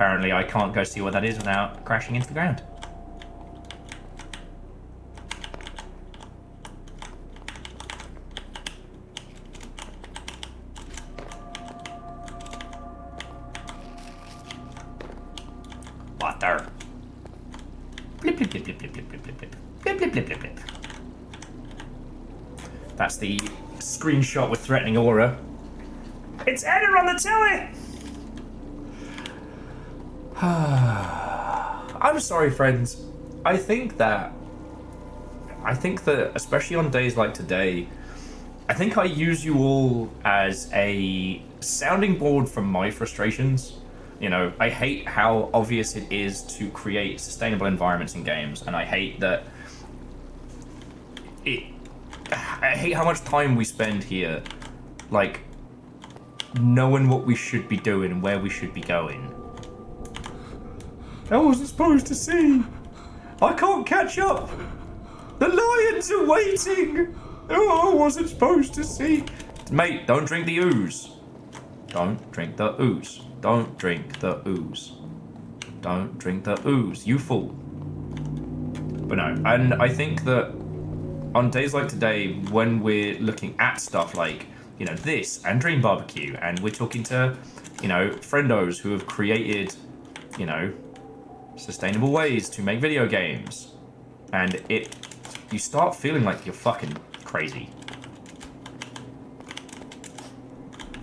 apparently I can't go see what that is without crashing into the ground. Water. Blip, blip, blip, blip, blip, blip, blip, blip, blip. Blip, blip, blip, blip, blip. That's the screenshot with threatening aura. It's Anna on the telly! I'm sorry, friends. I think that, especially on days like today, I think I use you all as a sounding board for my frustrations. You know, I hate how obvious it is to create sustainable environments in games, and I hate that I hate how much time we spend here, like, knowing what we should be doing and where we should be going. I wasn't supposed to see. I can't catch up. The lions are waiting. Oh, I wasn't supposed to see. Mate, don't drink the ooze. Don't drink the ooze. Don't drink the ooze. Don't drink the ooze, you fool. But no, and I think that on days like today, when we're looking at stuff like, you know, this and Dream Barbecue, and we're talking to, you know, friendos who have created, you know, sustainable ways to make video games, and you start feeling like you're fucking crazy.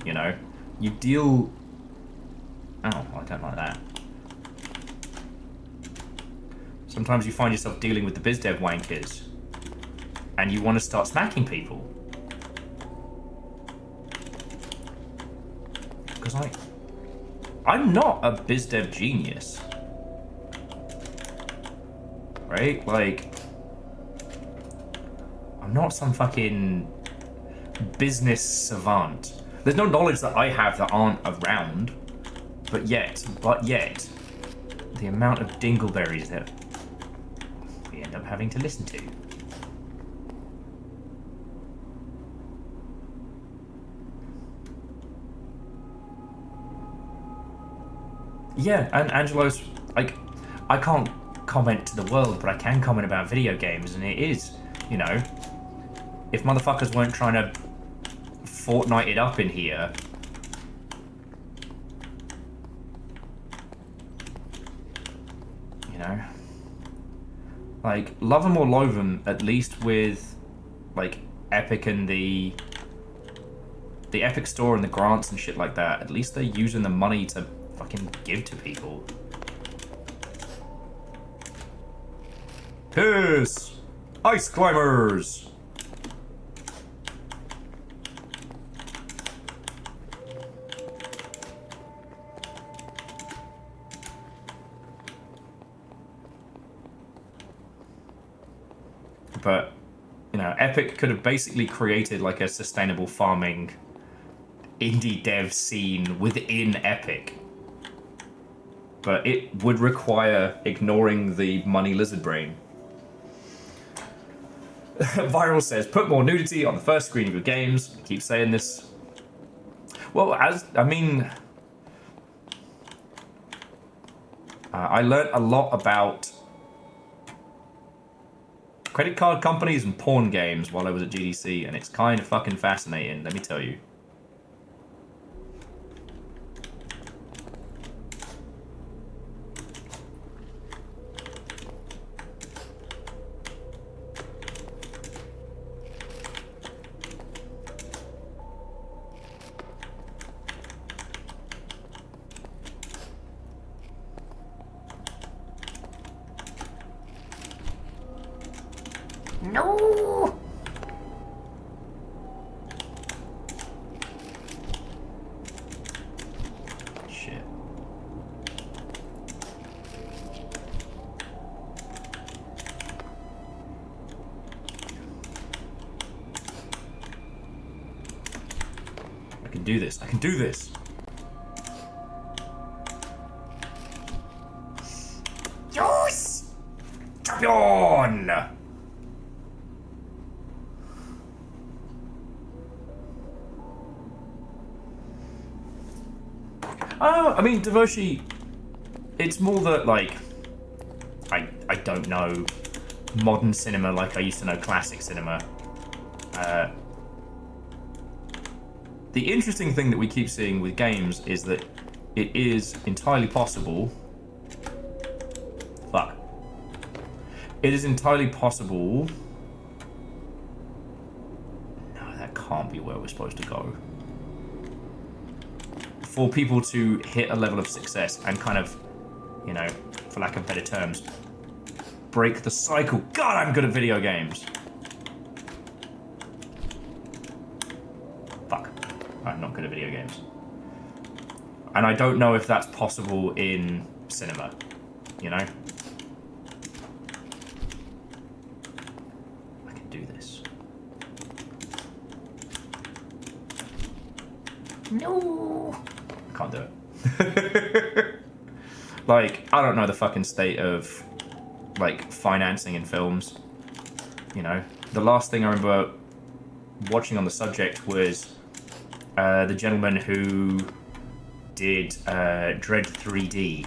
You know, you deal. Oh, I don't like that. Sometimes you find yourself dealing with the biz dev wankers, and you want to start smacking people. Because I'm not a biz dev genius. Right? Like, I'm not some fucking business savant. There's no knowledge that I have that aren't around. But yet, the amount of dingleberries that we end up having to listen to. Yeah, and Angelo's, like, I can't comment to the world, but I can comment about video games, and it is, you know, if motherfuckers weren't trying to Fortnite it up in here, you know, like, love them or loathe them, at least with, like, Epic and the Epic Store and the grants and shit like that, at least they're using the money to fucking give to people. Piss! Ice climbers! But, you know, Epic could have basically created like a sustainable farming indie dev scene within Epic. But it would require ignoring the money lizard brain. Viral says, put more nudity on the first screen of your games. I keep saying this. Well, I learned a lot about credit card companies and porn games while I was at GDC, and it's kind of fucking fascinating, let me tell you. No! Shit. I can do this. I can do this. Yes! Champion! I mean, Devoshi, It's more that, like, I don't know modern cinema like I used to know classic cinema. The interesting thing that we keep seeing with games is that it is entirely possible... Fuck. It is entirely possible... No, that can't be where we're supposed to go. For people to hit a level of success and kind of, you know, for lack of better terms, break the cycle. God, I'm good at video games. Fuck. I'm not good at video games. And I don't know if that's possible in cinema, you know? I can do this. No! I can't do it. Like, I don't know the fucking state of, like, financing in films, you know? The last thing I remember watching on the subject was the gentleman who did Dread 3D.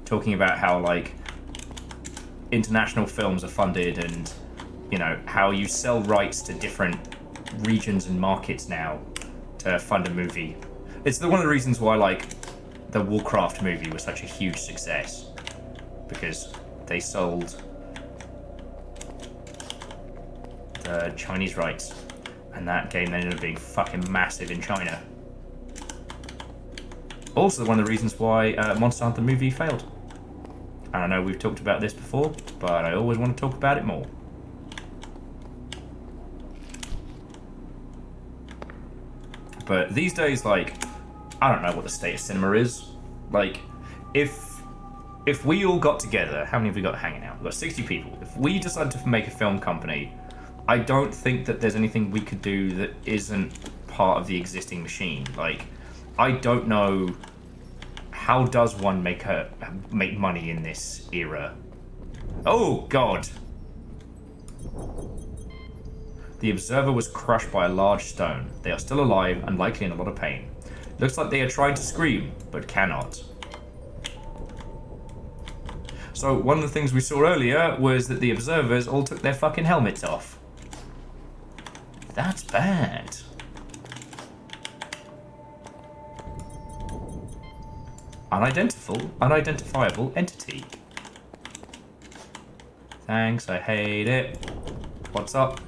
Talking about how, like, international films are funded and, you know, how you sell rights to different regions and markets now to fund a movie. It's one of the reasons why, like, the Warcraft movie was such a huge success. Because they sold the Chinese rights. And that game ended up being fucking massive in China. Also one of the reasons why Monster Hunter movie failed. And I know we've talked about this before, but I always want to talk about it more. But these days, like, I don't know what the state of cinema is. Like, if we all got together, how many have we got hanging out? We've got 60 people. If we decided to make a film company, I don't think that there's anything we could do that isn't part of the existing machine. Like, I don't know, how does one make money in this era? Oh, God! The observer was crushed by a large stone. They are still alive and likely in a lot of pain. Looks like they are trying to scream, but cannot. So, one of the things we saw earlier was that the observers all took their fucking helmets off. That's bad. Unidentifiable entity. Thanks, I hate it. What's up?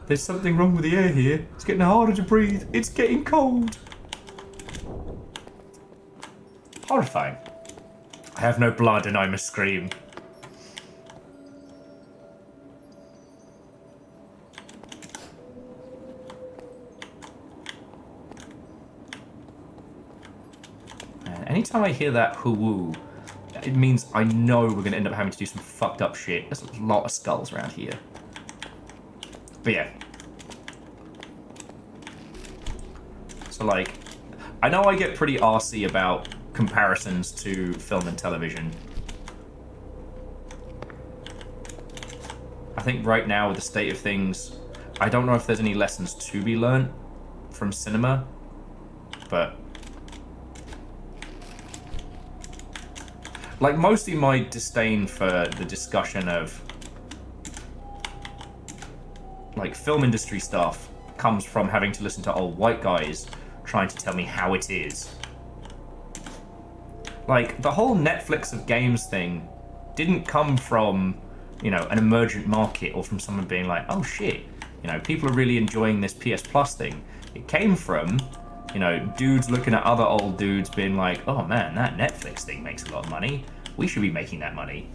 There's something wrong with the air here. It's getting harder to breathe. It's getting cold. Horrifying. I have no blood and I must scream. Anytime I hear that hoo-woo, it means I know we're going to end up having to do some fucked up shit. There's a lot of skulls around here. But yeah. So, like, I know I get pretty arsey about comparisons to film and television. I think right now, with the state of things, I don't know if there's any lessons to be learned from cinema, but... like, mostly my disdain for the discussion of, like, film industry stuff comes from having to listen to old white guys trying to tell me how it is. Like, the whole Netflix of games thing didn't come from, you know, an emergent market or from someone being like, oh shit, you know, people are really enjoying this PS Plus thing. It came from, you know, dudes looking at other old dudes being like, oh man, that Netflix thing makes a lot of money. We should be making that money.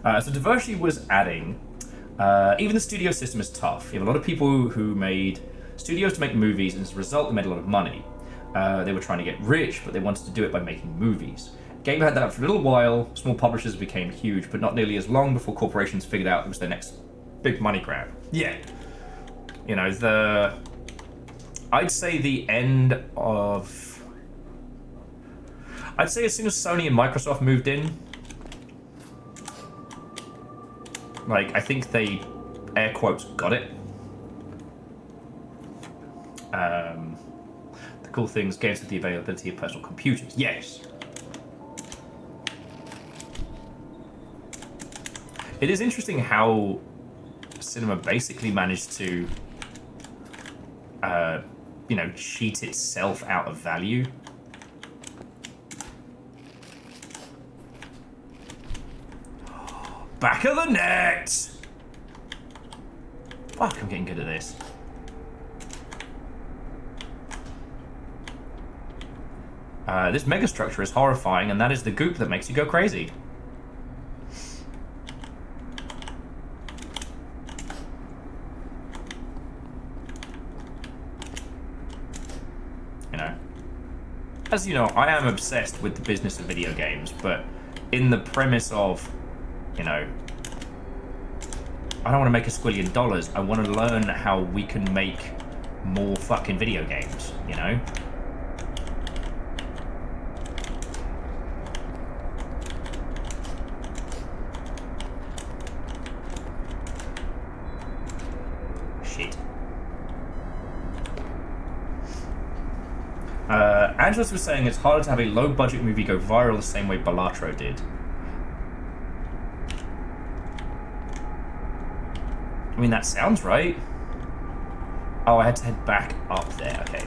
So diversity was adding, even the studio system is tough. You have a lot of people who made studios to make movies, and as a result they made a lot of money. They were trying to get rich, but they wanted to do it by making movies. Game had that for a little while. Small publishers became huge, but not nearly as long before corporations figured out it was their next big money grab. Yeah. You know, I'd say the end of... I'd say as soon as Sony and Microsoft moved in, Like, I think they, air quotes, got it. The cool things, games with the availability of personal computers. Yes. It is interesting how cinema basically managed to, you know, cheat itself out of value. Back of the net! Fuck, I'm getting good at this. This megastructure is horrifying, and that is the goop that makes you go crazy. You know. As you know, I am obsessed with the business of video games, but in the premise of, you know, I don't want to make $1 squillion. I want to learn how we can make more fucking video games, you know? Shit. Angelos was saying it's harder to have a low-budget movie go viral the same way Balatro did. I mean, that sounds right. Oh, I had to head back up there. Okay.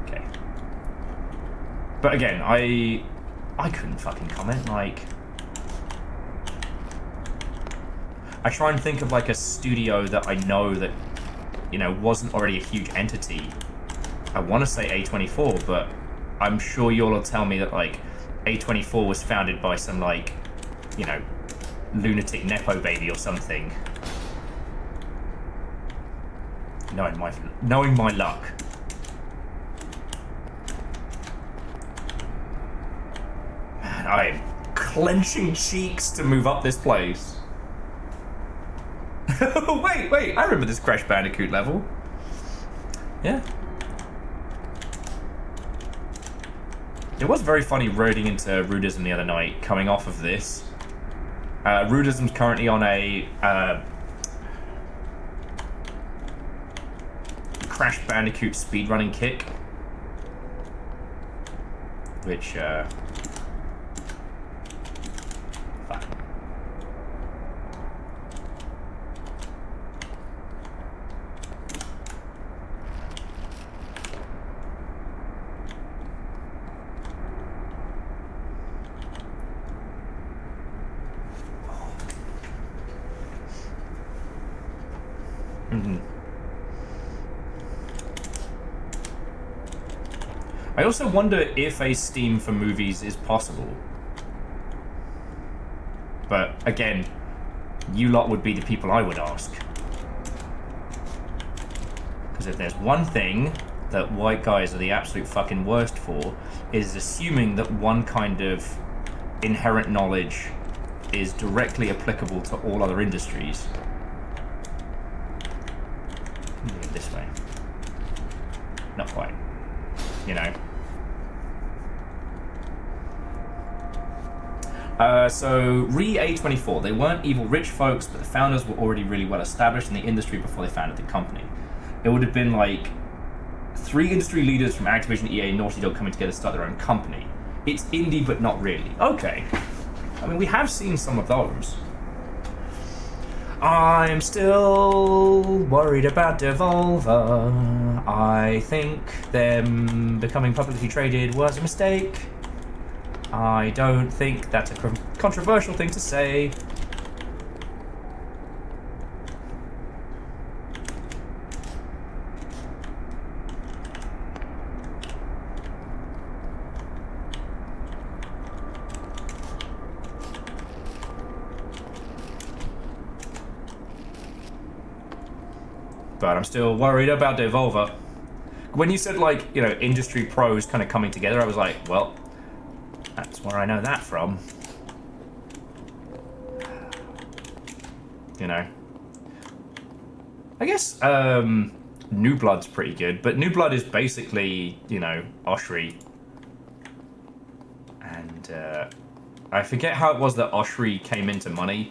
Okay. But again, I couldn't fucking comment. Like, I try and think of like a studio that I know that, you know, wasn't already a huge entity. I want to say A24, but I'm sure you'll all tell me that like A24 was founded by some like, you know, lunatic nepo baby or something. Knowing my luck. Man, I am clenching cheeks to move up this place. wait, I remember this Crash Bandicoot level. Yeah. It was very funny raiding into Rudism the other night, coming off of this. Rudism's currently on a Crash Bandicoot speedrunning kick, which fuck. I also wonder if a Steam for movies is possible. But again, you lot would be the people I would ask. Because if there's one thing that white guys are the absolute fucking worst for, is assuming that one kind of inherent knowledge is directly applicable to all other industries. This way. Not quite. You know. So, A24, they weren't evil rich folks, but the founders were already really well established in the industry before they founded the company. It would have been like 3 industry leaders from Activision, EA, and Naughty Dog coming together to start their own company. It's indie, but not really. Okay. I mean, we have seen some of those. I'm still worried about Devolver. I think them becoming publicly traded was a mistake. I don't think that's a controversial thing to say. But I'm still worried about Devolver. When you said, like, you know, industry pros kind of coming together, I was like, well, that's where I know that from. You know. I guess, New Blood's pretty good, but New Blood is basically, you know, Oshri. And, I forget how it was that Oshri came into money,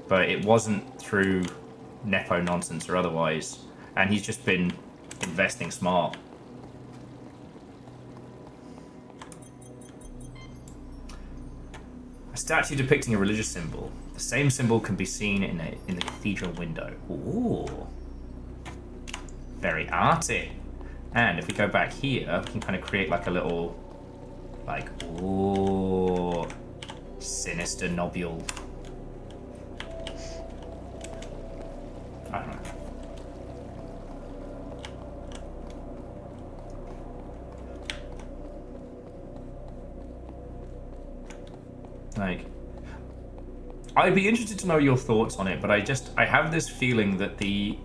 but it wasn't through Nepo nonsense or otherwise, and he's just been investing smart. A statue depicting a religious symbol. The same symbol can be seen in the cathedral window. Ooh. Very arty. And if we go back here, we can kind of create like a little, like, ooh, sinister nobule. I don't know. Like, I'd be interested to know your thoughts on it, but I have this feeling that the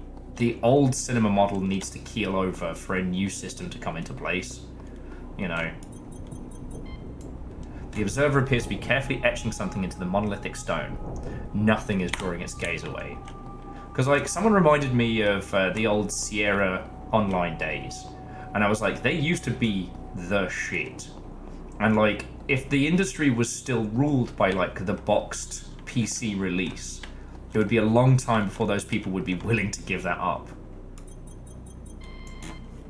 old cinema model needs to keel over for a new system to come into place. You know. The observer appears to be carefully etching something into the monolithic stone. Nothing is drawing its gaze away. Because, like, someone reminded me of the old Sierra Online days. And I was like, they used to be the shit. And, like, if the industry was still ruled by, like, the boxed PC release, it would be a long time before those people would be willing to give that up.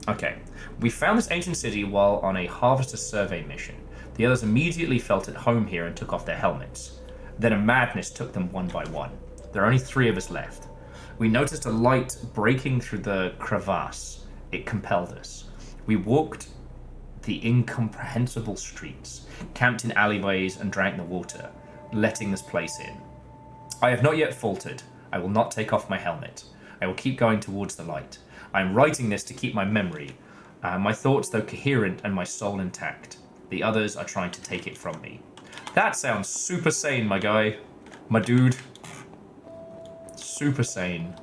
Okay. We found this ancient city while on a harvester survey mission. The others immediately felt at home here and took off their helmets. Then a madness took them one by one. There are only 3 of us left. We noticed a light breaking through the crevasse. It compelled us. We walked the incomprehensible streets, camped in alleyways and drank the water, letting this place in. I have not yet faltered. I will not take off my helmet. I will keep going towards the light. I am writing this to keep my memory, my thoughts though coherent and my soul intact. The others are trying to take it from me. That sounds super sane, my guy. My dude. Super sane.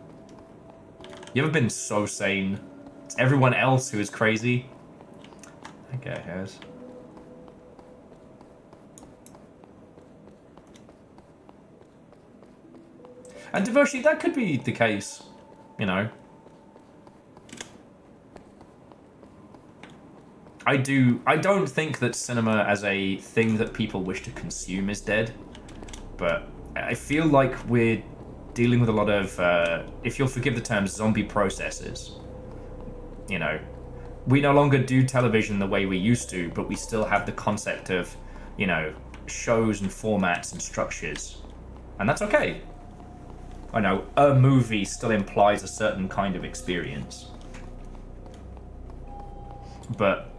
You ever been so sane? It's everyone else who is crazy. That guy has. And Devoshi, that could be the case, you know. I don't think that cinema as a thing that people wish to consume is dead, but I feel like we're dealing with a lot of, if you'll forgive the term, zombie processes. You know, we no longer do television the way we used to, but we still have the concept of, you know, shows and formats and structures, and that's okay. I know, a movie still implies a certain kind of experience. But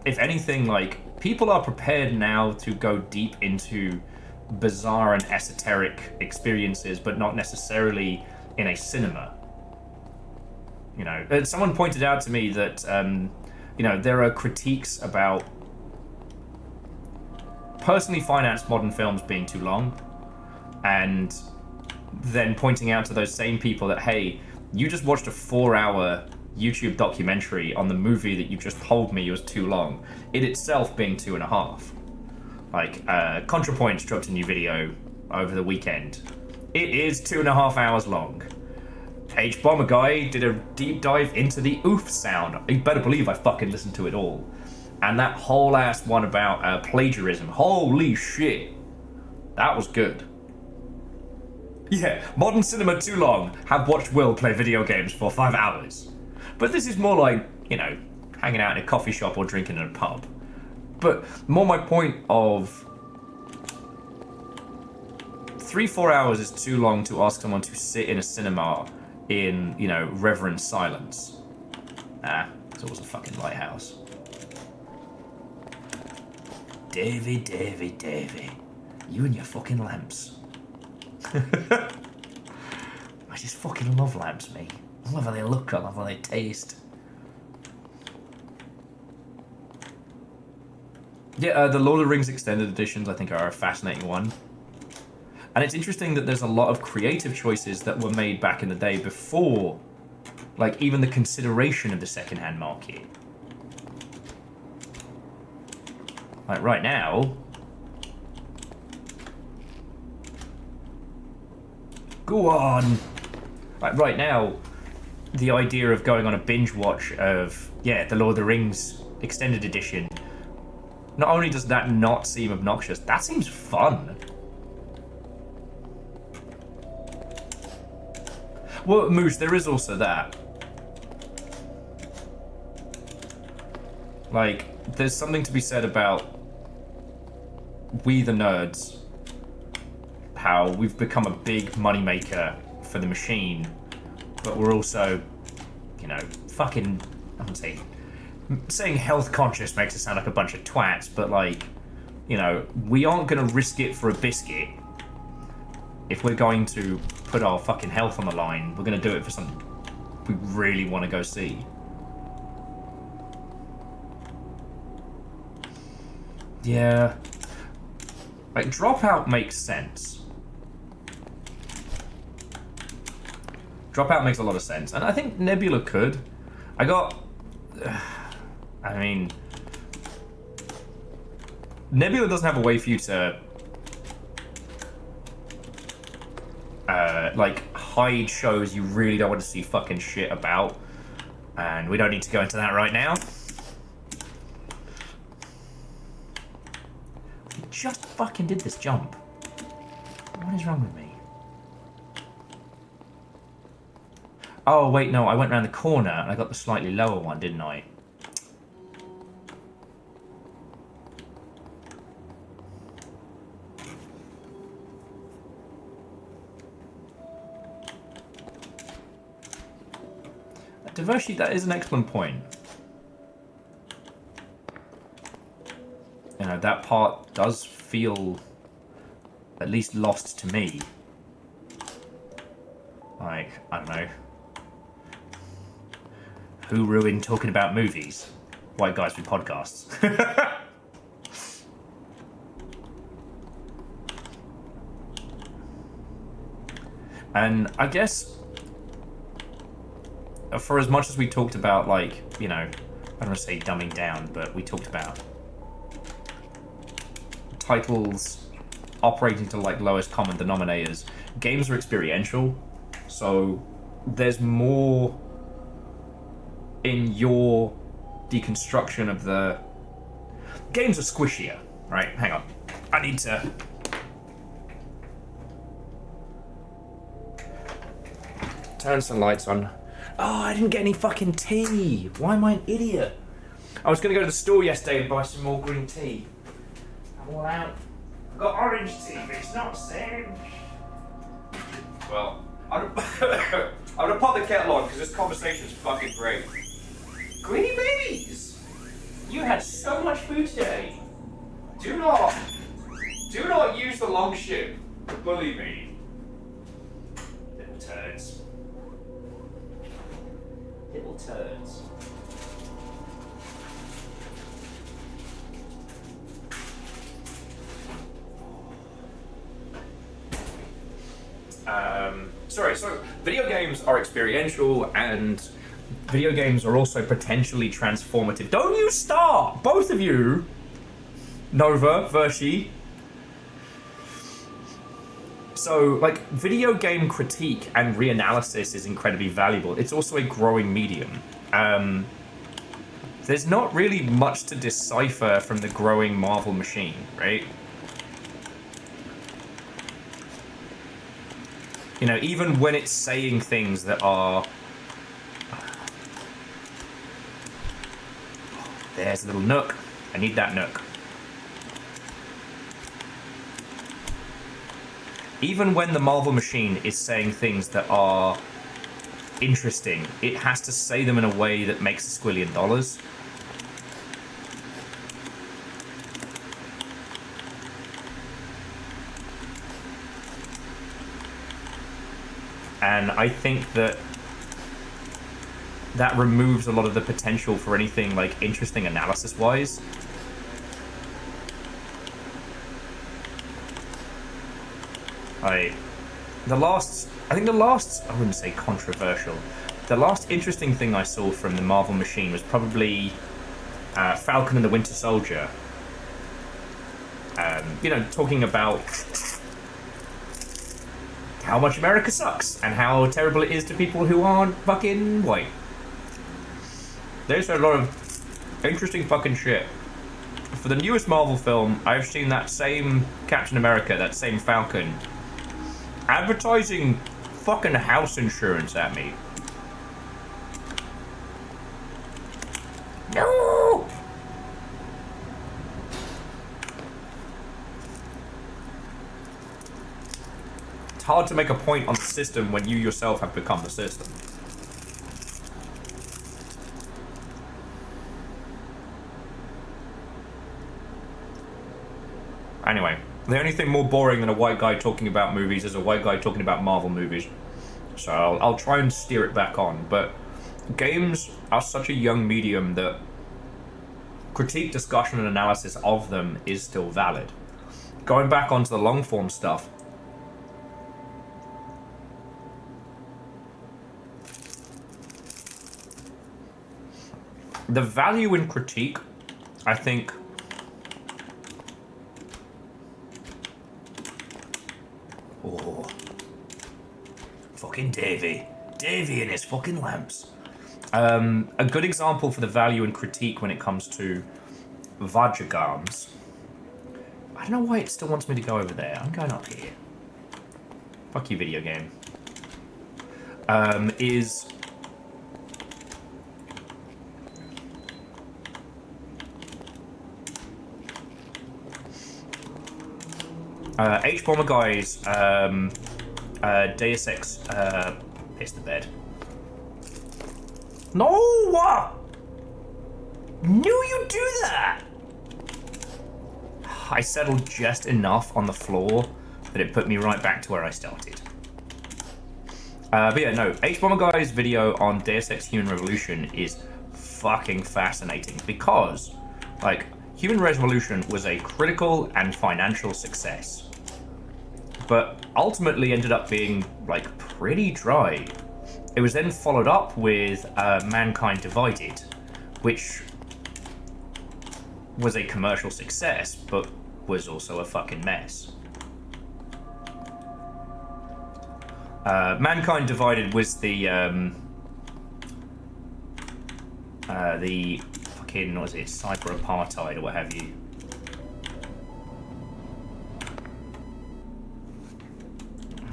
if anything, like, people are prepared now to go deep into bizarre and esoteric experiences, but not necessarily in a cinema. You know, someone pointed out to me that, you know, there are critiques about personally financed modern films being too long, and then pointing out to those same people that, hey, you just watched a 4-hour YouTube documentary on the movie that you just told me was too long, it itself being 2.5. Like, ContraPoints dropped a new video over the weekend. It is 2.5 hours long. H-Bomber Guy did a deep dive into the oof sound. You better believe I fucking listened to it all. And that whole ass one about plagiarism. Holy shit. That was good. Yeah, modern cinema too long. Have watched Will play video games for 5 hours. But this is more like, you know, hanging out in a coffee shop or drinking in a pub. But more my point of 3-4 hours is too long to ask someone to sit in a cinema in, you know, reverent silence. It's always a fucking lighthouse. Davy, Davy, Davy. You and your fucking lamps. I just fucking love lamps, mate. I love how they look, I love how they taste. Yeah, the Lord of the Rings extended editions I think are a fascinating one. And it's interesting that there's a lot of creative choices that were made back in the day before, like, even the consideration of the second-hand market. Like, right now... Go on! Like, right now, the idea of going on a binge watch of, yeah, the Lord of the Rings extended edition Not only does that not seem obnoxious, that seems fun. Well, Moose, there is also that. Like, there's something to be said about we the nerds, how we've become a big moneymaker for the machine, but we're also, you know, fucking, I wouldn't say, saying health conscious makes it sound like a bunch of twats, but like, you know, we aren't going to risk it for a biscuit. If we're going to put our fucking health on the line, we're going to do it for something we really want to go see. Yeah. Like, Dropout makes sense. Dropout makes a lot of sense. And I think Nebula could. I mean... Nebula doesn't have a way for you to... like, hide shows you really don't want to see fucking shit about. And we don't need to go into that right now. We just fucking did this jump. What is wrong with me? Oh, wait, no, I went around the corner and I got the slightly lower one, didn't I? Diversity, that is an excellent point. You know, that part does feel at least lost to me. Like, I don't know. Who ruined talking about movies? White guys with podcasts. And I guess for as much as we talked about, like, you know, I don't want to say dumbing down, but we talked about titles operating to, like, lowest common denominators. Games are experiential, so there's more in your deconstruction of the... Games are squishier, right? Hang on. I need to... turn some lights on. Oh, I didn't get any fucking tea. Why am I an idiot? I was going to go to the store yesterday and buy some more green tea. I'm all out. I've got orange tea, but it's not the same. Well, I'm gonna pop the kettle on because this conversation's fucking great. Greedy babies! You had so much food today. Do not use the long ship to bully me. Little turds. Little turds. Sorry, so video games are experiential and video games are also potentially transformative. Don't you start! Both of you! Nova, Vershi. So, like, video game critique and reanalysis is incredibly valuable. It's also a growing medium. There's not really much to decipher from the growing Marvel machine, right? You know, even when it's saying things that are... There's a little nook. I need that nook. Even when the Marvel machine is saying things that are interesting, it has to say them in a way that makes a squillion dollars. And I think that that removes a lot of the potential for anything like interesting analysis-wise. I wouldn't say controversial. The last interesting thing I saw from the Marvel machine was probably Falcon and the Winter Soldier. You know, talking about how much America sucks and how terrible it is to people who aren't fucking white. There's a lot of interesting fucking shit for the newest Marvel film, I've seen that same Captain America, that same Falcon, advertising fucking house insurance at me. No! It's hard to make a point on the system when you yourself have become the system. Anyway, the only thing more boring than a white guy talking about movies is a white guy talking about Marvel movies. So I'll try and steer it back on, but games are such a young medium that critique, discussion, and analysis of them is still valid. Going back onto the long form stuff, the value in critique, I think, oh, fucking Davey and his fucking lamps. A good example for the value in critique when it comes to Vajagams. I don't know why it still wants me to go over there. I'm going up here. Fuck you, video game. Is H Bomber Guy's Deus Ex piss the bed. No! Knew you'd do that! I settled just enough on the floor that it put me right back to where I started. But yeah, no, H Bomber Guy's video on Deus Ex Human Revolution is fucking fascinating because, like, Human Revolution was a critical and financial success, but ultimately ended up being, like, pretty dry. It was then followed up with Mankind Divided, which was a commercial success, but was also a fucking mess. Mankind Divided was the fucking, what was it, cyber apartheid or what have you.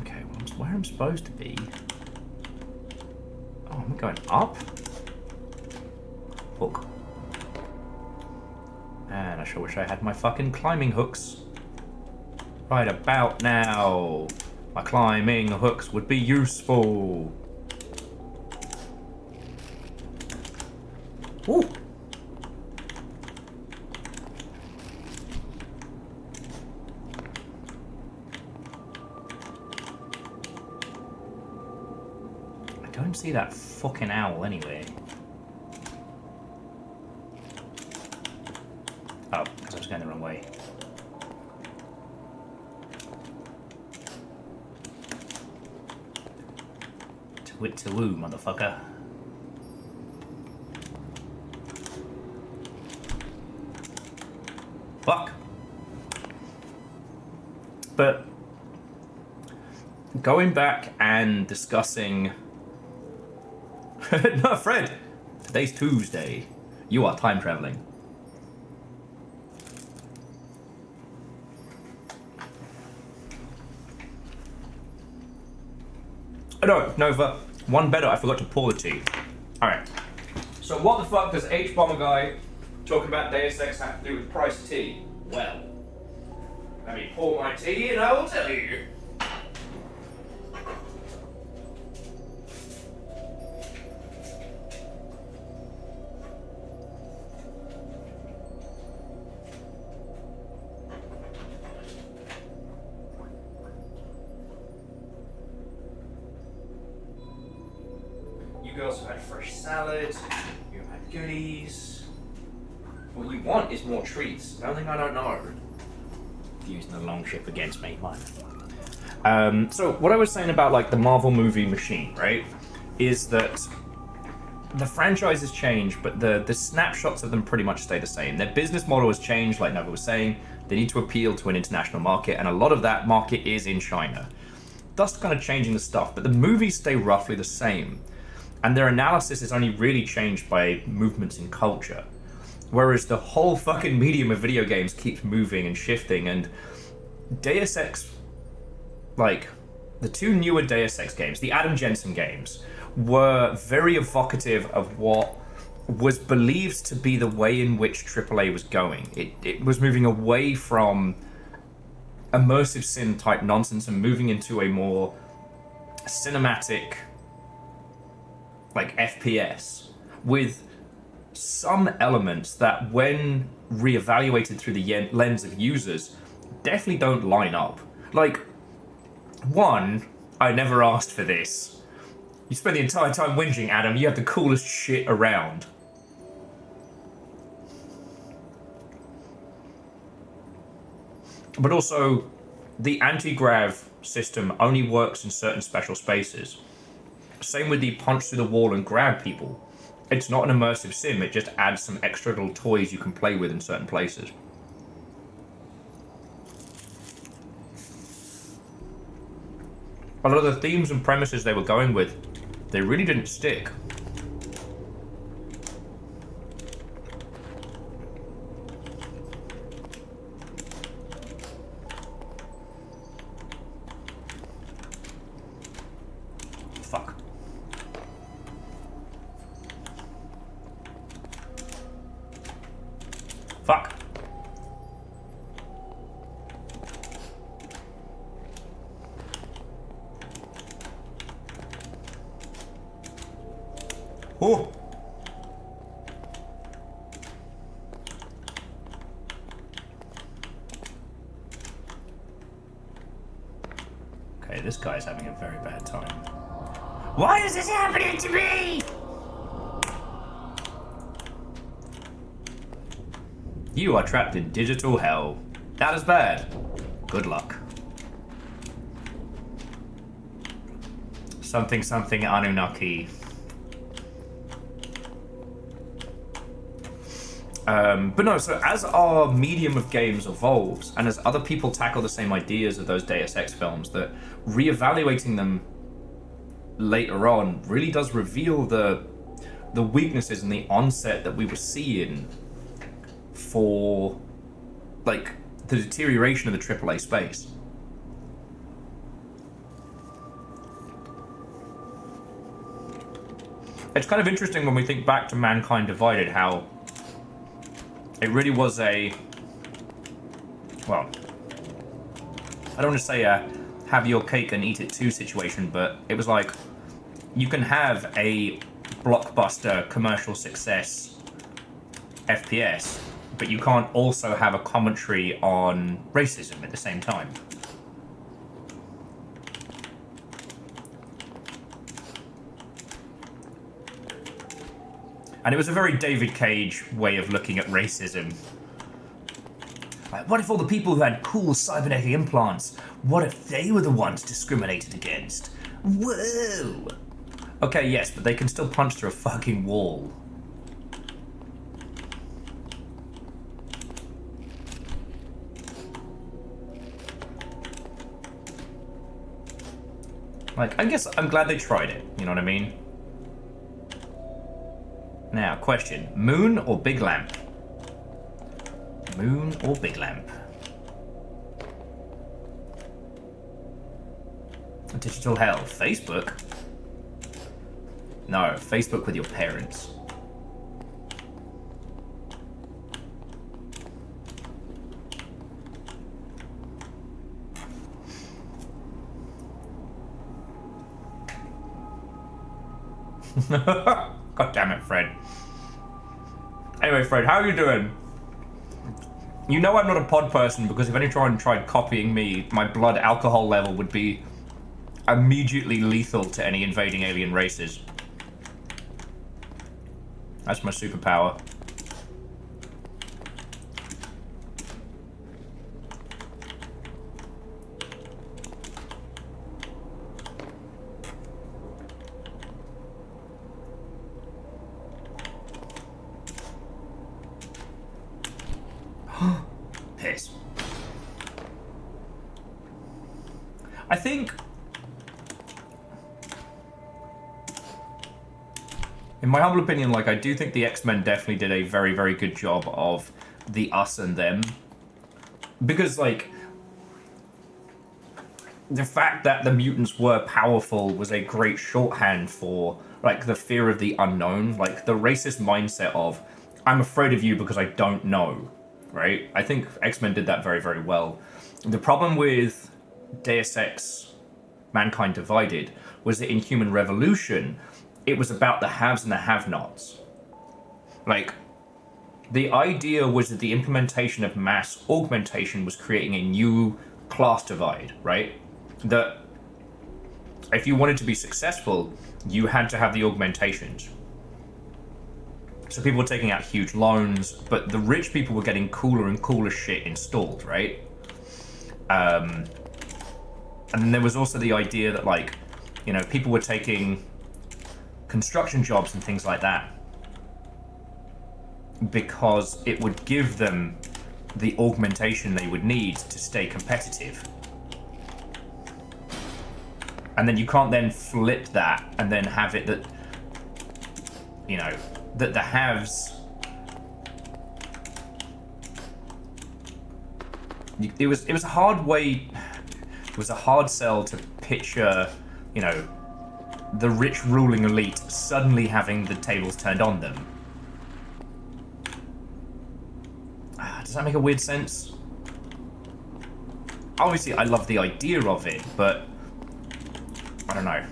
Okay, well, where I'm supposed to be. Oh, I'm going up? Hook. And I sure wish I had my fucking climbing hooks. Right about now. My climbing hooks would be useful. Ooh. I don't see that fucking owl anyway. Oh, because I was going the wrong way. To-wit-to-woo, motherfucker. Fuck. But going back and discussing... No, Fred! Today's Tuesday. You are time traveling. No, Nova. One better, I forgot to pour the tea. Alright. So what the fuck does H Bomber Guy talking about Deus Ex have to do with price of tea? Well, let me pour my tea and I will tell you. You girls have had fresh salad, you've had goodies. What you want is more treats. The only thing I don't know. Using the long ship against me, man. So what I was saying about like the Marvel movie machine, right, is that the franchise has changed, but the snapshots of them pretty much stay the same. Their business model has changed, like Nova was saying. They need to appeal to an international market, and a lot of that market is in China. Thus kind of changing the stuff, but the movies stay roughly the same. And their analysis is only really changed by movements in culture. Whereas the whole fucking medium of video games keeps moving and shifting, and Deus Ex, like, the two newer Deus Ex games, the Adam Jensen games, were very evocative of what was believed to be the way in which AAA was going. It was moving away from immersive sim type nonsense and moving into a more cinematic, like, FPS, with some elements that, when reevaluated through the lens of users, definitely don't line up. Like, one, I never asked for this. You spend the entire time whinging, Adam. You have the coolest shit around. But also, the anti-grav system only works in certain special spaces. Same with the punch through the wall and grab people. It's not an immersive sim, it just adds some extra little toys you can play with in certain places. A lot of the themes and premises they were going with, they really didn't stick. Fuck. Fuck. Oh. Okay, this guy's having a very bad time. Why is this happening to me? You are trapped in digital hell. That is bad. Good luck. Something something Anunnaki. But no, so as our medium of games evolves, and as other people tackle the same ideas of those Deus Ex films, that reevaluating them later on really does reveal the weaknesses and the onset that we were seeing for, like, the deterioration of the AAA space. It's kind of interesting when we think back to Mankind Divided, how it really was a, well, I don't want to say a have your cake and eat it too situation, but it was like, you can have a blockbuster commercial success FPS, but you can't also have a commentary on racism at the same time. And it was a very David Cage way of looking at racism. Like, what if all the people who had cool cybernetic implants, what if they were the ones discriminated against? Whoa! Okay, yes, but they can still punch through a fucking wall. Like, I guess I'm glad they tried it, you know what I mean? Now, question. Moon or Big Lamp? Moon or Big Lamp? Digital hell. Facebook? No, Facebook with your parents. God damn it, Fred. Anyway, Fred, how are you doing? You know I'm not a pod person, because if anyone tried copying me, my blood alcohol level would be immediately lethal to any invading alien races. That's my superpower. Piss. I think in my humble opinion, like, I do think the X-Men definitely did a very, very good job of the us and them. Because, like, the fact that the mutants were powerful was a great shorthand for, like, the fear of the unknown. Like, the racist mindset of, I'm afraid of you because I don't know, right? I think X-Men did that very, very well. The problem with Deus Ex Mankind Divided was that in Human Revolution, it was about the haves and the have-nots. Like, the idea was that the implementation of mass augmentation was creating a new class divide, right? That if you wanted to be successful, you had to have the augmentations. So people were taking out huge loans, but the rich people were getting cooler and cooler shit installed, right? And then there was also the idea that, like, you know, people were taking construction jobs and things like that because it would give them the augmentation they would need to stay competitive. And then you can't then flip that and then have it that, you know, that the haves... It was a hard way... It was a hard sell to picture, you know, the rich ruling elite suddenly having the tables turned on them. Does that make a weird sense? Obviously, I love the idea of it, but I don't know.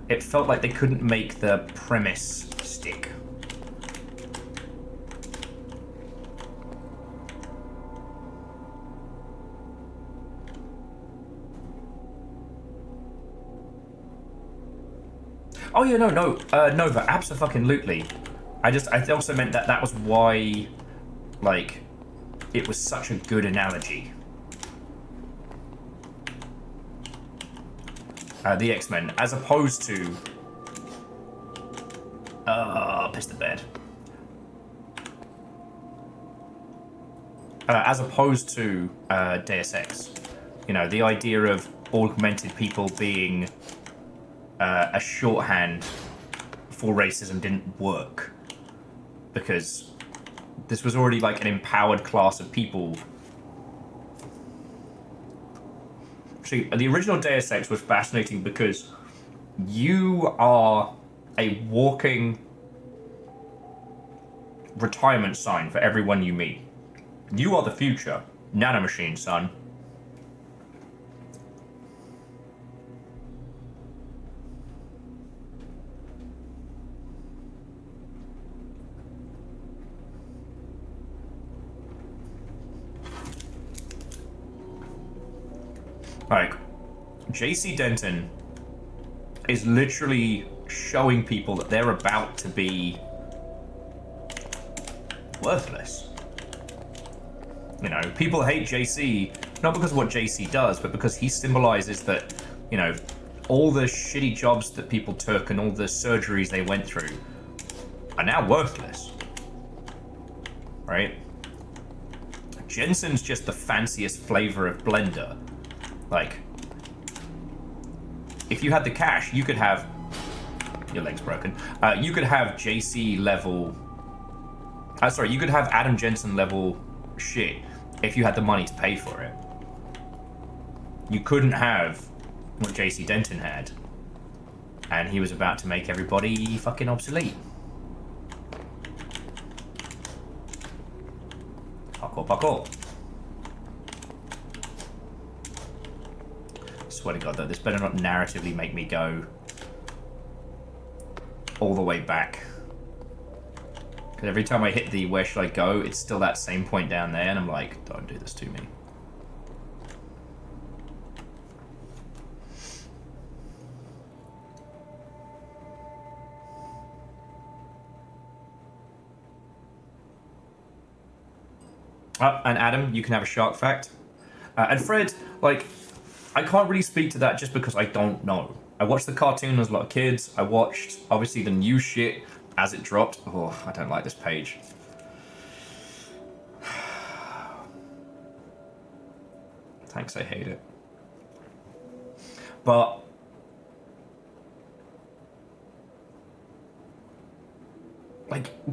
It felt like they couldn't make the premise stick. Oh yeah, Nova, abso-fucking-lutely. I also meant that that was why, like, it was such a good analogy. The X-Men, as opposed to... piss the bed. As opposed to Deus Ex. You know, the idea of augmented people being a shorthand for racism didn't work. Because this was already like an empowered class of people. See, the original Deus Ex was fascinating because you are a walking retirement sign for everyone you meet. You are the future. Nanomachine, son. Like, JC Denton is literally showing people that they're about to be worthless. You know, people hate JC, not because of what JC does, but because he symbolizes that, you know, all the shitty jobs that people took and all the surgeries they went through are now worthless. Right? Jensen's just the fanciest flavor of blender. Like, if you had the cash, you could have... Your leg's broken. You could have JC level... sorry, you could have Adam Jensen level shit if you had the money to pay for it. You couldn't have what JC Denton had. And he was about to make everybody fucking obsolete. Parkour, parkour. Swear to God, though, this better not narratively make me go all the way back. Because every time I hit the where should I go, it's still that same point down there, and I'm like, don't do this to me. And Adam, you can have a shark fact. And Fred, like, I can't really speak to that just because I don't know. I watched the cartoon as a lot of kids. I watched, obviously, the new shit as it dropped. Oh, I don't like this page. Thanks, I hate it. But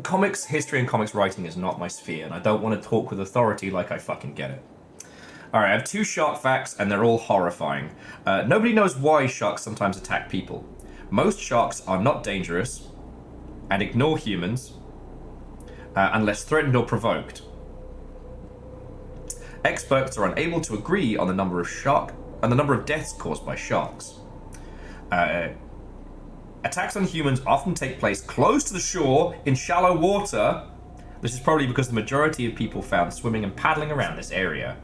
comics history and comics writing is not my sphere, and I don't want to talk with authority like I fucking get it. Alright, I have 2 shark facts, and they're all horrifying. Nobody knows why sharks sometimes attack people. Most sharks are not dangerous and ignore humans unless threatened or provoked. Experts are unable to agree on the number of deaths caused by sharks. Attacks on humans often take place close to the shore in shallow water. This is probably because the majority of people found swimming and paddling around this area.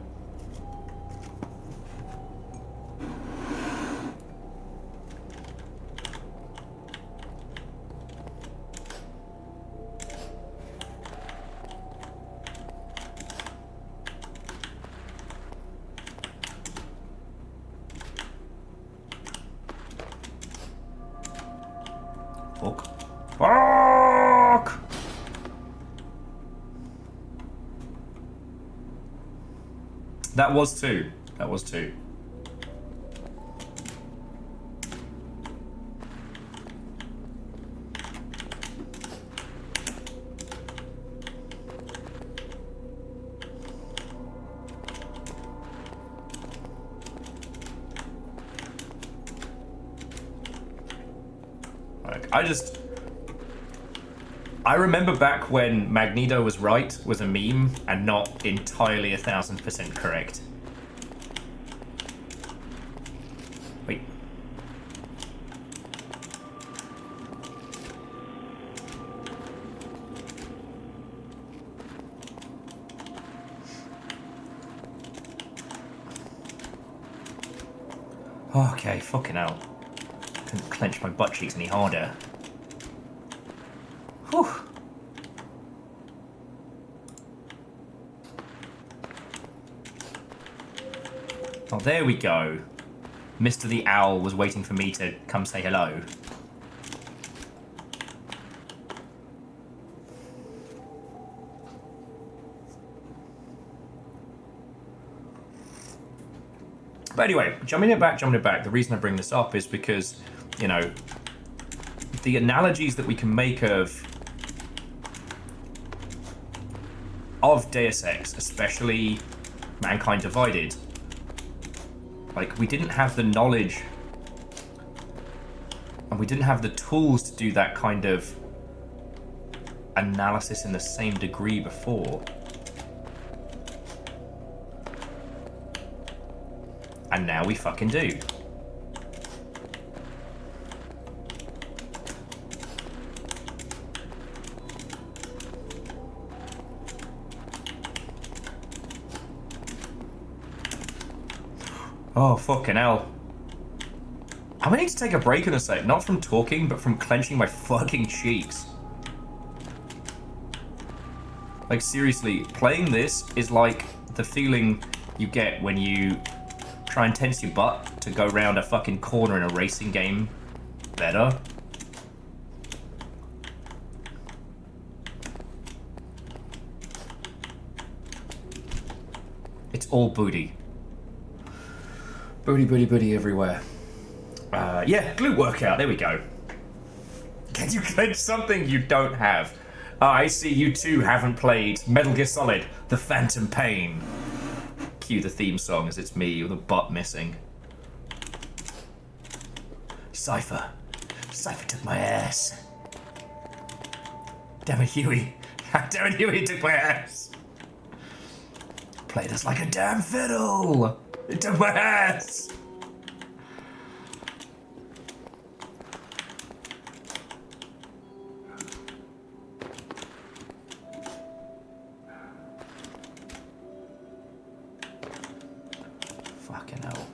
Fuck! That was 2. That was 2. I remember back when Magneto was right, was a meme, and not entirely 1000% correct. Wait. Okay, fucking hell. Couldn't clench my butt cheeks any harder. Whew. Oh, there we go. Mr. the Owl was waiting for me to come say hello. But anyway, jumping it back, the reason I bring this up is because, you know, the analogies that we can make of Deus Ex, especially Mankind Divided, like, we didn't have the knowledge and we didn't have the tools to do that kind of analysis in the same degree before. And now we fucking do. Oh, fucking hell. I'm gonna need to take a break in a sec. Not from talking, but from clenching my fucking cheeks. Like, seriously, playing this is like the feeling you get when you try and tense your butt to go round a fucking corner in a racing game better. It's all booty. Booty, booty, booty everywhere. Yeah, glute workout, there we go. Can you clench something you don't have? I see you too haven't played Metal Gear Solid, The Phantom Pain. Cue the theme song as it's me with a butt missing. Cypher. Cypher took my ass. Damn it, Huey. Damn it, Huey took my ass. Played us like a damn fiddle. It took my ass. Fucking hell.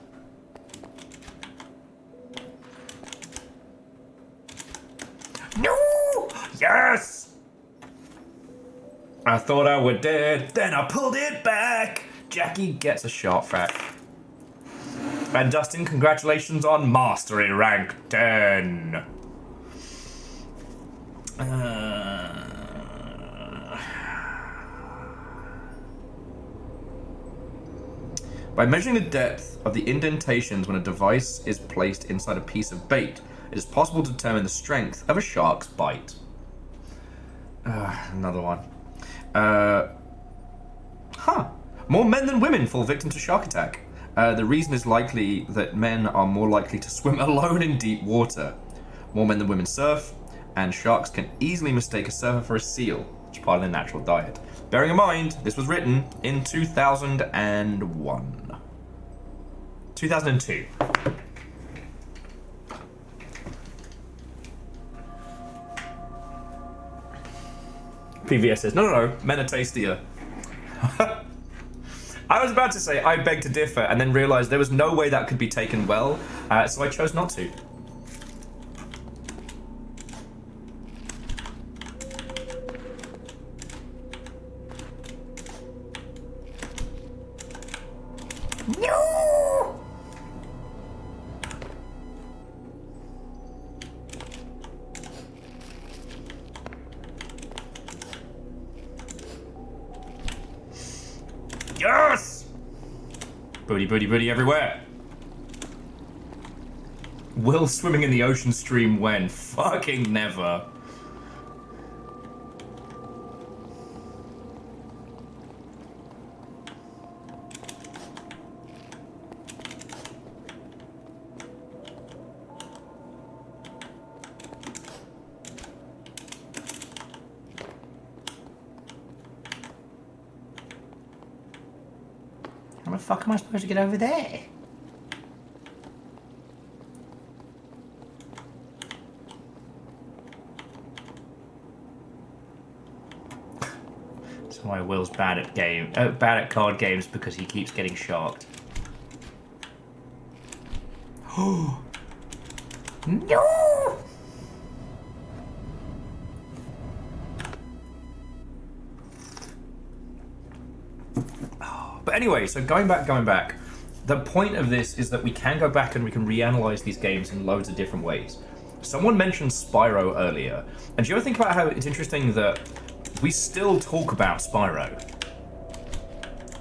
No! Yes! I thought I was dead, then I pulled it back. Jackie gets a shot fact. And Dustin, congratulations on Mastery Rank 10. By measuring the depth of the indentations when a device is placed inside a piece of bait, it is possible to determine the strength of a shark's bite. Another one. More men than women fall victim to shark attack. The reason is likely that men are more likely to swim alone in deep water. More men than women surf, and sharks can easily mistake a surfer for a seal, which is part of their natural diet. Bearing in mind, this was written in 2001. 2002. PVS says, no, men are tastier. I was about to say I beg to differ and then realised there was no way that could be taken well, so I chose not to. No! Yes! Booty, booty, booty everywhere. Will swimming in the ocean stream when? Fucking never. How the fuck am I supposed to get over there? That's why Will's bad at card games because he keeps getting sharked. Oh no! But anyway, so going back, the point of this is that we can go back and we can reanalyze these games in loads of different ways. Someone mentioned Spyro earlier, and do you ever think about how it's interesting that we still talk about Spyro?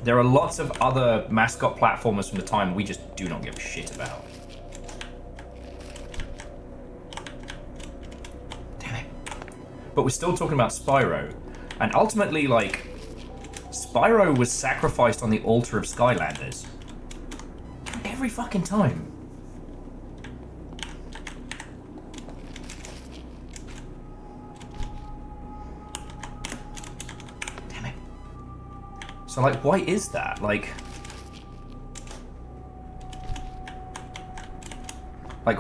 There are lots of other mascot platformers from the time we just do not give a shit about. Damn it. But we're still talking about Spyro, and ultimately, like, Spyro was sacrificed on the altar of Skylanders. Every fucking time. Damn it. So, like, why is that? Like,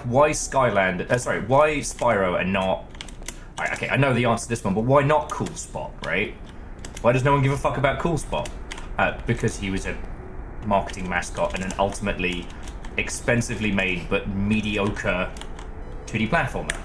why Skyland? Sorry, why Spyro and not... Right, okay, I know the answer to this one, but why not Cool Spot, right? Why does no one give a fuck about Cool Spot? Because he was a marketing mascot and an ultimately expensively made but mediocre 2D platformer.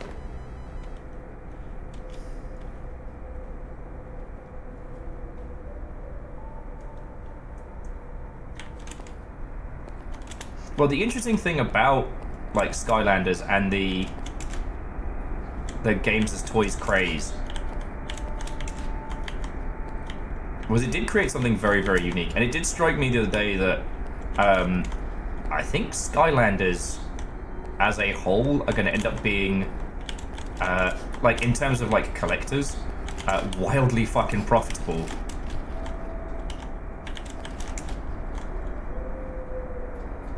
Well, the interesting thing about like Skylanders and the games as toys craze was it did create something very, very unique. And it did strike me the other day that I think Skylanders as a whole are going to end up being, like in terms of like collectors, wildly fucking profitable.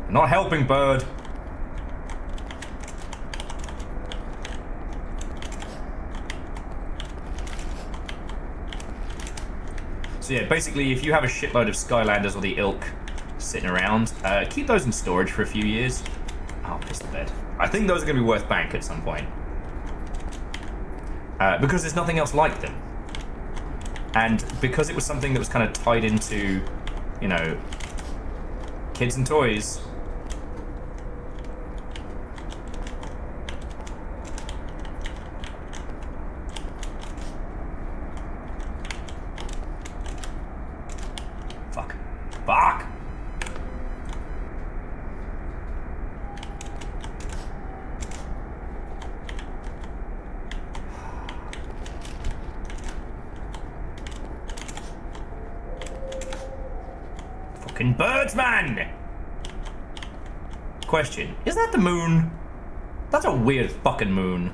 Not helping, bird. So yeah, basically, if you have a shitload of Skylanders or the ilk sitting around, keep those in storage for a few years. I'll piss the bed. I think those are going to be worth bank at some point. Because there's nothing else like them. And because it was something that was kind of tied into, you know, kids and toys. Fuck! Fucking birds, man! Question, is that the moon? That's a weird fucking moon.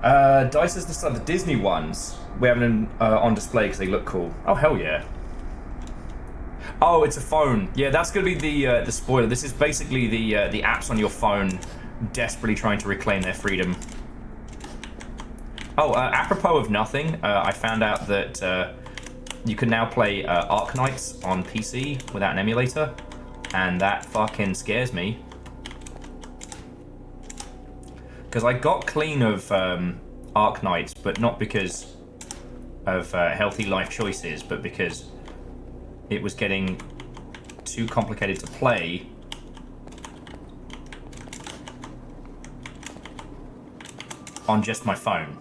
Dice is the Disney ones. We have them on display because they look cool. Oh, hell yeah. Oh, it's a phone. Yeah, that's going to be the spoiler. This is basically the apps on your phone desperately trying to reclaim their freedom. Oh, apropos of nothing, I found out that you can now play Arknights on PC without an emulator, and that fucking scares me. Because I got clean of Arknights, but not because of healthy life choices, but because it was getting too complicated to play. On just my phone.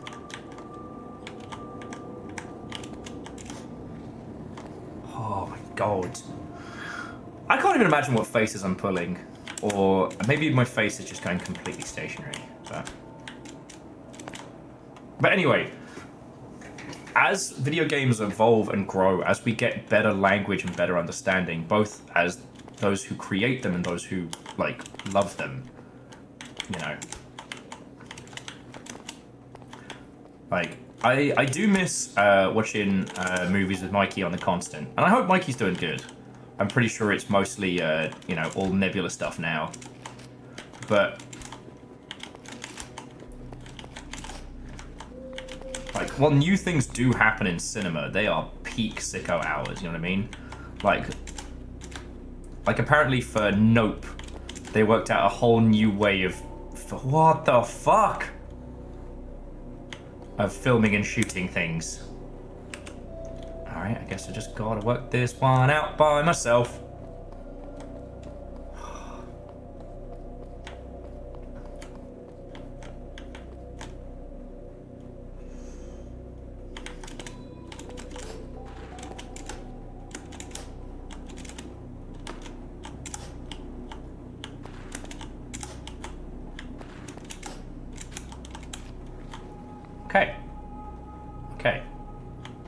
Oh my god. I can't even imagine what faces I'm pulling. Or maybe my face is just going completely stationary. But anyway, as video games evolve and grow, as we get better language and better understanding, both as those who create them and those who, like, love them, you know. Like, I do miss watching movies with Mikey on the constant. And I hope Mikey's doing good. I'm pretty sure it's mostly, you know, all Nebula stuff now. But like, while new things do happen in cinema, they are peak sicko hours, you know what I mean? Like apparently for Nope, they worked out a whole new way of... What the fuck? Of filming and shooting things. Alright, I guess I just gotta work this one out by myself. Okay.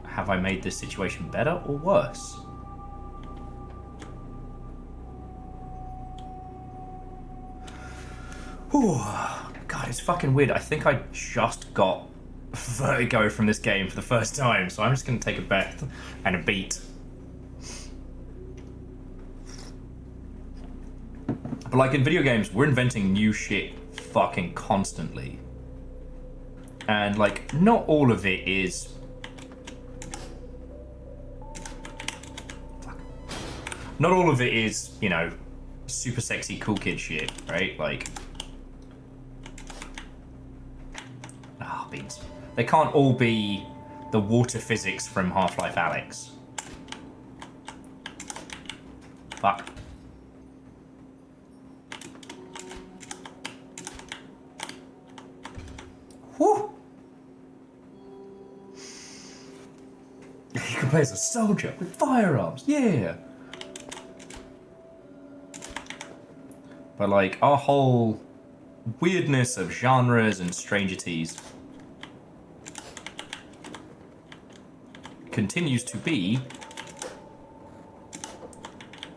Have I made this situation better or worse? Whew. God, it's fucking weird. I think I just got vertigo from this game for the first time, so I'm just gonna take a breath and a beat. But like in video games, we're inventing new shit fucking constantly. And like, not all of it is... Not all of it is, you know, super sexy cool kid shit, right? Like... Ah, oh, beans. They can't all be the water physics from Half-Life Alyx. Fuck. Whew! You can play as a soldier with firearms, yeah! But like, our whole weirdness of genres and strangities continues to be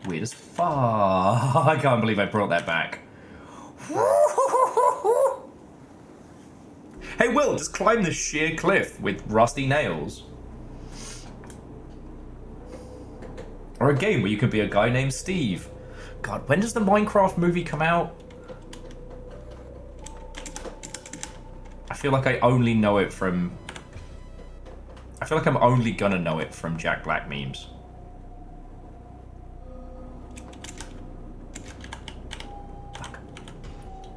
weird as fuck. I can't believe I brought that back. Hey Will, just climb this sheer cliff with rusty nails. Or a game where you could be a guy named Steve. God, when does the Minecraft movie come out? I feel like I only know it from... I feel like I'm only gonna know it from Jack Black memes. Fuck.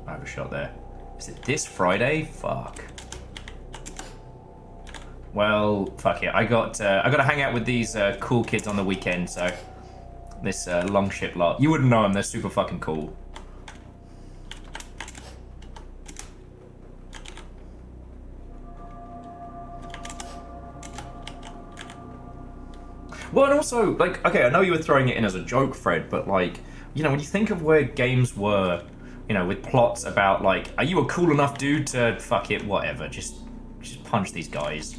I have a shot there. Is it this Friday? Fuck. Well, fuck it. I got to hang out with these cool kids on the weekend, so this long ship lot. You wouldn't know them. They're super fucking cool. Well, and also, like, okay, I know you were throwing it in as a joke, Fred, but like, you know, when you think of where games were, you know, with plots about like, are you a cool enough dude to fuck it, whatever, just punch these guys.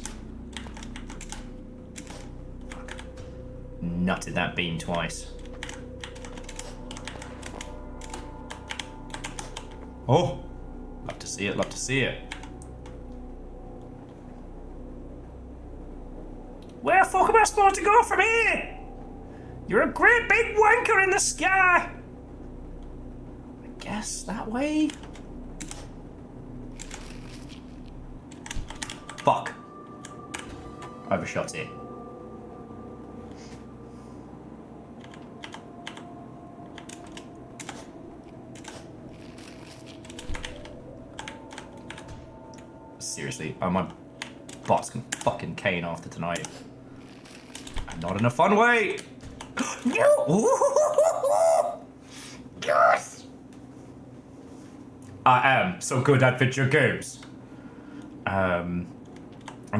Nutted that beam twice. Oh, love to see it, love to see it. fuck am I supposed to go from here? You're a great big wanker in the sky. I guess that way? Fuck. Overshot it. Seriously, oh, my boss can fucking cane after tonight. And not in a fun way. No! Yes! I am so good at video games. I'm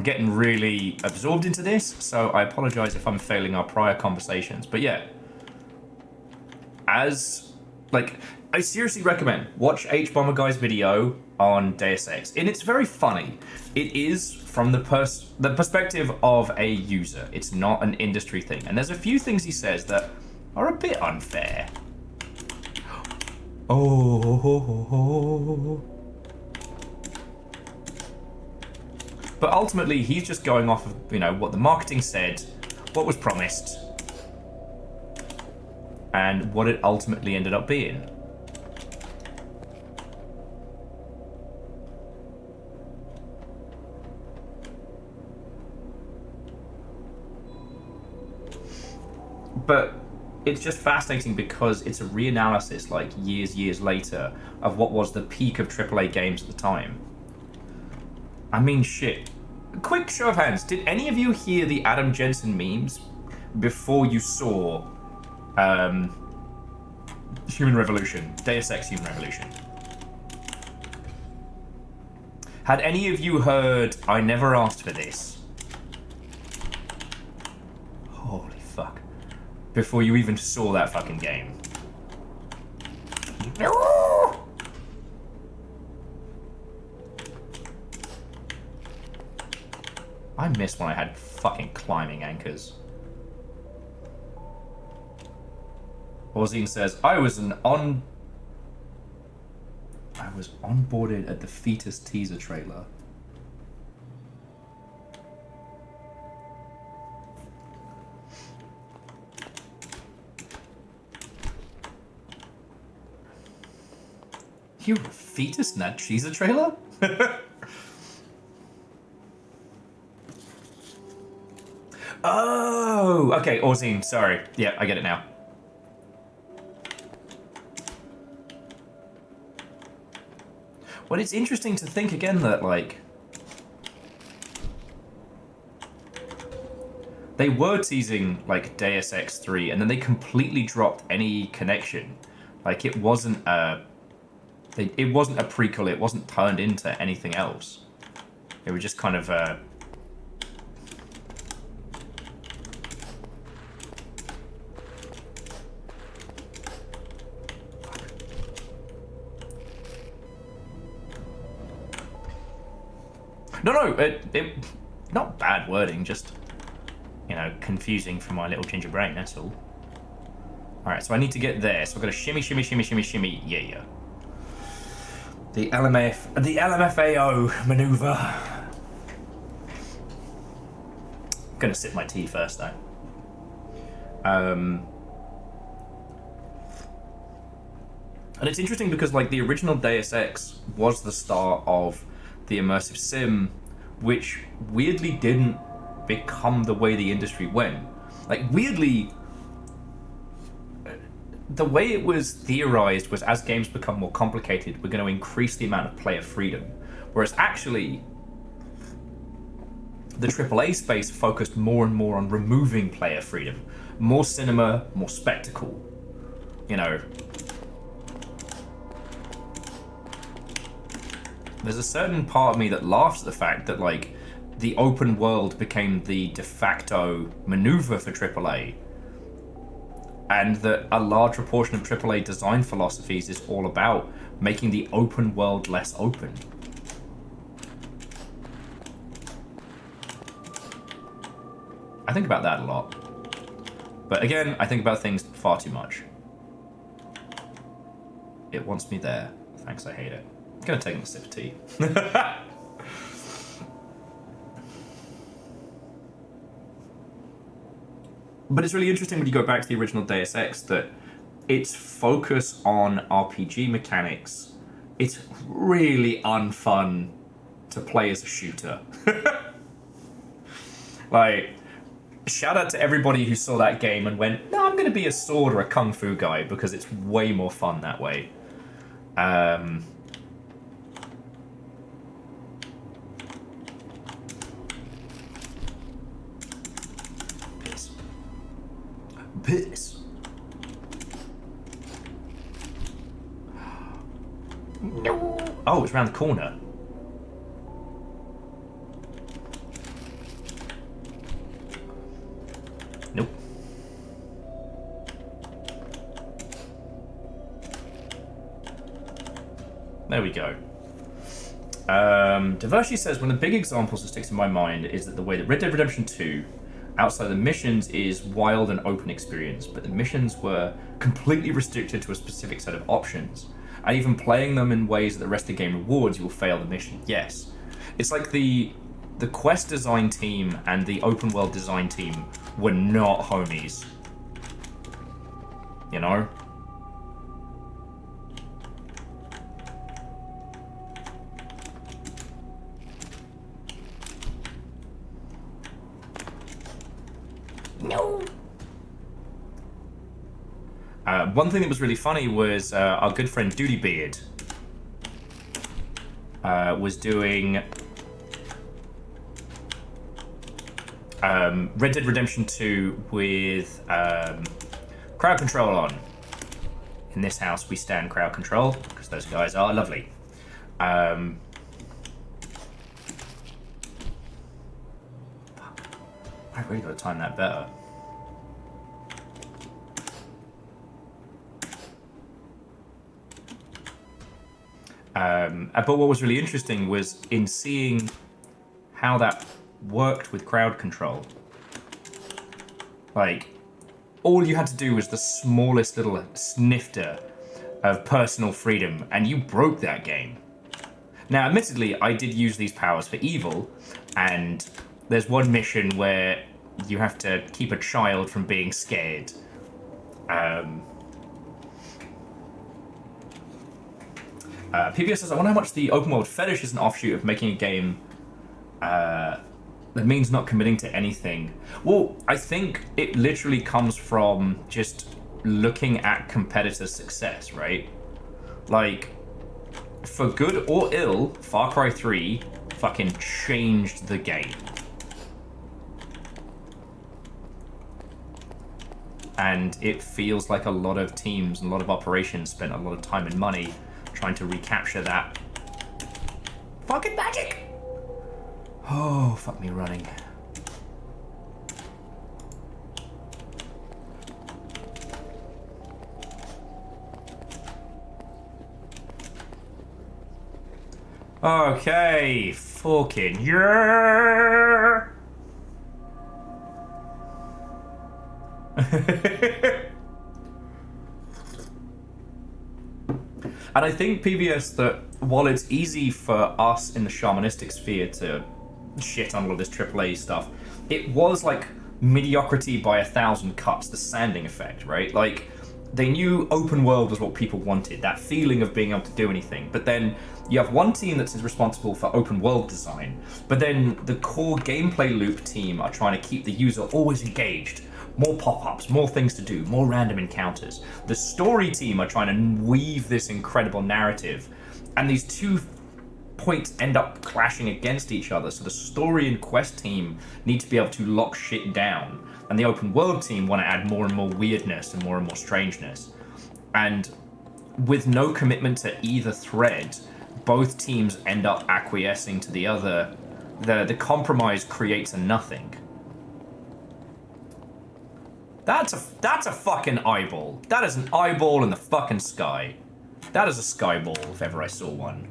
getting really absorbed into this, so I apologize if I'm failing our prior conversations. But yeah, I seriously recommend watch H Bomber Guy's video on Deus Ex, and it's very funny. It is from the perspective of a user. It's not an industry thing, and there's a few things he says that are a bit unfair. Oh. But ultimately, he's just going off of, you know, what the marketing said, what was promised, and what it ultimately ended up being. But it's just fascinating because it's a reanalysis, like years later, of what was the peak of AAA games at the time. I mean, shit. Quick show of hands, did any of you hear the Adam Jensen memes before you saw Human Revolution, Deus Ex Human Revolution? Had any of you heard I Never Asked for This? Holy fuck. Before you even saw that fucking game. No! I miss when I had fucking climbing anchors. Orzine says, I was onboarded at the Fetus teaser trailer. You were a fetus in that teaser trailer? Oh, okay, Orzine, sorry. Yeah, I get it now. Well, it's interesting to think again that, like, they were teasing, like, Deus Ex 3, and then they completely dropped any connection. Like, it wasn't a prequel, it wasn't turned into anything else. It was just kind of No, it not bad wording, just, you know, confusing for my little ginger brain, that's all. Alright, so I need to get there, so I've got to shimmy, yeah. The LMFAO maneuver. I'm gonna sip my tea first, though. And it's interesting because, like, the original Deus Ex was the start of the immersive sim, which weirdly didn't become the way the industry went. Like, weirdly, the way it was theorized was as games become more complicated, we're going to increase the amount of player freedom. Whereas actually, the AAA space focused more and more on removing player freedom. More cinema, more spectacle. You know, there's a certain part of me that laughs at the fact that, like, the open world became the de facto maneuver for AAA, and that a large proportion of AAA design philosophies is all about making the open world less open. I think about that a lot. But again, I think about things far too much. It wants me there. Thanks, I hate it. I'm gonna take a sip of tea. But it's really interesting when you go back to the original Deus Ex that its focus on RPG mechanics, it's really unfun to play as a shooter. Like, shout out to everybody who saw that game and went, no, I'm going to be a sword or a kung fu guy because it's way more fun that way. Piss. No. Oh, it's around the corner. Nope. There we go. Divershi says, one of the big examples that sticks in my mind is that the way that Red Dead Redemption 2 outside the missions is wild and open experience, but the missions were completely restricted to a specific set of options. And even playing them in ways that the rest of the game rewards, you will fail the mission. Yes. It's like the quest design team and the open world design team were not homies. You know? No. One thing that was really funny was our good friend Duty Beard was doing Red Dead Redemption 2 with crowd control on. In this house, we stand crowd control because those guys are lovely. I really got to time that better. But what was really interesting was in seeing how that worked with crowd control. Like, all you had to do was the smallest little snifter of personal freedom, and you broke that game. Now, admittedly, I did use these powers for evil, and there's one mission where you have to keep a child from being scared. PBS says, I wonder how much the open world fetish is an offshoot of making a game that means not committing to anything. Well, I think it literally comes from just looking at competitor success, right? Like, for good or ill, Far Cry 3 fucking changed the game. And it feels like a lot of teams and a lot of operations spent a lot of time and money trying to recapture that fucking magic. Oh, fuck me running. Okay, fucking yeah. And I think, PBS, that while it's easy for us in the shamanistic sphere to shit on all of this AAA stuff, it was like mediocrity by 1,000 cuts, the sanding effect, right? Like, they knew open world was what people wanted, that feeling of being able to do anything. But then you have one team that's responsible for open world design, but then the core gameplay loop team are trying to keep the user always engaged. More pop-ups, more things to do, more random encounters. The story team are trying to weave this incredible narrative, and these two points end up clashing against each other. So the story and quest team need to be able to lock shit down, and the open world team want to add more and more weirdness and more strangeness. And with no commitment to either thread, both teams end up acquiescing to the other. The compromise creates a nothing. That's a fucking eyeball. That is an eyeball in the fucking sky. That is a skyball, if ever I saw one.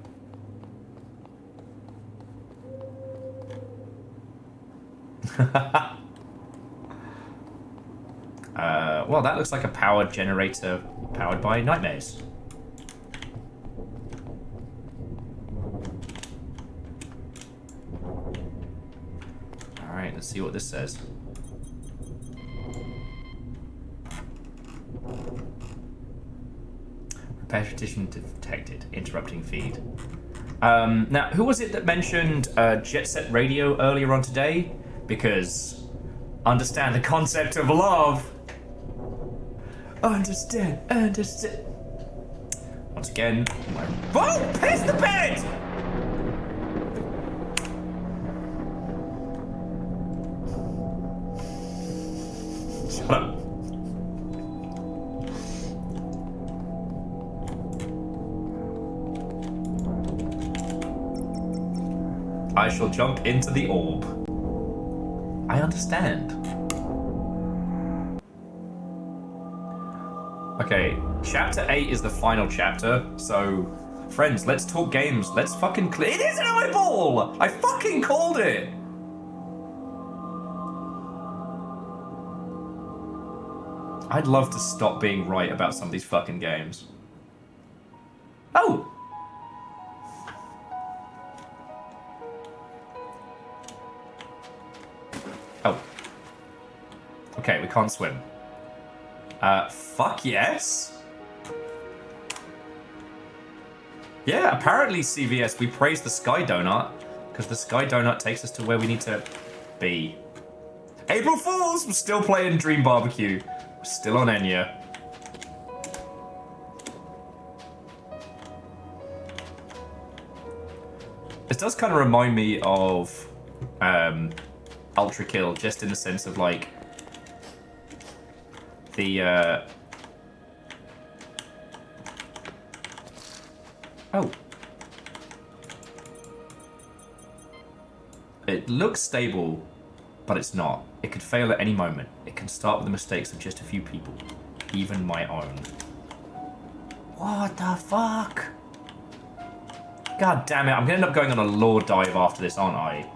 Well, that looks like a power generator powered by nightmares. Alright, let's see what this says. Repetition detected. Interrupting feed. Now, who was it that mentioned Jet Set Radio earlier on today? Because understand the concept of love. Understand. Once again, whoa! Piss the bed! Shut up. I shall jump into the orb. I understand. Okay, chapter 8 is the final chapter, so friends, let's talk games. Let's fucking clear. It is an eyeball! I fucking called it! I'd love to stop being right about some of these fucking games. Oh! Oh. Okay, we can't swim. Fuck yes. Yeah, apparently CVS, we praise the Sky Donut, because the Sky Donut takes us to where we need to be. April Fools! We're still playing Dream Barbecue. We're still on Enya. This does kind of remind me of Ultra Kill, just in the sense of like the oh, it looks stable, but it's not. It could fail at any moment. It can start with the mistakes of just a few people, even my own. What the fuck? God damn it, I'm gonna end up going on a lore dive after this, aren't I?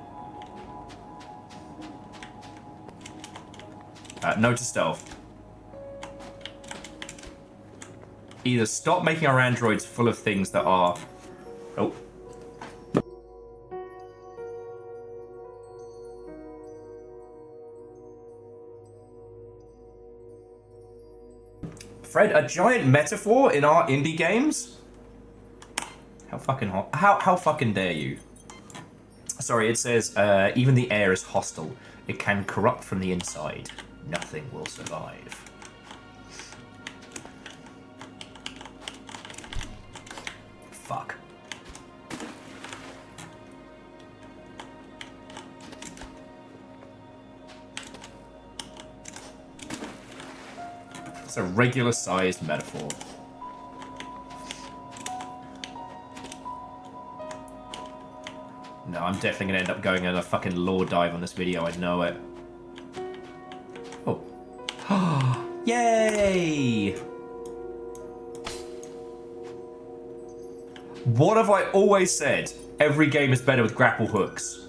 No to stealth. Either stop making our androids full of things that are... Oh. Fred, a giant metaphor in our indie games? How fucking hot? How fucking dare you? Sorry, it says, even the air is hostile. It can corrupt from the inside. Nothing will survive. Fuck. It's a regular-sized metaphor. No, I'm definitely gonna end up going on a fucking lore dive on this video, I know it. Oh. Yay! What have I always said? Every game is better with grapple hooks.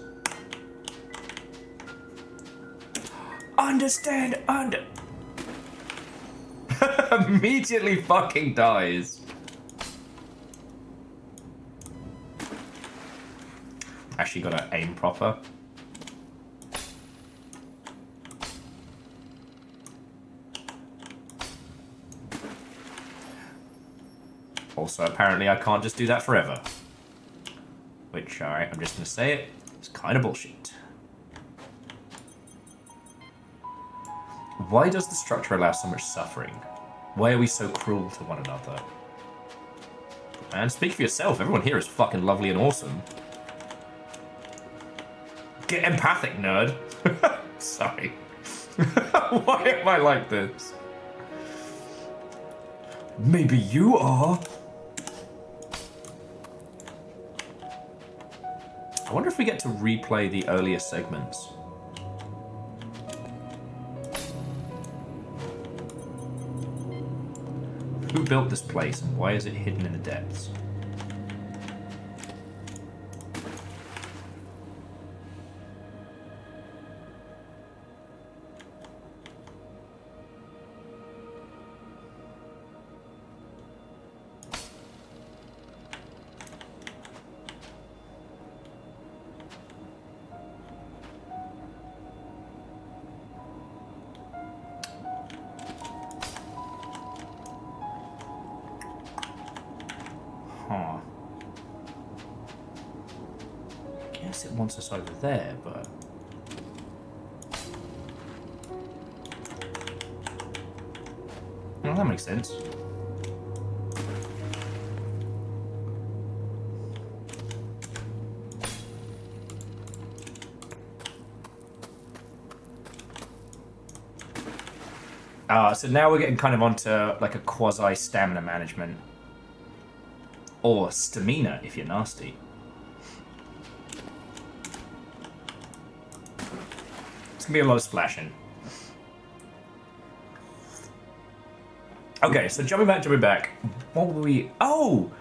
Understand, Immediately fucking dies. Actually gotta aim proper. Also, apparently I can't just do that forever. Which, alright, I'm just gonna say it, it's kind of bullshit. Why does the structure allow so much suffering? Why are we so cruel to one another? Man, speak for yourself, everyone here is fucking lovely and awesome. Get empathic, nerd. Sorry. Why am I like this? Maybe you are. I wonder if we get to replay the earlier segments. Who built this place and why is it hidden in the depths? Huh. Guess it wants us over there, but... Well, that makes sense. So now we're getting kind of onto like a quasi-stamina management. Or stamina, if you're nasty. It's gonna be a lot of splashing. Okay, so jumping back. What were we... Oh!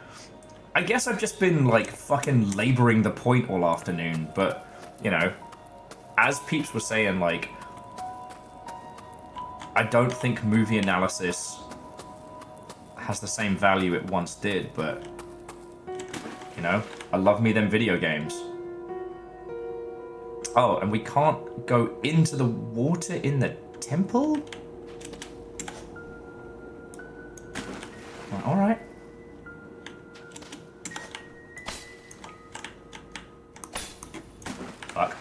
I guess I've just been, like, fucking laboring the point all afternoon, but, you know, as Peeps was saying, like, I don't think movie analysis has the same value it once did, but, you know, I love me them video games. Oh, and we can't go into the water in the temple? Alright. Fuck.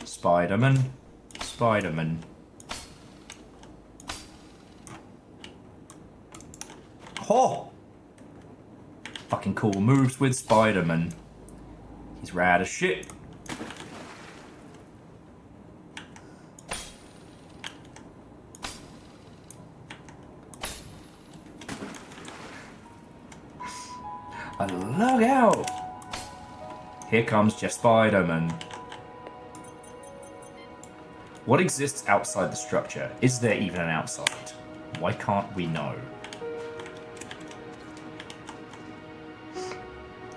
Spider-Man. Spider-Man. Oh! Fucking cool moves with Spider-Man. He's rad as shit. Look out! Here comes Jeff Spider-Man. What exists outside the structure? Is there even an outside? Why can't we know?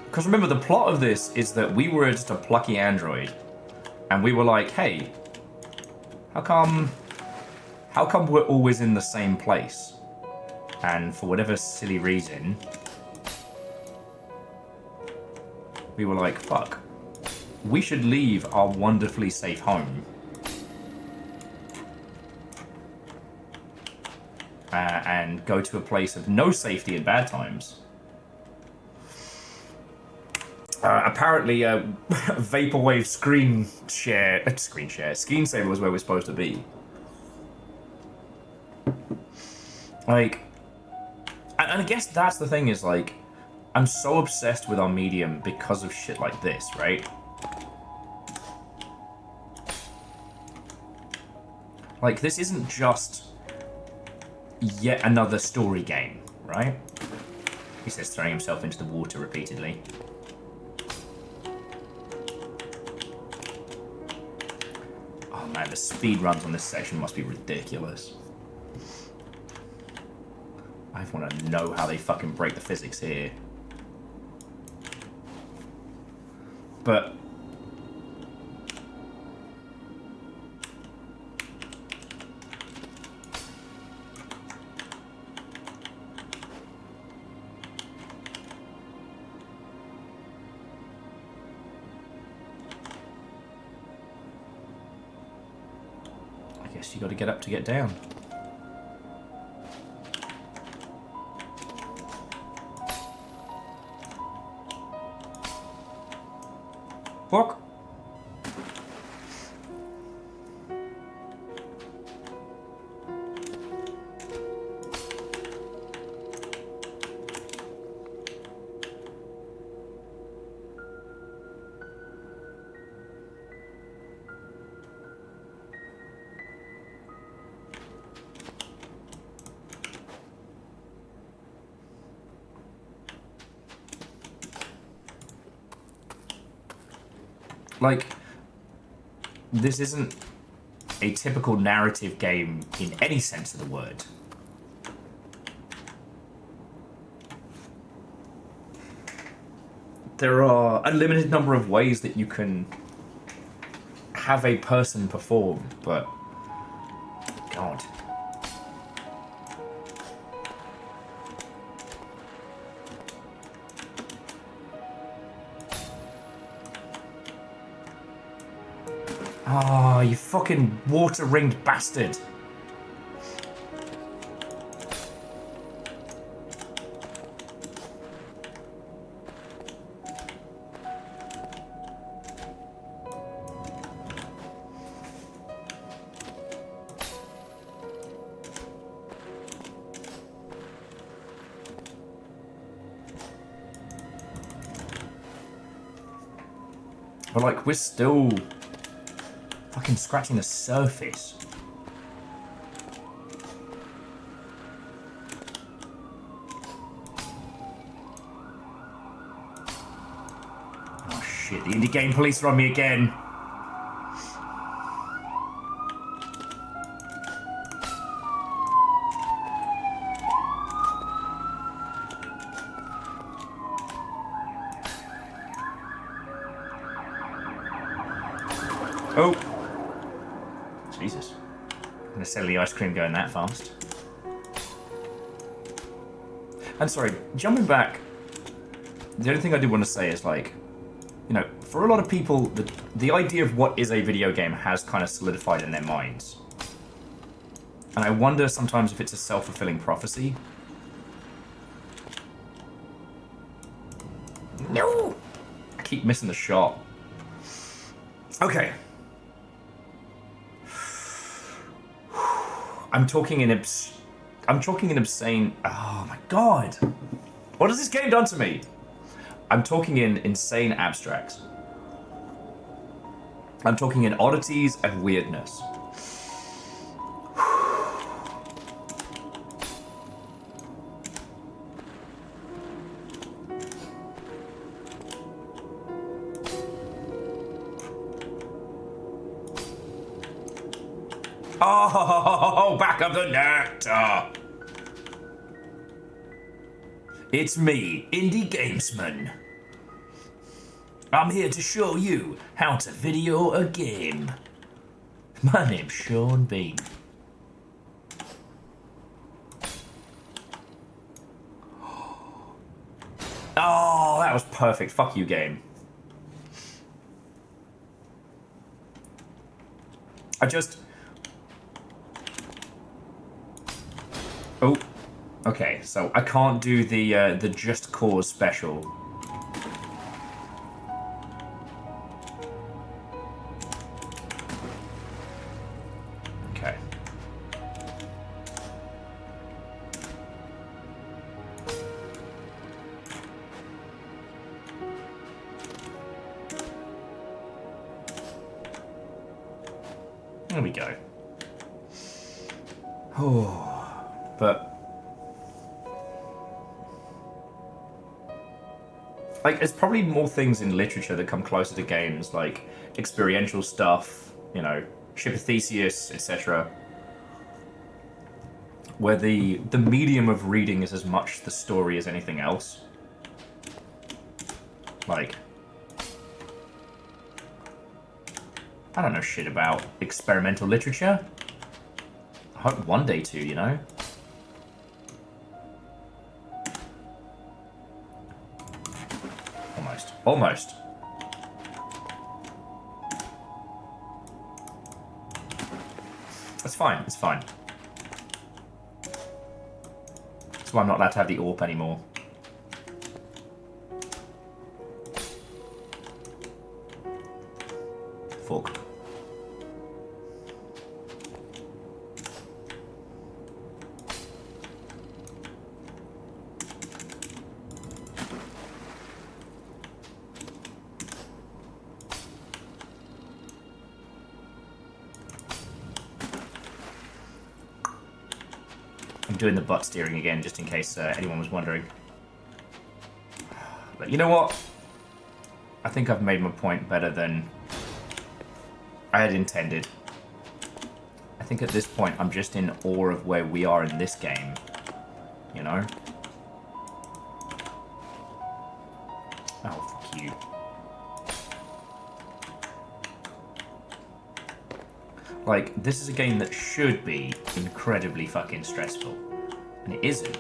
Because remember, the plot of this is that we were just a plucky android. And we were like, hey, how come we're always in the same place? And for whatever silly reason, we were like, fuck, we should leave our wonderfully safe home. And go to a place of no safety in bad times. Apparently, vaporwave screensaver was where we're supposed to be. Like, and I guess that's the thing is, like, I'm so obsessed with our medium because of shit like this, right? Like, this isn't just yet another story game, right? He says, throwing himself into the water repeatedly. Oh man, the speed runs on this section must be ridiculous. I want to know how they fucking break the physics here. But I guess you got to get up to get down. Fuck. Like, this isn't a typical narrative game in any sense of the word. There are a limited number of ways that you can have a person perform, but God. Oh, you fucking water-ringed bastard. But like, we're still fucking scratching the surface. Oh shit, the indie game police are on me again. Oh. Jesus. I'm gonna sell the ice cream going that fast. And sorry, jumping back, the only thing I do want to say is, like, you know, for a lot of people, the idea of what is a video game has kind of solidified in their minds. And I wonder sometimes if it's a self-fulfilling prophecy. No! I keep missing the shot. Okay. I'm talking in obscene. Oh my god! What has this game done to me? I'm talking in insane abstracts. I'm talking in oddities and weirdness. Oh, back of the net! It's me, Indie Gamesman. I'm here to show you how to video a game. My name's Sean Bean. Oh, that was perfect. Fuck you, game. Oh, okay. So I can't do the Just Cause special. Okay. There we go. Oh. But like, there's probably more things in literature that come closer to games, like experiential stuff, you know, Ship of Theseus, etc., where the medium of reading is as much the story as anything else. Like, I don't know shit about experimental literature. I hope one day to, you know? Almost. It's fine, it's fine. That's why I'm not allowed to have the AWP anymore. Fuck. Doing the butt steering again, just in case anyone was wondering. But you know what? I think I've made my point better than I had intended. I think at this point I'm just in awe of where we are in this game. You know? Oh, fuck you. Like, this is a game that should be incredibly fucking stressful. And it isn't.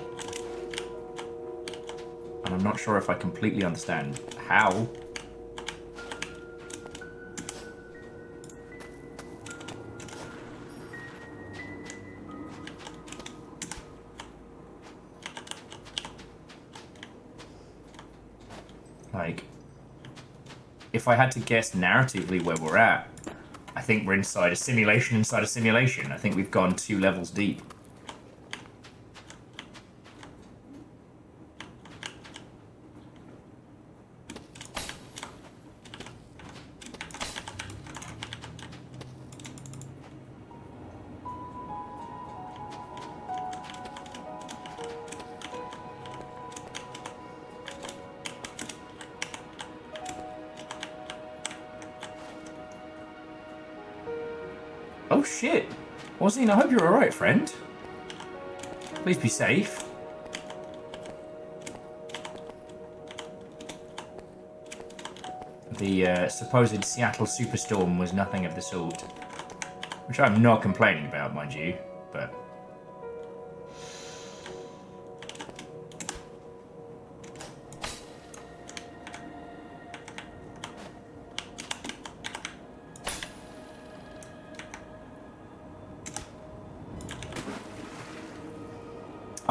And I'm not sure if I completely understand how. Like, if I had to guess narratively where we're at, I think we're inside a simulation inside a simulation. I think we've gone 2 levels deep. Oh shit. Ozzy, I hope you're alright, friend. Please be safe. The supposed Seattle superstorm was nothing of the sort. Which I'm not complaining about, mind you, but...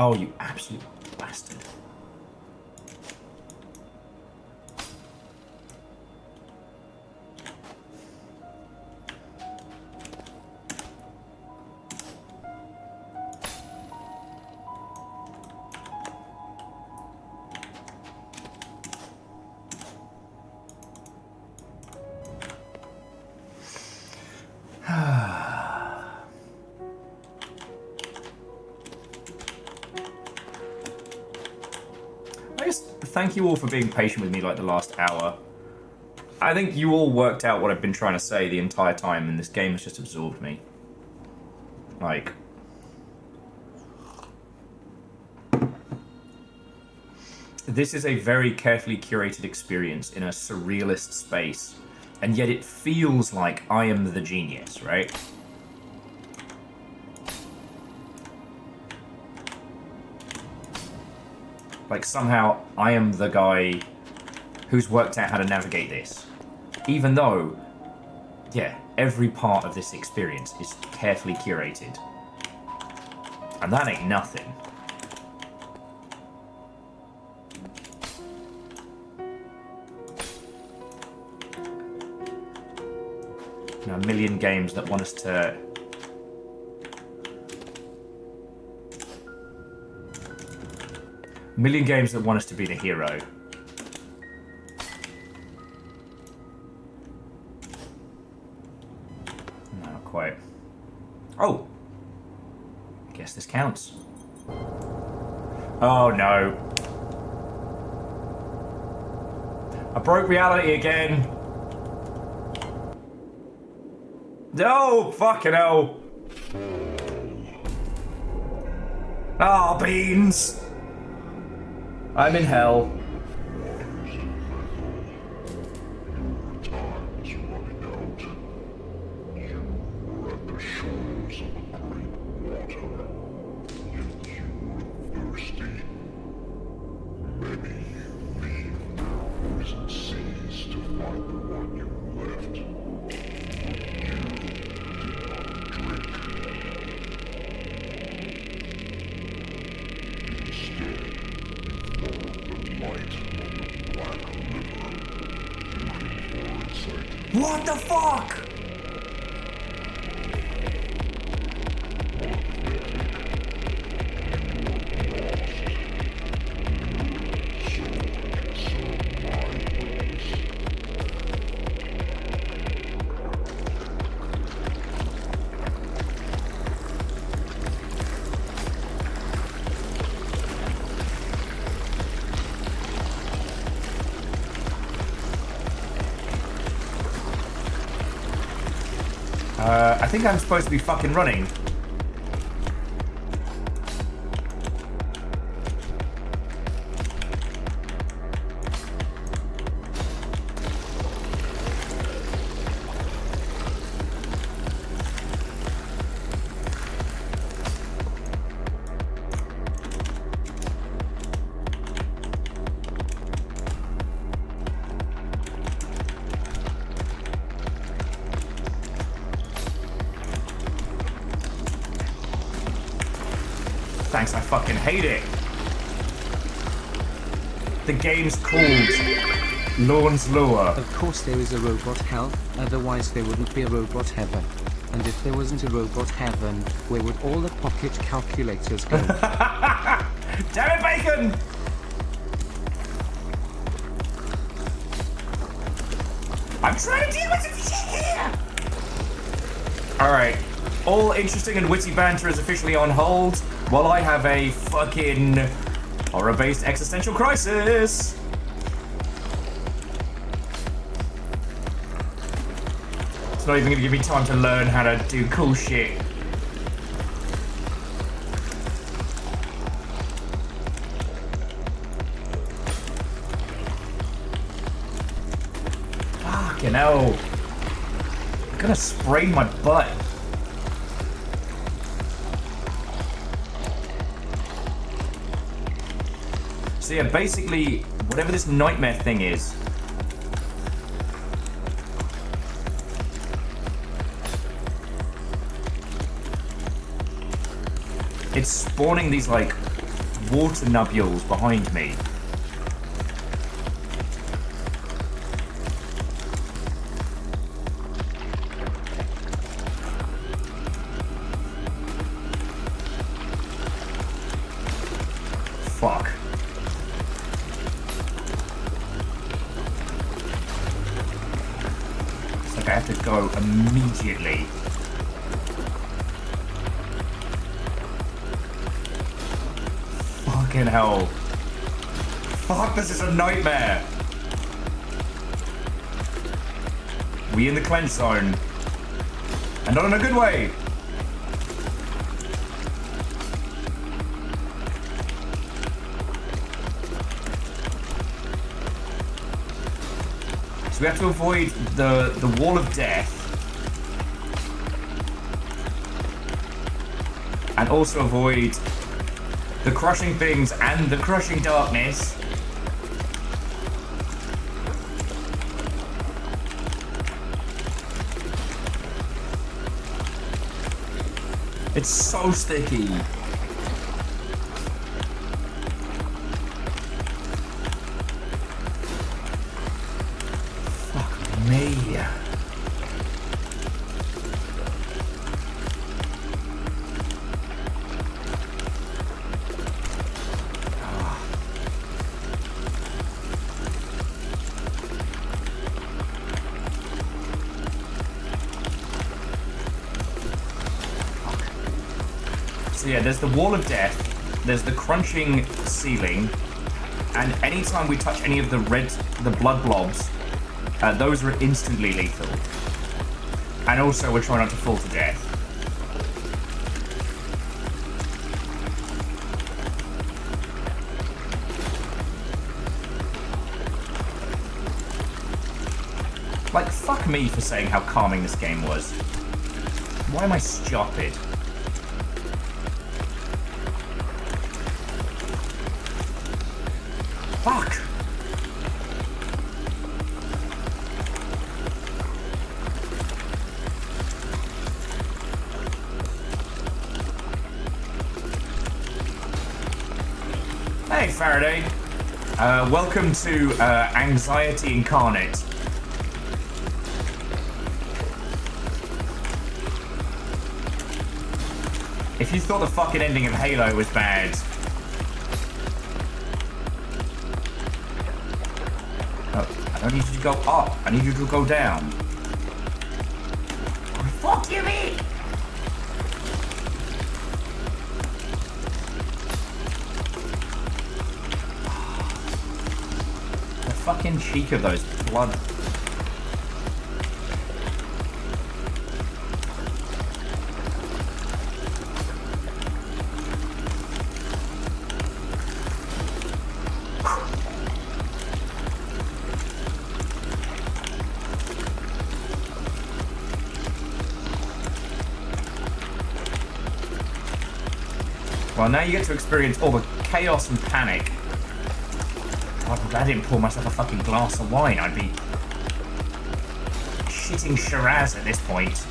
Oh, you absolute bastard. Thank you all for being patient with me like the last hour. I think you all worked out what I've been trying to say the entire time, and this game has just absorbed me. Like... This is a very carefully curated experience in a surrealist space, and yet it feels like I am the genius, right? Like, somehow, I am the guy who's worked out how to navigate this. Even though, yeah, every part of this experience is carefully curated. And that ain't nothing. You know, a million games that want us to... A million games that want us to be the hero. No, not quite. Oh! I guess this counts. Oh no. I broke reality again. No! Fucking hell! Oh, beans! I'm in hell. What the fuck? I think I'm supposed to be fucking running. Thanks, I fucking hate it. The game's called Lorn's Lure. Of course there is a robot hell, otherwise there wouldn't be a robot heaven. And if there wasn't a robot heaven, where would all the pocket calculators go? Damn it, Bacon! I'm trying to deal with some shit here! Alright, all interesting and witty banter is officially on hold, while I have a fucking horror-based existential crisis. It's not even gonna give me time to learn how to do cool shit. Fucking hell. I'm gonna sprain my butt. So yeah, basically, whatever this nightmare thing is, it's spawning these, like, water nubules behind me. Fuck. It's like I have to go immediately. Fucking hell. Fuck, this is a nightmare. We in the cleanse zone. And not in a good way. So we have to avoid the wall of death. And also avoid the crushing things and the crushing darkness. It's so sticky. Fuck me. So yeah, there's the wall of death, there's the crunching ceiling, and anytime we touch any of the blood blobs, those are instantly lethal. And also we're trying not to fall to death. Like, fuck me for saying how calming this game was. Why am I stupid? Fuck! Hey, Faraday. Welcome to Anxiety Incarnate. If you thought the fucking ending of Halo was bad, I don't need you to go up. I need you to go down. Fuck you, me! The fucking cheek of those blood. Well, now you get to experience all the chaos and panic. God, I'm glad I didn't pour myself a fucking glass of wine. I'd be shitting Shiraz at this point.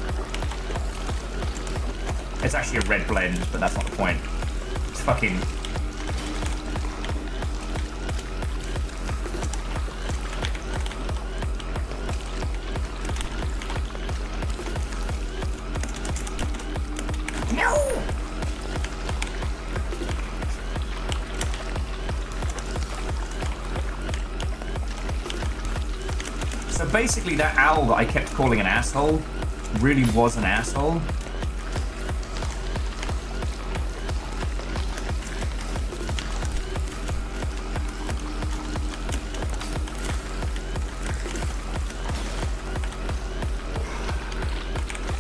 It's actually a red blend, but that's not the point. It's fucking... No! So basically that owl that I kept calling an asshole really was an asshole.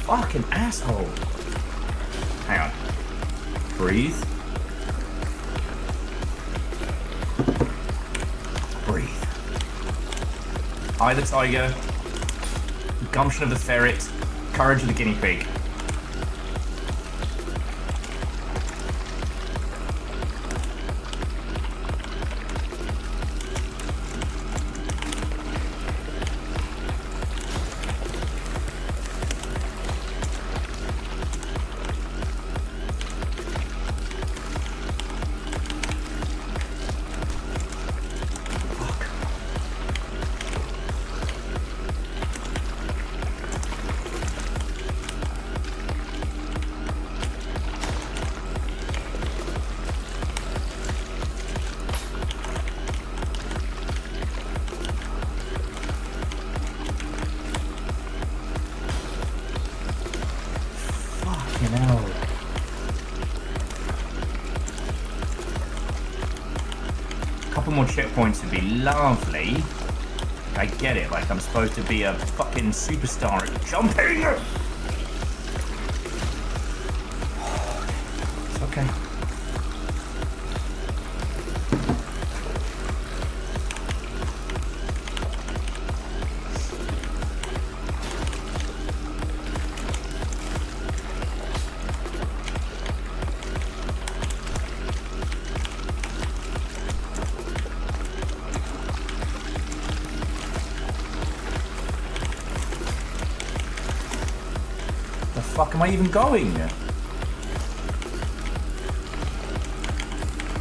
fucking asshole. Hang on. Breathe. Breathe. Eye the tiger. Gumption of the ferret. Courage of the guinea pig. More checkpoints would be lovely. I get it, like I'm supposed to be a fucking superstar at jumping. It's okay. Fuck am I even going?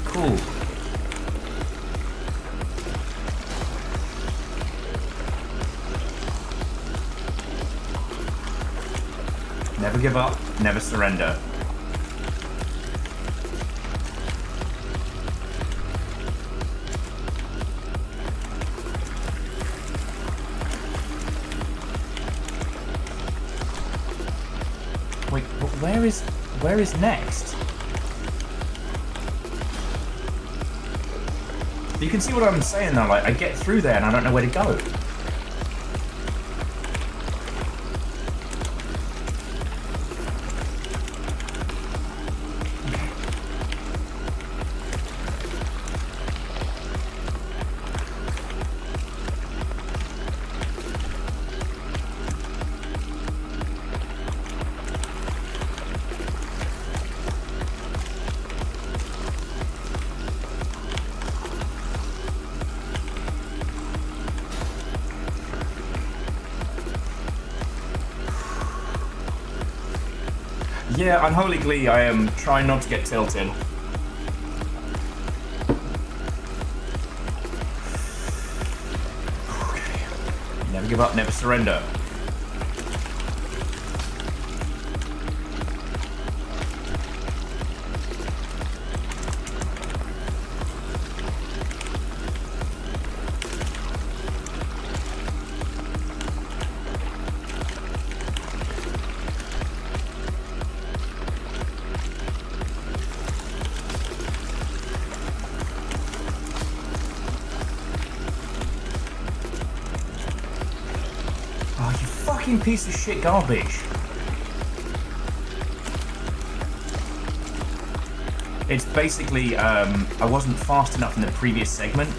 Cool. Never give up, never surrender. Wait, where is next? You can see what I'm saying though, like I get through there and I don't know where to go. Yeah, unholy glee, I am trying not to get tilted. Okay. Never give up, never surrender. Piece of shit garbage. It's basically, I wasn't fast enough in the previous segment.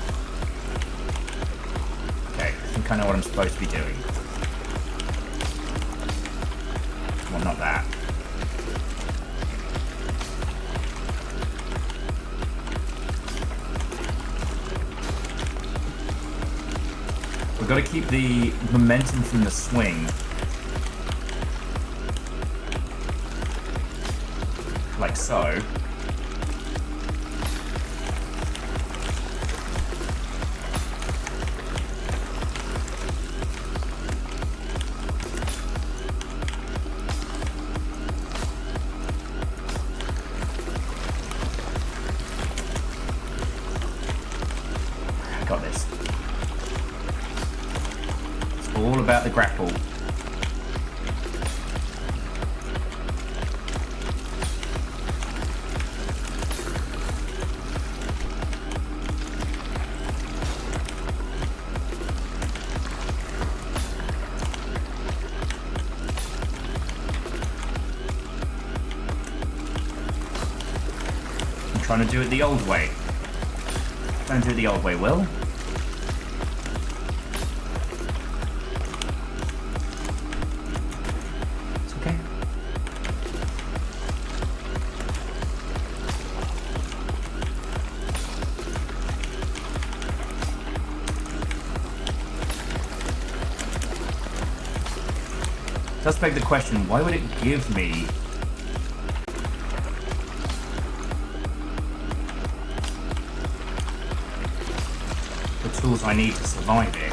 Okay, I think I know what I'm supposed to be doing. Well, not that. We've got to keep the momentum from the swing. Like so. I got this. It's all about the grapple. trying to do it the old way. Trying to do it the old way, Will. It's okay. It does beg the question, why would it give me the tools I need to survive it?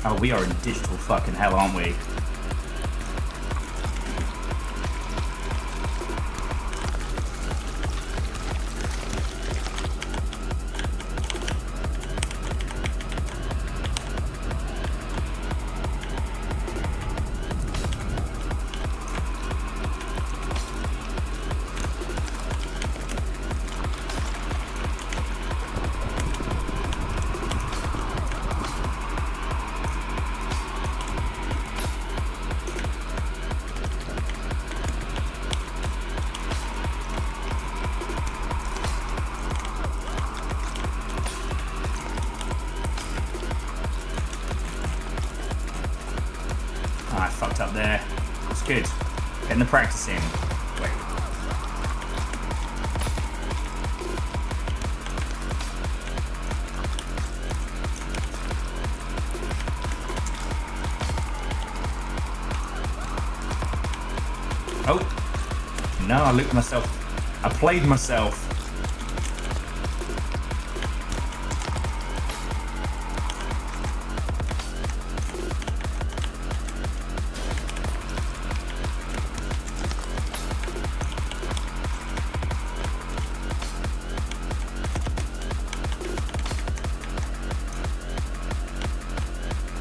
Oh, we are in digital fucking hell, aren't we? I fucked up there. It's good. Getting the practice in. Wait. Oh. No, I looked myself. I played myself.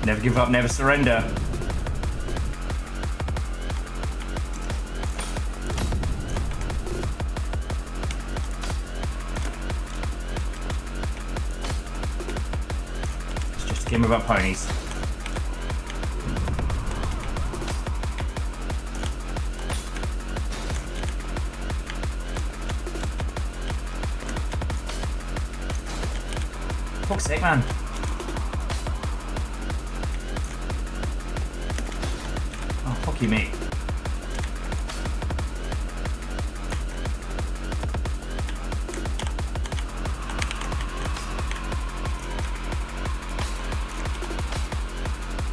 Never give up, never surrender. It's just a game about ponies. Fuck's sake, man. Fuck you, mate.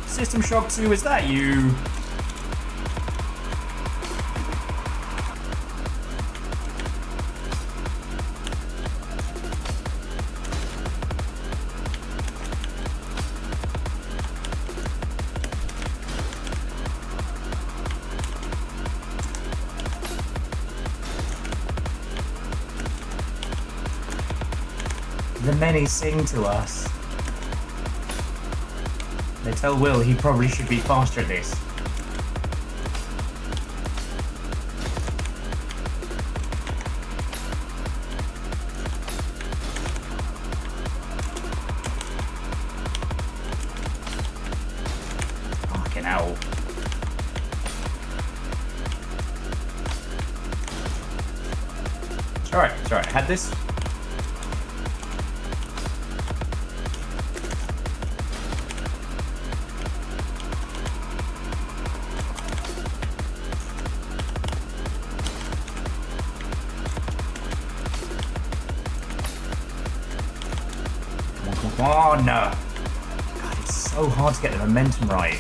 System Shock 2, is that you? The many sing to us. They tell Will he probably should be faster at this. Fucking hell. It's alright, it's alright. I had this. Oh no! God, it's so hard to get the momentum right.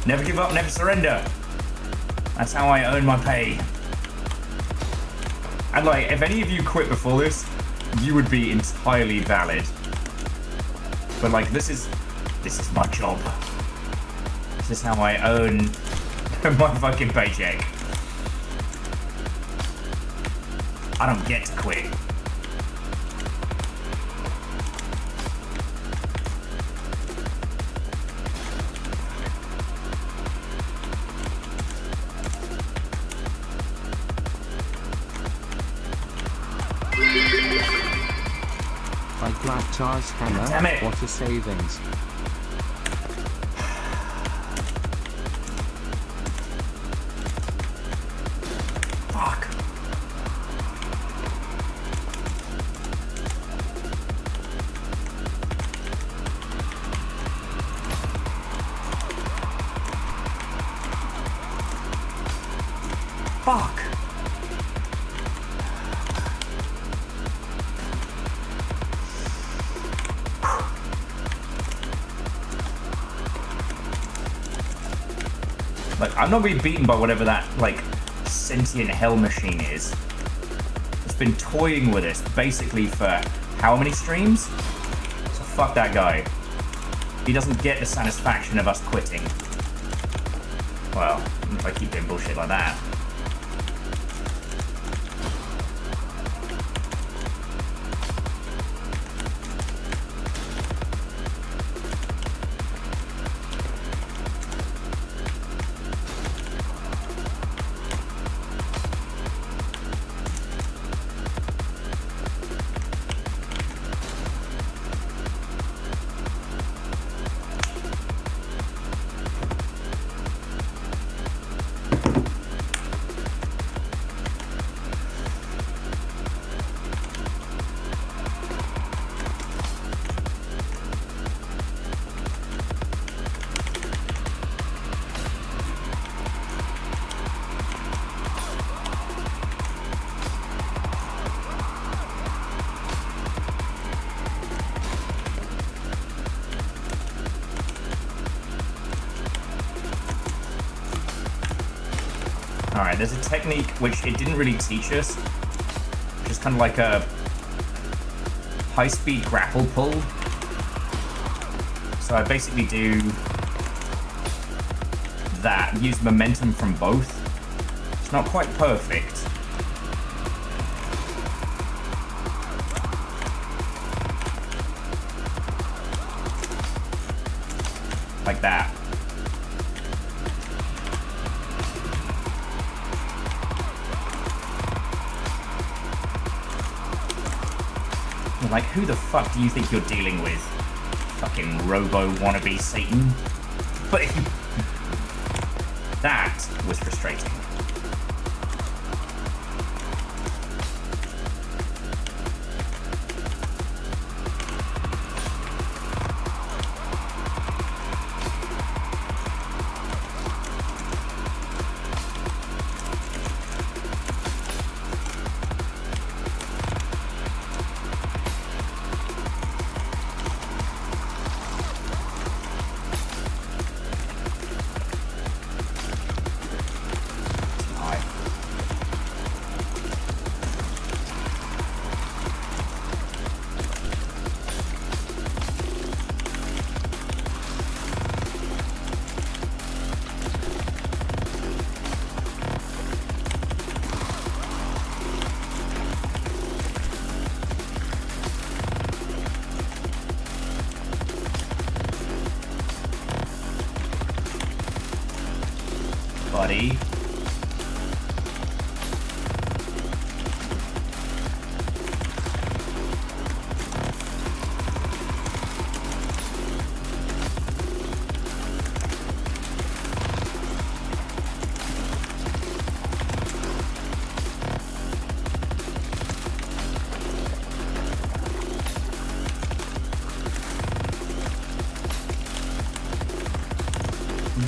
Never give up, never surrender. That's how I earn my pay. And like, if any of you quit before this, you would be entirely valid. But like, this is my job. This is how I earn my fucking paycheck. I don't get to quit. I grabbed Char's hammer. Damn it. What a savings. Fuck. Fuck. Like, I'm not being beaten by whatever that, like, sentient hell machine is. It's been toying with us basically for how many streams? So fuck that guy. He doesn't get the satisfaction of us quitting. Well, if I keep doing bullshit like that. Alright, there's a technique which it didn't really teach us. Just kind of like a high-speed grapple pull. So I basically do that, use momentum from both. It's not quite perfect. Like that. Like, who the fuck do you think you're dealing with? Fucking robo wannabe Satan? But if you... That was frustrating. Buddy.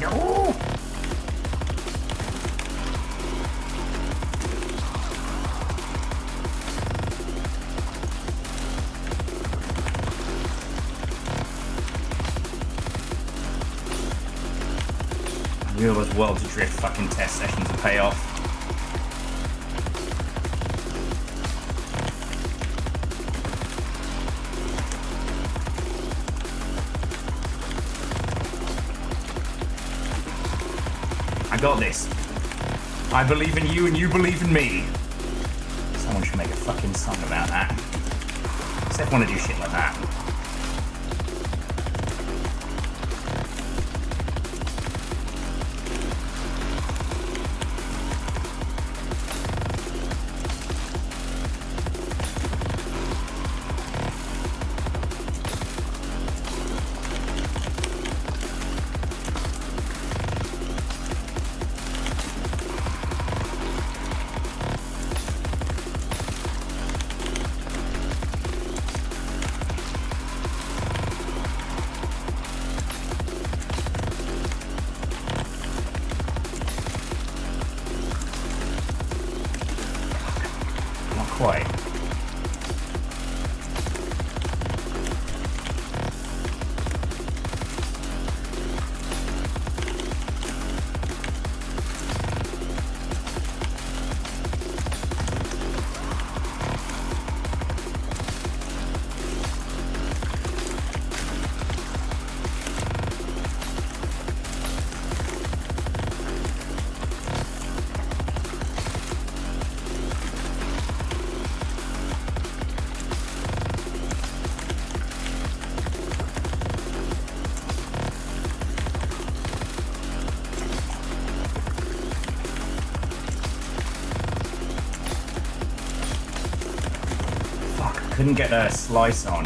No! I knew it was well to drift fucking test sessions and pay off. got this. I believe in you and you believe in me. Someone should make a fucking song about that. Except want to do shit like that. Quite. Couldn't get a slice on.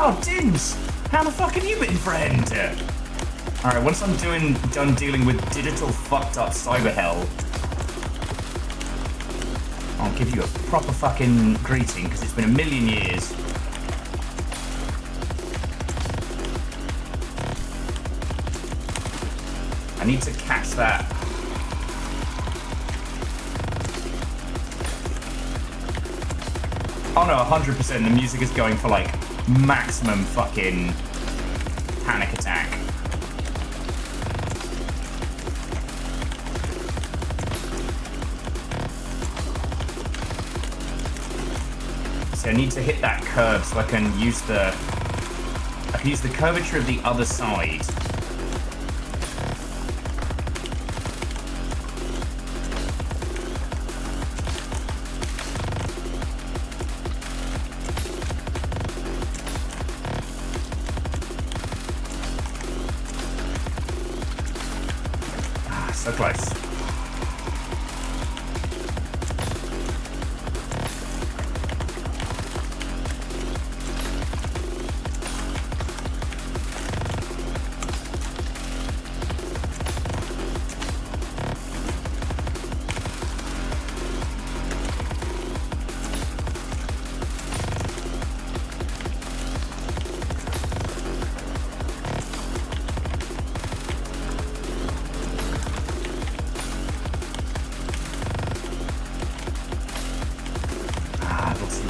Oh, Dims! How the fuck have you been, friend? Alright, once I'm done dealing with digital fucked up cyber hell, I'll give you a proper fucking greeting, because it's been a million years. I need to catch that. Oh no, 100%, the music is going for like maximum fucking panic attack. So I need to hit that curve so I can use the curvature of the other side. So close.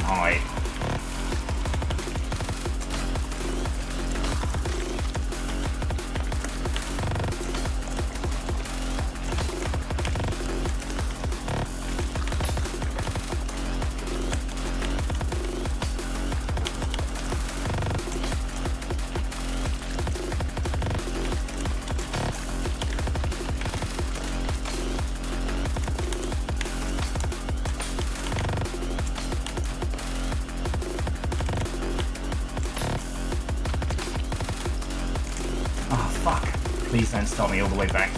High. Please don't stop me all the way back.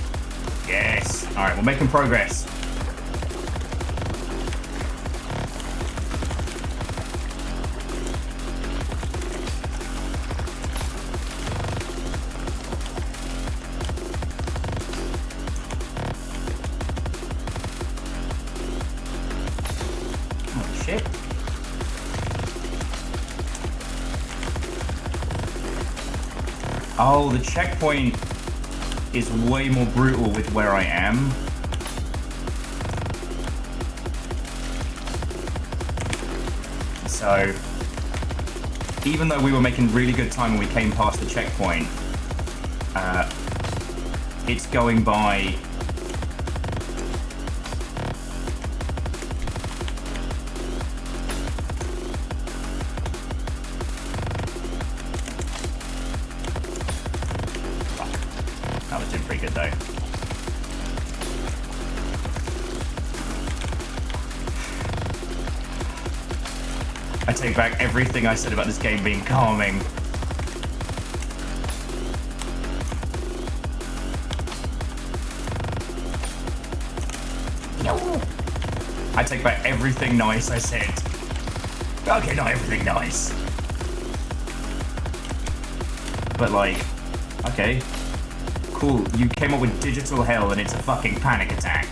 Yes. Alright, we're making progress. Oh, shit. Oh, the checkpoint is way more brutal with where I am. So, even though we were making really good time when we came past the checkpoint, it's going by I take back everything I said about this game being calming. No. I take back everything nice I said. Okay, not everything nice. But like, okay. Cool, you came up with digital hell and it's a fucking panic attack.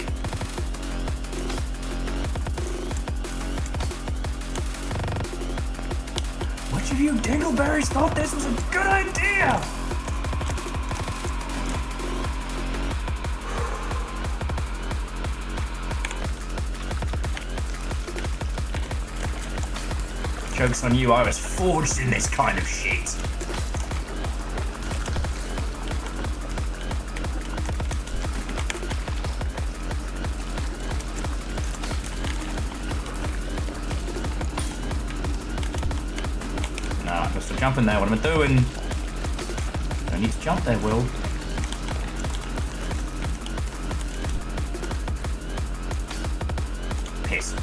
Which of you dingleberries thought this was a good idea? Joke's on you, I was forged in this kind of shit. Nah, I'm supposed to jump in there, what am I doing? Don't need to jump there, Will. Piss.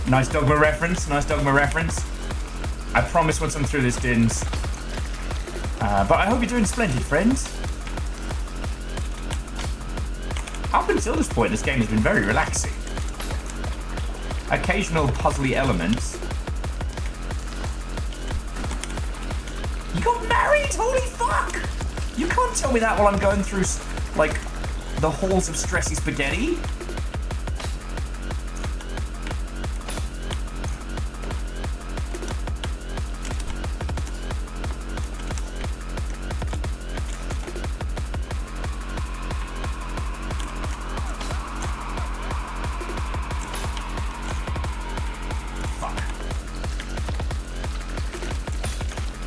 Nice Dogma reference, nice Dogma reference. I promise once I'm through this, Dins. But I hope you're doing splendid, friends. Up until this point, this game has been very relaxing. Occasional puzzly elements. You got married? Holy fuck! You can't tell me that while I'm going through, like, the halls of stressy spaghetti.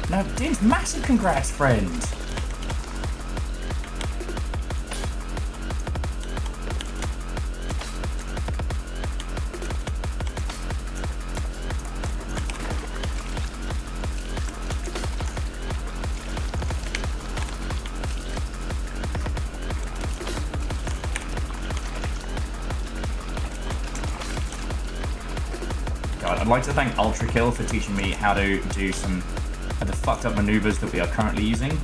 No, Dins, massive congrats, friend. God, I'd like to thank Ultra Kill for teaching me how to do some of the fucked up maneuvers that we are currently using.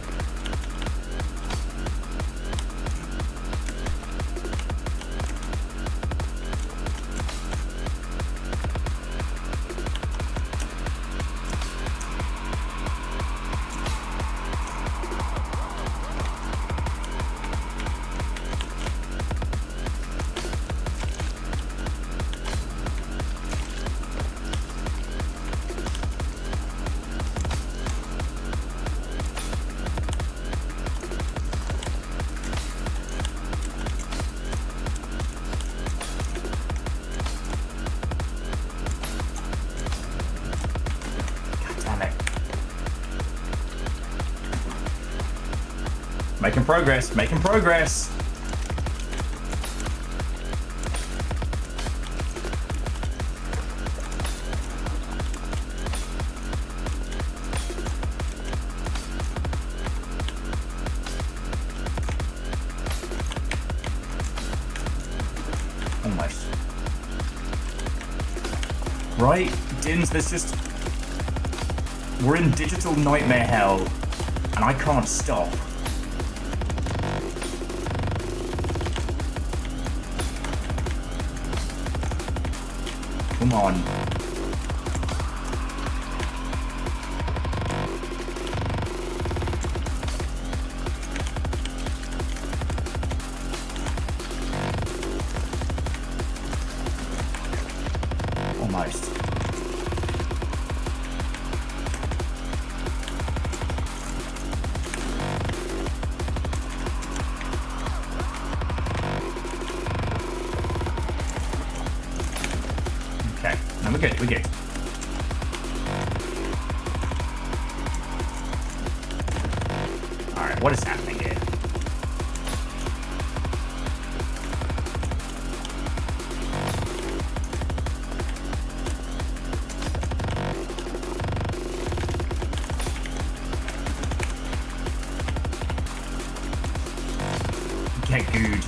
Making progress, making progress. Almost. Right, Dins, there's just... We're in digital nightmare hell, and I can't stop. Come on. Almost. Okay, no, we're good, we're good. Alright, what is happening here? Okay, good.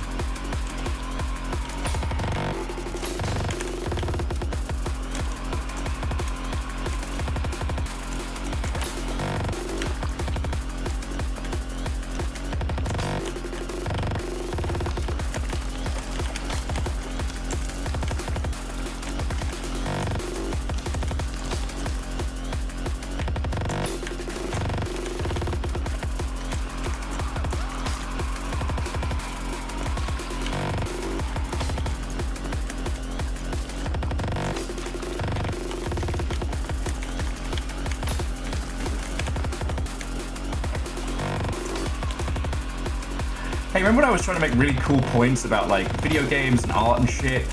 Hey, remember when I was trying to make really cool points about, like, video games and art and shit?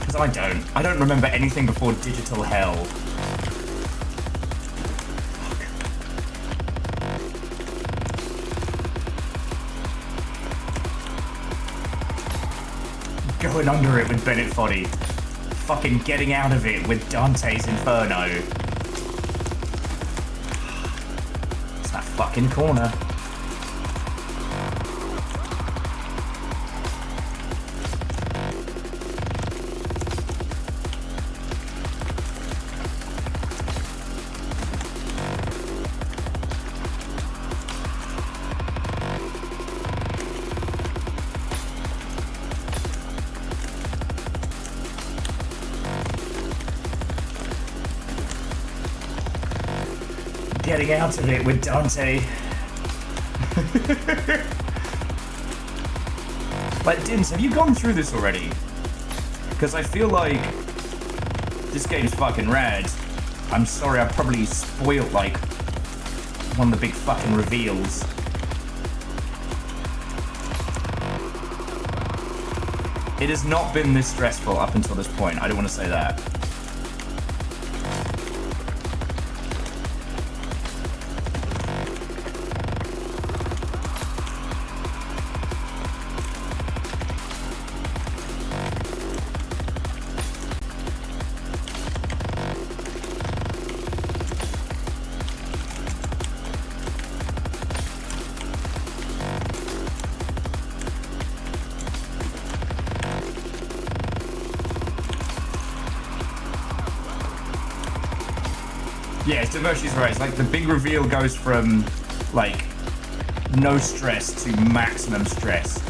Because I don't remember anything before digital hell. Fuck. Going under it with Bennett Foddy. Fucking getting out of it with Dante's Inferno. It's that fucking corner. Getting out of it with Dante. Like, Dins, have you gone through this already? Because I feel like this game's fucking rad. I'm sorry, I probably spoiled, like, one of the big fucking reveals. It has not been this stressful up until this point. I don't want to say that. Yeah, Demersh's right. It's like the big reveal goes from, like, no stress to maximum stress.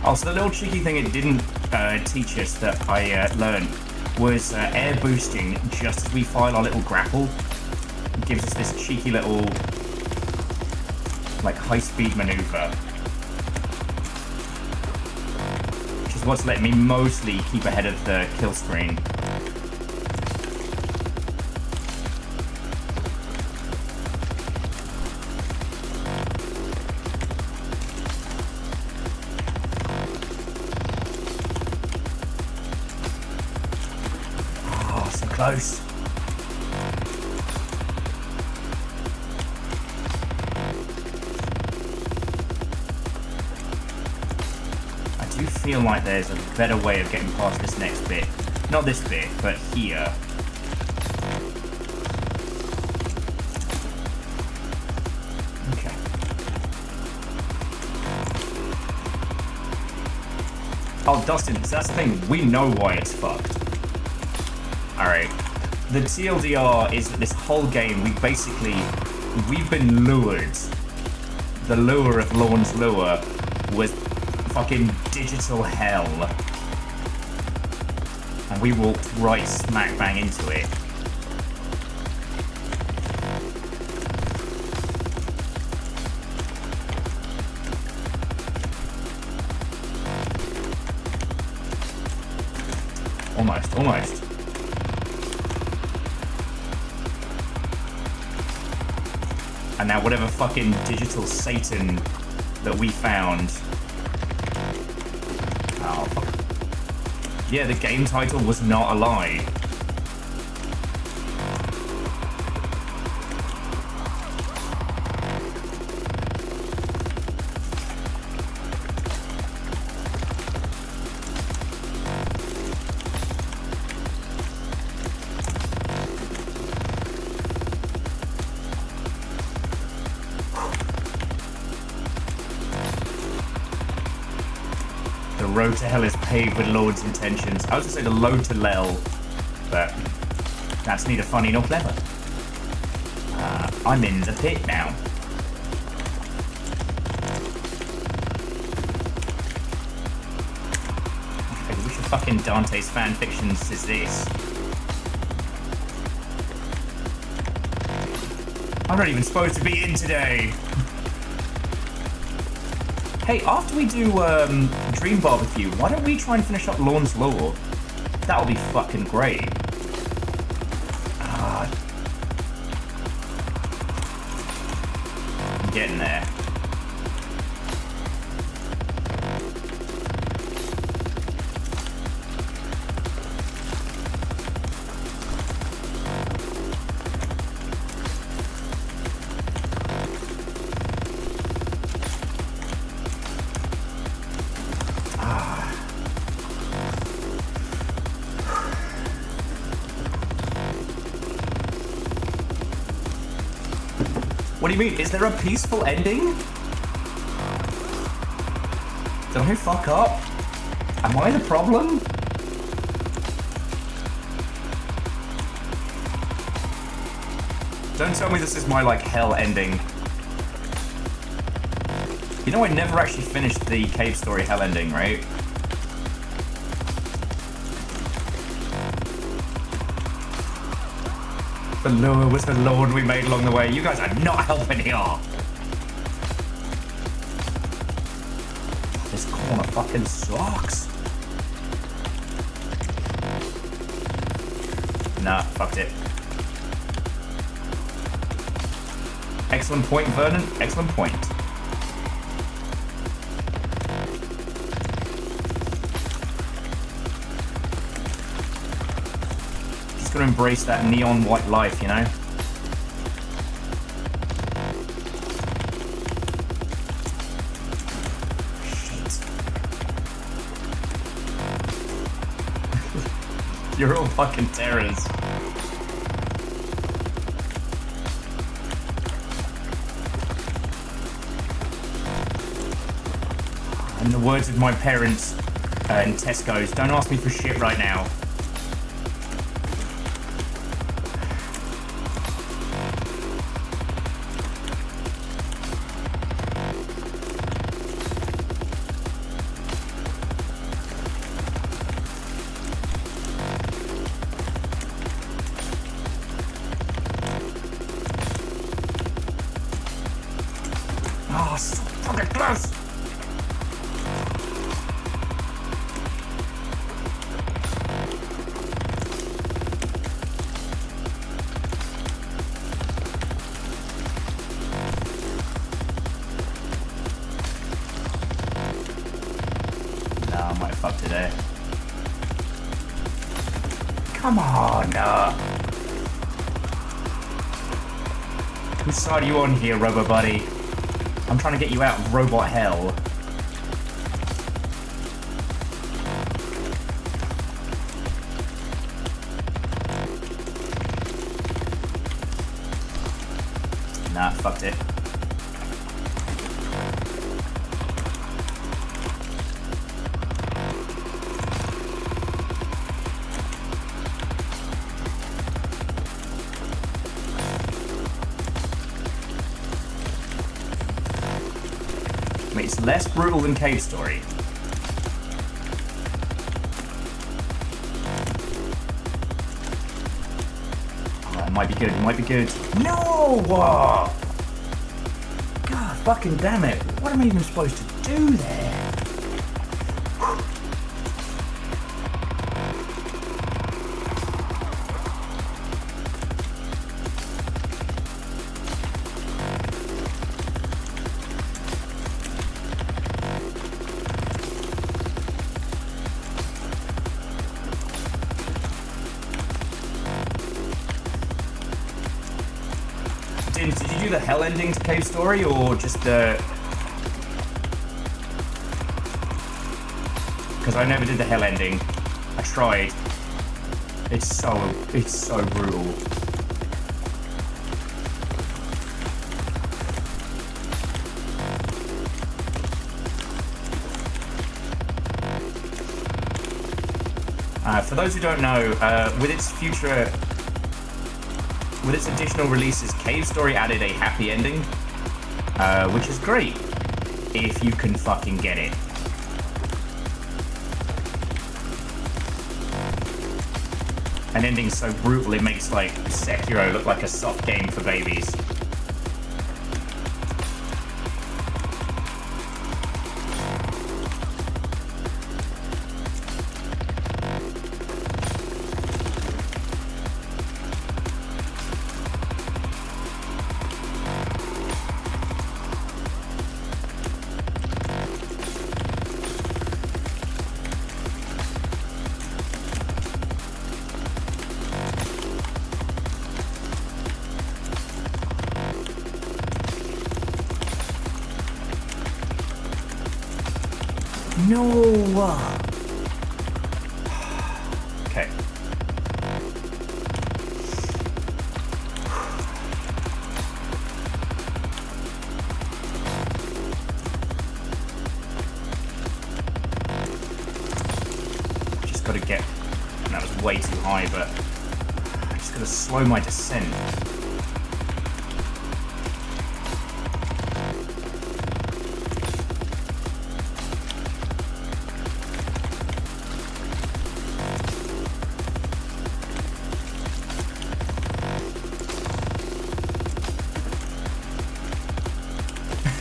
Oh, so the little cheeky thing it didn't teach us that I learned was air boosting just as we file our little grapple. It gives us this cheeky little, like, high-speed maneuver. Which is what's letting me mostly keep ahead of the kill screen. Close. I do feel like there's a better way of getting past this next bit. Not this bit, but here. Okay. Oh, Dustin, so that's the thing. We know why it's fucked. Alright, the TLDR is that this whole game, we've been lured. The lure of Lorn's lure was fucking digital hell. And we walked right smack bang into it. Almost. And now whatever fucking digital Satan that we found Oh, fuck. Yeah, the game title was not a lie. The road to hell is paved with Lord's intentions. I was gonna say the road to Lel, but that's neither funny nor clever. I'm in the pit now. Okay, which of fucking Dante's fan fictions is this? I'm not even supposed to be in today. Hey, after we do Dream Barbecue, why don't we try and finish up Lorn's Lore? That'll be fucking great. I'm getting there. What do you mean? Is there a peaceful ending? Did I fuck up? Am I the problem? Don't tell me this is my, like, hell ending. You know I never actually finished the cave story hell ending, right? The lure was the Lord we made along the way. You guys are not helping here. This corner fucking sucks. Nah, fucked it. Excellent point, Vernon. Excellent point. Just gonna embrace that neon white life, you know? Shit. You're all fucking terrors. In the words of my parents in Tesco's, don't ask me for shit right now. Oh, so fucking close! Nah, I might fuck today. Come on! Whose side are you on here, Robo Buddy? I'm trying to get you out of robot hell. Nah, fucked it. I mean, it's less brutal than Cave Story. Oh, it might be good, it might be good. No! God, fucking damn it. What am I even supposed to do there? you do the hell ending to Cave Story or just the? Because I never did the hell ending. I tried. It's so brutal. For those who don't know, with its additional releases, Cave Story added a happy ending, which is great if you can fucking get it. An ending so brutal it makes like Sekiro look like a soft game for babies. No. Okay. Just got to get. That was way too high, but I just got to slow my descent.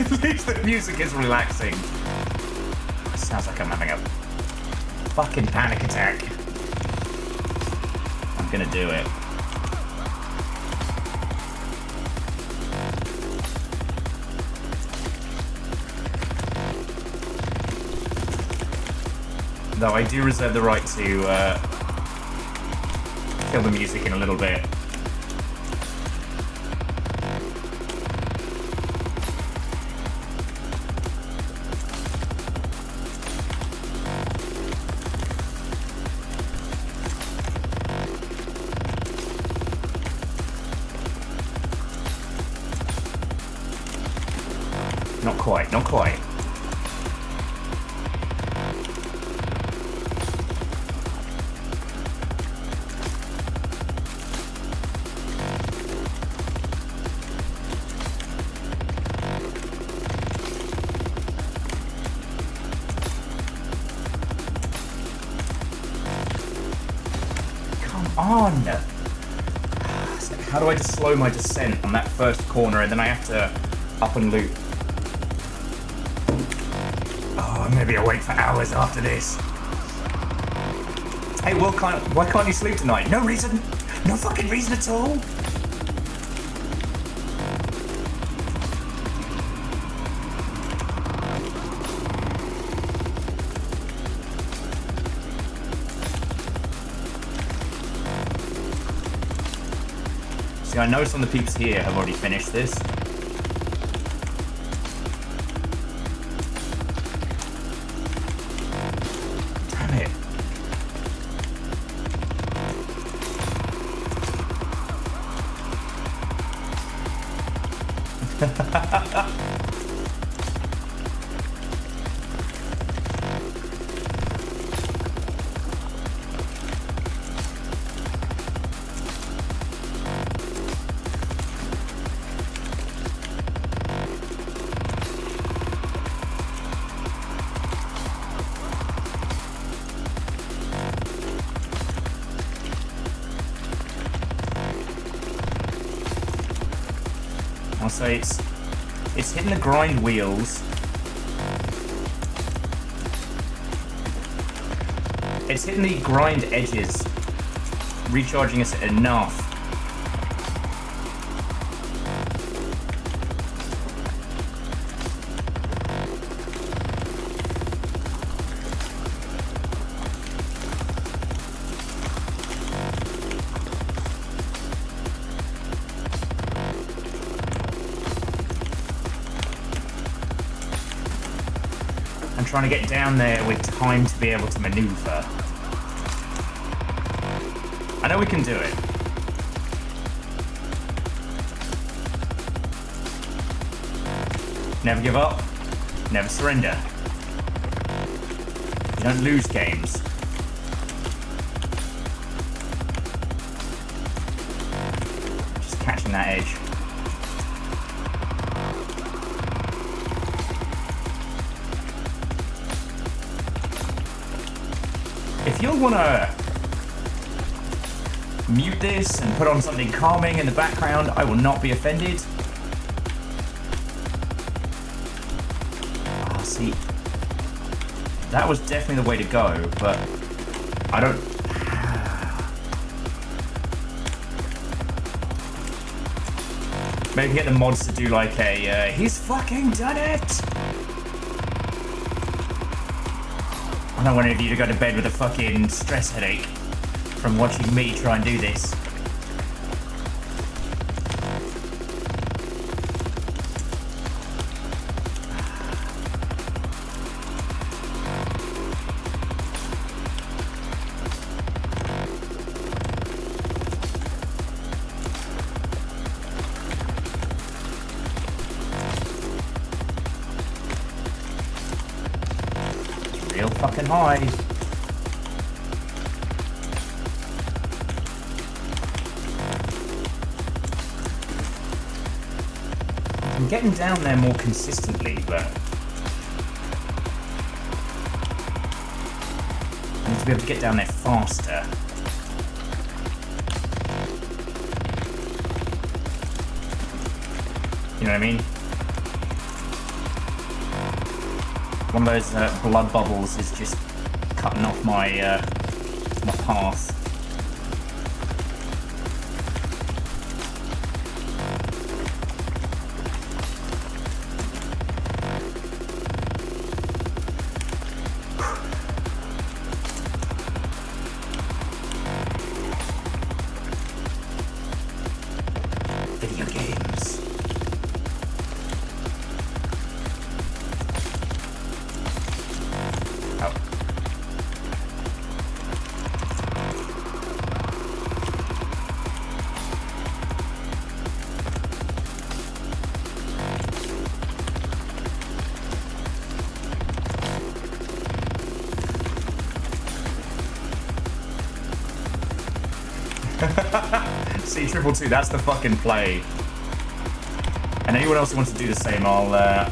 At least the music is relaxing. Sounds like I'm having a fucking panic attack. I'm gonna do it. Though I do reserve the right to kill the music in a little bit. Not quite, not quite. Come on! How do I just slow my descent on that first corner and then I have to up and loop? Oh, I'm gonna be awake for hours after this. Hey, Will, why can't you sleep tonight? No reason. No fucking reason at all. See, I know some of the peeps here have already finished this. I'll say it's hitting the grind wheels. It's hitting the grind edges, recharging us enough. trying to get down there with time to be able to maneuver. I know we can do it. Never give up. Never surrender. You don't lose games. Just catching that edge. If you want to mute this and put on something calming in the background, I will not be offended. Ah, see, that was definitely the way to go, but I don't... Maybe get the mods to do like a, he's fucking done it! I don't want any of you to go to bed with a fucking stress headache from watching me try and do this. Real fucking high. I'm getting down there more consistently, but I need to be able to get down there faster. You know what I mean? One of those blood bubbles is just cutting off my my path. Video games. Oh. See, 222, that's the fucking play. And anyone else who wants to do the same, I'll oh,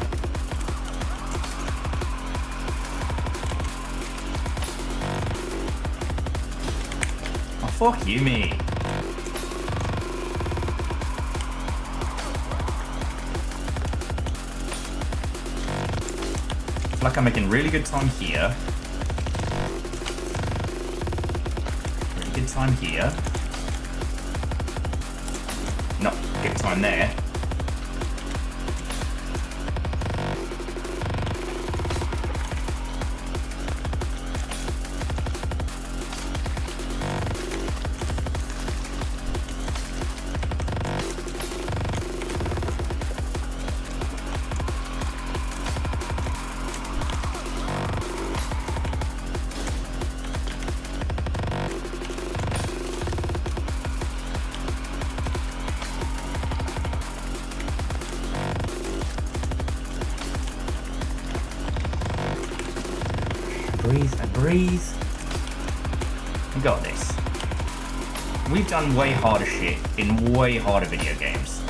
fuck you, me. I feel like I'm making really good time here. Really good time here. Not good time there. Breathe and breathe. We got this. We've done way harder shit in way harder video games.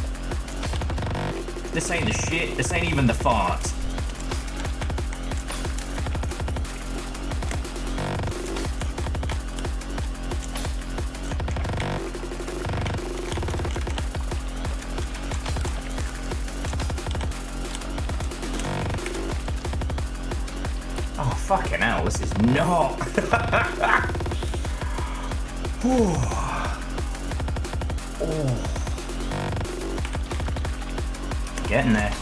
This ain't the shit, this ain't even the fart. Oh, fucking hell, this is not. Oh. Getting there.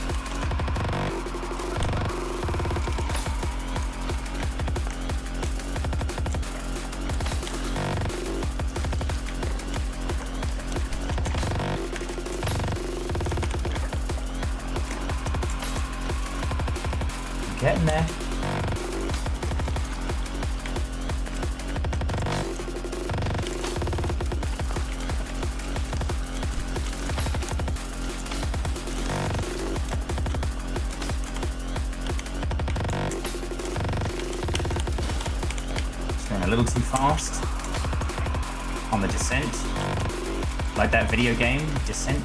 Getting there. a little too fast on the descent. Like that video game, Descent.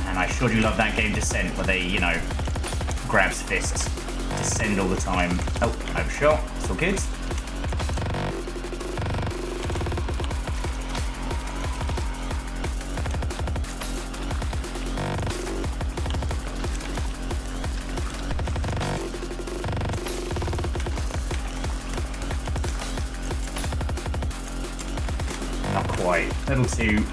And I sure do love that game, Descent, where they, you know, grabs fists, descend all the time. Oh, overshot. It's all good. Not quite. Level 2.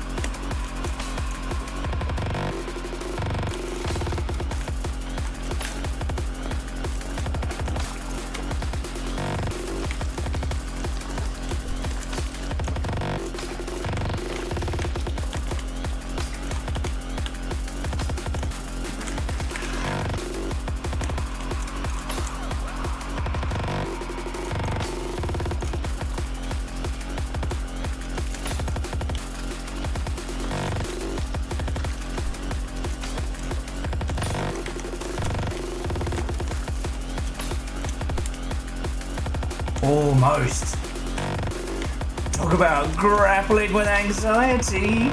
Almost. Talk about grappling with anxiety.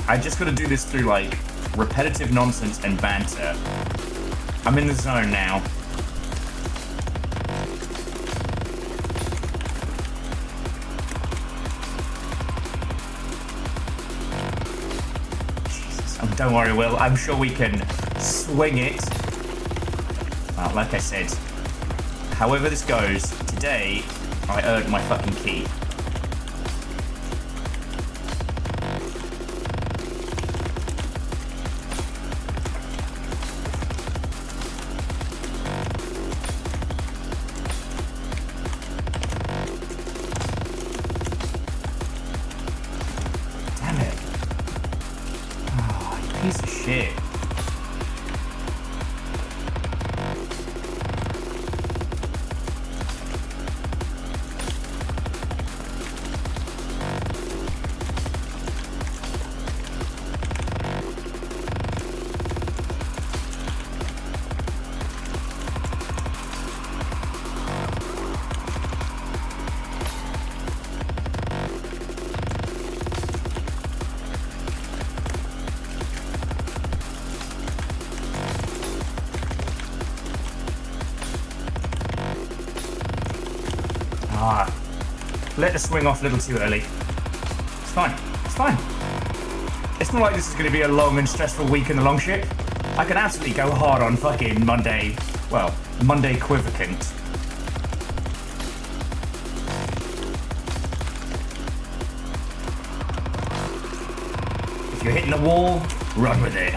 I just gotta do this through like repetitive nonsense and banter. I'm in the zone now. Jesus. Oh, don't worry, Will. I'm sure we can swing it. Well, like I said, however this goes, today I earned my fucking key. Damn it. Oh, you piece of shit. Let the swing off a little too early. It's fine. It's fine. It's not like this is going to be a long and stressful week in the longship. I can absolutely go hard on fucking Monday. Well, Monday Quivocant. If you're hitting the wall, run with it.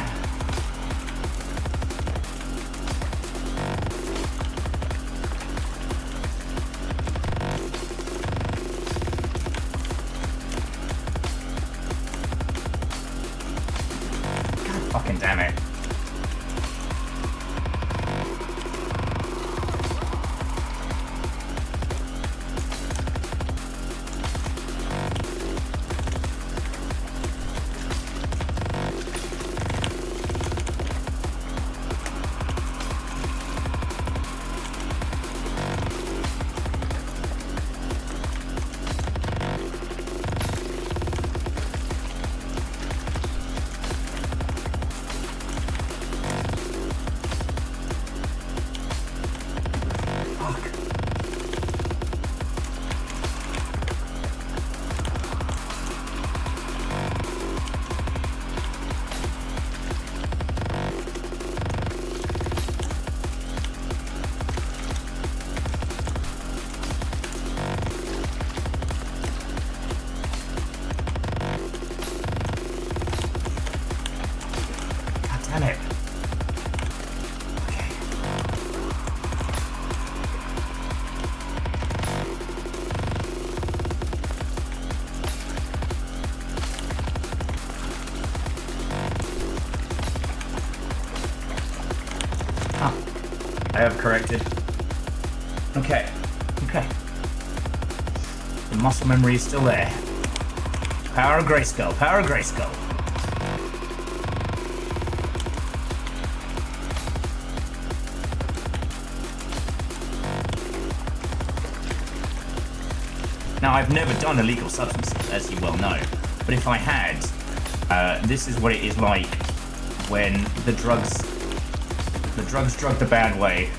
Fucking damn it. I have corrected. Okay. Okay. The muscle memory is still there. Power of Grayskull. Power of Grayskull. Now, I've never done illegal substances, as you well know, but if I had, this is what it is like when the drugs drug the bad way.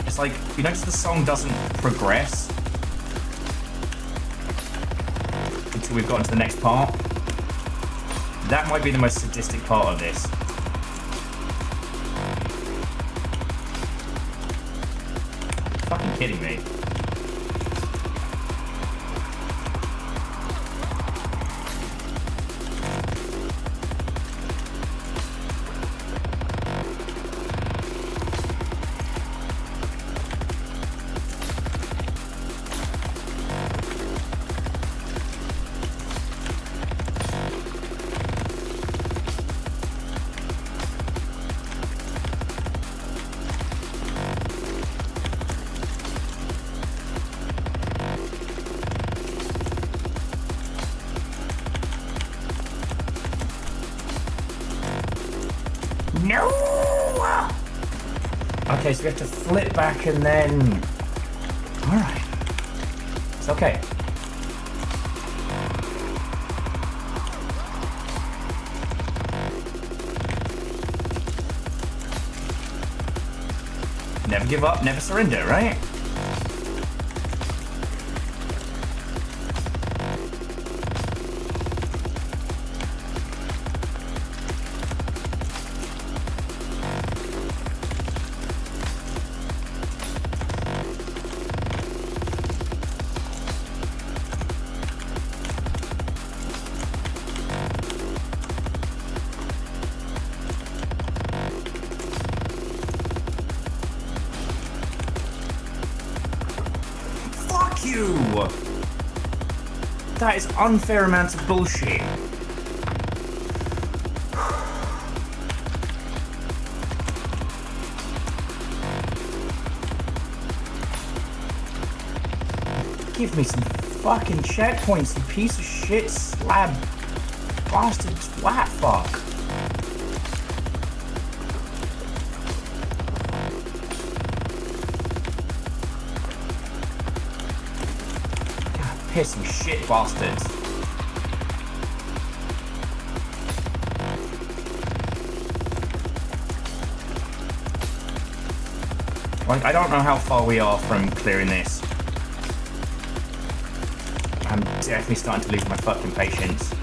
It's like, you notice the song doesn't progress until we've gotten to the next part. That might be the most sadistic part of this. Fucking kidding me. No! Okay, so we have to flip back and then... Alright. It's okay. Never give up, never surrender, right? You! That is unfair amount of bullshit. Give me some fucking checkpoints, you piece of shit slab bastard twat fuck. Pissing shit bastards. Like, I don't know how far we are from clearing this. I'm definitely starting to lose my fucking patience.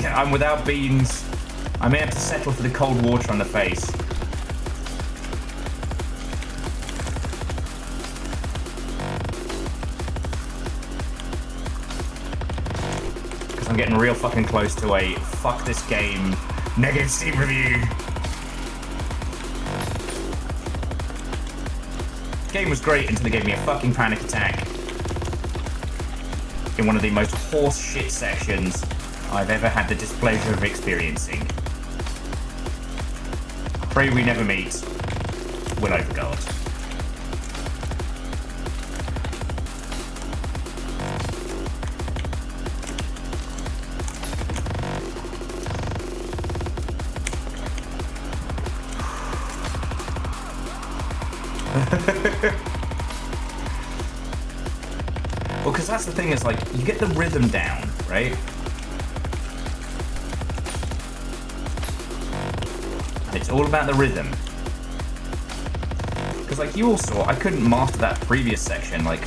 Yeah, I'm without beans. I may have to settle for the cold water on the face. Because I'm getting real fucking close to a fuck this game negative Steam review. The game was great until they gave me a fucking panic attack in one of the most horse shit sections I've ever had the displeasure of experiencing. Pray we never meet. will overguard. Well, because that's the thing, is like, you get the rhythm down, right? And it's all about the rhythm. Because like you all saw, I couldn't master that previous section, like...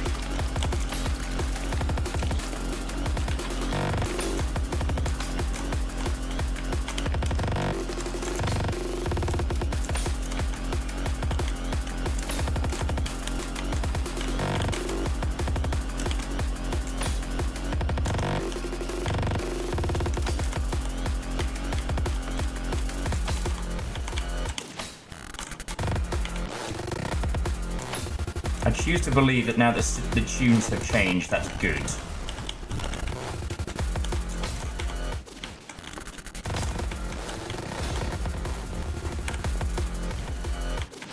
I choose to believe that now that the tunes have changed, that's good.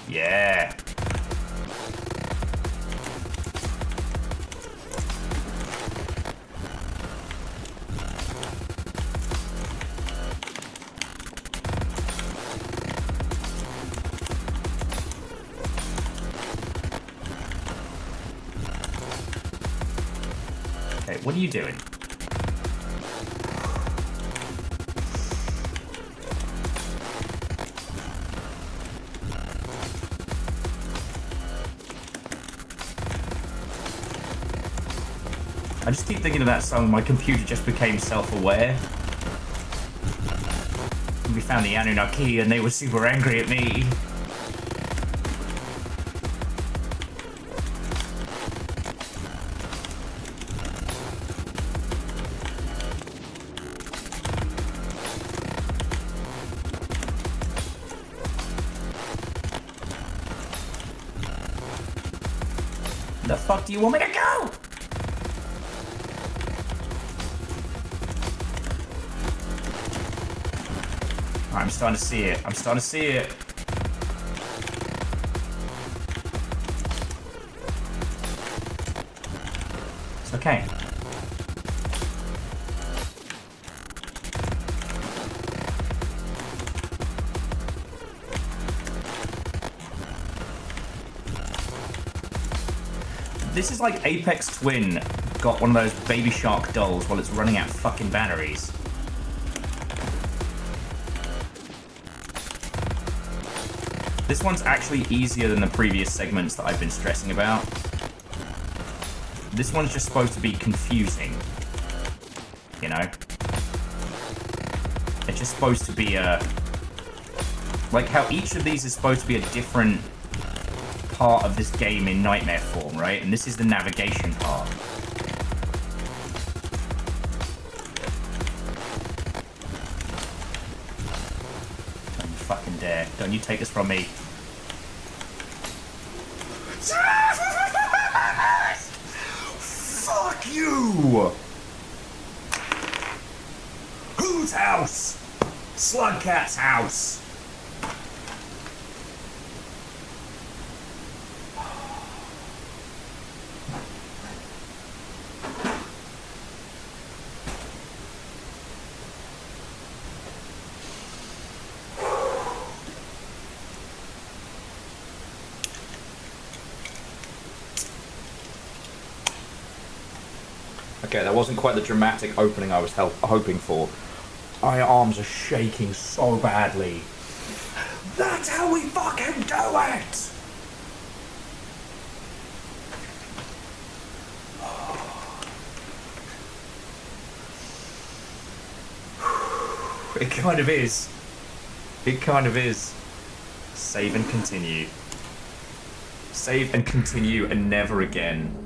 Yeah. Okay, what are you doing? I just keep thinking of that song, My Computer Just Became Self-Aware. We found the Anunnaki and they were super angry at me. The fuck do you want me to go? I'm starting to see it. I'm starting to see it. It's okay. This is like Apex Twin got one of those Baby Shark dolls while it's running out of fucking batteries. This one's actually easier than the previous segments that I've been stressing about. This one's just supposed to be confusing, you know? It's just supposed to be a... like how each of these is supposed to be a different part of this game in nightmare form, right? And this is the navigation part. Don't you fucking dare. Don't you take this from me. Fuck you! Whose house? Slugcat's house. Okay, that wasn't quite the dramatic opening I was hoping for. My arms are shaking so badly. That's how we fucking do it! It kind of is. It kind of is. Save and continue. Save and continue and never again.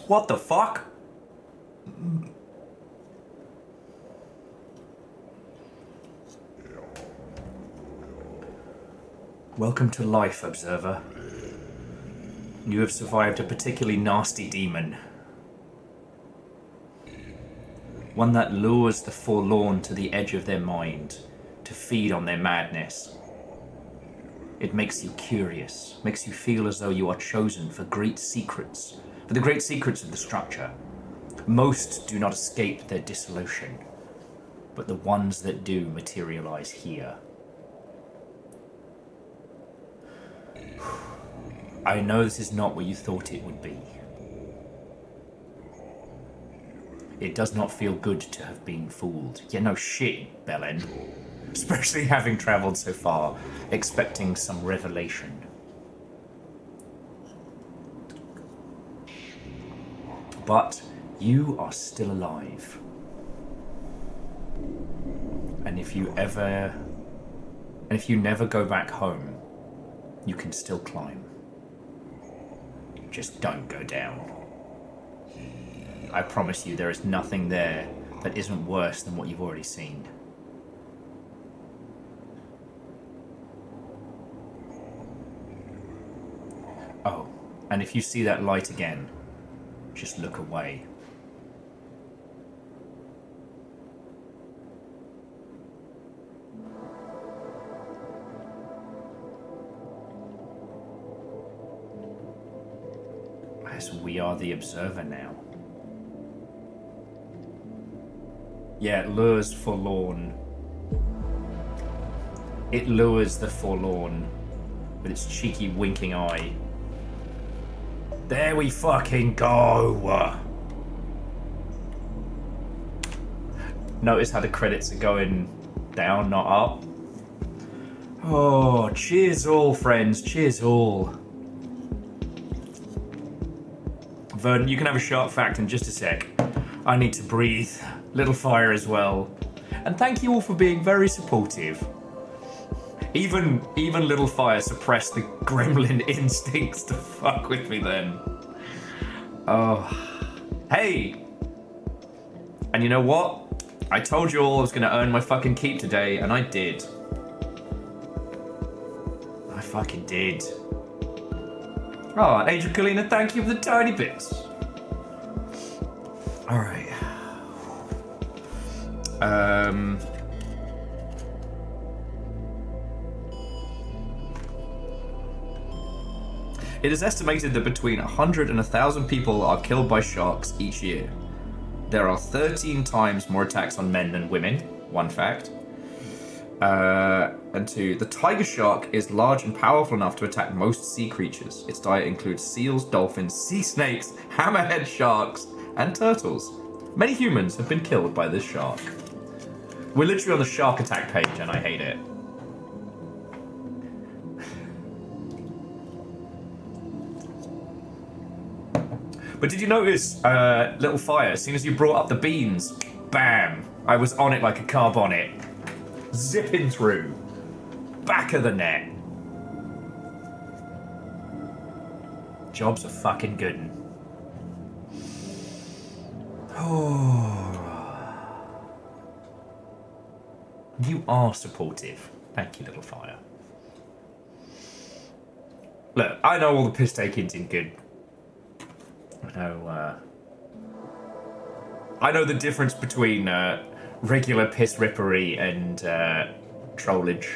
What the fuck? Welcome to life, Observer. You have survived a particularly nasty demon. One that lures the forlorn to the edge of their mind, to feed on their madness. It makes you curious, makes you feel as though you are chosen for great secrets, for the great secrets of the structure. Most do not escape their dissolution, but the ones that do materialize here. I know this is not what you thought it would be. It does not feel good to have been fooled. Yeah, no shit, Belen. Especially having travelled so far, expecting some revelation. But you are still alive. And if you never go back home, you can still climb. Just don't go down. I promise you there is nothing there that isn't worse than what you've already seen. Oh, and if you see that light again, just look away. As we are the observer now. Yeah, it lures forlorn. It lures the forlorn with its cheeky winking eye. There we fucking go! Notice how the credits are going down, not up. Oh, cheers all, friends. Cheers all. Vernon, you can have a shark fact in just a sec. I need to breathe. Little fire as well. And thank you all for being very supportive. Even Little Fire suppressed the gremlin instincts to fuck with me then. Oh. Hey! And you know what? I told you all I was going to earn my fucking keep today, and I did. I fucking did. Oh, Angel Kalina, thank you for the tiny bits. Alright. It is estimated that between 100 and 1,000 people are killed by sharks each year. There are 13 times more attacks on men than women, one fact. And two, the tiger shark is large and powerful enough to attack most sea creatures. Its diet includes seals, dolphins, sea snakes, hammerhead sharks, and turtles. Many humans have been killed by this shark. We're literally on the shark attack page and I hate it. But did you notice, Little Fire, as soon as you brought up the beans, bam, I was on it like a car bonnet. Zipping through. Back of the net. Jobs are fucking good. Oh. You are supportive. Thank you, Little Fire. Look, I know all the piss taking's in good. I know the difference between regular piss rippery and trollage.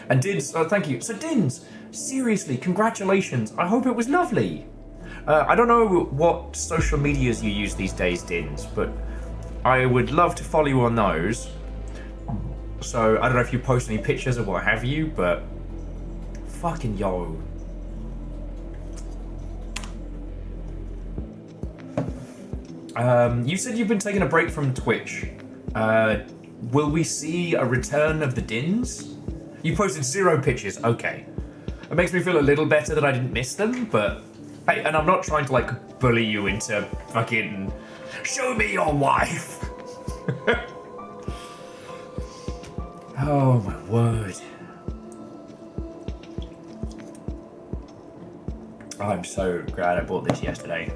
And Dins, thank you. So Dins, seriously, congratulations. I hope it was lovely. I don't know what social medias you use these days, Dins, but I would love to follow you on those. So I don't know if you post any pictures or what have you, but fucking yo. You said you've been taking a break from Twitch. Will we see a return of the Dins? You posted 0 pictures, okay. It makes me feel a little better that I didn't miss them, but hey, and I'm not trying to like bully you into fucking show me your wife. Oh my word. I'm so glad I bought this yesterday.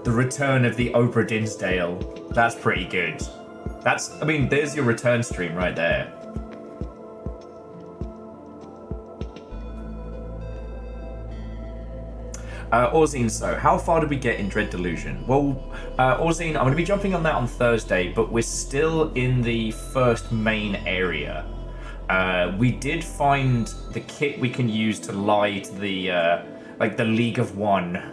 The return of the Oprah Dinsdale. That's pretty good. I mean, there's your return stream right there. Orzine, so how far did we get in Dread Delusion? Well, Orzine, I'm going to be jumping on that on Thursday, but we're still in the first main area. We did find the kit we can use to light the, like the League of One.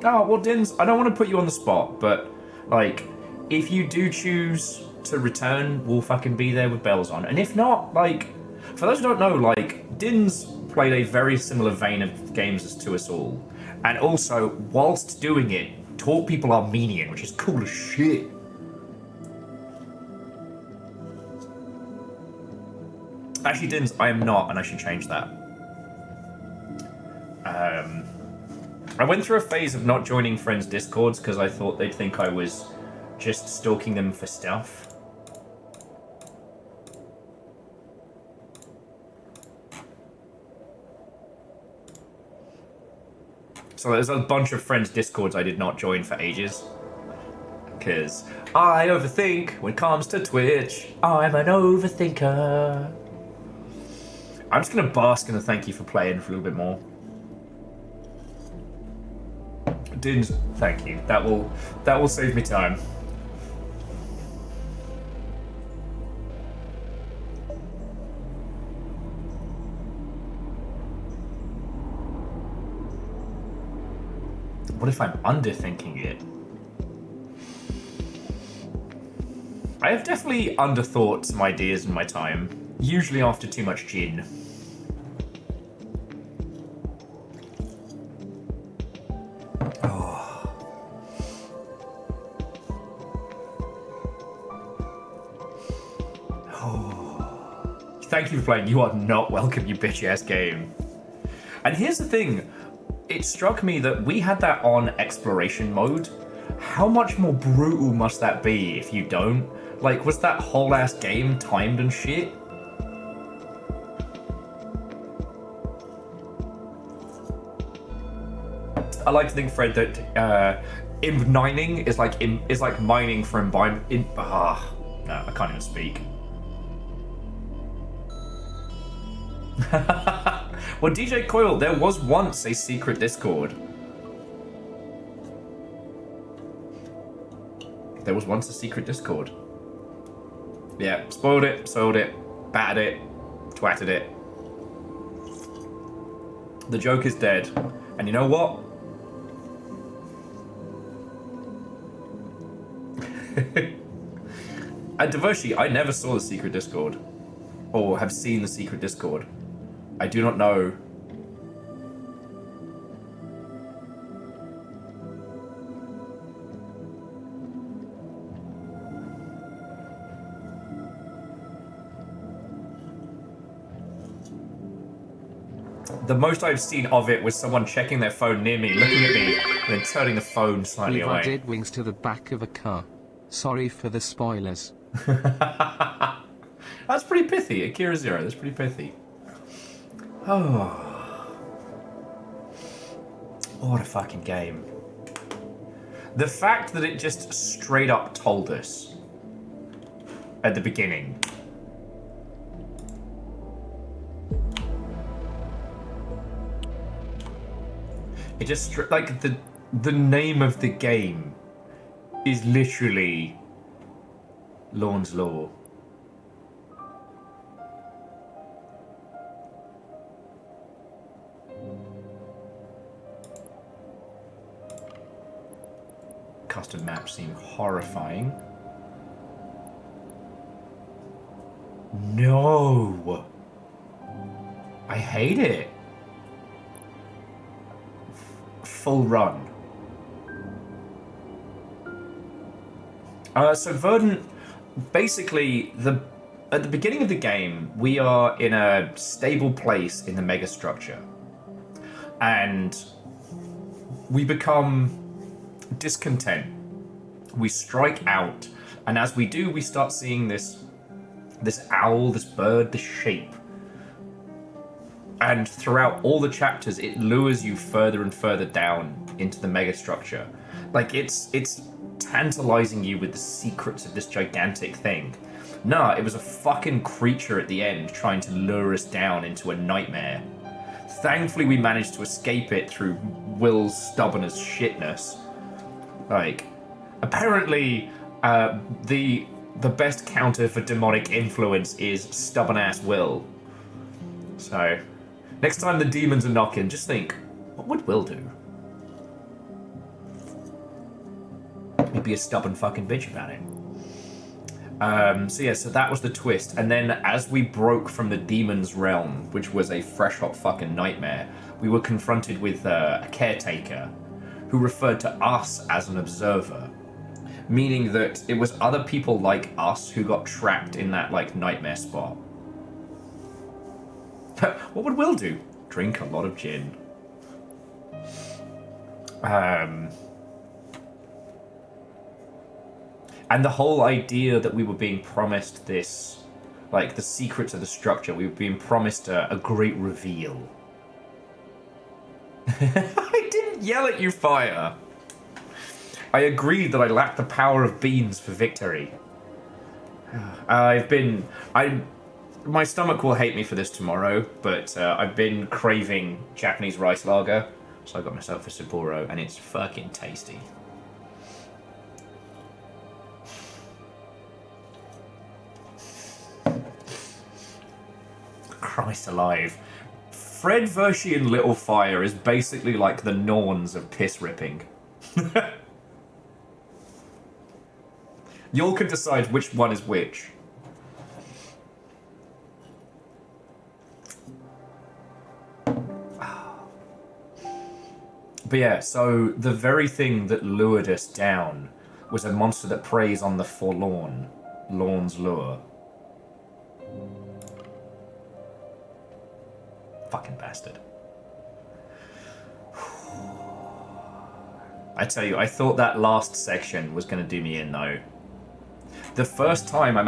Oh, well, Dins, I don't want to put you on the spot, but, like, if you do choose to return, we'll fucking be there with bells on. And if not, like, for those who don't know, like, Dins played a very similar vein of games as to us all. And also, whilst doing it, taught people Armenian, which is cool as shit. Actually, Dins, I am not, and I should change that. I went through a phase of not joining friends' discords because I thought they'd think I was just stalking them for stuff. So there's a bunch of friends' discords I did not join for ages. Because I overthink when it comes to Twitch. I'm an overthinker. I'm just going to bask in a thank you for playing for a little bit more. Dins, thank you. That will save me time. What if I'm underthinking it? I have definitely underthought some ideas in my time, usually after too much gin. Thank you for playing. You are not welcome, you bitch-ass game. And here's the thing. It struck me that we had that on exploration mode. How much more brutal must that be if you don't? Like, was that whole ass game timed and shit? I like to think, Fred, that imb-nining is like mining for no, I can't even speak. Well, DJ Coil, there was once a secret Discord. There was once a secret Discord. Yeah, spoiled it, sold it, battered it, twatted it. The joke is dead. And you know what? At Devoshi, I never saw the secret Discord. Or have seen the secret Discord. I do not know. The most I've seen of it was someone checking their phone near me, looking at me, and then turning the phone slightly away. I did wings to the back of a car. Sorry for the spoilers. That's pretty pithy. Akira Zero, that's pretty pithy. Oh. What a fucking game. The fact that it just straight up told us at the beginning. It just, like, the name of the game is literally Lorn's Law. Custom maps seem horrifying. No! I hate it. Full run. So Verdant, basically, at the beginning of the game, we are in a stable place in the megastructure. And we become discontent. We strike out, and as we do, we start seeing this owl, this bird, this shape. And throughout all the chapters, it lures you further and further down into the megastructure. Like, it's tantalizing you with the secrets of this gigantic thing. Nah, it was a fucking creature at the end trying to lure us down into a nightmare. Thankfully, we managed to escape it through Will's stubborn as shitness. Like, apparently, the best counter for demonic influence is stubborn-ass Will. So, next time the demons are knocking, just think, what would Will do? He'd be a stubborn fucking bitch about it. So that was the twist. And then as we broke from the demon's realm, which was a fresh hot fucking nightmare, we were confronted with a caretaker who referred to us as an observer, meaning that it was other people like us who got trapped in that like nightmare spot. What would Will do? Drink a lot of gin. And the whole idea that we were being promised this, like the secrets of the structure, we were being promised a great reveal. I didn't yell at you, Fire. I agreed that I lacked the power of beans for victory. My stomach will hate me for this tomorrow, but I've been craving Japanese rice lager, so I got myself a Sapporo, and it's fucking tasty. Christ alive. Fred Versian Little Fire is basically like the Norns of piss ripping. Y'all can decide which one is which. But yeah, so the very thing that lured us down was a monster that preys on the forlorn. Lorn's lure. Fucking bastard. I tell you, I thought that last section was going to do me in, though. The first time I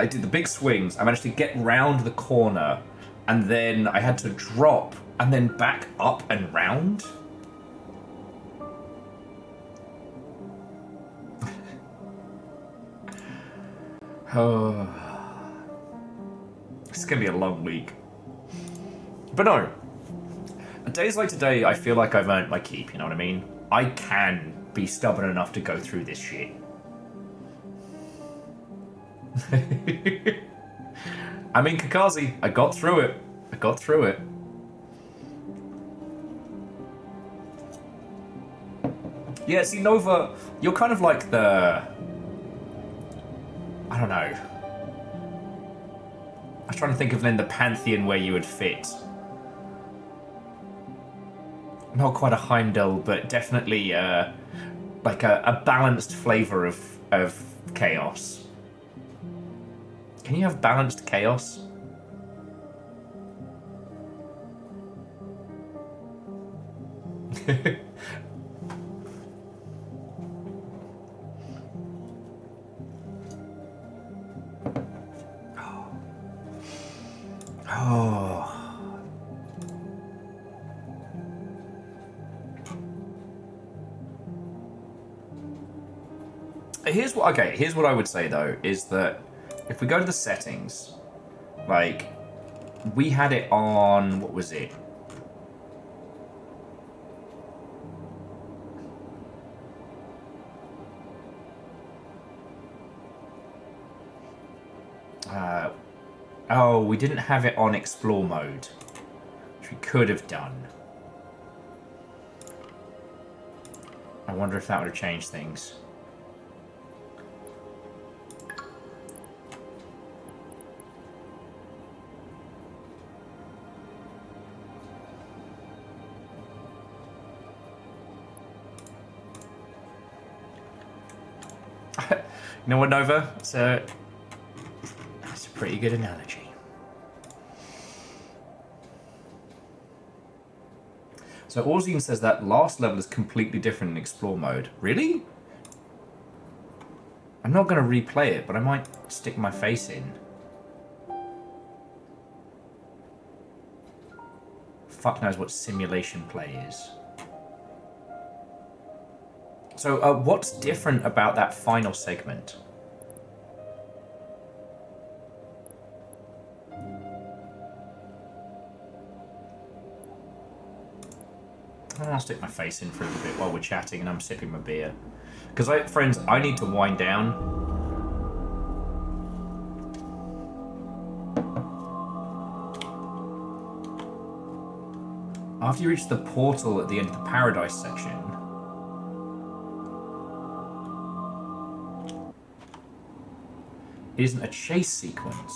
did the big swings, I managed to get round the corner, and then I had to drop, and then back up and round. Oh. It's going to be a long week. But no. Days like today, I feel like I've earned my keep, you know what I mean? I can be stubborn enough to go through this shit. I mean, Kakazi, I got through it. Yeah, see, Nova, you're kind of like the... I don't know. I was trying to think of in the pantheon where you would fit. Not quite a Heimdall, but definitely like a balanced flavour of chaos. Can you have balanced chaos? Oh. Here's what I would say though, is that if we go to the settings, like, we had it on, what was it? Oh, we didn't have it on explore mode, which we could have done. I wonder if that would have changed things. You know what, Nova? That's a pretty good analogy. So Orzine says that last level is completely different in explore mode. Really? I'm not going to replay it, but I might stick my face in. Fuck knows what simulation play is. So, what's different about that final segment? I'll stick my face in for a little bit while we're chatting and I'm sipping my beer. Because, friends, I need to wind down. After you reach the portal at the end of the Paradise section, it isn't a chase sequence.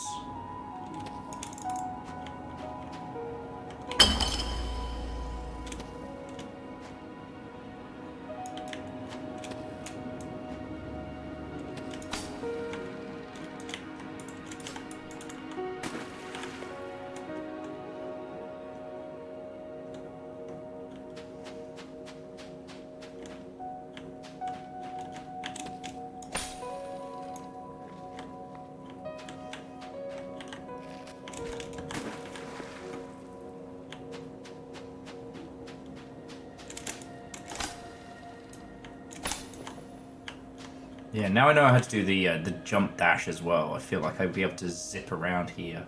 Yeah, now I know how to do the jump dash as well. I feel like I'd be able to zip around here.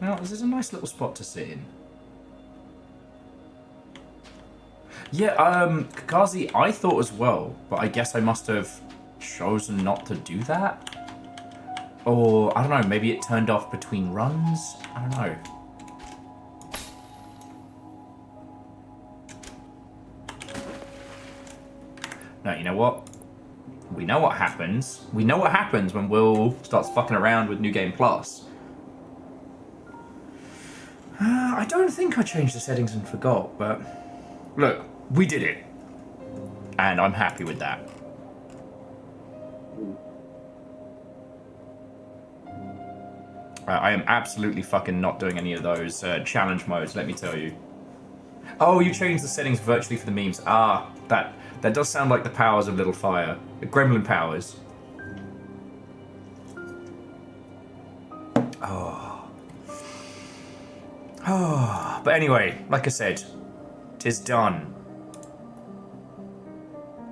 Now, this is a nice little spot to sit in. Yeah, Kakazi, I thought as well, but I guess I must have chosen not to do that. Or, I don't know, maybe it turned off between runs? I don't know. No, you know what? We know what happens. We know what happens when Will starts fucking around with New Game Plus. I don't think I changed the settings and forgot, but look, we did it. And I'm happy with that. I am absolutely fucking not doing any of those challenge modes, let me tell you. Oh, you changed the settings virtually for the memes. Ah, that does sound like the powers of Little Fire. The gremlin powers. Oh. Oh. But anyway, like I said, 'tis done.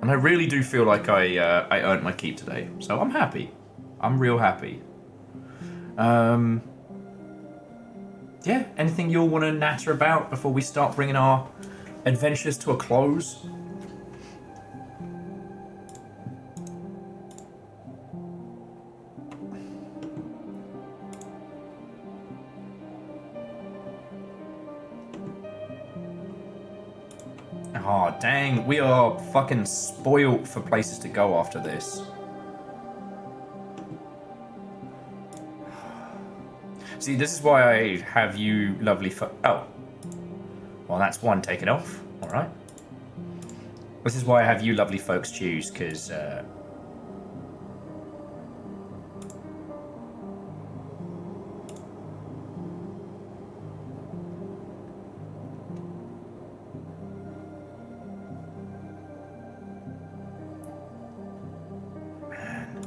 And I really do feel like I earned my keep today. So I'm happy. I'm real happy. Yeah, anything you'll want to natter about before we start bringing our adventures to a close? Oh, dang, we are fucking spoiled for places to go after this. See, this is why I have you lovely oh. Well, that's one taken off. Alright. This is why I have you lovely folks choose, because, man,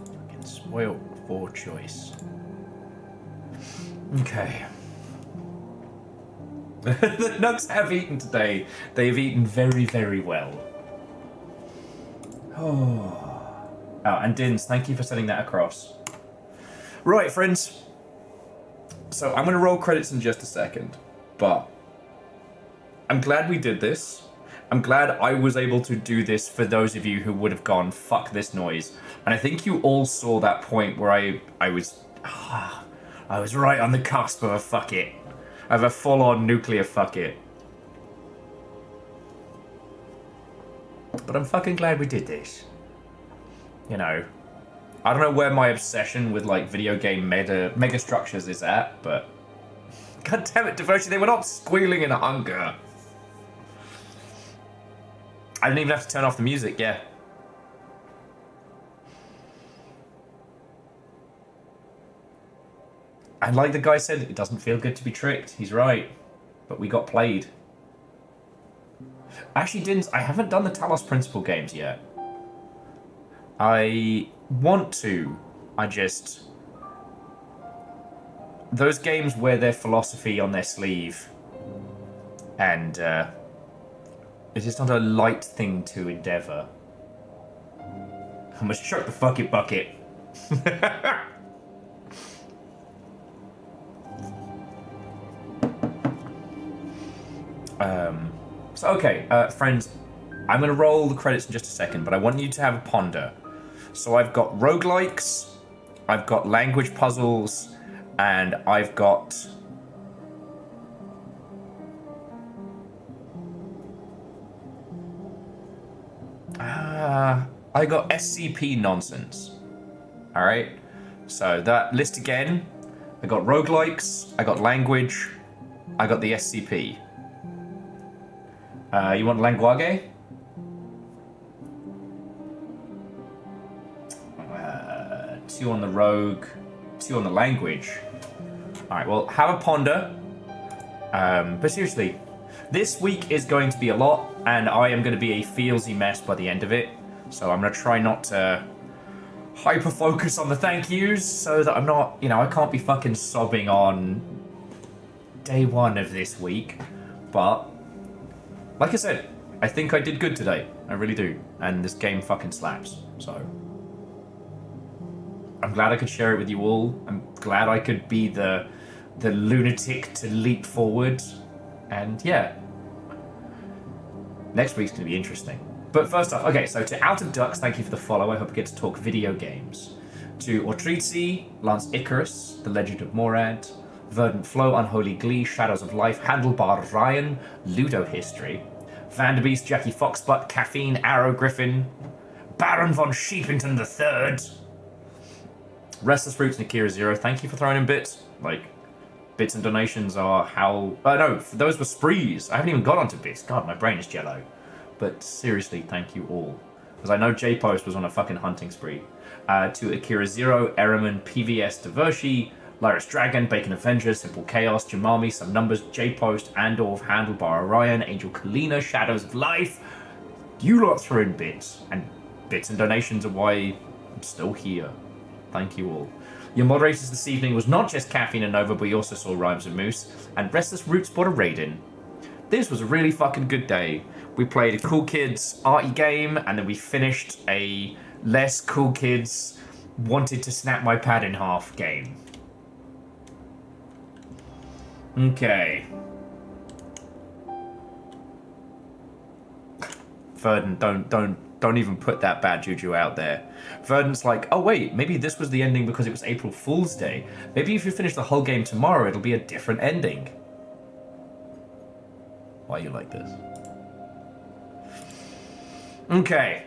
fucking spoiled for choice. Okay. The Nugs have eaten today. They've eaten very, very well. Oh, and Dins, thank you for sending that across. Right, friends. So I'm going to roll credits in just a second, but I'm glad we did this. I'm glad I was able to do this for those of you who would have gone, fuck this noise. And I think you all saw that point where I was right on the cusp of a fuck it. Of a full-on nuclear fuck it. But I'm fucking glad we did this. You know, I don't know where my obsession with, like, video game mega structures is at, but god damn it, Devotion, they were not squealing in hunger. I didn't even have to turn off the music, yeah. And like the guy said, it doesn't feel good to be tricked. He's right. But we got played. Actually, Dins, I haven't done the Talos Principle games yet. I want to. Those games wear their philosophy on their sleeve. And it's just not a light thing to endeavour. I must chuck the fucking bucket. So, okay, friends, I'm going to roll the credits in just a second, but I want you to have a ponder. So I've got roguelikes, I've got language puzzles, and I've got... I got SCP nonsense. Alright, so that list again. I got roguelikes, I got language, I got the SCP. You want language? 2 on the rogue, 2 on the language. Alright, well, have a ponder. But seriously, this week is going to be a lot, and I am going to be a feelsy mess by the end of it. So I'm going to try not to hyper-focus on the thank yous, so that I'm not, you know, I can't be fucking sobbing on day 1 of this week. But, like I said, I think I did good today. I really do. And this game fucking slaps, so... I'm glad I could share it with you all. I'm glad I could be the lunatic to leap forward. And yeah. Next week's going to be interesting. But first off, okay, so to Out of Ducks, thank you for the follow. I hope we get to talk video games. To Ortrizi, Lance Icarus, The Legend of Morad, Verdant Flow, Unholy Glee, Shadows of Life, Handlebar Ryan, Ludo History, Vanderbeest, Jackie Foxbutt, Caffeine, Arrow Griffin, Baron von Sheepington III, Restless Fruits, Nakira Zero, thank you for throwing in bits. Like, bits and donations are how... no, those were sprees. I haven't even got onto bits. God, my brain is jello. But seriously, thank you all. Because I know J-Post was on a fucking hunting spree. To Akira Zero, Eraman, PVS, Divershi, Lyris Dragon, Bacon Avenger, Simple Chaos, Jamami, Some Numbers, J-Post, Andorf, Handlebar Orion, Angel Kalina, Shadows of Life. You lot threw in bits. And bits and donations are why I'm still here. Thank you all. Your moderators this evening was not just Caffeine and Nova, but we also saw Rhymes and Moose, and Restless Roots bought a raid in. This was a really fucking good day. We played a Cool Kids arty game, and then we finished a less Cool Kids wanted to snap my pad in half game. Okay. Verdant, don't even put that bad juju out there. Verdant's like, oh wait, maybe this was the ending because it was April Fool's Day. Maybe if you finish the whole game tomorrow, it'll be a different ending. Why are you like this? Okay.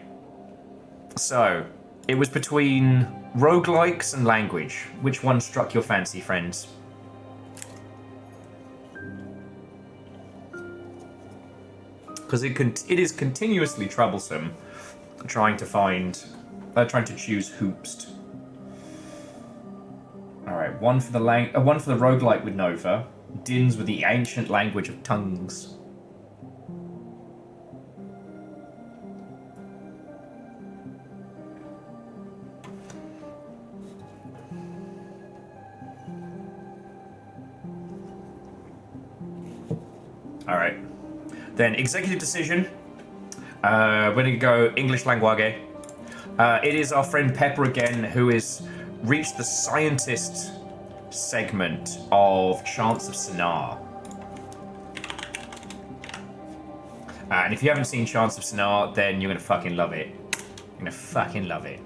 So, it was between roguelikes and language. Which one struck your fancy, friends? Because it is continuously troublesome trying to choose Hoopst. Alright, one for the roguelike with Nova. Dins with the ancient language of tongues. Alright. Then executive decision. We're going to go English language. It is our friend Pepper again who has reached the scientist segment of Chants of Sinar. And if you haven't seen Chants of Sinar, then you're going to fucking love it. You're going to fucking love it.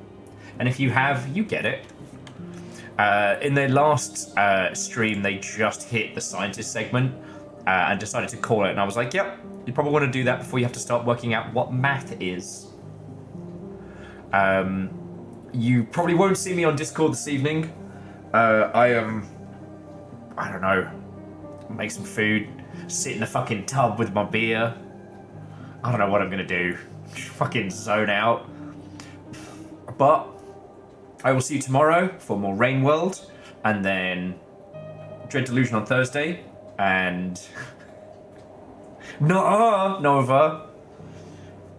And if you have, you get it. In their last stream, they just hit the scientist segment and decided to call it. And I was like, yep, you probably want to do that before you have to start working out what math is. You probably won't see me on Discord this evening. I don't know, make some food, sit in a fucking tub with my beer. I don't know what I'm gonna do. Just fucking zone out. But I will see you tomorrow for more Rain World, and then Dread Delusion on Thursday, and Nova.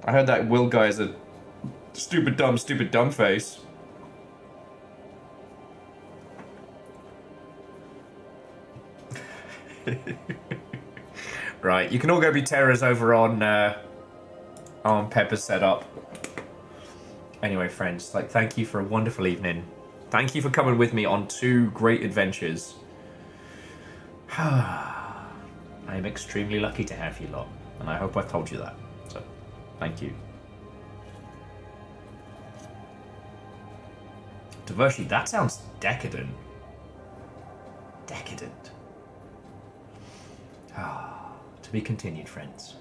I heard that Will guy is a stupid dumb face. Right, you can all go be terrors over on Pepper's setup. Anyway, friends, like, thank you for a wonderful evening. Thank you for coming with me on 2 great adventures. I am extremely lucky to have you lot. And I hope I told you that. So, thank you. Divershi, that sounds decadent. Decadent. Ah, to be continued, friends.